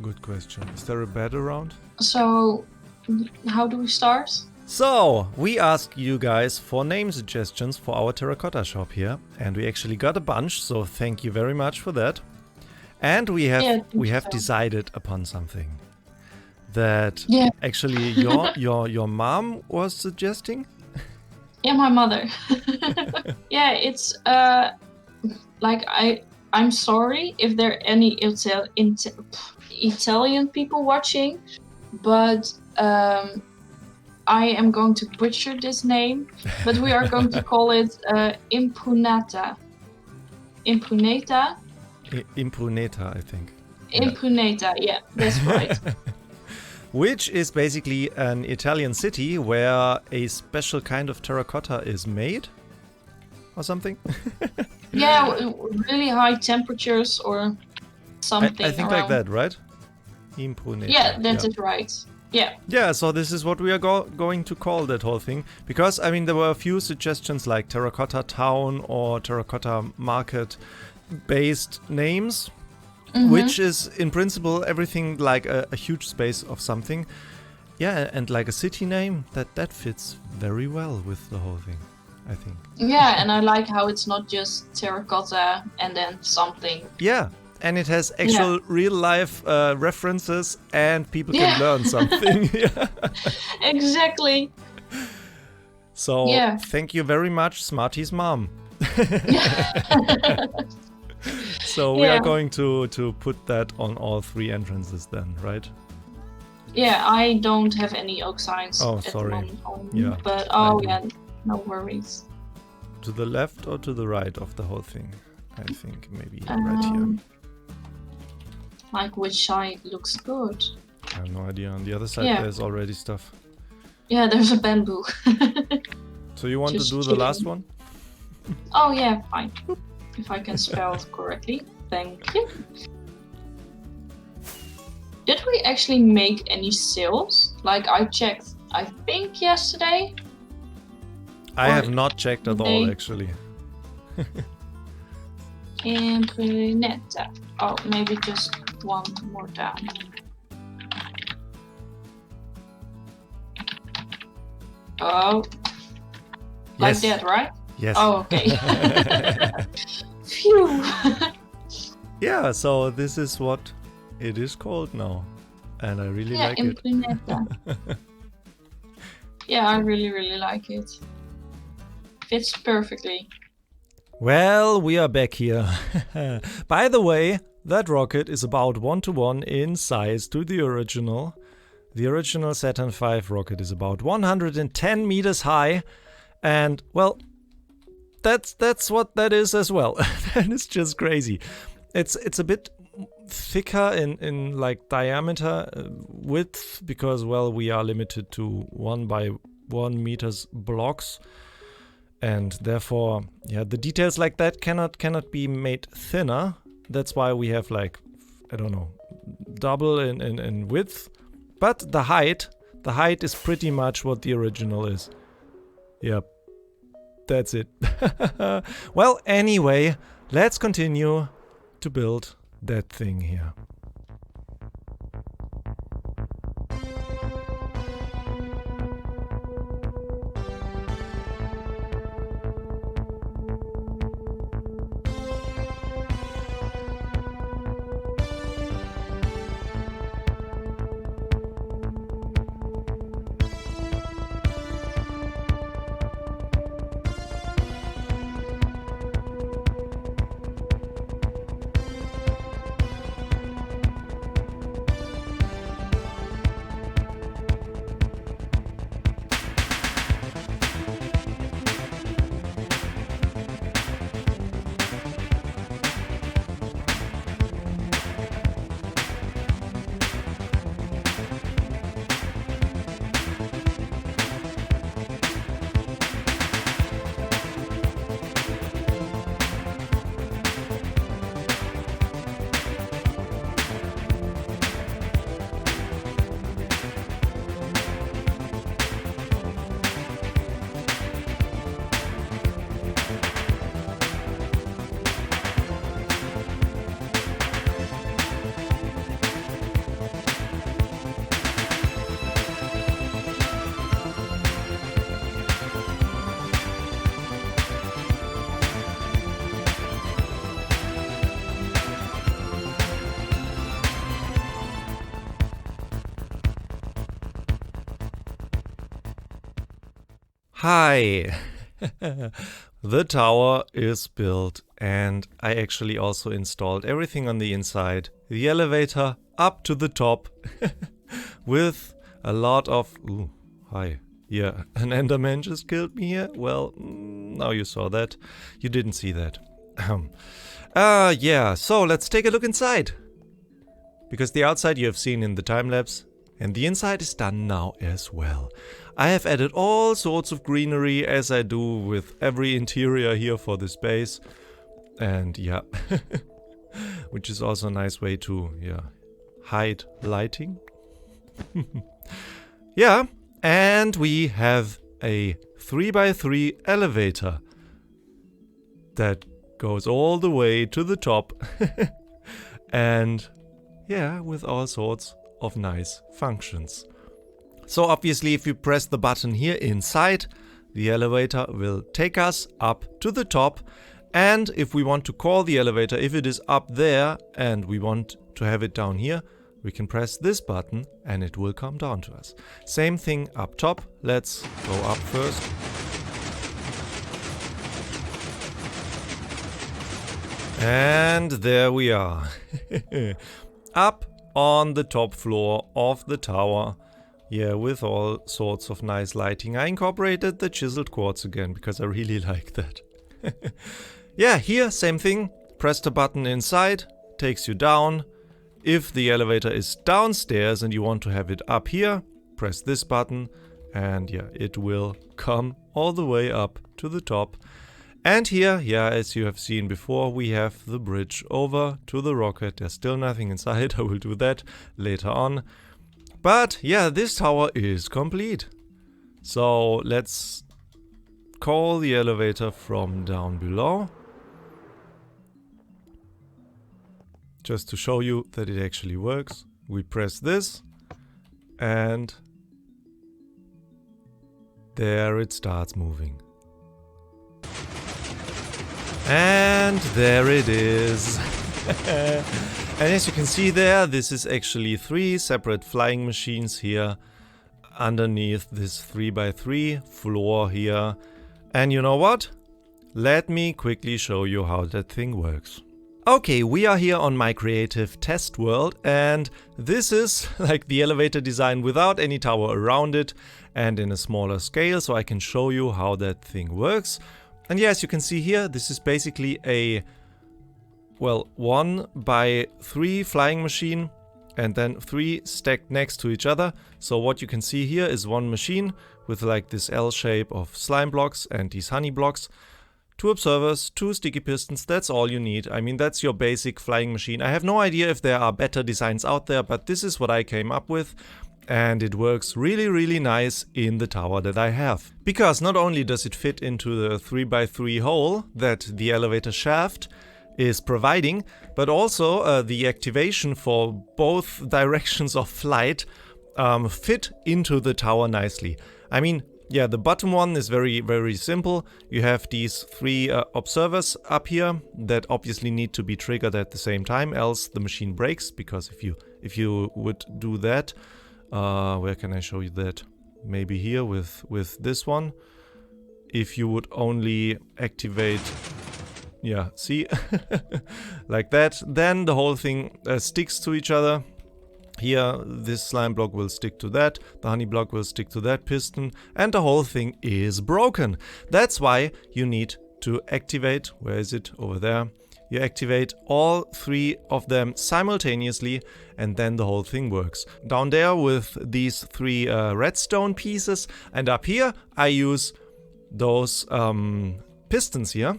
Good question. Is there a bed around? So, how do we start? So, we asked you guys for name suggestions for our terracotta shop here, and we actually got a bunch, so thank you very much for that. And we have decided upon something that actually your mom was suggesting. Yeah, my mother. Yeah, it's like I'm sorry if there are any Italian people watching, but I am going to butcher this name, but we are going to call it Impruneta. Impruneta? Impruneta, I think. Impruneta, yeah, that's right. Which is basically an Italian city where a special kind of terracotta is made, or something. Yeah, really high temperatures or something. I think around. like that, right? Impruneta. Yeah, that is right. Yeah. Yeah, so this is what we are going to call that whole thing. Because, I mean, there were a few suggestions like Terracotta Town or Terracotta Market based names, which is in principle everything like a huge space of something. Yeah, and like a city name, that fits very well with the whole thing, I think. Yeah, and I like how it's not just terracotta and then something. Yeah. And it has actual real life references, and people can learn something. Exactly. So thank you very much, Smarty's mom. So we are going to put that on all 3 entrances then, right? Yeah, I don't have any oak signs. Oh, at sorry. The moment, Yeah. But no worries. To the left or to the right of the whole thing? I think maybe right here. Like which side looks good. I have no idea. On the other side, Yeah. there's already stuff. Yeah, there's a bamboo. So you want Just to do the chilling. last one? Oh yeah, fine. If I can spell it correctly. Thank you. Did we actually make any sales? Like I checked, I think yesterday. I Or have not checked at all, they- actually. Imprinetta. Oh, maybe just one more down. Oh, like Yes. that, right? Yes. Oh, okay. Phew. Yeah, so this is what it is called now. And I really Yeah, like it. Imprinetta. Yeah, I really like it. Fits perfectly. Well, we are back here. By the way, that rocket is about 1-to-1 in size to the original. The original Saturn V rocket is about 110 meters high. And, well, that's what that is as well. That is just crazy. It's a bit thicker in like diameter, width, because, well, we are limited to 1x1 meters blocks. And therefore, yeah, the details like that cannot be made thinner. That's why we have like, I don't know, double in width. But the height is pretty much what the original is. Yep, that's it. Well, anyway, let's continue to build that thing here. Hi! The tower is built and I actually also installed everything on the inside. The elevator up to the top with a lot of... Ooh, hi. Yeah, an Enderman just killed me here. Well, now you saw that. You didn't see that. Yeah, so let's take a look inside. Because the outside you have seen in the time-lapse and the inside is done now as well. I have added all sorts of greenery as I do with every interior here for this base. And yeah, which is also a nice way to hide lighting. Yeah, and we have a 3x3 elevator that goes all the way to the top. And yeah, with all sorts of nice functions. So obviously if you press the button here inside, the elevator will take us up to the top. And if we want to call the elevator, if it is up there and we want to have it down here, we can press this button and it will come down to us. Same thing up top. Let's go up first. And there we are. Up on the top floor of the tower. Yeah, with all sorts of nice lighting. I incorporated the chiseled quartz again because I really like that. Yeah, here, same thing. Press the button inside, takes you down. If the elevator is downstairs and you want to have it up here, press this button and yeah, it will come all the way up to the top. And here, yeah, as you have seen before, we have the bridge over to the rocket. There's still nothing inside. I will do that later on. But yeah, this tower is complete. So let's call the elevator from down below. Just to show you that it actually works. We press this and there it starts moving. And there it is. And as you can see there, this is actually 3 separate flying machines here underneath this 3x3 floor here. And you know what? Let me quickly show you how that thing works. Okay, we are here on my creative test world, and this is like the elevator design without any tower around it and in a smaller scale, so I can show you how that thing works. And yeah, as you can see here, this is basically a, well, 1x3 flying machine and then 3 stacked next to each other. So what you can see here is one machine with like this L shape of slime blocks and these honey blocks. 2 observers, 2 sticky pistons, that's all you need. I mean, that's your basic flying machine. I have no idea if there are better designs out there, but this is what I came up with. And it works really, really nice in the tower that I have. Because not only does it fit into the 3x3 hole that the elevator shaft is providing, but also the activation for both directions of flight fit into the tower nicely. I mean, yeah, the bottom one is very, very simple. You have these 3 observers up here that obviously need to be triggered at the same time, else the machine breaks. Because if you would do that, where can I show you that? Maybe here with this one. If you would only activate, yeah, see, like that, then the whole thing sticks to each other. Here, this slime block will stick to that, the honey block will stick to that piston, and the whole thing is broken. That's why you need to activate, where is it? Over there. You activate all 3 of them simultaneously, and then the whole thing works. Down there with these 3 redstone pieces, and up here I use those pistons here.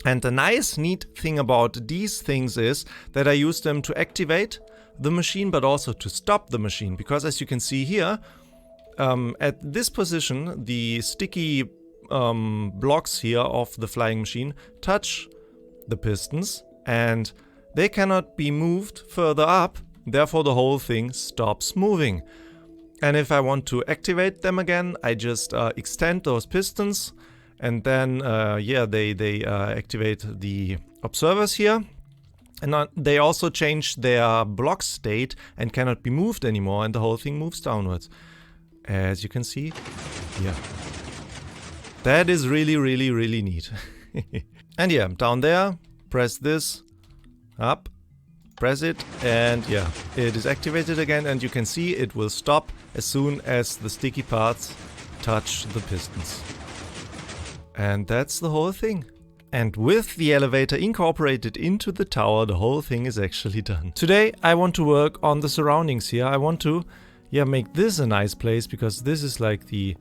And the nice, neat thing about these things is that I use them to activate the machine, but also to stop the machine. Because as you can see here, at this position, the sticky blocks here of the flying machine touch the pistons and they cannot be moved further up. Therefore, the whole thing stops moving. And if I want to activate them again, I just extend those pistons, and then yeah, they activate the observers here. And they also change their block state and cannot be moved anymore, and the whole thing moves downwards. As you can see, yeah. That is really, really, really neat. And yeah, down there, press this, up, press it, and yeah, it is activated again, and you can see it will stop as soon as the sticky parts touch the pistons. And that's the whole thing. And with the elevator incorporated into the tower, the whole thing is actually done. Today I want to work on the surroundings here. I want to, yeah, make this a nice place, because this is like the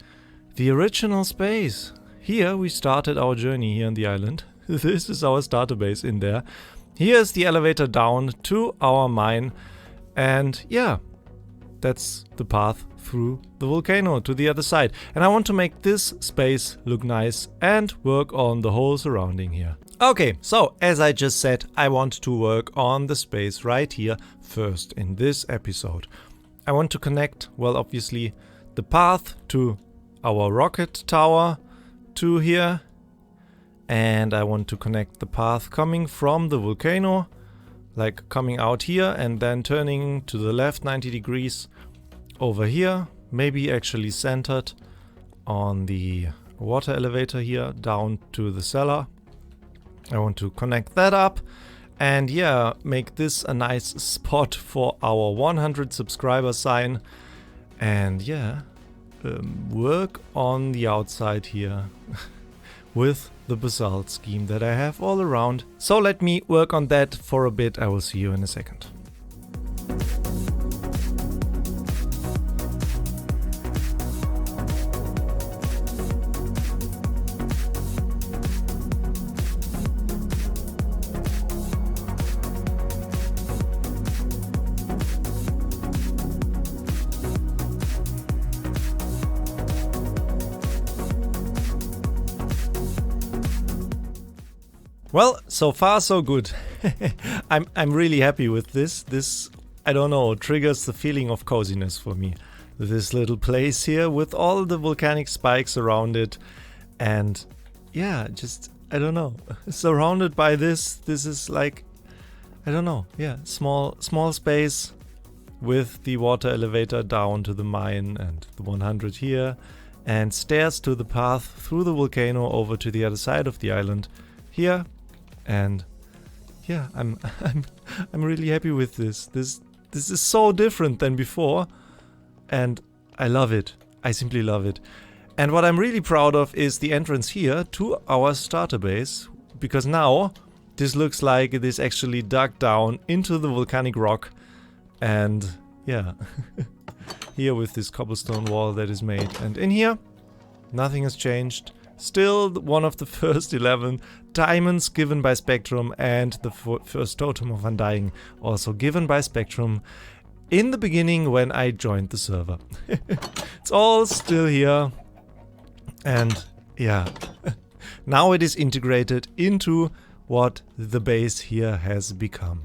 original space. Here we started our journey here on the island. This is our starter base in there. Here's the elevator down to our mine. And yeah, that's the path through the volcano to the other side. And I want to make this space look nice and work on the whole surrounding here. Okay, so as I just said, I want to work on the space right here first in this episode. I want to connect, well, obviously, the path to our rocket tower to here. And I want to connect the path coming from the volcano, like coming out here and then turning to the left 90 degrees over here, maybe actually centered on the water elevator here down to the cellar. I want to connect that up and yeah, make this a nice spot for our 100 subscriber sign. And yeah, work on the outside here with the basalt scheme that I have all around. So let me work on that for a bit. I will see you in a second. Well, so far so good. I'm really happy with this. This, I don't know, triggers the feeling of coziness for me. This little place here with all the volcanic spikes around it, and yeah, just, I don't know, surrounded by this is like, I don't know, yeah, small space with the water elevator down to the mine and the 100 here, and stairs to the path through the volcano over to the other side of the island here. And yeah, I'm really happy with this. This is so different than before, and I love it. I simply love it. And what I'm really proud of is the entrance here to our starter base, because now this looks like it is actually dug down into the volcanic rock. And yeah, here with this cobblestone wall that is made. And in here, nothing has changed. Still one of the first 11 diamonds given by Spectrum, and the first totem of undying also given by Spectrum in the beginning when I joined the server. It's all still here. And yeah, now it is integrated into what the base here has become.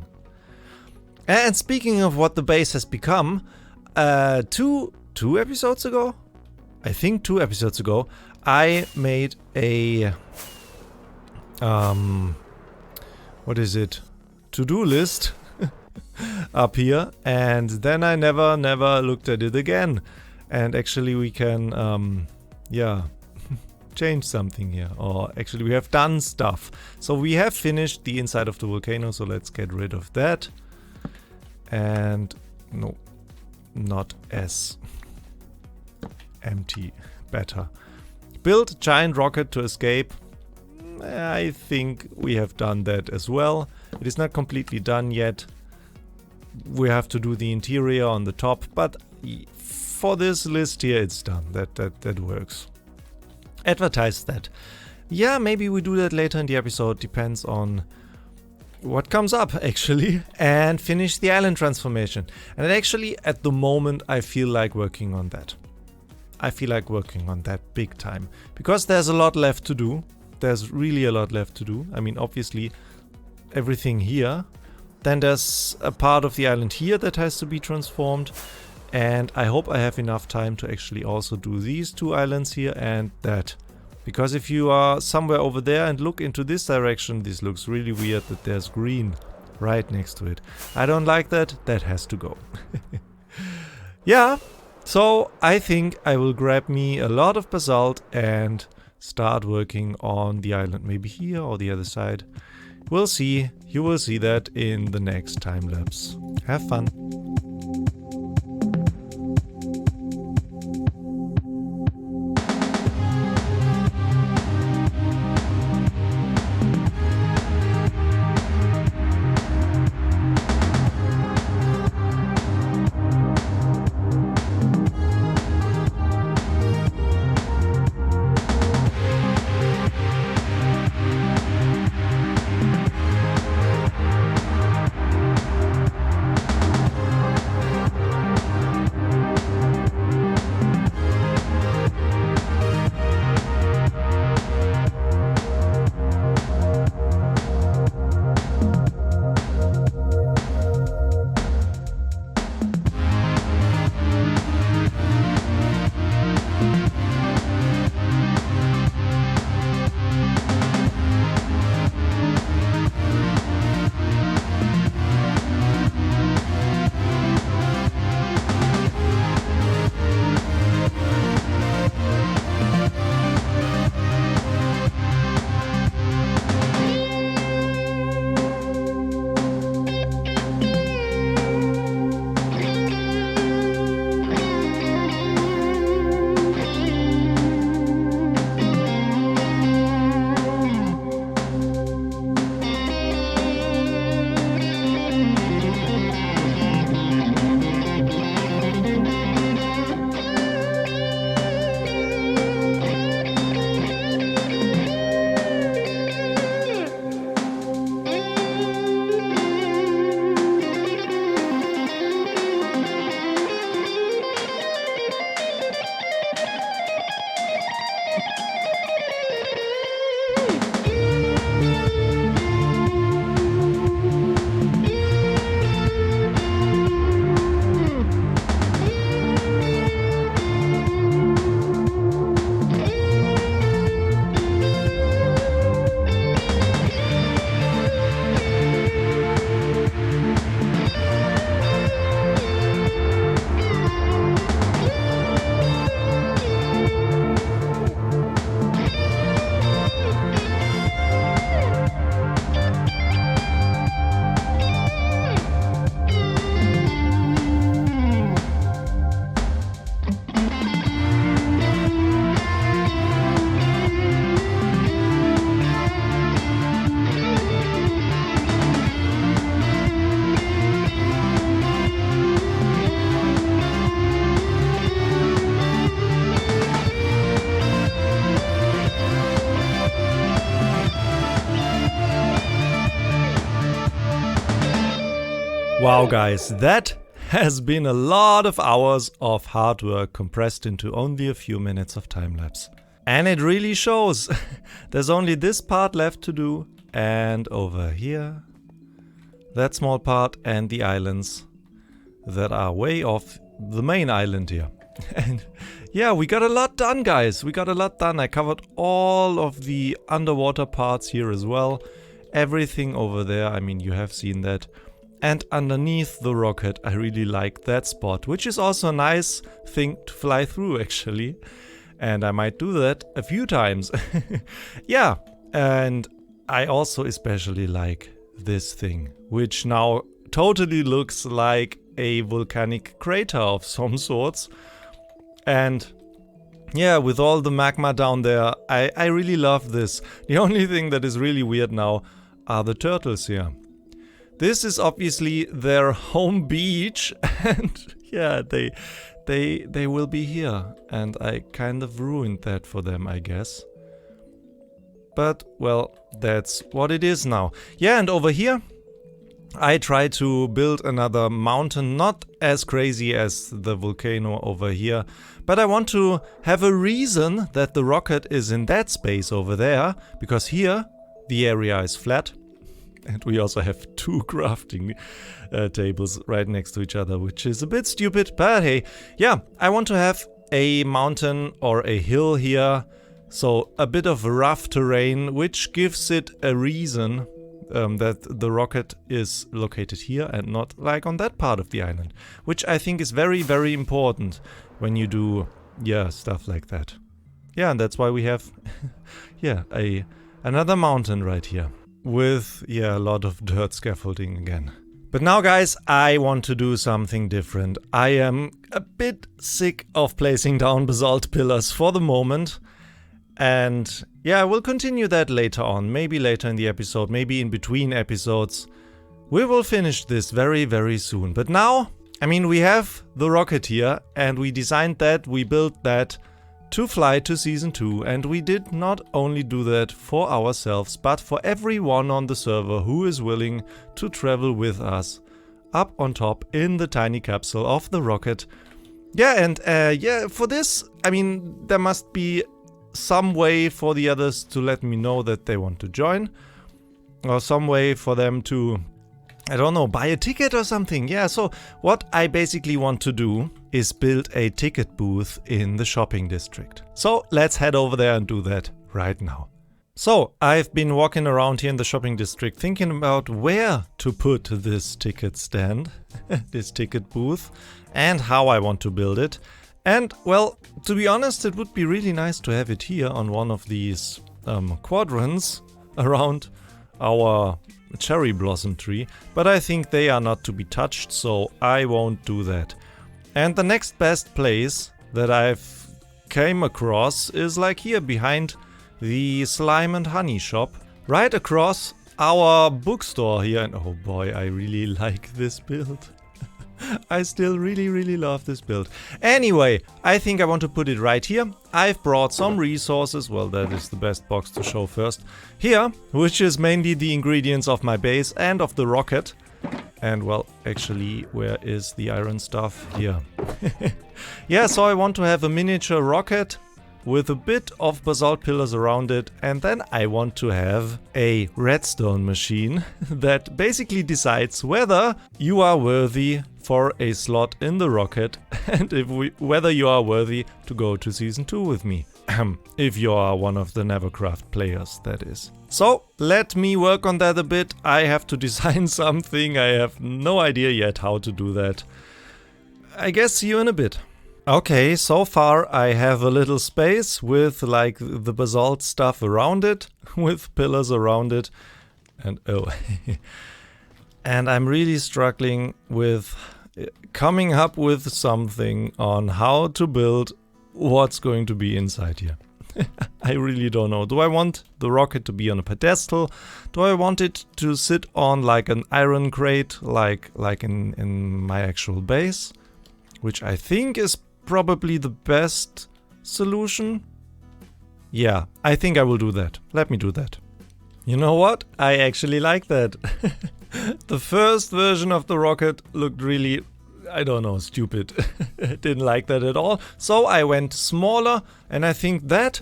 And speaking of what the base has become, two episodes ago? I think 2 episodes ago, I made a what is it? To-do list up here, and then I never looked at it again. And actually we can yeah, change something here, or actually we have done stuff. So we have finished the inside of the volcano, so let's get rid of that. And no, not S. Empty. Better. Build giant rocket to escape. I think we have done that as well. It is not completely done yet. We have to do the interior on the top, but for this list here it's done. That works. Advertise that. Yeah, maybe we do that later in the episode. Depends on what comes up actually. And finish the island transformation. And actually at the moment I feel like working on that. I feel like working on that big time, because there's a lot left to do. There's really a lot left to do. I mean, obviously everything here. Then there's a part of the island here that has to be transformed. And I hope I have enough time to actually also do these 2 islands here and that. Because if you are somewhere over there and look into this direction, this looks really weird that there's green right next to it. I don't like that. That has to go. Yeah. So I think I will grab me a lot of basalt and start working on the island, maybe here or the other side. We'll see. You will see that in the next time lapse. Have fun. Wow guys, that has been a lot of hours of hard work compressed into only a few minutes of time lapse. And it really shows. There's only this part left to do, and over here, that small part and the islands that are way off the main island here. And yeah, we got a lot done guys, we got a lot done. I covered all of the underwater parts here as well. Everything over there, I mean, you have seen that. And underneath the rocket, I really like that spot, which is also a nice thing to fly through actually. And I might do that a few times. Yeah, and I also especially like this thing, which now totally looks like a volcanic crater of some sorts. And yeah, with all the magma down there, I really love this. The only thing that is really weird now are the turtles here. This is obviously their home beach, and yeah, they will be here, and I kind of ruined that for them, I guess. But, well, that's what it is now. Yeah, and over here, I try to build another mountain, not as crazy as the volcano over here, but I want to have a reason that the rocket is in that space over there, because here the area is flat. And we also have two crafting tables right next to each other, which is a bit stupid, but hey, yeah, I want to have a mountain or a hill here, so a bit of rough terrain, which gives it a reason that the rocket is located here and not like on that part of the island, which I think is very, very important when you do, yeah, stuff like that. Yeah, and that's why we have, yeah, another mountain right here. With, yeah, a lot of dirt scaffolding again. But now guys, I want to do something different. I am a bit sick of placing down basalt pillars for the moment. And yeah, I will continue that later on. Maybe later in the episode, maybe in between episodes. We will finish this very, very soon. But now, I mean, we have the rocket here and we designed that, we built that to fly to Season 2, and we did not only do that for ourselves, but for everyone on the server who is willing to travel with us up on top in the tiny capsule of the rocket. Yeah, and yeah, for this, I mean, there must be some way for the others to let me know that they want to join, or some way for them to, I don't know, buy a ticket or something. Yeah, so what I basically want to do is build a ticket booth in the shopping district. So let's head over there and do that right now. So I've been walking around here in the shopping district thinking about where to put this ticket stand, this ticket booth, and how I want to build it. And well, to be honest, it would be really nice to have it here on one of these quadrants around our cherry blossom tree, but I think they are not to be touched, so I won't do that. And the next best place that I've came across is like here behind the slime and honey shop, right across our bookstore here. And oh boy, I really like this build. I still really love this build. Anyway, I think I want to put it right here. I've brought some resources, well, that is the best box to show first, here, which is mainly the ingredients of my base and of the rocket. And well, actually, where is the iron stuff? Here. Yeah, so I want to have a miniature rocket with a bit of basalt pillars around it, and then I want to have a redstone machine that basically decides whether you are worthy for a slot in the rocket and whether you are worthy to go to Season 2 with me. If you are one of the NeverCraft players, that is. So, let me work on that a bit. I have to design something. I have no idea yet how to do that. I guess see you in a bit. Okay, so far I have a little space with like the basalt stuff around it, with pillars around it. And oh, and I'm really struggling with coming up with something on how to build what's going to be inside here. I really don't know. Do I want the rocket to be on a pedestal? Do I want it to sit on like an iron crate, like in my actual base? Which I think is probably the best solution. Yeah, I think I will do that. Let me do that. You know what? I actually like that. The first version of the rocket looked really, I don't know, stupid. Didn't like that at all. So I went smaller, and I think that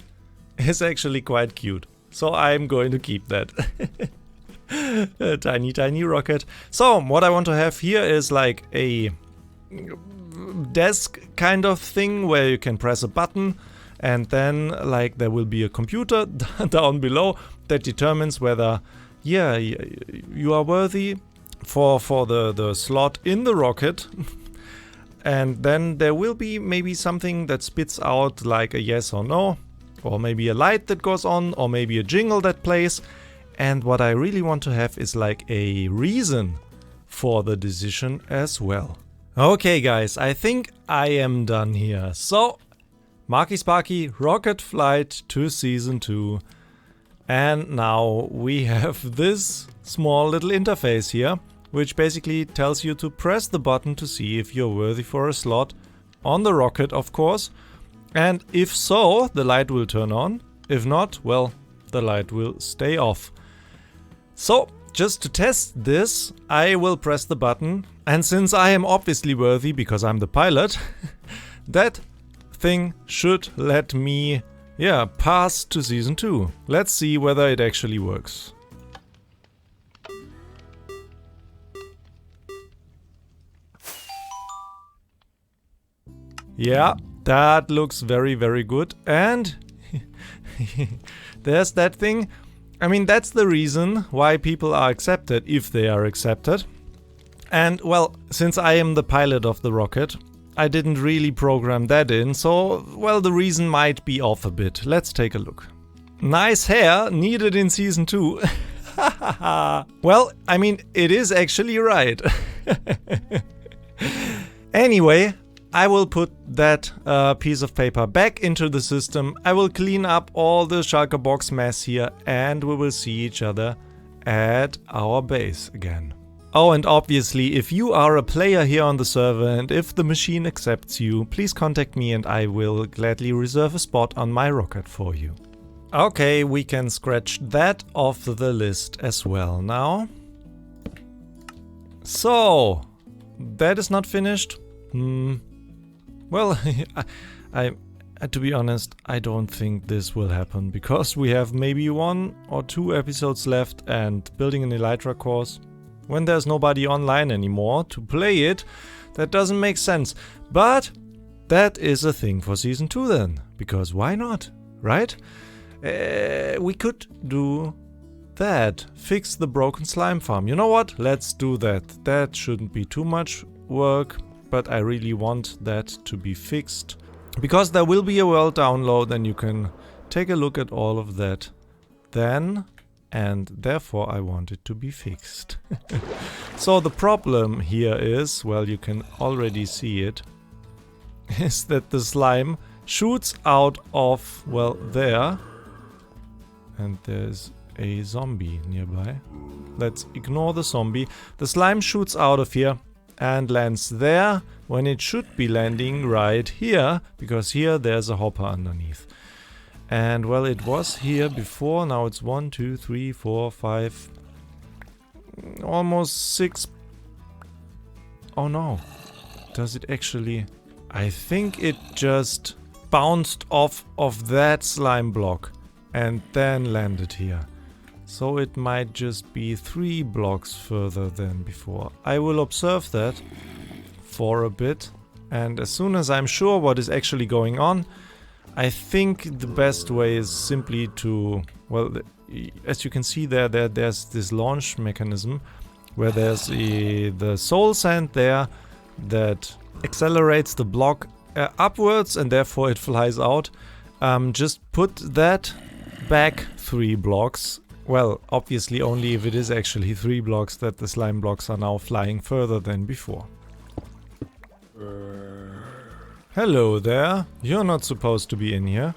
is actually quite cute. So I'm going to keep that. A tiny, tiny rocket. So what I want to have here is like a desk kind of thing where you can press a button, and then like there will be a computer down below that determines whether, yeah, you are worthy for the slot in the rocket. And then there will be maybe something that spits out like a yes or no, or maybe a light that goes on, or maybe a jingle that plays. And what I really want to have is like a reason for the decision as well. Okay guys, I think I am done here. So, Marki Sparki, Rocket Flight to Season 2. And now we have this small little interface here, which basically tells you to press the button to see if you're worthy for a slot on the rocket, of course. And if so, the light will turn on. If not, well, the light will stay off. So, just to test this, I will press the button. And since I am obviously worthy because I'm the pilot, that thing should let me, yeah, pass to Season 2. Let's see whether it actually works. Yeah, that looks very, very good. And there's that thing. I mean, that's the reason why people are accepted, if they are accepted. And, well, since I am the pilot of the rocket, I didn't really program that in, so, well, the reason might be off a bit. Let's take a look. Nice hair, needed in Season 2. Well, I mean, it is actually right. Anyway, I will put that piece of paper back into the system. I will clean up all the shulker box mess here, and we will see each other at our base again. Oh, and obviously, if you are a player here on the server and if the machine accepts you, please contact me and I will gladly reserve a spot on my rocket for you. Okay, we can scratch that off the list as well now. So, that is not finished. Well, to be honest, I don't think this will happen because we have maybe 1 or 2 episodes left, and building an Elytra course when there's nobody online anymore to play it, that doesn't make sense. But that is a thing for Season 2 then, because why not, right? We could do that, fix the broken slime farm. You know what? Let's do that. That shouldn't be too much work, but I really want that to be fixed. Because there will be a world download and you can take a look at all of that then, and therefore I want it to be fixed. So the problem here is, well, you can already see it, is that the slime shoots out of, well, there, and there's a zombie nearby. Let's ignore the zombie. The slime shoots out of here and lands there when it should be landing right here, because here there's a hopper underneath. And well, it was here before, now it's 1, 2, 3, 4, 5, almost 6. Oh no, does it actually? I think it just bounced off of that slime block and then landed here. So it might just be 3 blocks further than before. I will observe that for a bit, and as soon as I'm sure what is actually going on, I think the best way is simply to, well, as you can see there's this launch mechanism where there's the soul sand there that accelerates the block upwards and therefore it flies out. Just put that back 3 blocks. Well, obviously only if it is actually 3 blocks that the slime blocks are now flying further than before. Hello there. You're not supposed to be in here.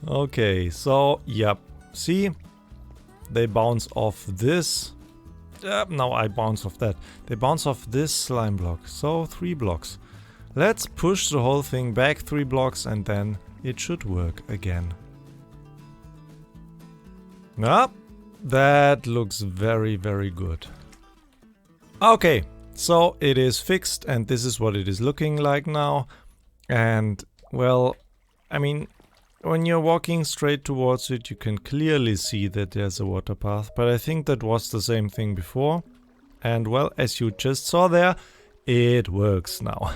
Okay, so, yep. See? They bounce off this. No, I bounce off that. They bounce off this slime block. So, 3 blocks. Let's push the whole thing back 3 blocks and then it should work again. Ah, that looks very, very good. Okay, so it is fixed and this is what it is looking like now. And, well, I mean, when you're walking straight towards it, you can clearly see that there's a water path. But I think that was the same thing before. And, well, as you just saw there, it works now.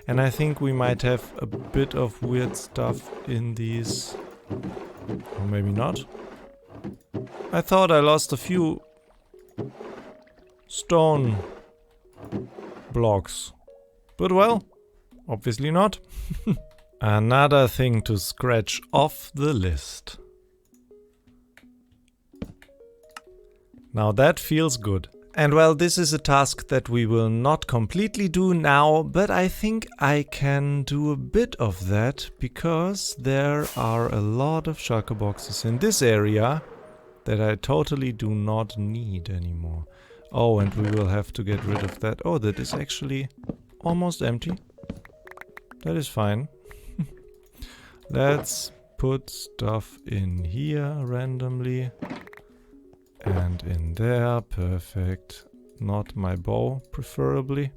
And I think we might have a bit of weird stuff in these. Or maybe not. I thought I lost a few stone blocks. But, well, obviously not. Another thing to scratch off the list. Now that feels good. And well, this is a task that we will not completely do now, but I think I can do a bit of that because there are a lot of shulker boxes in this area that I totally do not need anymore. Oh, and we will have to get rid of that. Oh, that is actually almost empty. That is fine. Let's put stuff in here randomly. And in there, perfect. Not my bow, preferably.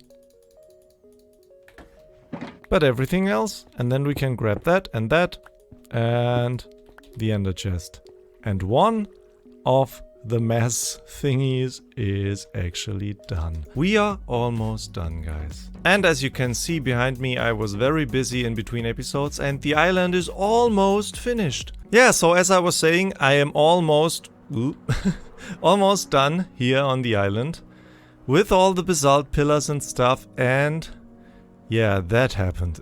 But everything else. And then we can grab that and the ender chest. And one of the mess thingies is actually done. We are almost done, guys. And as you can see behind me, I was very busy in between episodes and the island is almost finished. Yeah, so as I was saying, I am almost almost done here on the island with all the basalt pillars and stuff, and yeah, that happened.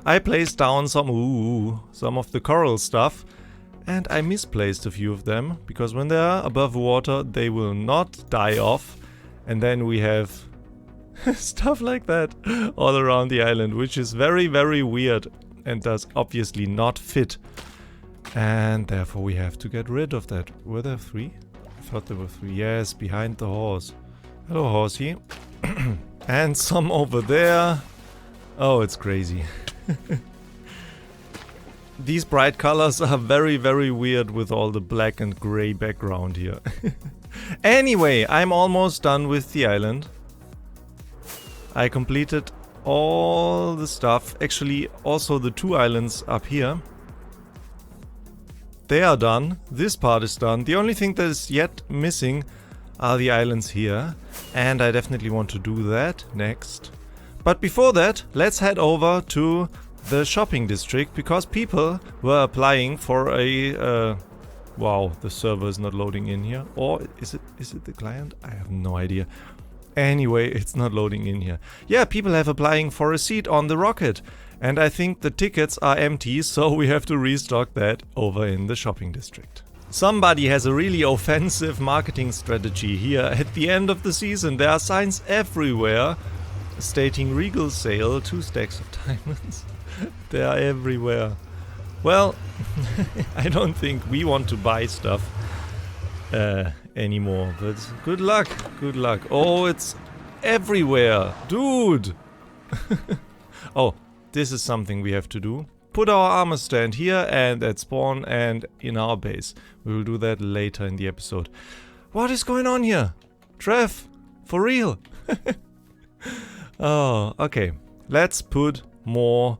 I placed down some of the coral stuff and I misplaced a few of them because when they are above water they will not die off, and then we have stuff like that all around the island, which is very, very weird and does obviously not fit. And therefore we have to get rid of that. Were there 3? I thought there were 3. Yes, behind the horse. Hello, horsey. And some over there. Oh, it's crazy. These bright colors are very, very weird with all the black and gray background here. Anyway, I'm almost done with the island. I completed all the stuff. Actually, also the 2 islands up here. They are done. This part is done. The only thing that is yet missing are the islands here. And I definitely want to do that next. But before that, let's head over to the shopping district, because people were applying for a... wow, the server is not loading in here. Or is it the client? I have no idea. Anyway, it's not loading in here. Yeah, people have applying for a seat on the rocket. And I think the tickets are empty, so we have to restock that over in the shopping district. Somebody has a really offensive marketing strategy here. At the end of the season, there are signs everywhere stating Regal sale, 2 stacks of diamonds. They are everywhere. Well, I don't think we want to buy stuff anymore, but good luck, good luck. Oh, it's everywhere, dude. Oh, this is something we have to do. Put our armor stand here and at spawn and in our base. We will do that later in the episode. What is going on here? Trev, for real? Oh, okay. Let's put more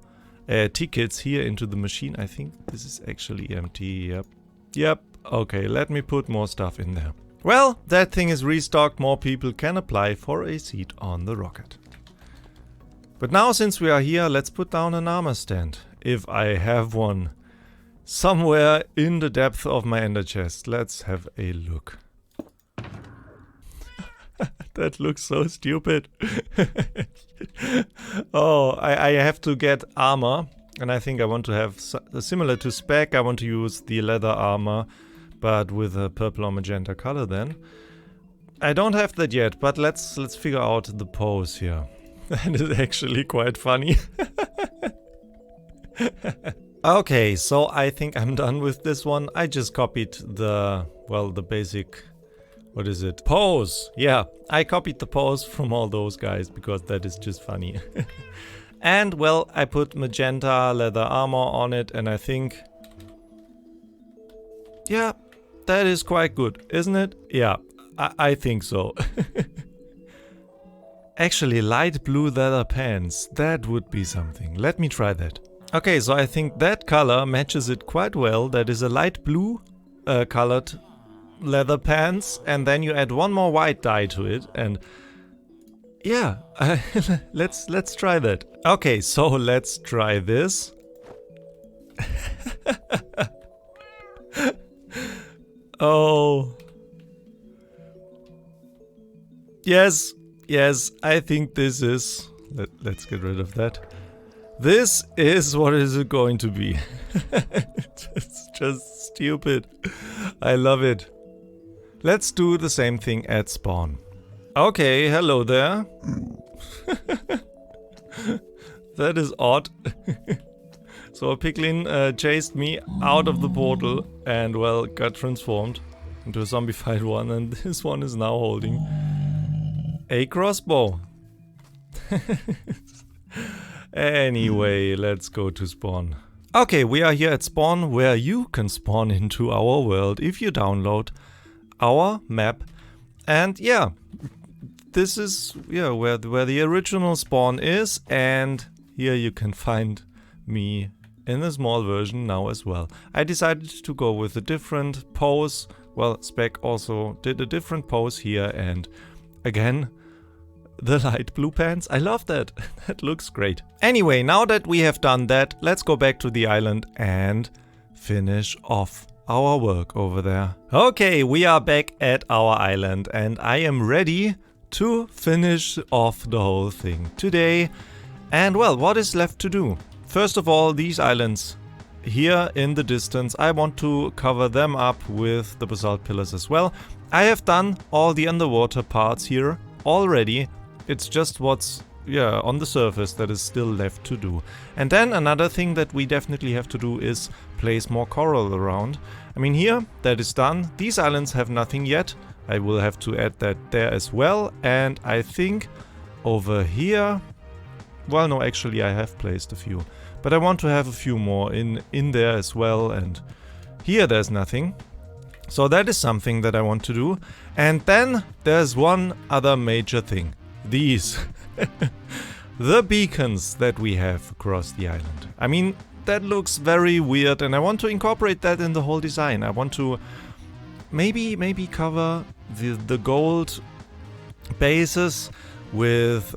tickets here into the machine. I think this is actually empty. Yep. Okay, let me put more stuff in there. Well, that thing is restocked. More people can apply for a seat on the rocket. But now, since we are here, let's put down an armor stand. If I have one. Somewhere in the depth of my ender chest. Let's have a look. That looks so stupid. Oh, I have to get armor. And I think I want to have similar to Spec. I want to use the leather armor, but with a purple or magenta color then. I don't have that yet, but let's figure out the pose here. That is actually quite funny. Okay, so I think I'm done with this one. I just copied the basic, what is it? Pose! Yeah, I copied the pose from all those guys because that is just funny. And well, I put magenta leather armor on it, and I think, yeah, that is quite good, isn't it? Yeah, I think so. Actually, light blue leather pants, that would be something. Let me try that. Okay, so I think that color matches it quite well. That is a light blue colored leather pants, and then you add one more white dye to it, and yeah, let's try that. Okay, so let's try this. Oh. Yes, I think this is... Let's get rid of that. This is what is it going to be. It's just stupid. I love it. Let's do the same thing at spawn. Okay, hello there. That is odd. So a piglin chased me out of the portal and, well, got transformed into a zombified one, and this one is now holding a crossbow. Anyway, let's go to spawn. Okay, we are here at spawn, where you can spawn into our world if you download our map. And yeah, this is where the original spawn is, and here you can find me in a small version now as well. I decided to go with a different pose. Well, Spec also did a different pose here, and again, the light blue pants. I love that. That looks great. Anyway, now that we have done that, let's go back to the island and finish off our work over there. Okay, we are back at our island, and I am ready to finish off the whole thing today. And well, what is left to do? First of all, these islands here in the distance, I want to cover them up with the basalt pillars as well. I have done all the underwater parts here already. It's just what's on the surface that is still left to do. And then another thing that we definitely have to do is place more coral around. I mean, here that is done. These islands have nothing yet. I will have to add that there as well. And I think over here, well, no, actually I have placed a few, but I want to have a few more in there as well. And here there's nothing. So that is something that I want to do. And then there's one other major thing. These. The beacons that we have across the island. I mean, that looks very weird, and I want to incorporate that in the whole design. I want to maybe cover the gold bases with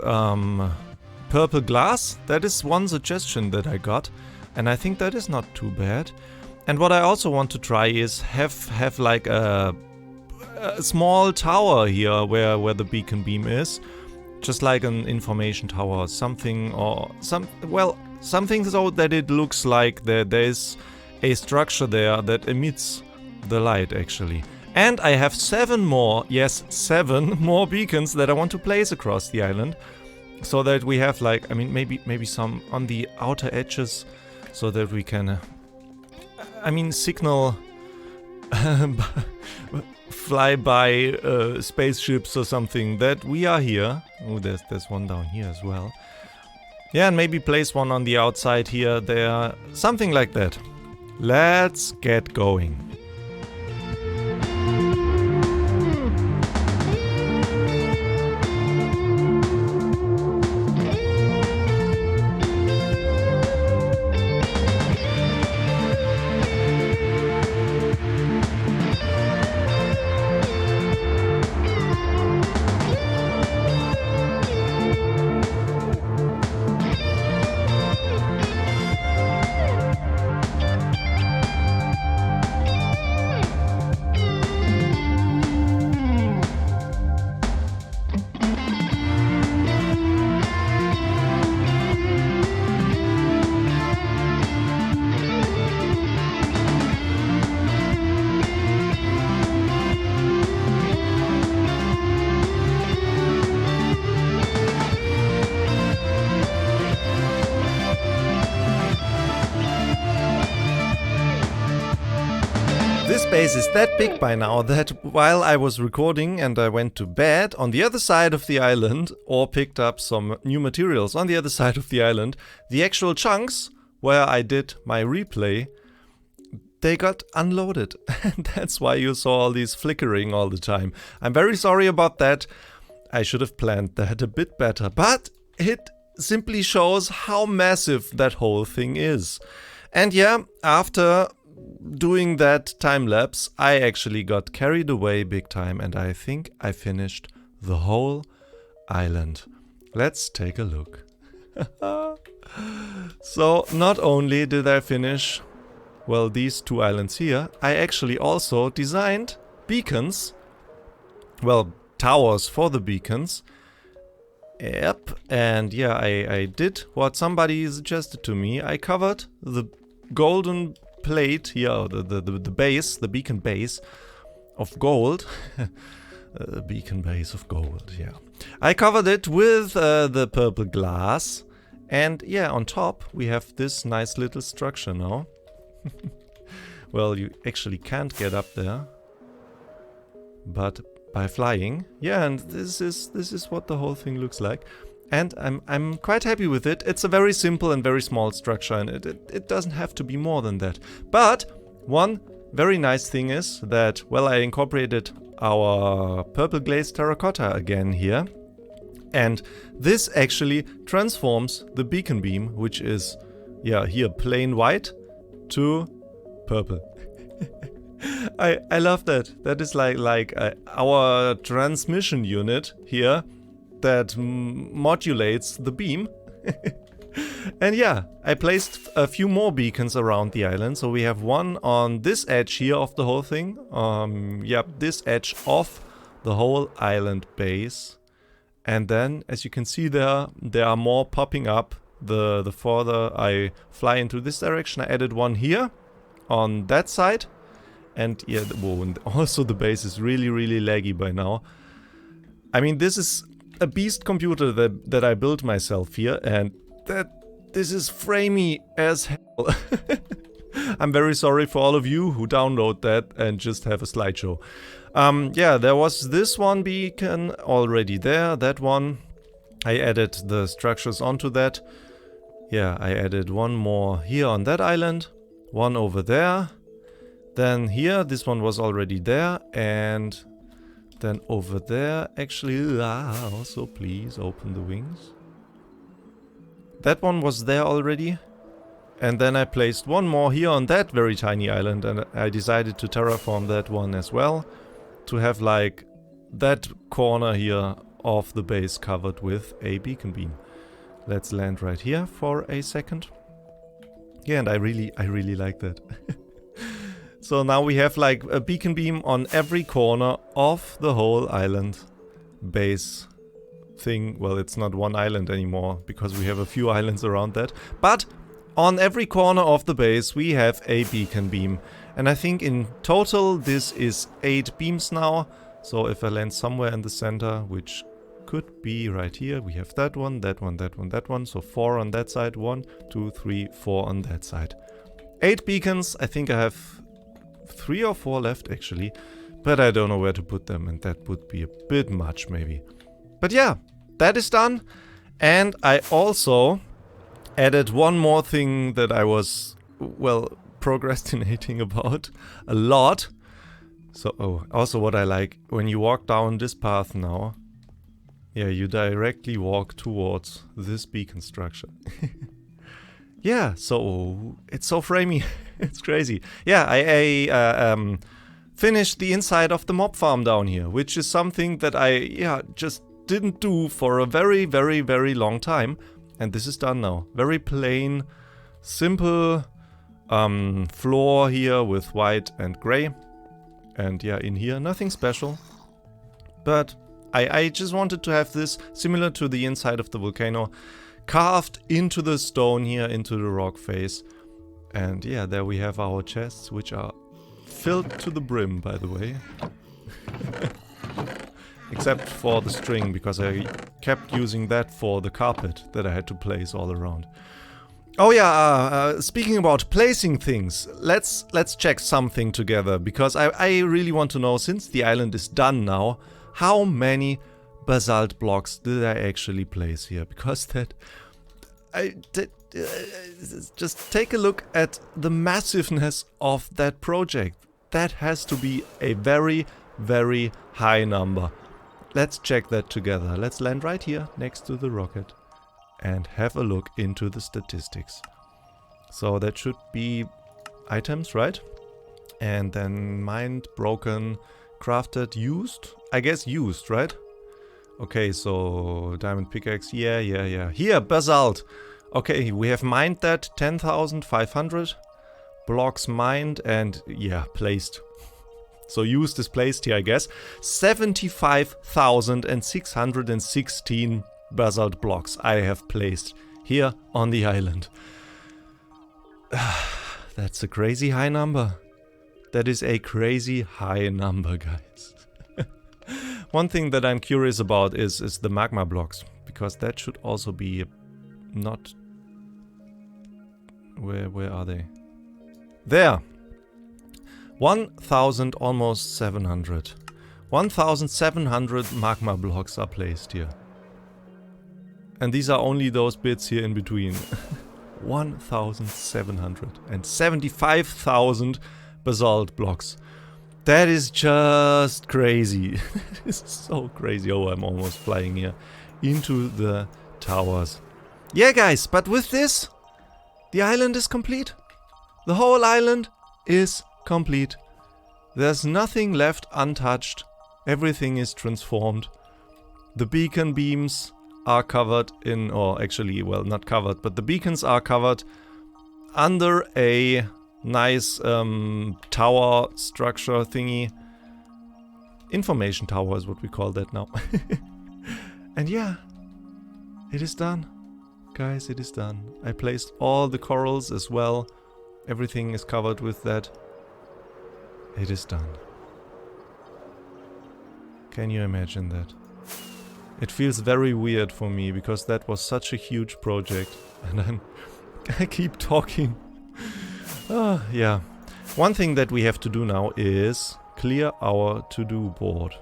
purple glass. That is one suggestion that I got, and I think that is not too bad. And what I also want to try is have like a small tower here where the beacon beam is. Just like an information tower or something, something so that it looks like there's a structure there that emits the light actually. And I have 7 more beacons that I want to place across the island, so that we have like, I mean, maybe some on the outer edges, so that we can, signal fly by spaceships or something that we are here. Oh, there's one down here as well. Yeah, and maybe place one on the outside here, there, something like that. Let's get going. base is that big by now that while I was recording and I went to bed on the other side of the island or picked up some new materials on the other side of the island, the actual chunks where I did my replay, they got unloaded. And that's why you saw all these flickering all the time. I'm very sorry about that. I should have planned that a bit better, but it simply shows how massive that whole thing is. And yeah, after doing that time lapse, I actually got carried away big time and I think I finished the whole island. Let's take a look. So not only did I finish, well, these two islands here, I actually also designed beacons, well, towers for the beacons. Yep, and yeah, I did what somebody suggested to me. I covered the golden plate here, the base, the beacon base of gold. Beacon base of gold, yeah. I covered it with the purple glass. And yeah, on top we have this nice little structure now. Well, you actually can't get up there, but by flying. Yeah, and this is what the whole thing looks like. And I'm quite happy with it. It's a very simple and very small structure, and it doesn't have to be more than that. But one very nice thing is that, well, I incorporated our purple glazed terracotta again here. And this actually transforms the beacon beam, which is, yeah, here plain white, to purple. I love that. That is like our transmission unit here that modulates the beam. And yeah, I placed a few more beacons around the island. So we have one on this edge here of the whole thing. Yeah, this edge of the whole island base. And then, as you can see there are more popping up the further I fly into this direction. I added one here on that side. And yeah, and also the base is really, really laggy by now. I mean, this is a beast computer that I built myself here, and this is framey as hell. I'm very sorry for all of you who download that and just have a slideshow. Yeah, there was this one beacon already there, that one. I added the structures onto that. Yeah, I added one more here on that island, one over there. Then here, this one was already there, and then over there, actually, also please open the wings. That one was there already. And then I placed one more here on that very tiny island, and I decided to terraform that one as well, to have like that corner here of the base covered with a beacon beam. Let's land right here for a second. Yeah, and I really like that. So now we have like a beacon beam on every corner of the whole island base thing. Well, it's not one island anymore because we have a few islands around that. But on every corner of the base we have a beacon beam. And I think in total this is 8 beams now. So if I land somewhere in the center, which could be right here, we have that one, that one, that one, that one. So 4 on that side, 1, 2, 3, 4 on that side. 8 beacons. I think I have 3 or 4 left actually, but I don't know where to put them, and that would be a bit much maybe. But yeah, that is done. And I also added one more thing that I was, well, procrastinating about a lot. So, also what I like, when you walk down this path now, yeah, you directly walk towards this beacon structure. Yeah, so it's so framey. It's crazy. Yeah, I finished the inside of the mob farm down here, which is something that I just didn't do for a very, very, very long time. And this is done now. Very plain, simple floor here with white and gray. And yeah, in here, nothing special. But I just wanted to have this similar to the inside of the volcano, carved into the stone here, into the rock face. And yeah, there we have our chests, which are filled to the brim, by the way. Except for the string, because I kept using that for the carpet that I had to place all around. Oh yeah, speaking about placing things, let's check something together, because I really want to know, since the island is done now, how many basalt blocks did I actually place here? Because just take a look at the massiveness of that project. That has to be a very, very high number. Let's check that together. Let's land right here next to the rocket and have a look into the statistics. So that should be items, right? And then mined, broken, crafted, used. I guess used, right? Okay, so diamond pickaxe, yeah. Here, basalt. Okay, we have mined that, 10,500 blocks mined, and yeah, placed. So used is placed here, I guess. 75,616 basalt blocks I have placed here on the island. That's a crazy high number. That is a crazy high number, guys. One thing that I'm curious about is the magma blocks, because that should also be not... Where are they? There! 1,000, almost 700. 1,700 magma blocks are placed here. And these are only those bits here in between. 1,700 and 75,000 basalt blocks. That is just crazy. This is so crazy. Oh, I'm almost flying here into the towers. Yeah, guys, but with this, the island is complete. The whole island is complete. There's nothing left untouched. Everything is transformed. The beacon beams are covered in, or actually, well, not covered, but the beacons are covered under a nice tower structure thingy. Information tower is what we call that now. And yeah, it is done. Guys, it is done. I placed all the corals as well. Everything is covered with that. It is done. Can you imagine that? It feels very weird for me, because that was such a huge project. And I keep talking. Yeah. One thing that we have to do now is clear our to-do board.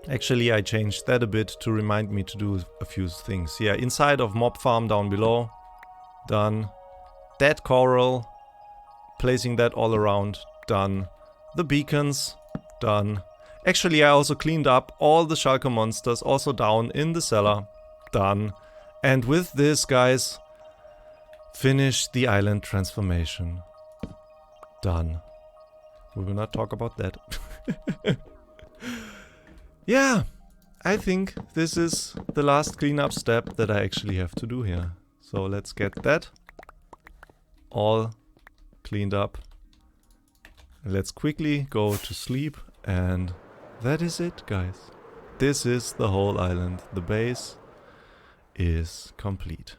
Actually, I changed that a bit to remind me to do a few things. Yeah, inside of mob farm down below. Done. Dead coral. Placing that all around. Done. The beacons. Done. Actually, I also cleaned up all the shulker monsters, also down in the cellar. Done. And with this, guys, finish the island transformation. Done. We will not talk about that. Yeah, I think this is the last cleanup step that I actually have to do here. So let's get that all cleaned up. Let's quickly go to sleep, and that is it, guys. This is the whole island. The base is complete.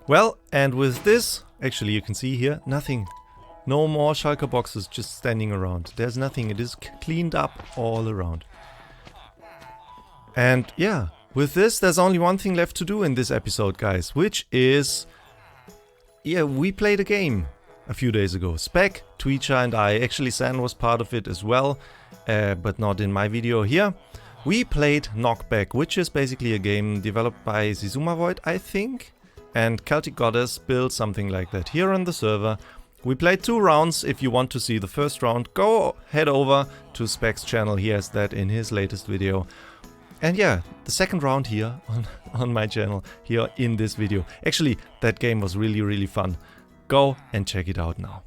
Well, and with this, actually you can see here, nothing. No more shulker boxes just standing around. There's nothing. It is cleaned up all around. And yeah, with this, there's only one thing left to do in this episode, guys, which is... Yeah, we played a game a few days ago. Spec, Tweecher and I. Actually, San was part of it as well, but not in my video here. We played Knockback, which is basically a game developed by Zizuma Void, I think. And Celtic Goddess built something like that here on the server. We played 2 rounds. If you want to see the first round, go head over to Spec's channel. He has that in his latest video. And yeah, the second round here on my channel, here in this video. Actually, that game was really fun. Go and check it out now.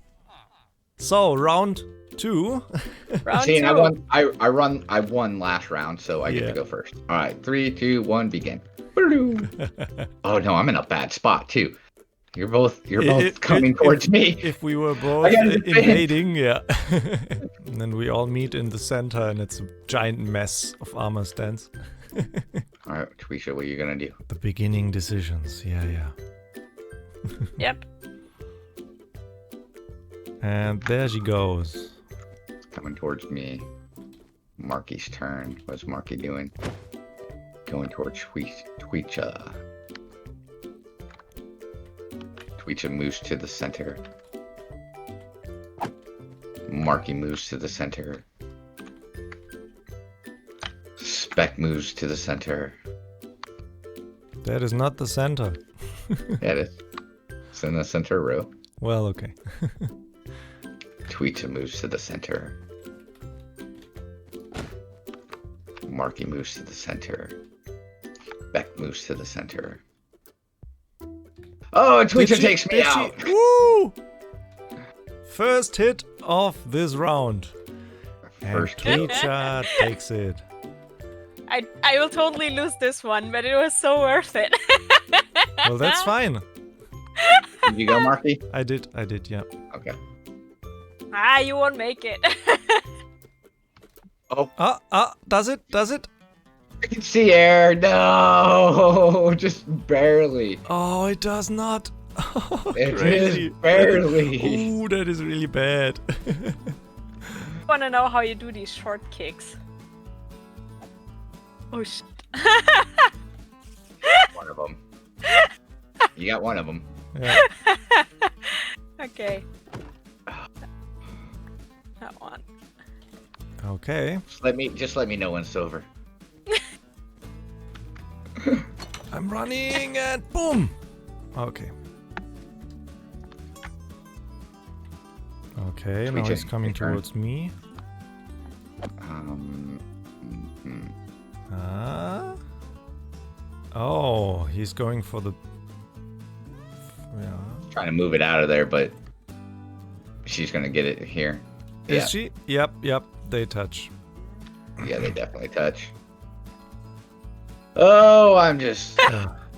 So, round 2. See, I won last round, so I get to go first. All right, 3, 2, 1, begin. Oh no, I'm in a bad spot too. You're both coming towards me. If we were both invading, yeah. And then we all meet in the center, and it's a giant mess of armor stands. All right, Tweezer, what are you gonna do? The beginning decisions, yeah. Yep. And there she goes. Coming towards me. Marki's turn. What's Marki doing? Going towards Tweezer. Tweecha moves to the center. Marki moves to the center. Spec moves to the center. That is not the center. Yeah, it is. It's in the center row. Well, okay. Tweecha moves to the center. Marki moves to the center. Beck moves to the center. Oh, and Tweecha takes me out! Woo! First hit of this round. And First hit. Tweecha takes it. I will totally lose this one, but it was so worth it. Well, that's fine. Did you go, Marki? I did, yeah. Okay. You won't make it. Oh, Does it? I can see air. No, just barely. Oh, it does not. It Crazy. is barely. Ooh, that is really bad. I want to know how you do these short kicks. Oh shit. One of them. You got one of them. Yeah. Okay. That one. Okay. Just let me know when it's over. I'm running and boom. Okay. Okay, now Tweecha, he's coming your turn. towards me. Oh, he's going for the... Yeah. Trying to move it out of there, but she's gonna get it here. Is she? Yep, they touch. Yeah, they definitely touch. Oh, I'm just.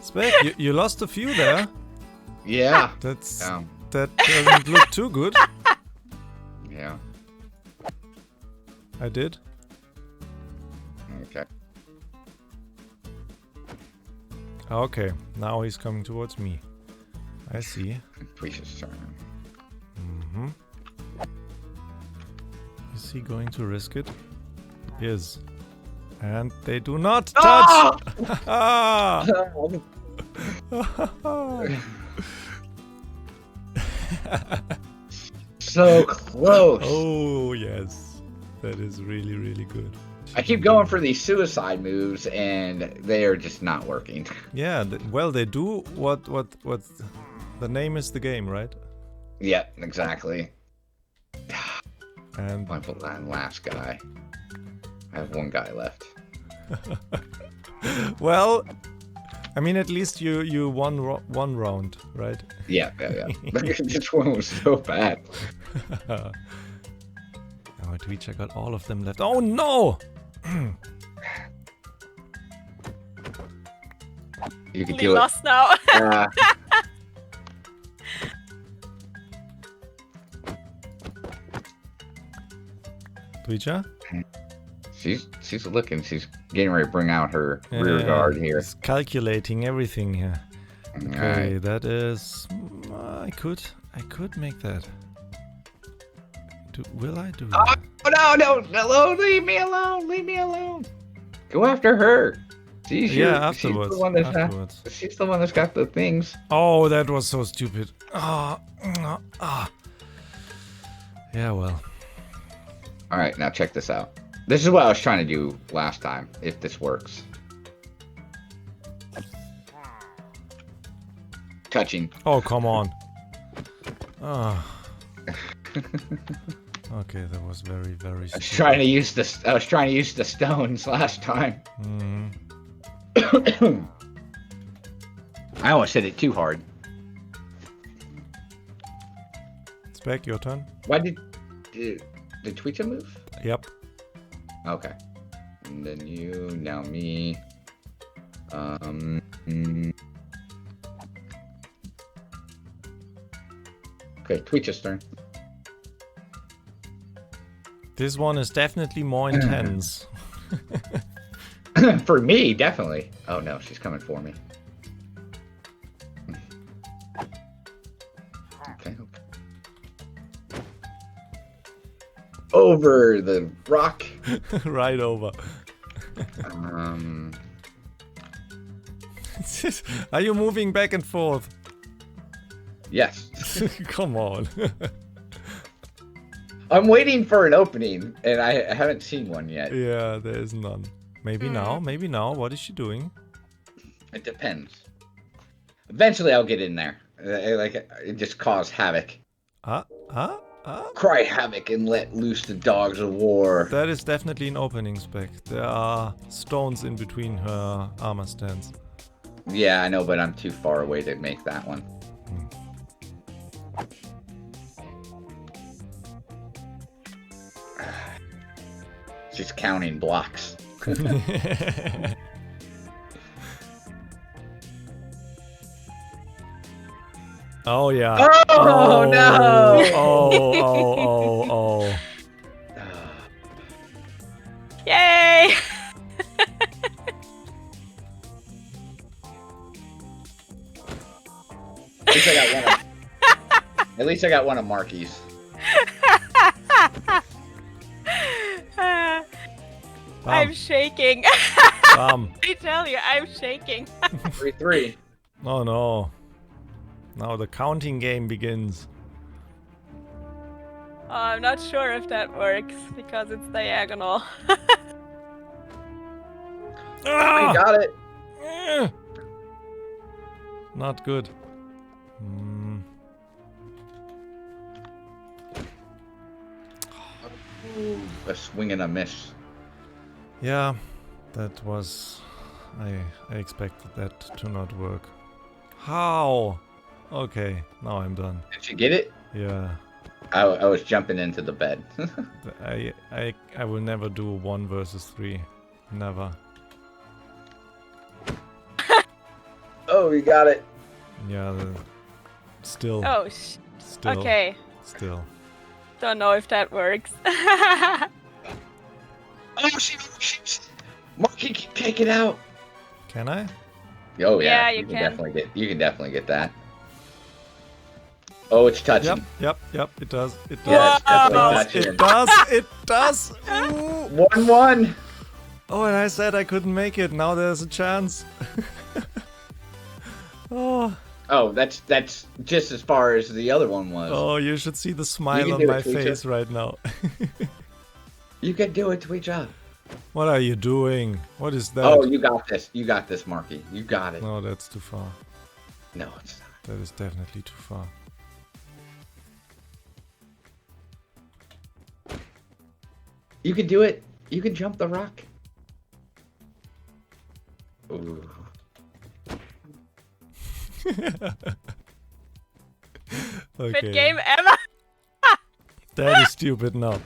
Spec, you lost a few there. Yeah. That doesn't look too good. Yeah. I did. Okay. Okay, now he's coming towards me. I see. Tweecha's turn. Mm-hmm. Is he going to risk it? Yes. And they do not touch! So close. Oh, yes. That is really, really good. I keep going for these suicide moves, and they are just not working. Yeah, well, they do what the name is the game, right? Yep, exactly. And My last guy. I have one guy left. well, I mean, at least you won one round, right? Yeah. This one was so bad. Oh, Twitch, I got all of them left. Oh no! You can We do it. lost now. Twitcha? She's looking. She's getting ready to bring out her rear guard here. He's calculating everything here. Okay, Alright. that is. I could make that. Will I do that? Oh no! Leave me alone! Go after her. She's afterwards. the one that's she's the one that's got the things. Oh, that was so stupid. Yeah, well. All right, now check this out. This is what I was trying to do last time. If this works. Touching. Oh, come on. Okay, that was very, very I was stupid. trying to use the stones last time. I almost hit it too hard. Spec, your turn. Why did Tweecha move? Yep. Okay. And then you, now me. Okay, Tweecha's turn. This one is definitely more intense. For me, definitely. Oh no, she's coming for me. Okay. Over the rock. Right over. Are you moving back and forth? Yes. Come on. I'm waiting for an opening, and I haven't seen one yet. Yeah, there is none. Maybe now, maybe now. What is she doing? It depends. Eventually, I'll get in there. Just cause havoc. Cry havoc and let loose the dogs of war. That is definitely an opening spec. There are stones in between her armor stands. Yeah, I know, but I'm too far away to make that one. Just counting blocks. Oh yeah. Oh, no! Oh. Yay! At least I got one of Marki's. I'm shaking. Bam. I tell you, I'm shaking. 3-3. Oh no. Now the counting game begins. Oh, I'm not sure if that works because it's diagonal. I got it. Not good. A swing and a miss. Yeah, that was... I expected that to not work. How? Okay, now I'm done. Did you get it? Yeah. I was jumping into the bed. I will never do 1 versus 3. Never. Oh, you got it. Yeah, still. Oh, still. okay. Still. Don't know if that works. Oh, shit. Marki, take it out. Can I? Oh yeah, Yeah, you can. You can definitely get that. Oh, it's touching. Yep, it does. It does. Yeah, it's definitely touching. It does. Ooh. 1-1. Oh, and I said I couldn't make it. Now there's a chance. Oh. Oh, that's just as far as the other one was. Oh, you should see the smile on do my it, Tweeter. face right now. You can do it, Tweeter. What are you doing? What is that? Oh, you got this. You got this, Marki. You got it. No, that's too far. No, it's not. That is definitely too far. You can do it. You can jump the rock. Ooh. Okay. Good game, Emma. That is stupid now.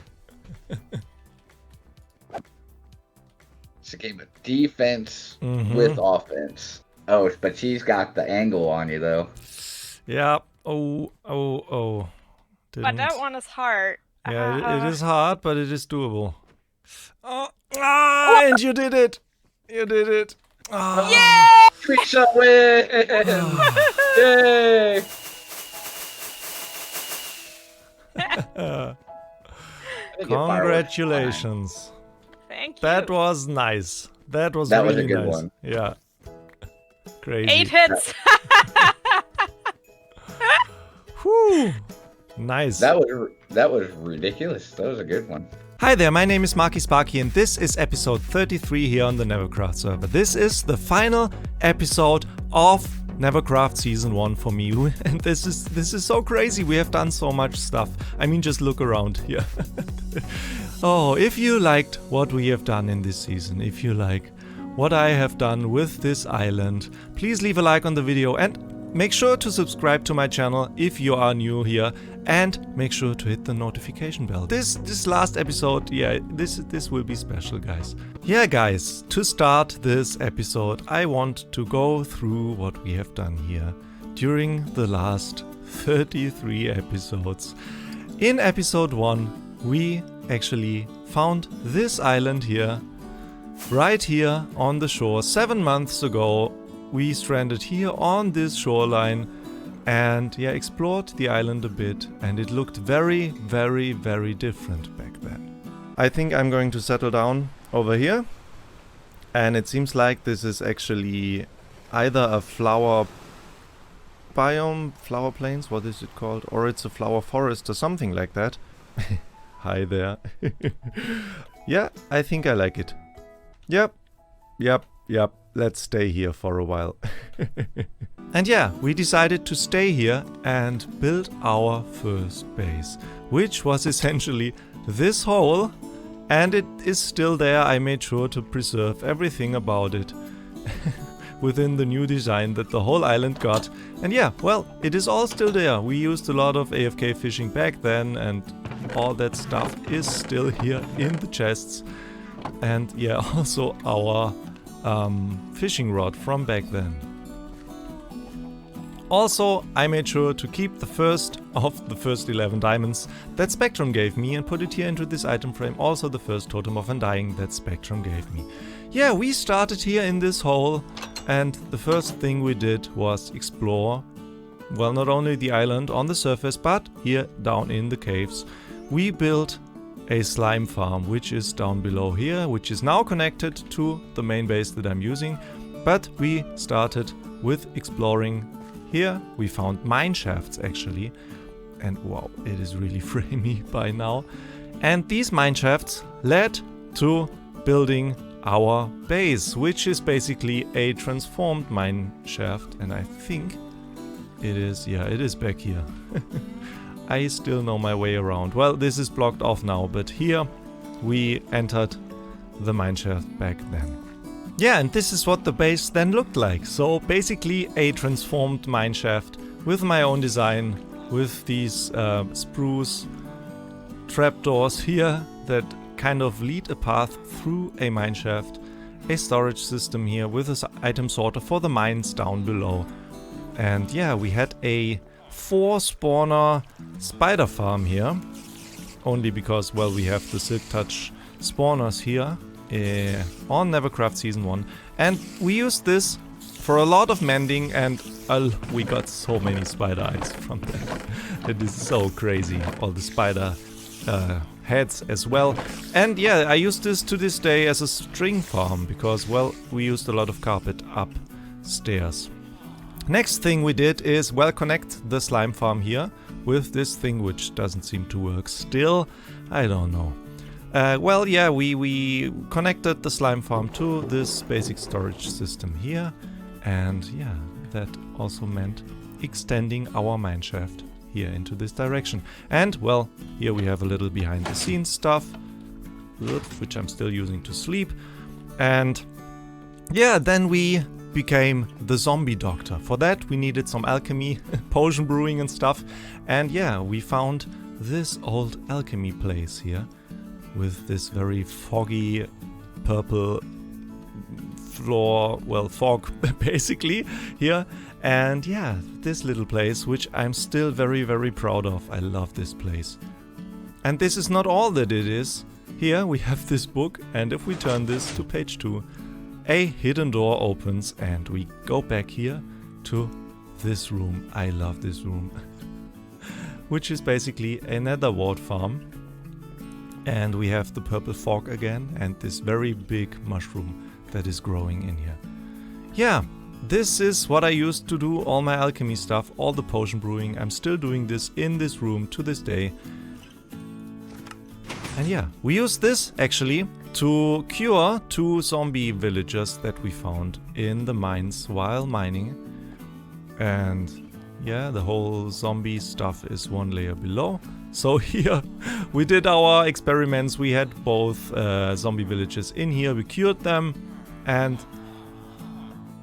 It's a game of defense Mhm. with offense. Oh, but she's got the angle on you, though. Yeah. Oh. But that one is hard. Yeah, it is hard, but it is doable. And you did it! You did it! Oh. Yay! Trisha wins! Yay! Congratulations. Thank you. That was nice. That was That was really a good nice. one. Yeah. Crazy. 8 hits. Whew. Nice. That was ridiculous. That was a good one. Hi there, my name is Marki Sparki and this is episode 33 here on the NeverCraft server. This is the final episode of NeverCraft Season 1 for me, and this is so crazy. We have done so much stuff. I mean, just look around here. Oh, if you liked what we have done in this season, if you like what I have done with this island, please leave a like on the video and make sure to subscribe to my channel if you are new here, and make sure to hit the notification bell. This last episode, yeah, this will be special, guys. Yeah, guys, to start this episode, I want to go through what we have done here during the last 33 episodes. In episode 1, we actually found this island here, right here on the shore. 7 months ago, we stranded here on this shoreline and yeah, explored the island a bit, and it looked very, very, very different back then. I think I'm going to settle down over here, and it seems like this is actually either a flower biome, flower plains, what is it called? Or it's a flower forest or something like that. Hi there. Yeah, I think I like it. Yep. Let's stay here for a while. And yeah, we decided to stay here and build our first base, which was essentially this hole, and it is still there. I made sure to preserve everything about it within the new design that the whole island got. And yeah, well, it is all still there. We used a lot of AFK fishing back then, and all that stuff is still here in the chests. And yeah, also our fishing rod from back then. Also, I made sure to keep the first of the first 11 diamonds that Spectrum gave me and put it here into this item frame. Also the first totem of undying that Spectrum gave me. Yeah, we started here in this hole, and the first thing we did was explore, well, not only the island on the surface, but here down in the caves. We built a slime farm, which is down below here, which is now connected to the main base that I'm using. But we started with exploring. Here we found mine shafts actually, and wow, it is really framey by now. And these mine shafts led to building our base, which is basically a transformed mine shaft, and I think it is, yeah, it is back here. I still know my way around. Well, this is blocked off now, but here we entered the mineshaft back then. Yeah, and this is what the base then looked like. So basically a transformed mineshaft with my own design, with these spruce trapdoors here that kind of lead a path through a mineshaft, a storage system here with this item sorter for the mines down below. And yeah, we had a 4 spawner spider farm here, only because, well, we have the Silk Touch spawners here on NeverCraft Season 1, and we used this for a lot of mending, and we got so many spider eyes from that. It is so crazy, all the spider heads as well. And yeah, I used this to this day as a string farm because, well, we used a lot of carpet upstairs. Next thing we did is, well, connect the slime farm here with this thing which doesn't seem to work still. I don't know. Well, yeah, we connected the slime farm to this basic storage system here. And yeah, that also meant extending our mineshaft here into this direction. And, well, here we have a little behind the scenes stuff, which I'm still using to sleep. And yeah, then we became the zombie doctor. For that we needed some alchemy, potion brewing and stuff. And yeah, we found this old alchemy place here with this very foggy purple floor, well, fog basically here. And yeah, this little place, which I'm still very, very proud of. I love this place. And this is not all that it is. Here we have this book, and if we turn this to page 2, a hidden door opens and we go back here to this room. I love this room. Which is basically a nether wart farm. And we have the purple fog again and this very big mushroom that is growing in here. Yeah, this is what I used to do all my alchemy stuff, all the potion brewing. I'm still doing this in this room to this day. And yeah, we use this actually to cure 2 zombie villagers that we found in the mines while mining. And yeah, the whole zombie stuff is 1 layer below. So here we did our experiments. We had both zombie villagers in here. We cured them. And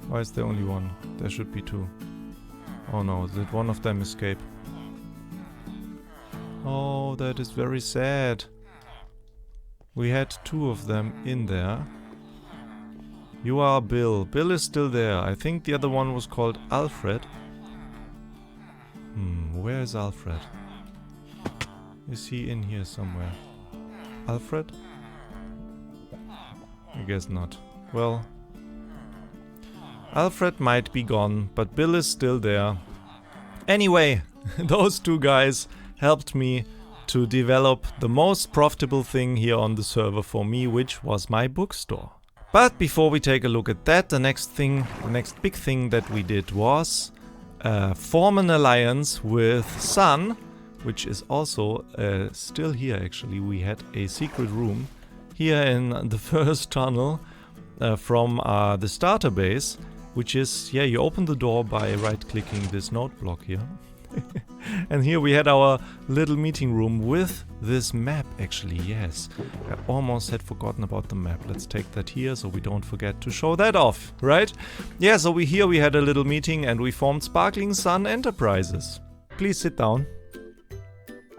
why is there only 1? There should be 2. Oh no, did one of them escape? Oh, that is very sad. We had 2 of them in there. You are Bill. Bill is still there. I think the other one was called Alfred. Where is Alfred? Is he in here somewhere? Alfred? I guess not. Well, Alfred might be gone, but Bill is still there. Anyway, those 2 guys helped me to develop the most profitable thing here on the server for me, which was my bookstore. But before we take a look at that, the next big thing that we did was form an alliance with Sun, which is also still here actually. We had a secret room here in the first tunnel from the starter base, which is, yeah, you open the door by right-clicking this note block here. And here we had our little meeting room with this map actually, yes. I almost had forgotten about the map. Let's take that here so we don't forget to show that off, right? Yeah, so we had a little meeting and we formed Sparkling Sun Enterprises. Please sit down.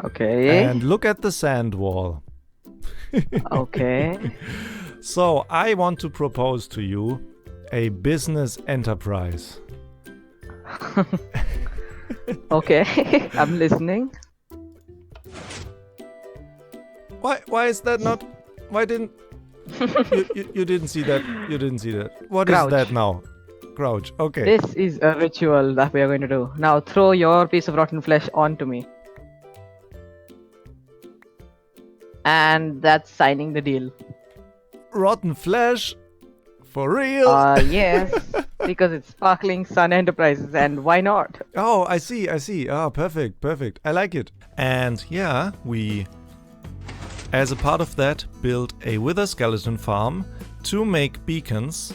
Okay. And look at the sand wall. Okay. So, I want to propose to you a business enterprise. Okay. I'm listening. Why is that not... Why didn't... you didn't see that. You didn't see that. What Crouch. is that now? Crouch. Okay. This is a ritual that we are going to do. Now throw your piece of rotten flesh onto me. And that's signing the deal. Rotten flesh? For real? Yes. Because it's Sparkling Sun Enterprises, and why not? Oh, I see. Ah, perfect. I like it. And yeah, we, as a part of that, built a wither skeleton farm to make beacons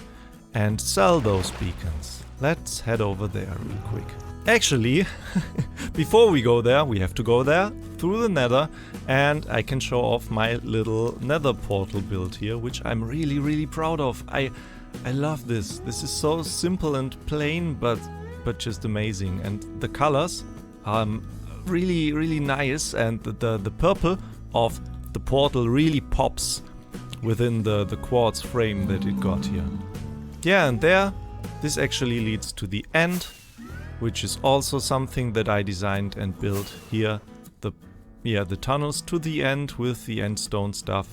and sell those beacons. Let's head over there real quick. Actually, before we go there, we have to go there through the nether, and I can show off my little nether portal build here, which I'm really proud of. I love this. This is so simple and plain, but just amazing. And the colors are really nice, and the purple of the portal really pops within the quartz frame that it got here. Yeah, and there, this actually leads to the end, which is also something that I designed and built here. The tunnels to the end with the end stone stuff,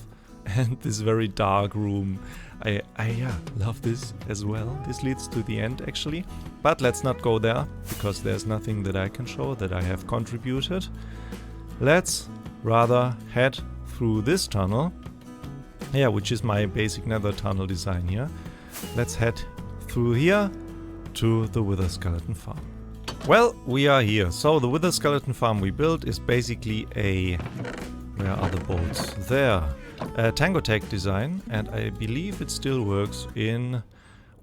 and this very dark room. I love this as well. This leads to the end actually, but let's not go there because there's nothing that I can show that I have contributed. Let's rather head through this tunnel, yeah, which is my basic nether tunnel design here. Let's head through here to the wither skeleton farm. Well, we are here. So the wither skeleton farm we built is basically a... Where are the bolts? There. A Tango Tech design, and I believe it still works in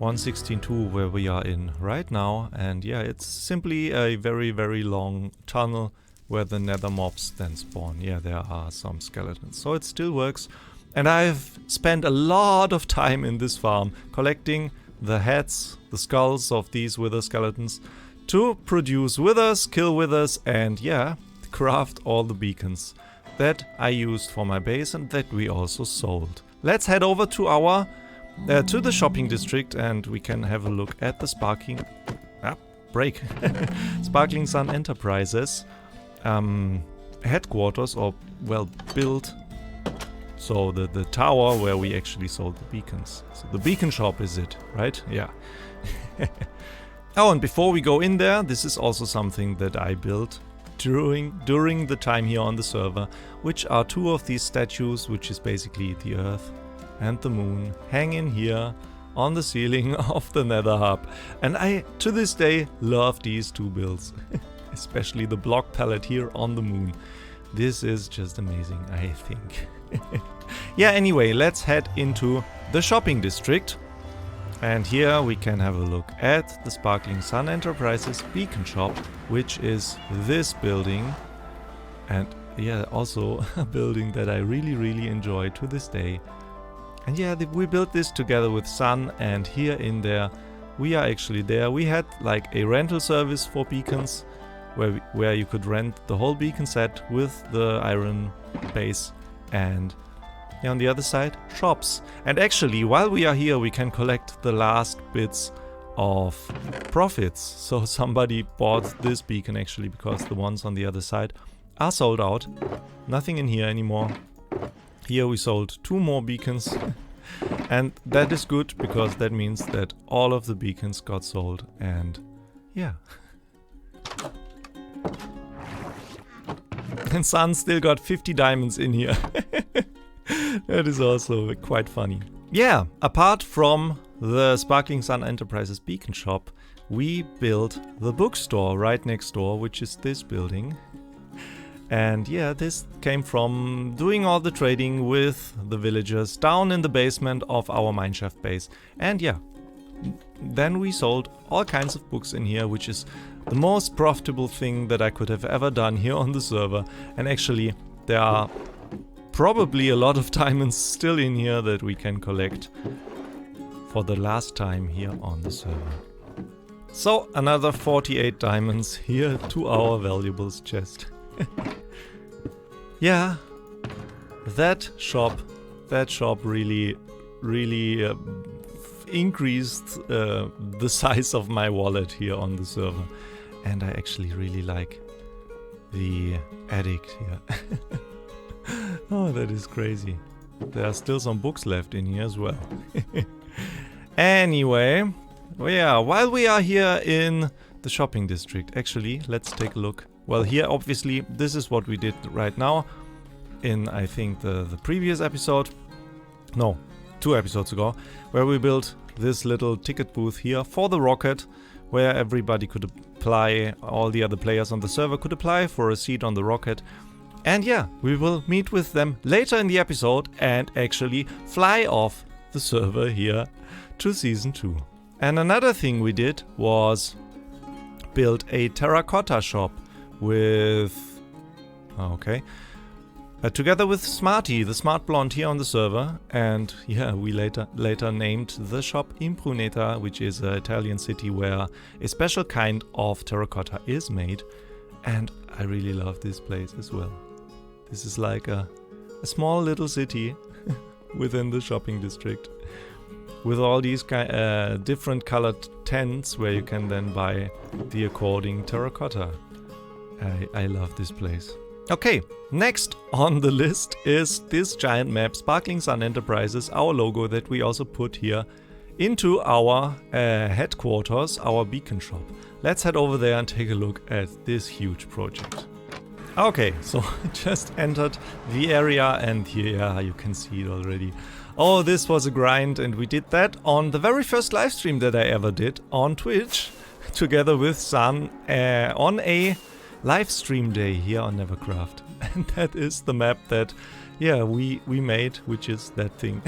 1.16.2 where we are in right now. And yeah, it's simply a very long tunnel where the nether mobs then spawn. Yeah, there are some skeletons. So it still works. And I've spent a lot of time in this farm collecting the heads, the skulls of these wither skeletons to produce withers, kill withers, and yeah, craft all the beacons that I used for my base and that we also sold. Let's head over to our to the shopping district, and we can have a look at the Sparkling Sun Enterprises headquarters, or well, built. So the tower where we actually sold the beacons. So the beacon shop is it, right? Yeah. Oh, and before we go in there, this is also something that I built during the time here on the server, which are two of these statues, which is basically the Earth and the Moon, hanging here on the ceiling of the Nether Hub. And I, to this day, love these two builds, especially the block palette here on the Moon. This is just amazing, I think. Yeah, anyway, let's head into the shopping district. And here we can have a look at the Sparkling Sun Enterprises beacon shop, which is this building. And yeah, also a building that I really enjoy to this day. And yeah, we built this together with Sun, and here in there, we are actually there. We had like a rental service for beacons, where you could rent the whole beacon set with the iron base, and on the other side, shops. And actually, while we are here, we can collect the last bits of profits. So somebody bought this beacon actually, because the ones on the other side are sold out. Nothing in here anymore. Here we sold 2 more beacons. And that is good, because that means that all of the beacons got sold. And yeah. And Sun still got 50 diamonds in here. That is also quite funny. Yeah, apart from the Sparkling Sun Enterprises beacon shop, we built the bookstore right next door, which is this building. And yeah, this came from doing all the trading with the villagers down in the basement of our mineshaft base. And yeah, then we sold all kinds of books in here, which is the most profitable thing that I could have ever done here on the server. And actually, there are probably a lot of diamonds still in here that we can collect for the last time here on the server. So another 48 diamonds here to our valuables chest. Yeah, that shop really increased the size of my wallet here on the server, and I actually really like the attic here. Oh, that is crazy. There are still some books left in here as well. Anyway, yeah, while we are here in the shopping district, actually, let's take a look. Well, here, obviously, this is what we did right now in, I think, the previous episode. No, 2 episodes ago, where we built this little ticket booth here for the rocket, where everybody could apply, all the other players on the server could apply for a seat on the rocket. And yeah, we will meet with them later in the episode and actually fly off the server here to Season 2. And another thing we did was build a terracotta shop with... together with Smarty, the smart blonde here on the server. And yeah, we later named the shop Impruneta, which is an Italian city where a special kind of terracotta is made. And I really love this place as well. This is like a small little city within the shopping district, with all these different colored tents where you can then buy the according terracotta. I love this place. Okay, next on the list is this giant map, Sparkling Sun Enterprises, our logo that we also put here into our headquarters, our beacon shop. Let's head over there and take a look at this huge project. Okay, so just entered the area and here, yeah, you can see it already. Oh, this was a grind, and we did that on the very first live stream that I ever did on Twitch, together with Sun, on a live stream day here on NeverCraft. And that is the map that, yeah, we made, which is that thing.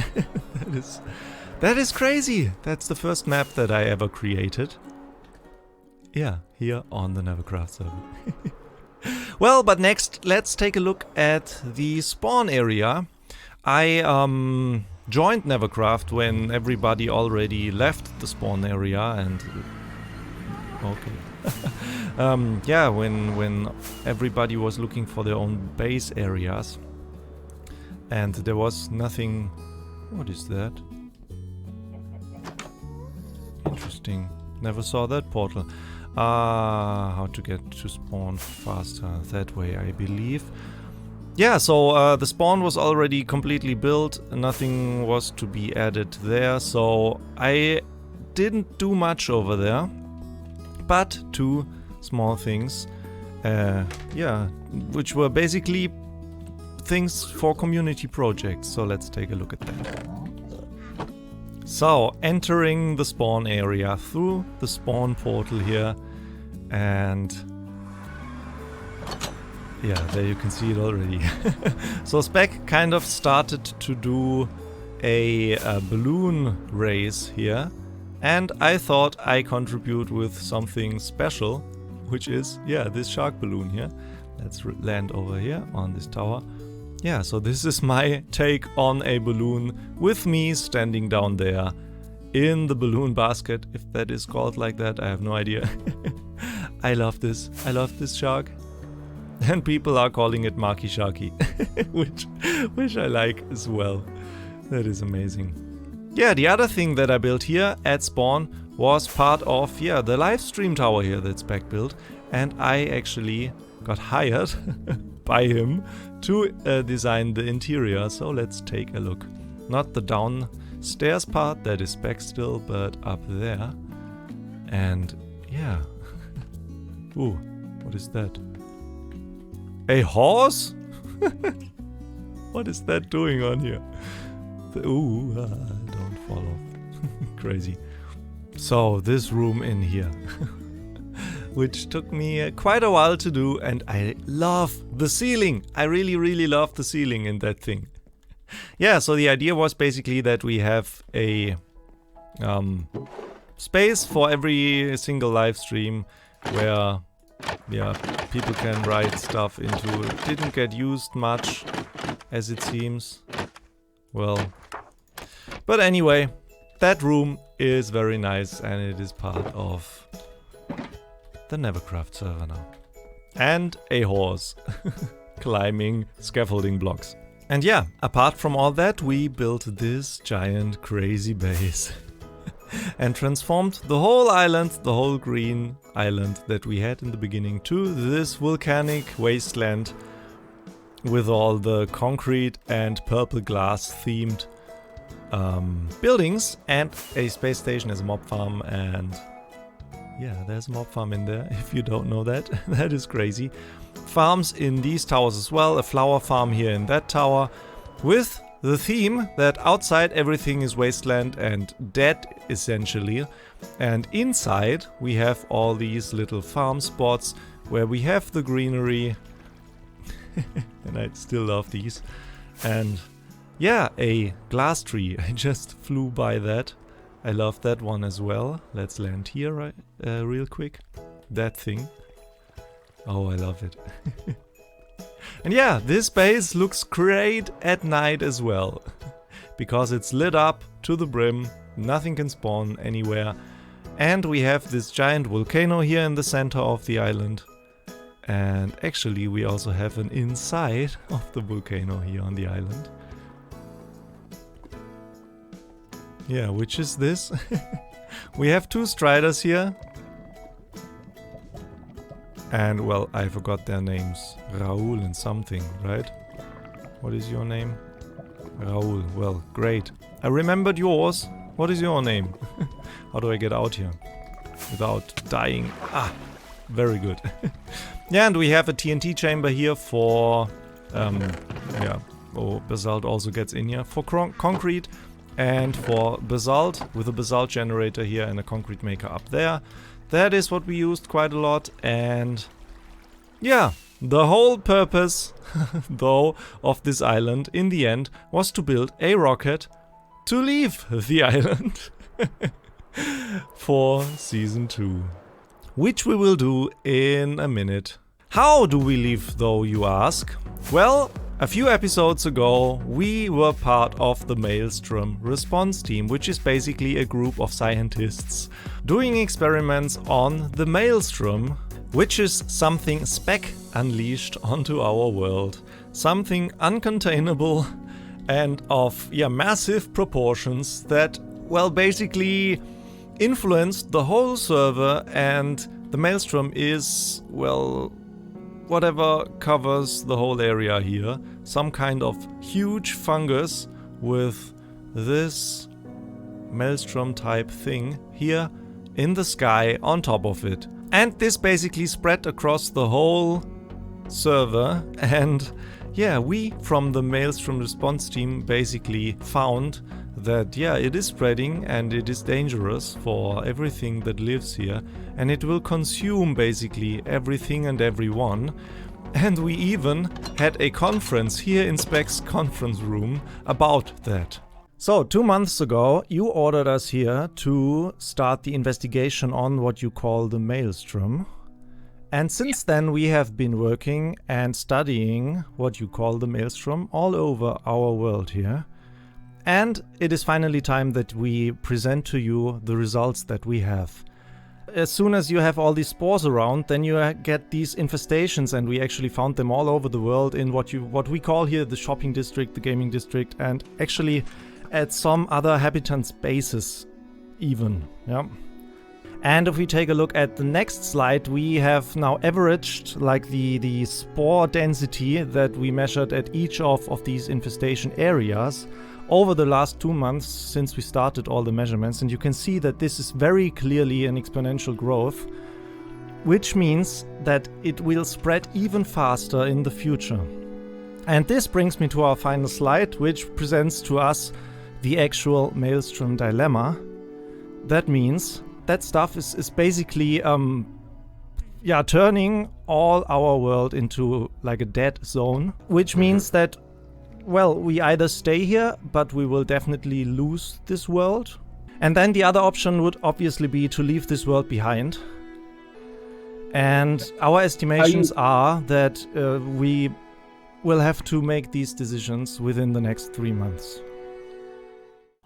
That is crazy. That's the first map that I ever created. Yeah, here on the NeverCraft server. Well, but next, let's take a look at the spawn area. I joined NeverCraft when everybody already left the spawn area, and okay, yeah, when everybody was looking for their own base areas, and there was nothing. What is that? Interesting. Never saw that portal. How to get to spawn faster that way, I believe. Yeah, so the spawn was already completely built, nothing was to be added there, so I didn't do much over there, but 2 small things, yeah, which were basically things for community projects, so let's take a look at that. So, entering the spawn area through the spawn portal here, and yeah, there you can see it already. So Spec kind of started to do a balloon race here, and I thought I contribute with something special, which is, yeah, this shark balloon here. Let's land over here on this tower. Yeah, so this is my take on a balloon with me standing down there in the balloon basket, if that is called like that, I have no idea. I love this. I love this shark. And people are calling it Marki Sharky, which I like as well. That is amazing. Yeah, the other thing that I built here at spawn was part of, yeah, the live stream tower here that Spec built, and I actually got hired by him to design the interior, so let's take a look. Not the downstairs part, that is Spec still, but up there. And yeah. Ooh, what is that? A horse? What is that doing on here? Ooh, don't fall off. Crazy. So this room in here, which took me quite a while to do, and I love the ceiling. I really love the ceiling in that thing. Yeah, so the idea was basically that we have a space for every single live stream where people can write stuff into. It didn't get used much, as it seems. Well, but anyway, that room is very nice, and it is part of the NeverCraft server now. And a horse climbing scaffolding blocks. And yeah, apart from all that, we built this giant crazy base and transformed the whole island, the whole green island that we had in the beginning, to this volcanic wasteland with all the concrete and purple glass themed buildings, and a space station as a mob farm. And yeah, there's a mob farm in there, if you don't know that. That is crazy. Farms in these towers as well, a flower farm here in that tower, with the theme that outside everything is wasteland and dead, essentially. And inside we have all these little farm spots where we have the greenery. And I still love these. And yeah, a glass tree. I just flew by that. I love that one as well. Let's land here real quick. That thing. Oh, I love it. And yeah, this base looks great at night as well. Because it's lit up to the brim. Nothing can spawn anywhere. And we have this giant volcano here in the center of the island. And actually we also have an inside of the volcano here on the island. Yeah, which is this? We have two striders here. And well, I forgot their names. Raoul and something, right? What is your name? Raoul. Well, great. I remembered yours. What is your name? How do I get out here without dying? Ah, very good. Yeah, and we have a TNT chamber here for basalt also gets in here for concrete, and for basalt with a basalt generator here and a concrete maker up there. That is what we used quite a lot. And yeah, the whole purpose though of this island in the end was to build a rocket to leave the island for season 2, which we will do in a minute. How do we leave though, you ask? Well, a few episodes ago we were part of the Maelstrom response team, which is basically a group of scientists doing experiments on the Maelstrom, which is something spec unleashed onto our world. Something uncontainable and of massive proportions that, well, basically influenced the whole server. And the Maelstrom is, well, whatever covers the whole area here. Some kind of huge fungus with this Maelstrom type thing here in the sky on top of it. And this basically spread across the whole server. And yeah, we from the Maelstrom response team basically found that it is spreading and it is dangerous for everything that lives here, and it will consume basically everything and everyone. And we even had a conference here in Spec's conference room about that. So 2 months ago you ordered us here to start the investigation on what you call the Maelstrom. And since then we have been working and studying what you call the Maelstrom all over our world here. And it is finally time that we present to you the results that we have. As soon as you have all these spores around, then you get these infestations, and we actually found them all over the world in what we call here the shopping district, the gaming district, and actually at some other habitants' bases even. Yeah. And if we take a look at the next slide, we have now averaged like the spore density that we measured at each of these infestation areas over the last 2 months since we started all the measurements. And you can see that this is very clearly an exponential growth, which means that it will spread even faster in the future. And this brings me to our final slide, which presents to us the actual Maelstrom dilemma. That means that stuff is basically yeah, turning all our world into like a dead zone, which means that, well, we either stay here, but we will definitely lose this world. And then the other option would obviously be to leave this world behind. And our estimations are that we will have to make these decisions within the next 3 months.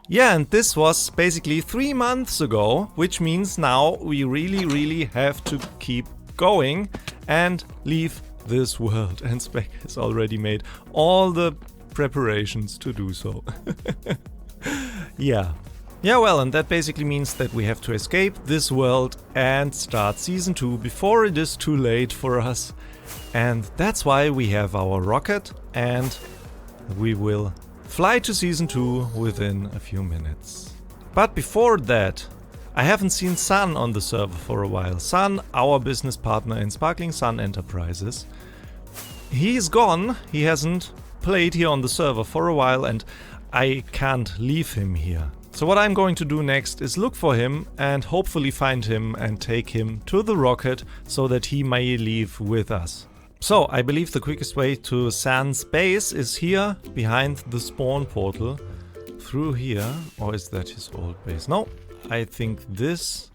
Yeah, and this was basically 3 months ago, which means now we really have to keep going and leave this world. And Spec has already made all the preparations to do so. Yeah. Yeah, well, and that basically means that we have to escape this world and start Season 2 before it is too late for us. And that's why we have our rocket, and we will fly to Season 2 within a few minutes. But before that, I haven't seen Sun on the server for a while. Sun, our business partner in Sparkling Sun Enterprises. He's gone, he hasn't played here on the server for a while, and I can't leave him here. So what I'm going to do next is look for him and hopefully find him and take him to the rocket so that he may leave with us. So I believe the quickest way to Sun's base is here behind the spawn portal through here. Or is that his old base? No, I think this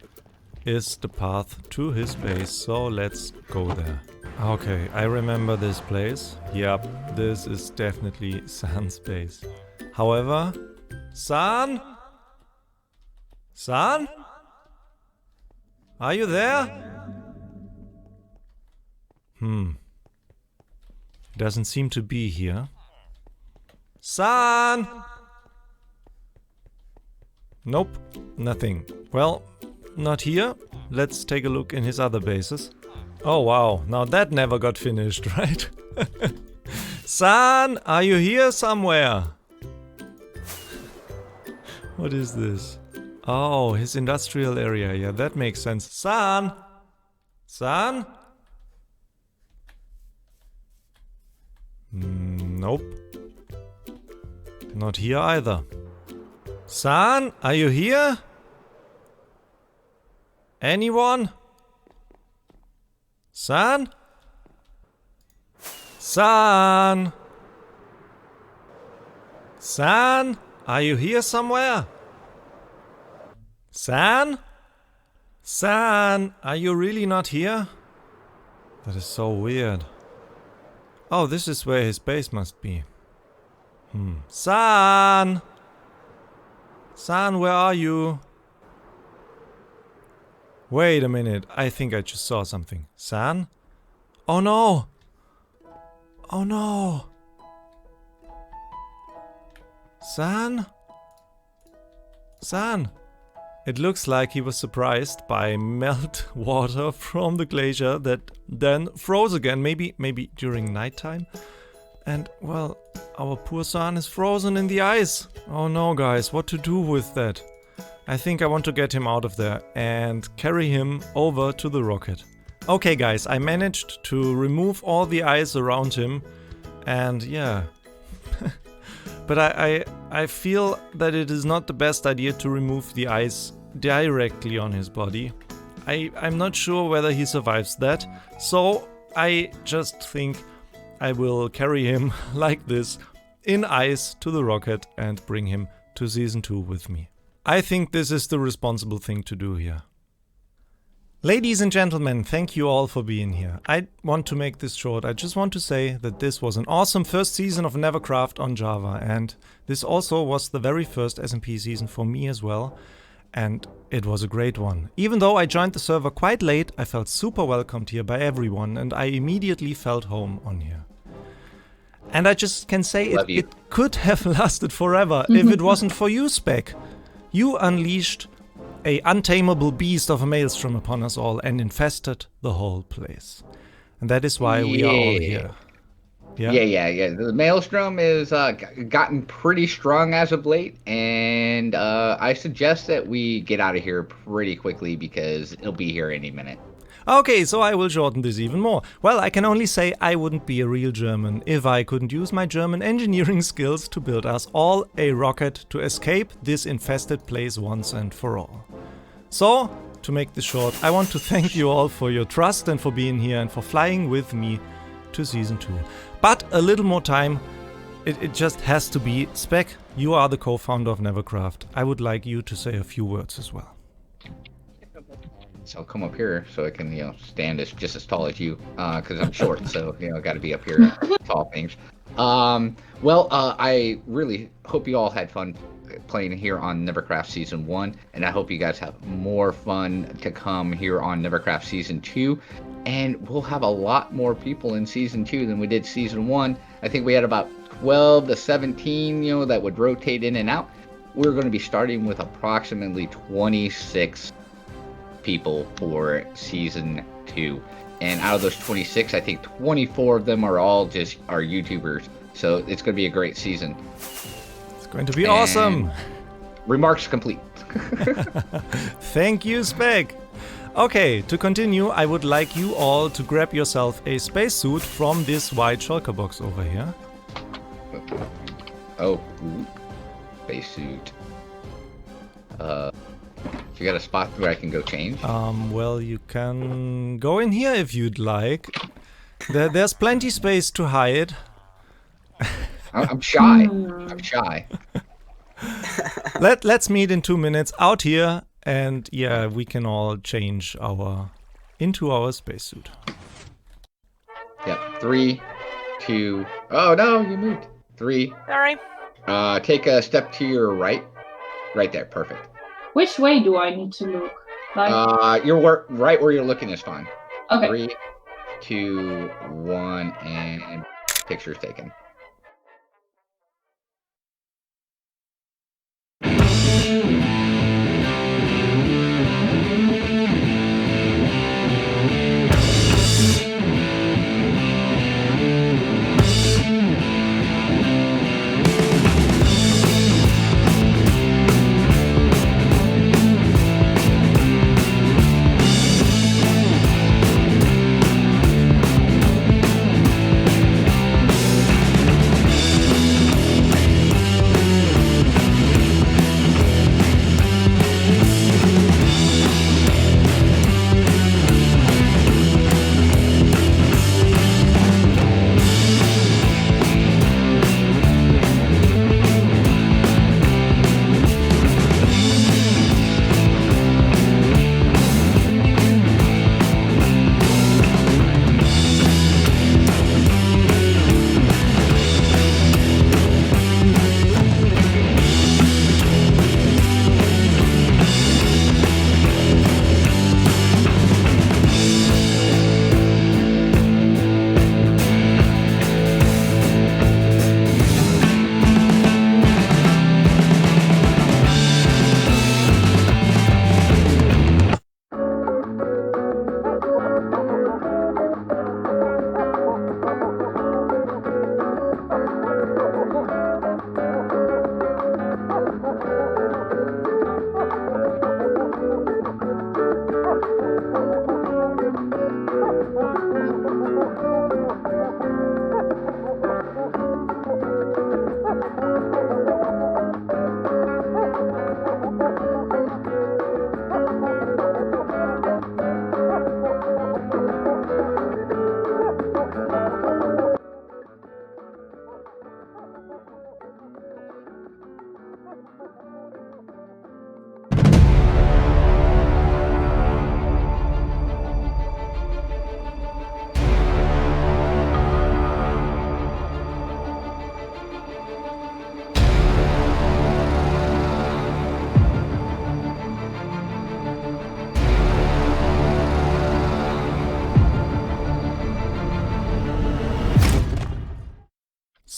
is the path to his base, so let's go there. Okay, I remember this place. Yep, this is definitely Sun's base. However, Sun? Sun? Are you there? Doesn't seem to be here. Sun! Nope, nothing. Well, not here. Let's take a look in his other bases. Oh wow, now that never got finished, right? Sun, are you here somewhere? What is this? Oh, his industrial area. Yeah, that makes sense. Sun! Sun? Nope. Not here either. Sun, are you here? Anyone? Sun? Sun? Sun? Are you here somewhere? Sun? Sun? Are you really not here? That is so weird. Oh, this is where his base must be. Sun! Sun, where are you? Wait a minute, I think I just saw something. Sun? Oh no! Oh no! Sun? Sun? It looks like he was surprised by melt water from the glacier that then froze again, maybe during nighttime. And, well, our poor Sun is frozen in the ice. Oh no, guys, what to do with that? I think I want to get him out of there and carry him over to the rocket. Okay, guys, I managed to remove all the ice around him, and yeah. But I feel that it is not the best idea to remove the ice directly on his body. I'm not sure whether he survives that, so I just think I will carry him like this in ice to the rocket and bring him to Season 2 with me. I think this is the responsible thing to do here. Ladies and gentlemen, thank you all for being here. I want to make this short. I just want to say that this was an awesome first season of NeverCraft on Java, and this also was the very first SMP season for me as well, and it was a great one. Even though I joined the server quite late, I felt super welcomed here by everyone, and I immediately felt home on here. And I just can say it could have lasted forever if it wasn't for you, Spec. You unleashed a untamable beast of a maelstrom upon us all and infested the whole place. And that is why we are all here. Yeah. The maelstrom is gotten pretty strong as of late, and I suggest that we get out of here pretty quickly because it'll be here any minute. Okay, so I will shorten this even more. Well, I can only say I wouldn't be a real German if I couldn't use my German engineering skills to build us all a rocket to escape this infested place once and for all. So, to make this short, I want to thank you all for your trust and for being here and for flying with me to Season 2. But a little more time, it just has to be. Spec, you are the co-founder of NeverCraft. I would like you to say a few words as well. So I'll come up here so I can, stand just as tall as you, because I'm short. So, got to be up here, tall things. I really hope you all had fun playing here on NeverCraft Season 1, and I hope you guys have more fun to come here on NeverCraft Season 2, and we'll have a lot more people in Season 2 than we did Season 1. I think we had about 12 to 17, that would rotate in and out. We're going to be starting with approximately 26 people for Season 2, and out of those 26, I think 24 of them are all just our YouTubers, so it's going to be a great season. Going to be awesome. Remarks complete. Thank you, Spec. Okay, to continue, I would like you all to grab yourself a spacesuit from this white shulker box over here. Oh, spacesuit. You got a spot where I can go change? Well, you can go in here if you'd like. There's plenty space to hide. I'm shy. I'm shy. Let's meet in 2 minutes out here, and yeah, we can all change into our spacesuit. Yep. 3, 2. Oh no, you moved. 3. Sorry. Take a step to your right. Right there. Perfect. Which way do I need to look? You're right where you're looking is fine. Okay. 3, 2, 1, and picture's taken.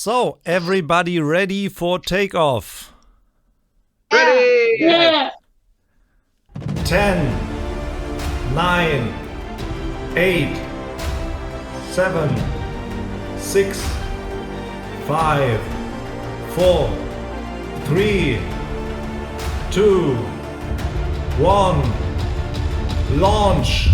So, everybody ready for takeoff? Ready! Yeah. 10, 9, 8, 7, 6, 5, 4, 3, 2, 1, launch!